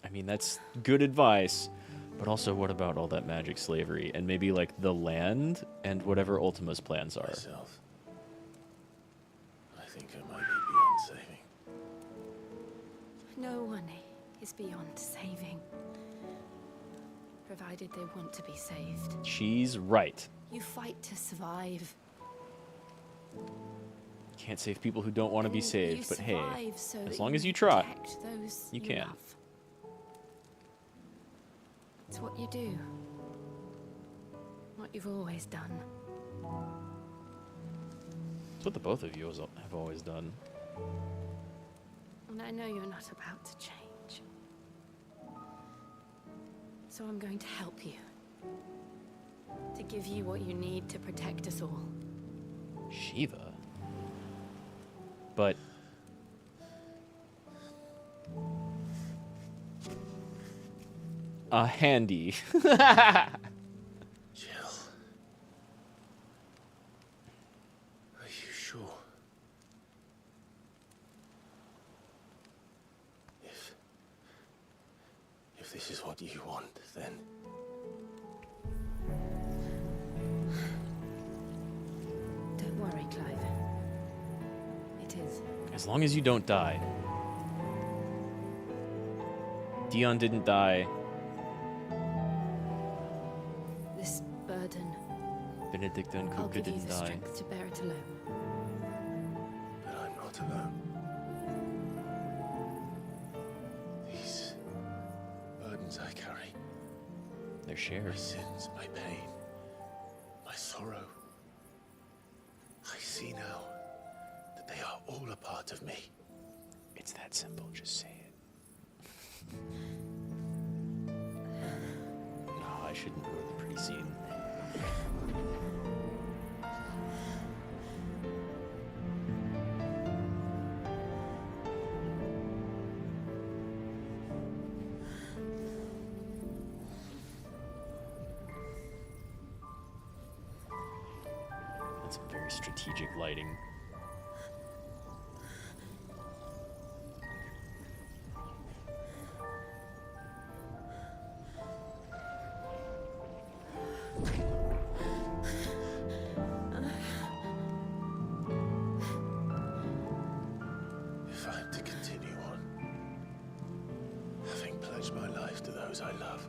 I mean, that's good advice. But also, what about all that magic slavery? And maybe, like, the land and whatever Ultima's plans are. Myself. I think I might be beyond saving. No one is beyond saving. Provided they want to be saved. She's right. You fight to survive. Can't save people who don't want to be saved, but hey, survive so as that long you as you try, protect those you can. love. It's what you do. What you've always done. It's what the both of you have always done. And I know you're not about to change. So I'm going to help you. To give you what you need to protect us all. Shiva? But... a handy. Jill. Are you sure? If this is what you want, then... Don't worry, Clive. It is. As long as you don't die. Dion didn't die. This burden. Benedicta and I'll Kupka give you didn't the die. strength to bear it alone. But I'm not alone. These burdens I carry. They're shared. My sins, my pain, my sorrow. I see now that they are all a part of me. It's that simple, just say it. No, I shouldn't ruin the pretty scene. That's some very strategic lighting. If I am to continue on, having pledged my life to those I love,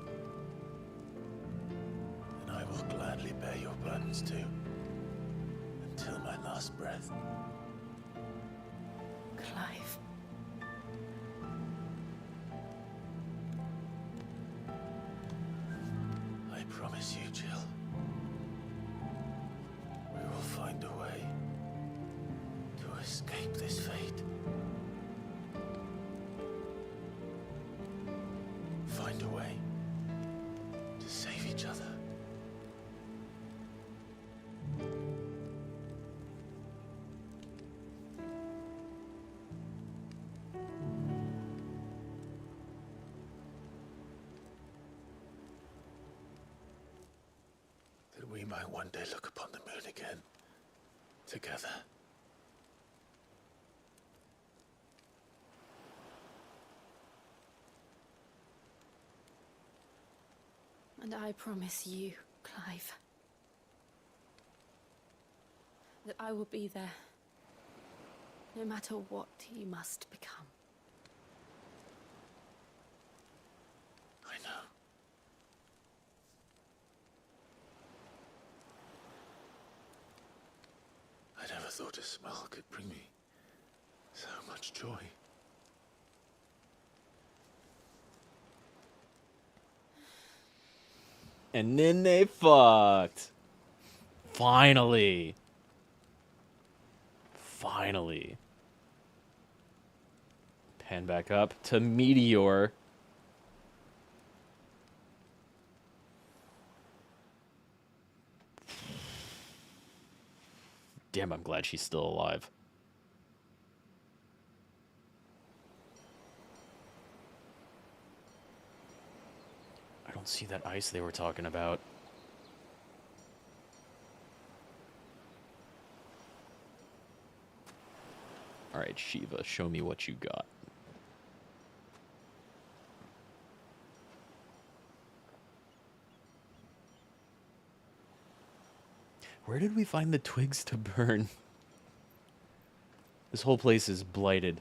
then I will gladly bear your burdens too, until my last breath. Clive. I promise you, Jill, we will find a way to escape this fate. Find a way to save each other. That we might one day look upon the moon again, together. And I promise you, Clive, that I will be there, no matter what you must become. I know. I never thought a smile could bring me so much joy. And then they fucked. Finally. Finally. Pan back up to Meteor. Damn, I'm glad she's still alive. I don't see that ice they were talking about. Alright, Shiva, show me what you got. Where did we find the twigs to burn? This whole place is blighted.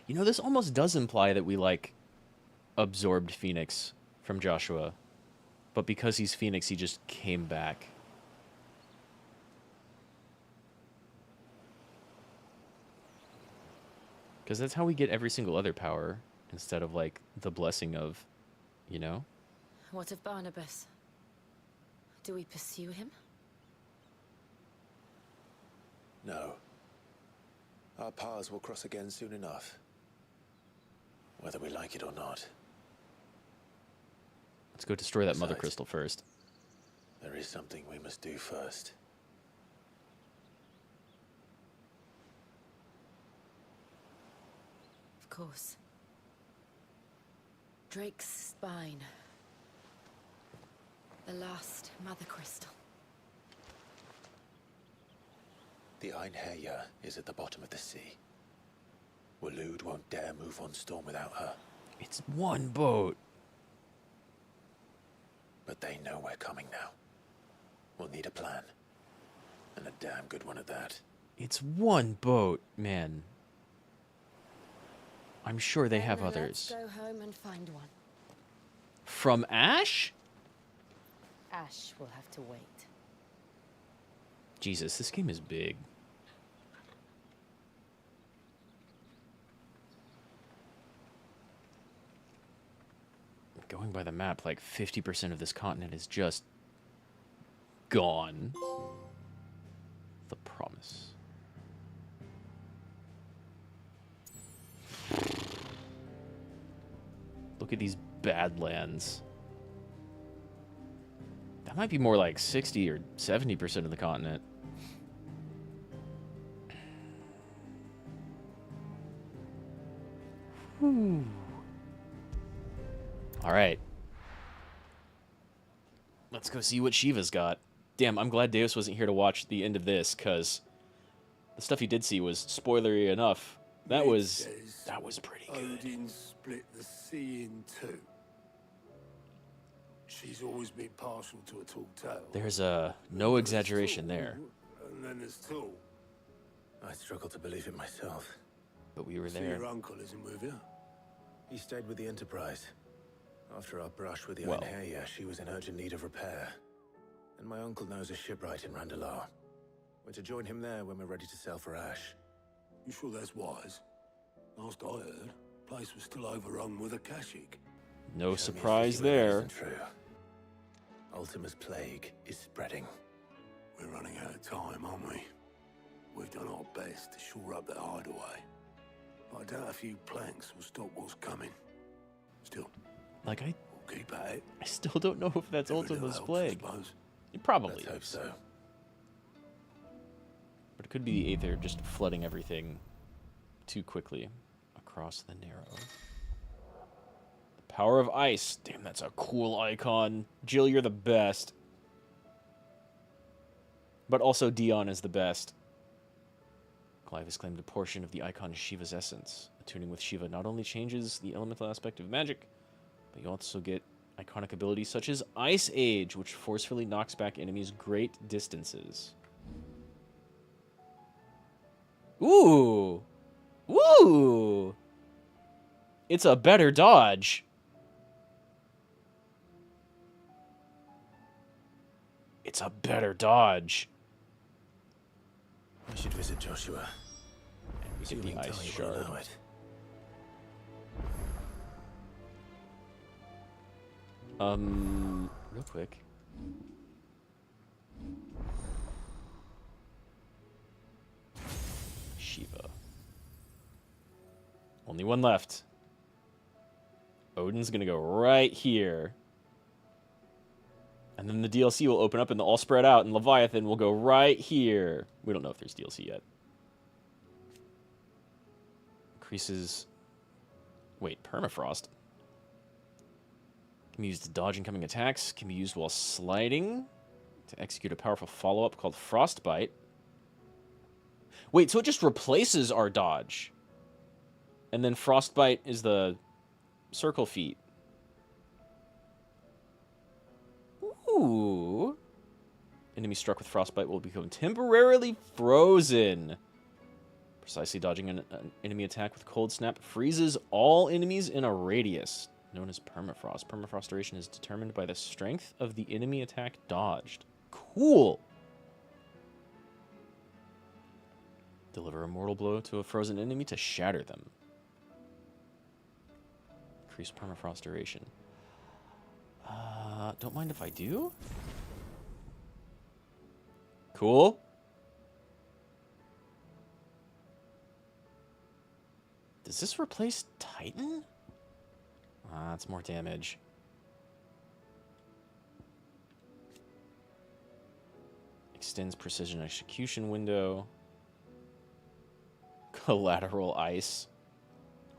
You know, this almost does imply that we, like, absorbed Phoenix from Joshua. But because he's Phoenix, he just came back. Because that's how we get every single other power, instead of, like, the blessing of, you know? What of Barnabas? Do we pursue him? No. Our paths will cross again soon enough. Whether we like it or not. Let's go destroy that mother crystal first. There is something we must do first. Of course. Drake's spine. The last mother crystal. The Einherjar is at the bottom of the sea. Waloed won't dare move on Storm without her. It's one boat. But they know we're coming now. We'll need a plan. And a damn good one at that. It's one boat, man. I'm sure they have others. Let's go home and find one. From Ash? Ash will have to wait. Jesus, this game is big. Going by the map, like 50% of this continent is just gone. The promise. Look at these badlands. That might be more like 60 or 70% of the continent. Whew. All right. Let's go see what Shiva's got. Damn, I'm glad Deus wasn't here to watch the end of this, because the stuff he did see was spoilery enough. That was pretty good. Odin split the sea in two. She's always been partial to a tall tale. There's no exaggeration there. And then there's tall. I struggle to believe it myself. But we were So there. your uncle isn't with you? He stayed with the Enterprise. After our brush with the Well. Einherjar, she was in urgent need of repair. And my uncle knows a shipwright in Randalar. We're to join him there when we're ready to sail for Ash. You sure that's wise? Last I heard, the place was still overrun with Akashic. No surprise there. Isn't true. Ultima's plague is spreading. We're running out of time, aren't we? We've done our best to shore up that hideaway. But I doubt a few planks will stop what's coming. Still, Like, we'll keep at it. I still don't know if that's Every little Ultima's helps, plague. I suppose. It probably Let's hope is. so. But it could be the Aether just flooding everything too quickly across the Narrow. The power of ice. Damn, that's a cool icon. Jill, you're the best. But also Dion is the best. Clive has claimed a portion of the icon is Shiva's essence. Attuning with Shiva not only changes the elemental aspect of magic, but you also get iconic abilities such as Ice Age, which forcefully knocks back enemies great distances. Ooh! Ooh! It's a better dodge. It's a better dodge. I should visit Joshua. We get the ice shard. Real quick. Shiva. Only one left. Odin's gonna go right here. And then the DLC will open up and they'll all spread out, and Leviathan will go right here. We don't know if there's DLC yet. Increases... Wait, permafrost? Can be used to dodge incoming attacks. Can be used while sliding to execute a powerful follow-up called Frostbite. Wait, so it just replaces our dodge. And then Frostbite is the circle feat. Ooh. Enemy struck with Frostbite will become temporarily frozen. Precisely dodging an enemy attack with Cold Snap freezes all enemies in a radius, known as permafrost. Permafrost duration is determined by the strength of the enemy attack dodged. Cool! Deliver a mortal blow to a frozen enemy to shatter them. Increase permafrost duration. Don't mind if I do? Cool. Does this replace Titan? Ah, that's more damage. Extends precision execution window. Collateral ice.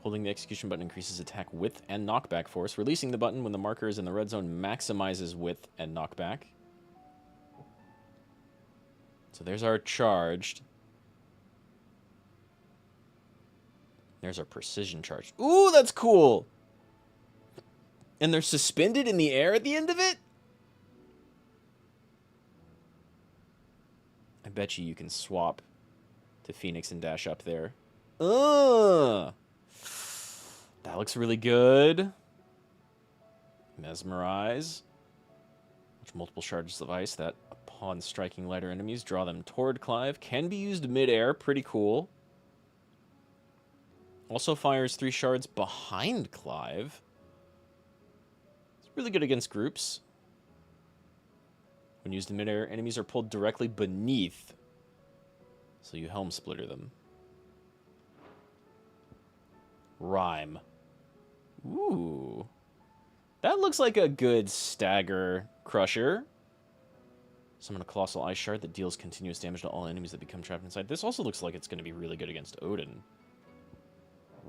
Holding the execution button increases attack width and knockback force. Releasing the button when the marker is in the red zone maximizes width and knockback. So there's our charged. There's our precision charge. Ooh, that's cool! And they're suspended in the air at the end of it? I bet you can swap to Phoenix and dash up there. That looks really good. Mesmerize. Which multiple charges of ice that, upon striking lighter enemies, draw them toward Clive. Can be used mid-air. Pretty cool. Also fires 3 shards behind Clive. It's really good against groups. When used in midair, enemies are pulled directly beneath, so you helm splitter them. Rhyme. Ooh. That looks like a good stagger crusher. Summon a colossal ice shard that deals continuous damage to all enemies that become trapped inside. This also looks like it's going to be really good against Odin.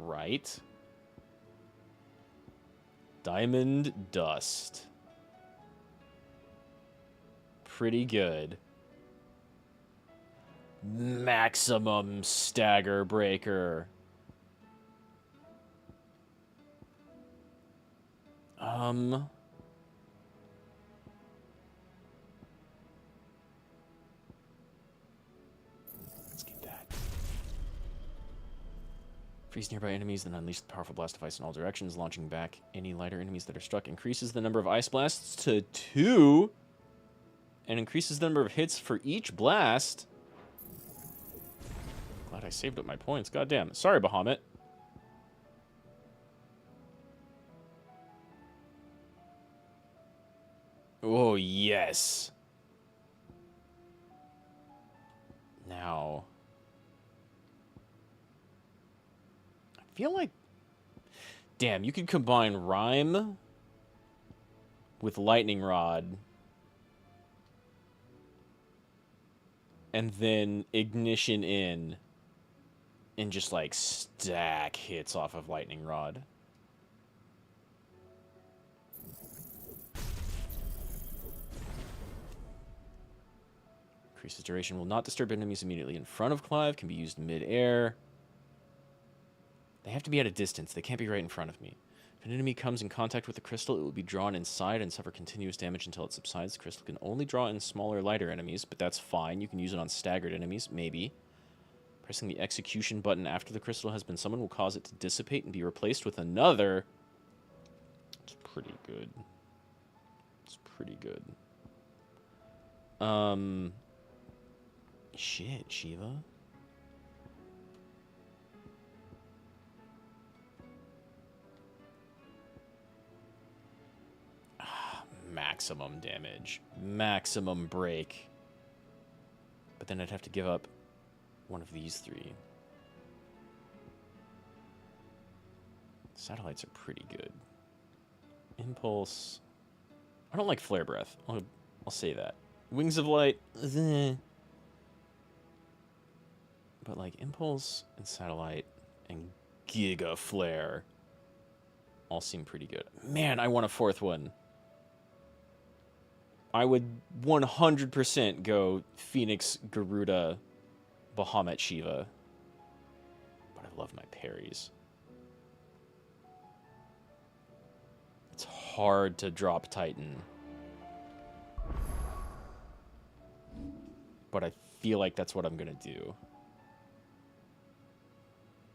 Right? Diamond Dust. Pretty good. Maximum Stagger Breaker. Let's get that. Freeze nearby enemies, then unleash the powerful blast of ice in all directions, launching back any lighter enemies that are struck. Increases the number of ice blasts to 2. And increases the number of hits for each blast. Glad I saved up my points. God damn. Sorry, Bahamut. Oh, yes. Now, I feel like... Damn, you could combine Rhyme with Lightning Rod. And then Ignition in. And just, like, stack hits off of Lightning Rod. Increases duration. Will not disturb enemies immediately in front of Clive. Can be used mid-air. They have to be at a distance. They can't be right in front of me. If an enemy comes in contact with the crystal, it will be drawn inside and suffer continuous damage until it subsides. The crystal can only draw in smaller, lighter enemies, but that's fine. You can use it on staggered enemies, maybe. Pressing the execution button after the crystal has been summoned will cause it to dissipate and be replaced with another. It's pretty good. It's pretty good. Shit, Shiva. Maximum damage. Maximum break. But then I'd have to give up one of these 3. Satellites are pretty good. Impulse. I don't like Flare Breath. I'll say that. Wings of Light. But like Impulse and Satellite and Giga Flare all seem pretty good. Man, I want a 4th one. I would 100% go Phoenix, Garuda, Bahamut, Shiva. But I love my parries. It's hard to drop Titan. But I feel like that's what I'm going to do.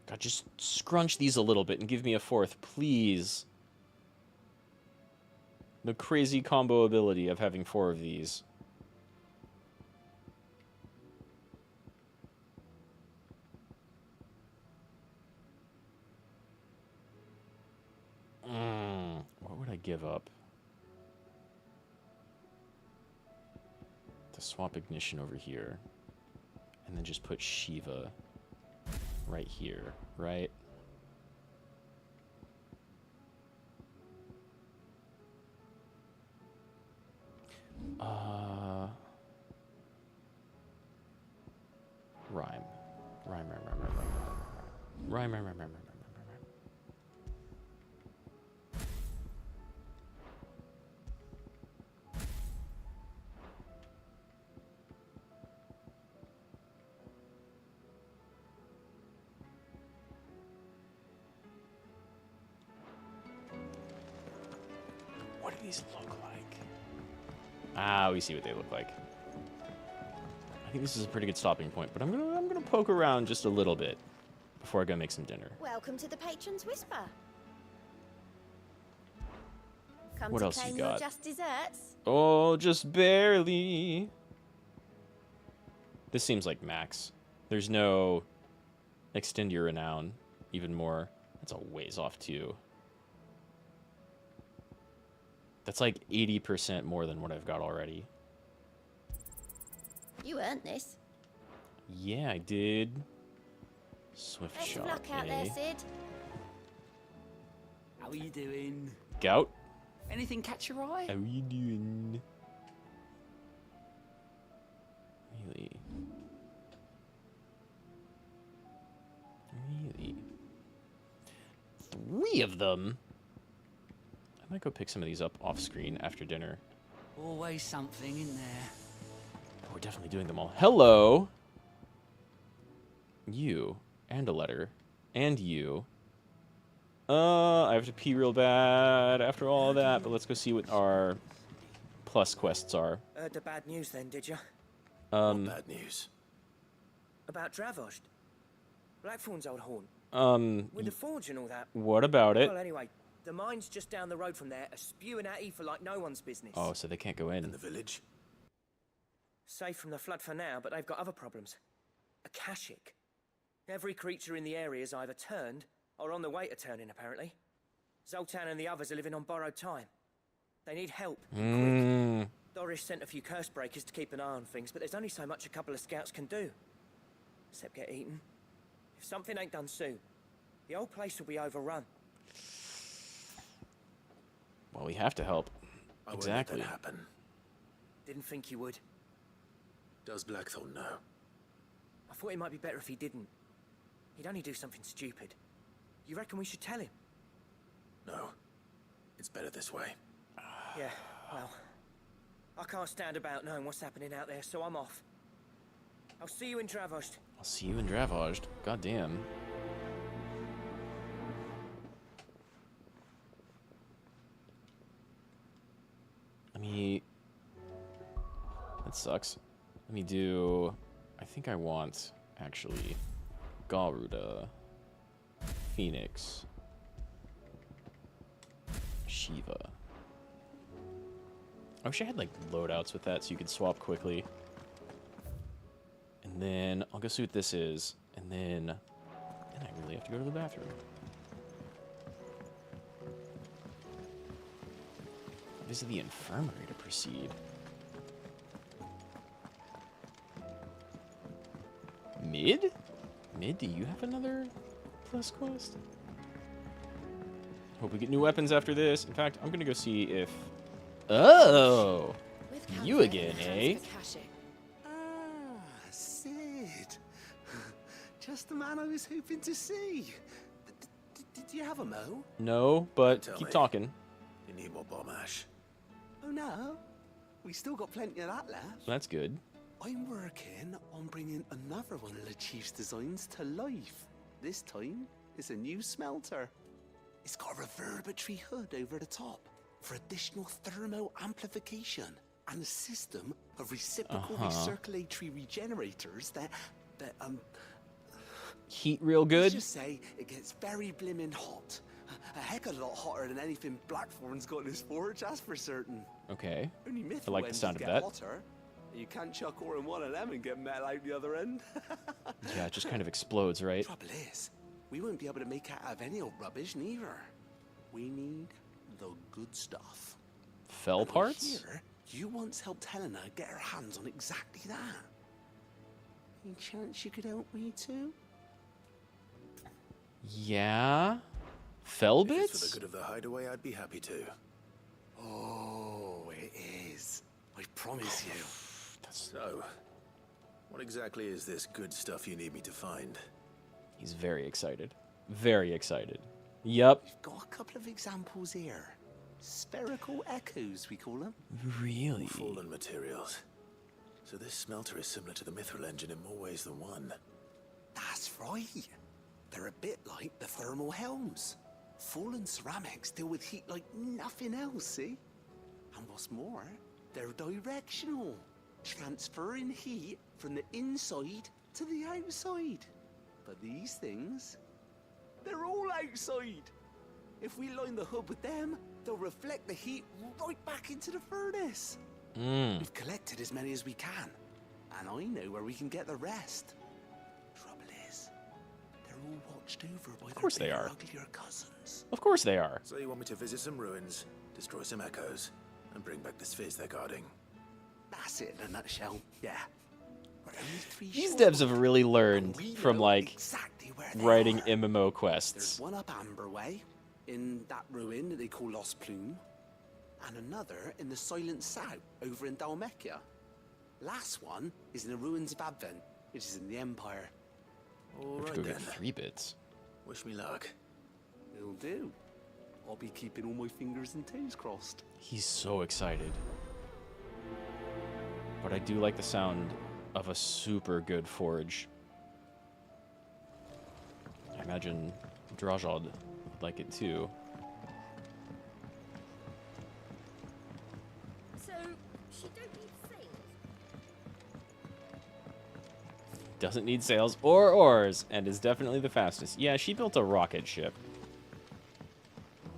God, just scrunch these a little bit and give me a 4th, please. The crazy combo ability of having 4 of these. What would I give up? To swap Ignition over here. And then just put Shiva right here, right? Rhyme, rhyme, rhyme, rhyme, rhyme, rhyme, rhyme, rhyme, rhyme, rhyme, rhyme. What do these look like? Ah, we see what they look like. I think this is a pretty good stopping point, but I'm gonna poke around just a little bit before I go make some dinner. Welcome to the Patron's Whisper. Come What to else you claim your got? just desserts. Oh, just barely. This seems like max. There's no extend your renown even more. That's a ways off too. That's like 80% more than what I've got already. You earned this. Yeah, I did. Swift Best of shot. luck out there, Sid. How are you doing? Gout. Anything catch your eye? How are you doing? Really? Really? 3 of them? I might go pick some of these up off screen after dinner. Always something in there. We're definitely doing them all. Hello! You. And a letter. And you. I have to pee real bad after all of that, but let's go see what our plus quests are. Heard the bad news then, did you? What bad news? About Dravost. Blackthorn's old haunt. With the forge and all that. What about it? Well, anyway, the mines just down the road from there are spewing at Aoife like no one's business. Oh, so they can't go in. In the village? Safe from the flood for now, but they've got other problems. Akashic. Every creature in the area is either turned or on the way to turning, apparently. Zoltan and the others are living on borrowed time. They need help. Quick. Doris sent a few curse breakers to keep an eye on things, but there's only so much a couple of scouts can do. Except get eaten. If something ain't done soon, the whole place will be overrun. Well, we have to help. I Exactly. won't let that happen. Didn't think you would. Does Blackthorn know? I thought it might be better if he didn't. He'd only do something stupid. You reckon we should tell him? No. It's better this way. Yeah, well, I can't stand about knowing what's happening out there, so I'm off. I'll see you in Dravost. I'll see you in Dravost. God damn. Let me... That sucks. Let me do... I think I want, actually, Garuda, Phoenix, Shiva. I wish I had, like, loadouts with that so you could swap quickly. And then I'll go see what this is, and then I really have to go to the bathroom. Visit the infirmary to proceed. Mid? Mid, do you have another plus quest? Hope we get new weapons after this. In fact, I'm gonna go see if... Oh! You again, eh? Ah, Sid. Just the man I was hoping to see. Did you have a mo? No, but Tell keep me. talking. You need more bomb ash. Oh no, we still got plenty of that left. That's good. I'm working on bringing another one of the Chief's designs to life. This time, it's a new smelter. It's got a reverberatory hood over the top for additional thermal amplification and a system of reciprocal recirculatory regenerators that Heat real let's good? just say it gets very blimmin' hot. A heck of a lot hotter than anything Blackthorn's got in his forge, that's for certain. Okay. Only myth I like the Wendy's sound of get that. hotter. You can't chuck ore in one of them and get metal out the other end. Yeah, it just kind of explodes, right? Trouble is, we won't be able to make it out of any old rubbish neither. We need the good stuff. Fell And I parts? hear you once helped Helena get her hands on exactly that. Any chance you could help me too? Yeah? Fell If it's bits? for the good of the hideaway, I'd be happy to. Oh, it is. I promise you. So, What exactly is this good stuff you need me to find? He's very excited. Very excited. Yup. We've got a couple of examples here. Spherical echoes, we call them. Really? Fallen materials. So this smelter is similar to the Mithril engine in more ways than one. That's right. They're a bit like the thermal helms. Fallen ceramics deal with heat like nothing else, see? And what's more, they're directional, transferring heat from the inside to the outside. But these things, they're all outside. If we line the hub with them, they'll reflect the heat right back into the furnace. We've collected as many as we can, and I know where we can get the rest. Trouble is, they're all watched over by course they their are. uglier cousins. Of course they are. So you want me to visit some ruins, destroy some echoes, and bring back the spheres they're guarding? That's it in a nutshell, yeah. We're only 3 These short devs have really learned from, like, exactly where they writing are. MMO quests. There's one up Amber Way, in that ruin that they call Lost Plume, and another in the Silent South, over in Dalmekia. Last one is in the ruins of Advent, which is in the Empire. All Let's right go then. get 3 bits. Wish me luck. Will do. I'll be keeping all my fingers and toes crossed. He's so excited. But I do like the sound of a super good forge. I imagine Drajod would like it too. So, she don't need sails? Doesn't need sails or oars, and is definitely the fastest. Yeah, she built a rocket ship.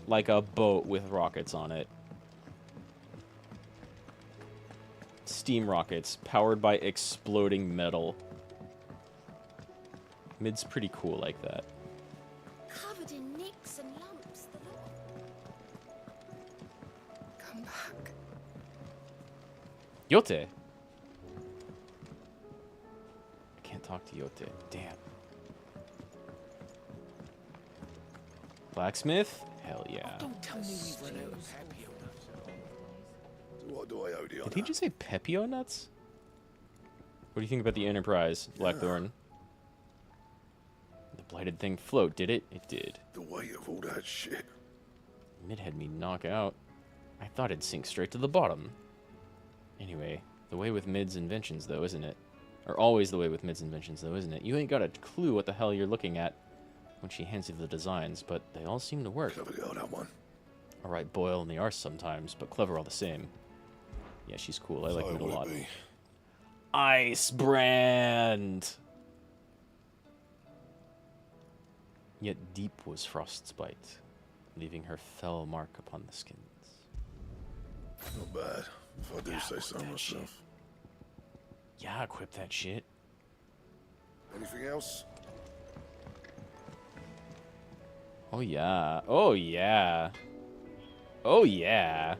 Like a boat with rockets on it. Steam rockets, powered by exploding metal. Mid's pretty cool like that. Covered in nicks and lumps, the lot. Come back. Yote! I can't talk to Yote. Damn. Blacksmith? Hell yeah. Don't tell me we've run out of Pepio. What do I owe you on Did he just say Pepio nuts? What do you think about the Enterprise, Blackthorn? The blighted thing float, did it? It did. the weight of all that shit? Mid had me knock out. I thought it'd sink straight to the bottom. Anyway, the way with Mid's inventions, though, isn't it? Or always the way with Mid's inventions, though, isn't it? You ain't got a clue what the hell you're looking at when she hands you the designs, but they all seem to work. Clever girl, that one. Alright, boil in the arse sometimes, but clever all the same. Yeah, she's cool. I like Mid a lot. Ice Brand! Yet deep was Frost's bite, leaving her fell mark upon the skins. Not bad, if I do say so myself. Yeah, equip that shit. Anything else? Oh yeah. Oh yeah. Oh yeah.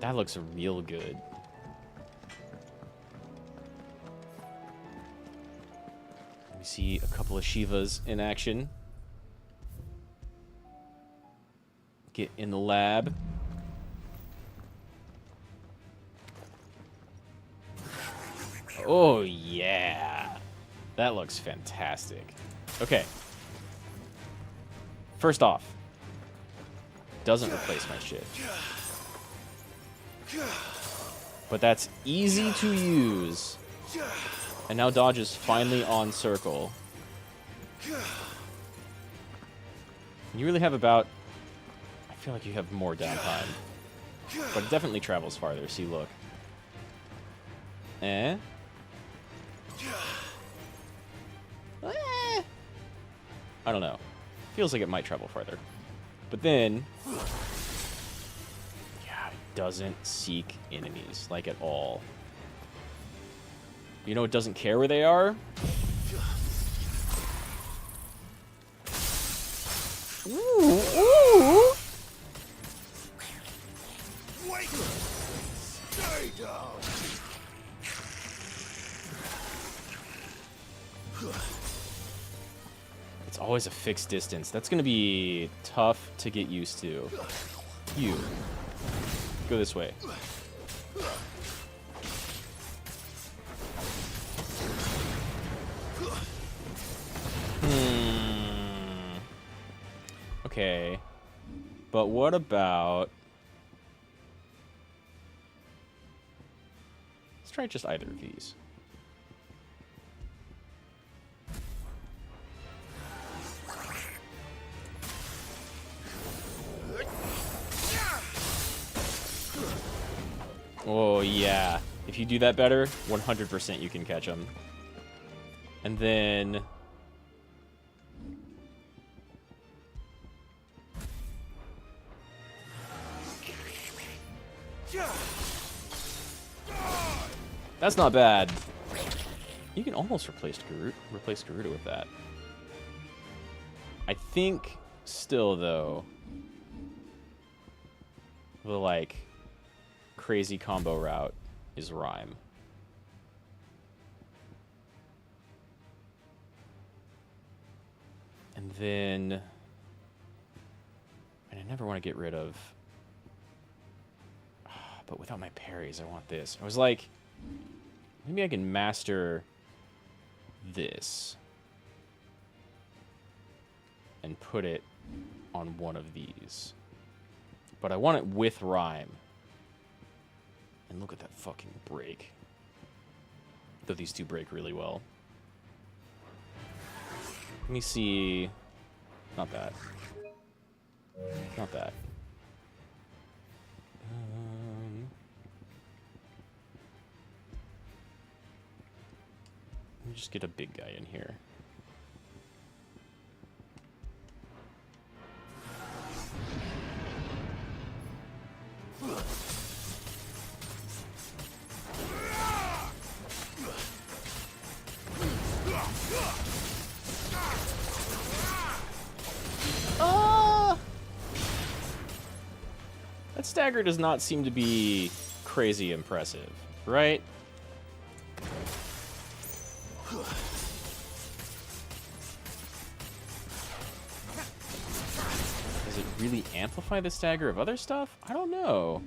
That looks real good. Let me see a couple of Shivas in action. Get in the lab. Oh yeah. That looks fantastic. Okay. First off, doesn't replace my shit. But that's easy to use. And now dodge is finally on circle. You really have about... I feel like you have more downtime. But it definitely travels farther, see, look. Eh? I don't know. Feels like it might travel farther. But then... yeah, it doesn't seek enemies, like, at all. You know it doesn't care where they are? Ooh, ooh! Wait! Stay down! It's always a fixed distance. That's gonna be tough to get used to. You. Go this way. Okay. But what about... Let's try just either of these. Oh, yeah. If you do that better, 100% you can catch them. And then... That's not bad. You can almost replace Garuda with that. I think still, though, the, like, crazy combo route is Rhyme. And then... And I never want to get rid of... But without my parries, I want this. I was like... Maybe I can master this. And put it on one of these. But I want it with Rhyme. And look at that fucking break. Though these two break really well. Let me see... Not that. Not that. Let me just get a big guy in here. That stagger does not seem to be crazy impressive, right? Does it really amplify the stagger of other stuff? I don't know.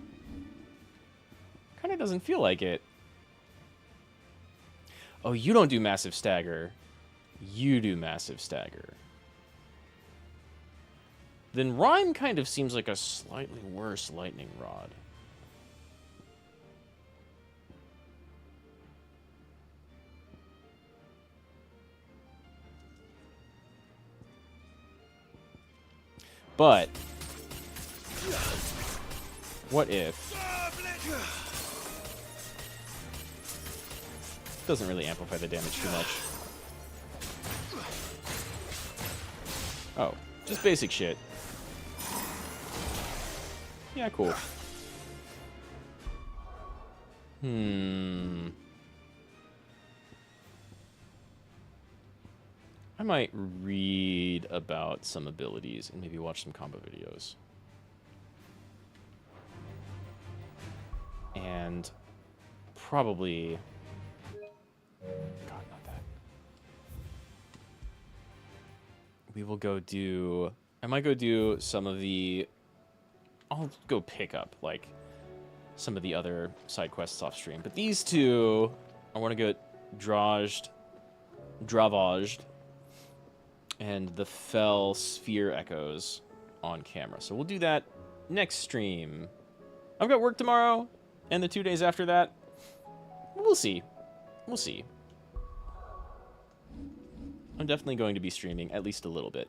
Kind of doesn't feel like it. Oh, you don't do massive stagger. You do massive stagger. Then Rhyme kind of seems like a slightly worse lightning rod. But what if doesn't really amplify the damage too much? Oh, just basic shit. Yeah, cool. I might read about some abilities and maybe watch some combo videos. And probably... God, not that. We will go do... I might go do some of the... I'll go pick up, like, some of the other side quests off stream. But these two, I want to get Dravaged, and the Fell Sphere Echoes on camera. So we'll do that next stream. I've got work tomorrow, and the 2 days after that. We'll see. We'll see. I'm definitely going to be streaming at least a little bit.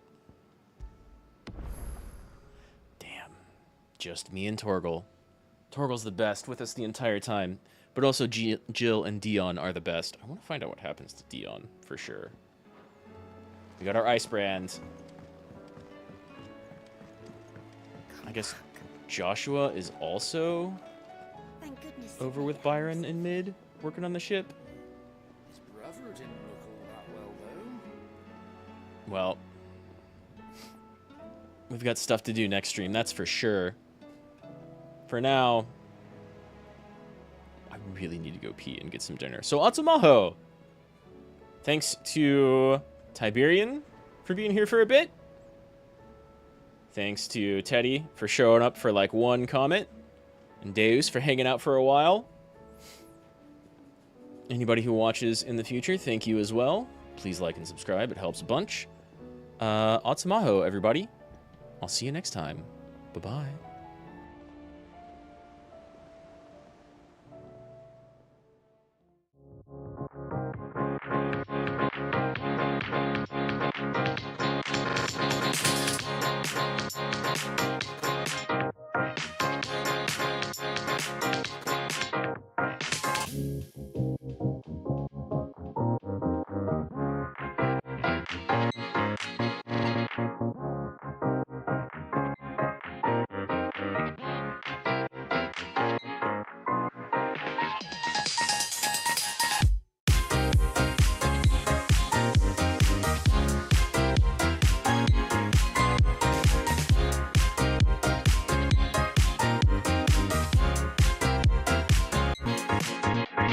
Just me and Torgal. Torgal's the best, with us the entire time. But also Jill and Dion are the best. I want to find out what happens to Dion, for sure. We got our Ice Brand. I guess Joshua is also over with Byron in mid, working on the ship. His brother didn't look all that well, though. Well, we've got stuff to do next stream, that's for sure. For now, I really need to go pee and get some dinner. So, Atsumaho! Thanks to Tiberian for being here for a bit. Thanks to Teddy for showing up for like one comment. And Deus for hanging out for a while. Anybody who watches in the future, thank you as well. Please like and subscribe, it helps a bunch. Atsumaho, everybody. I'll see you next time. Bye-bye.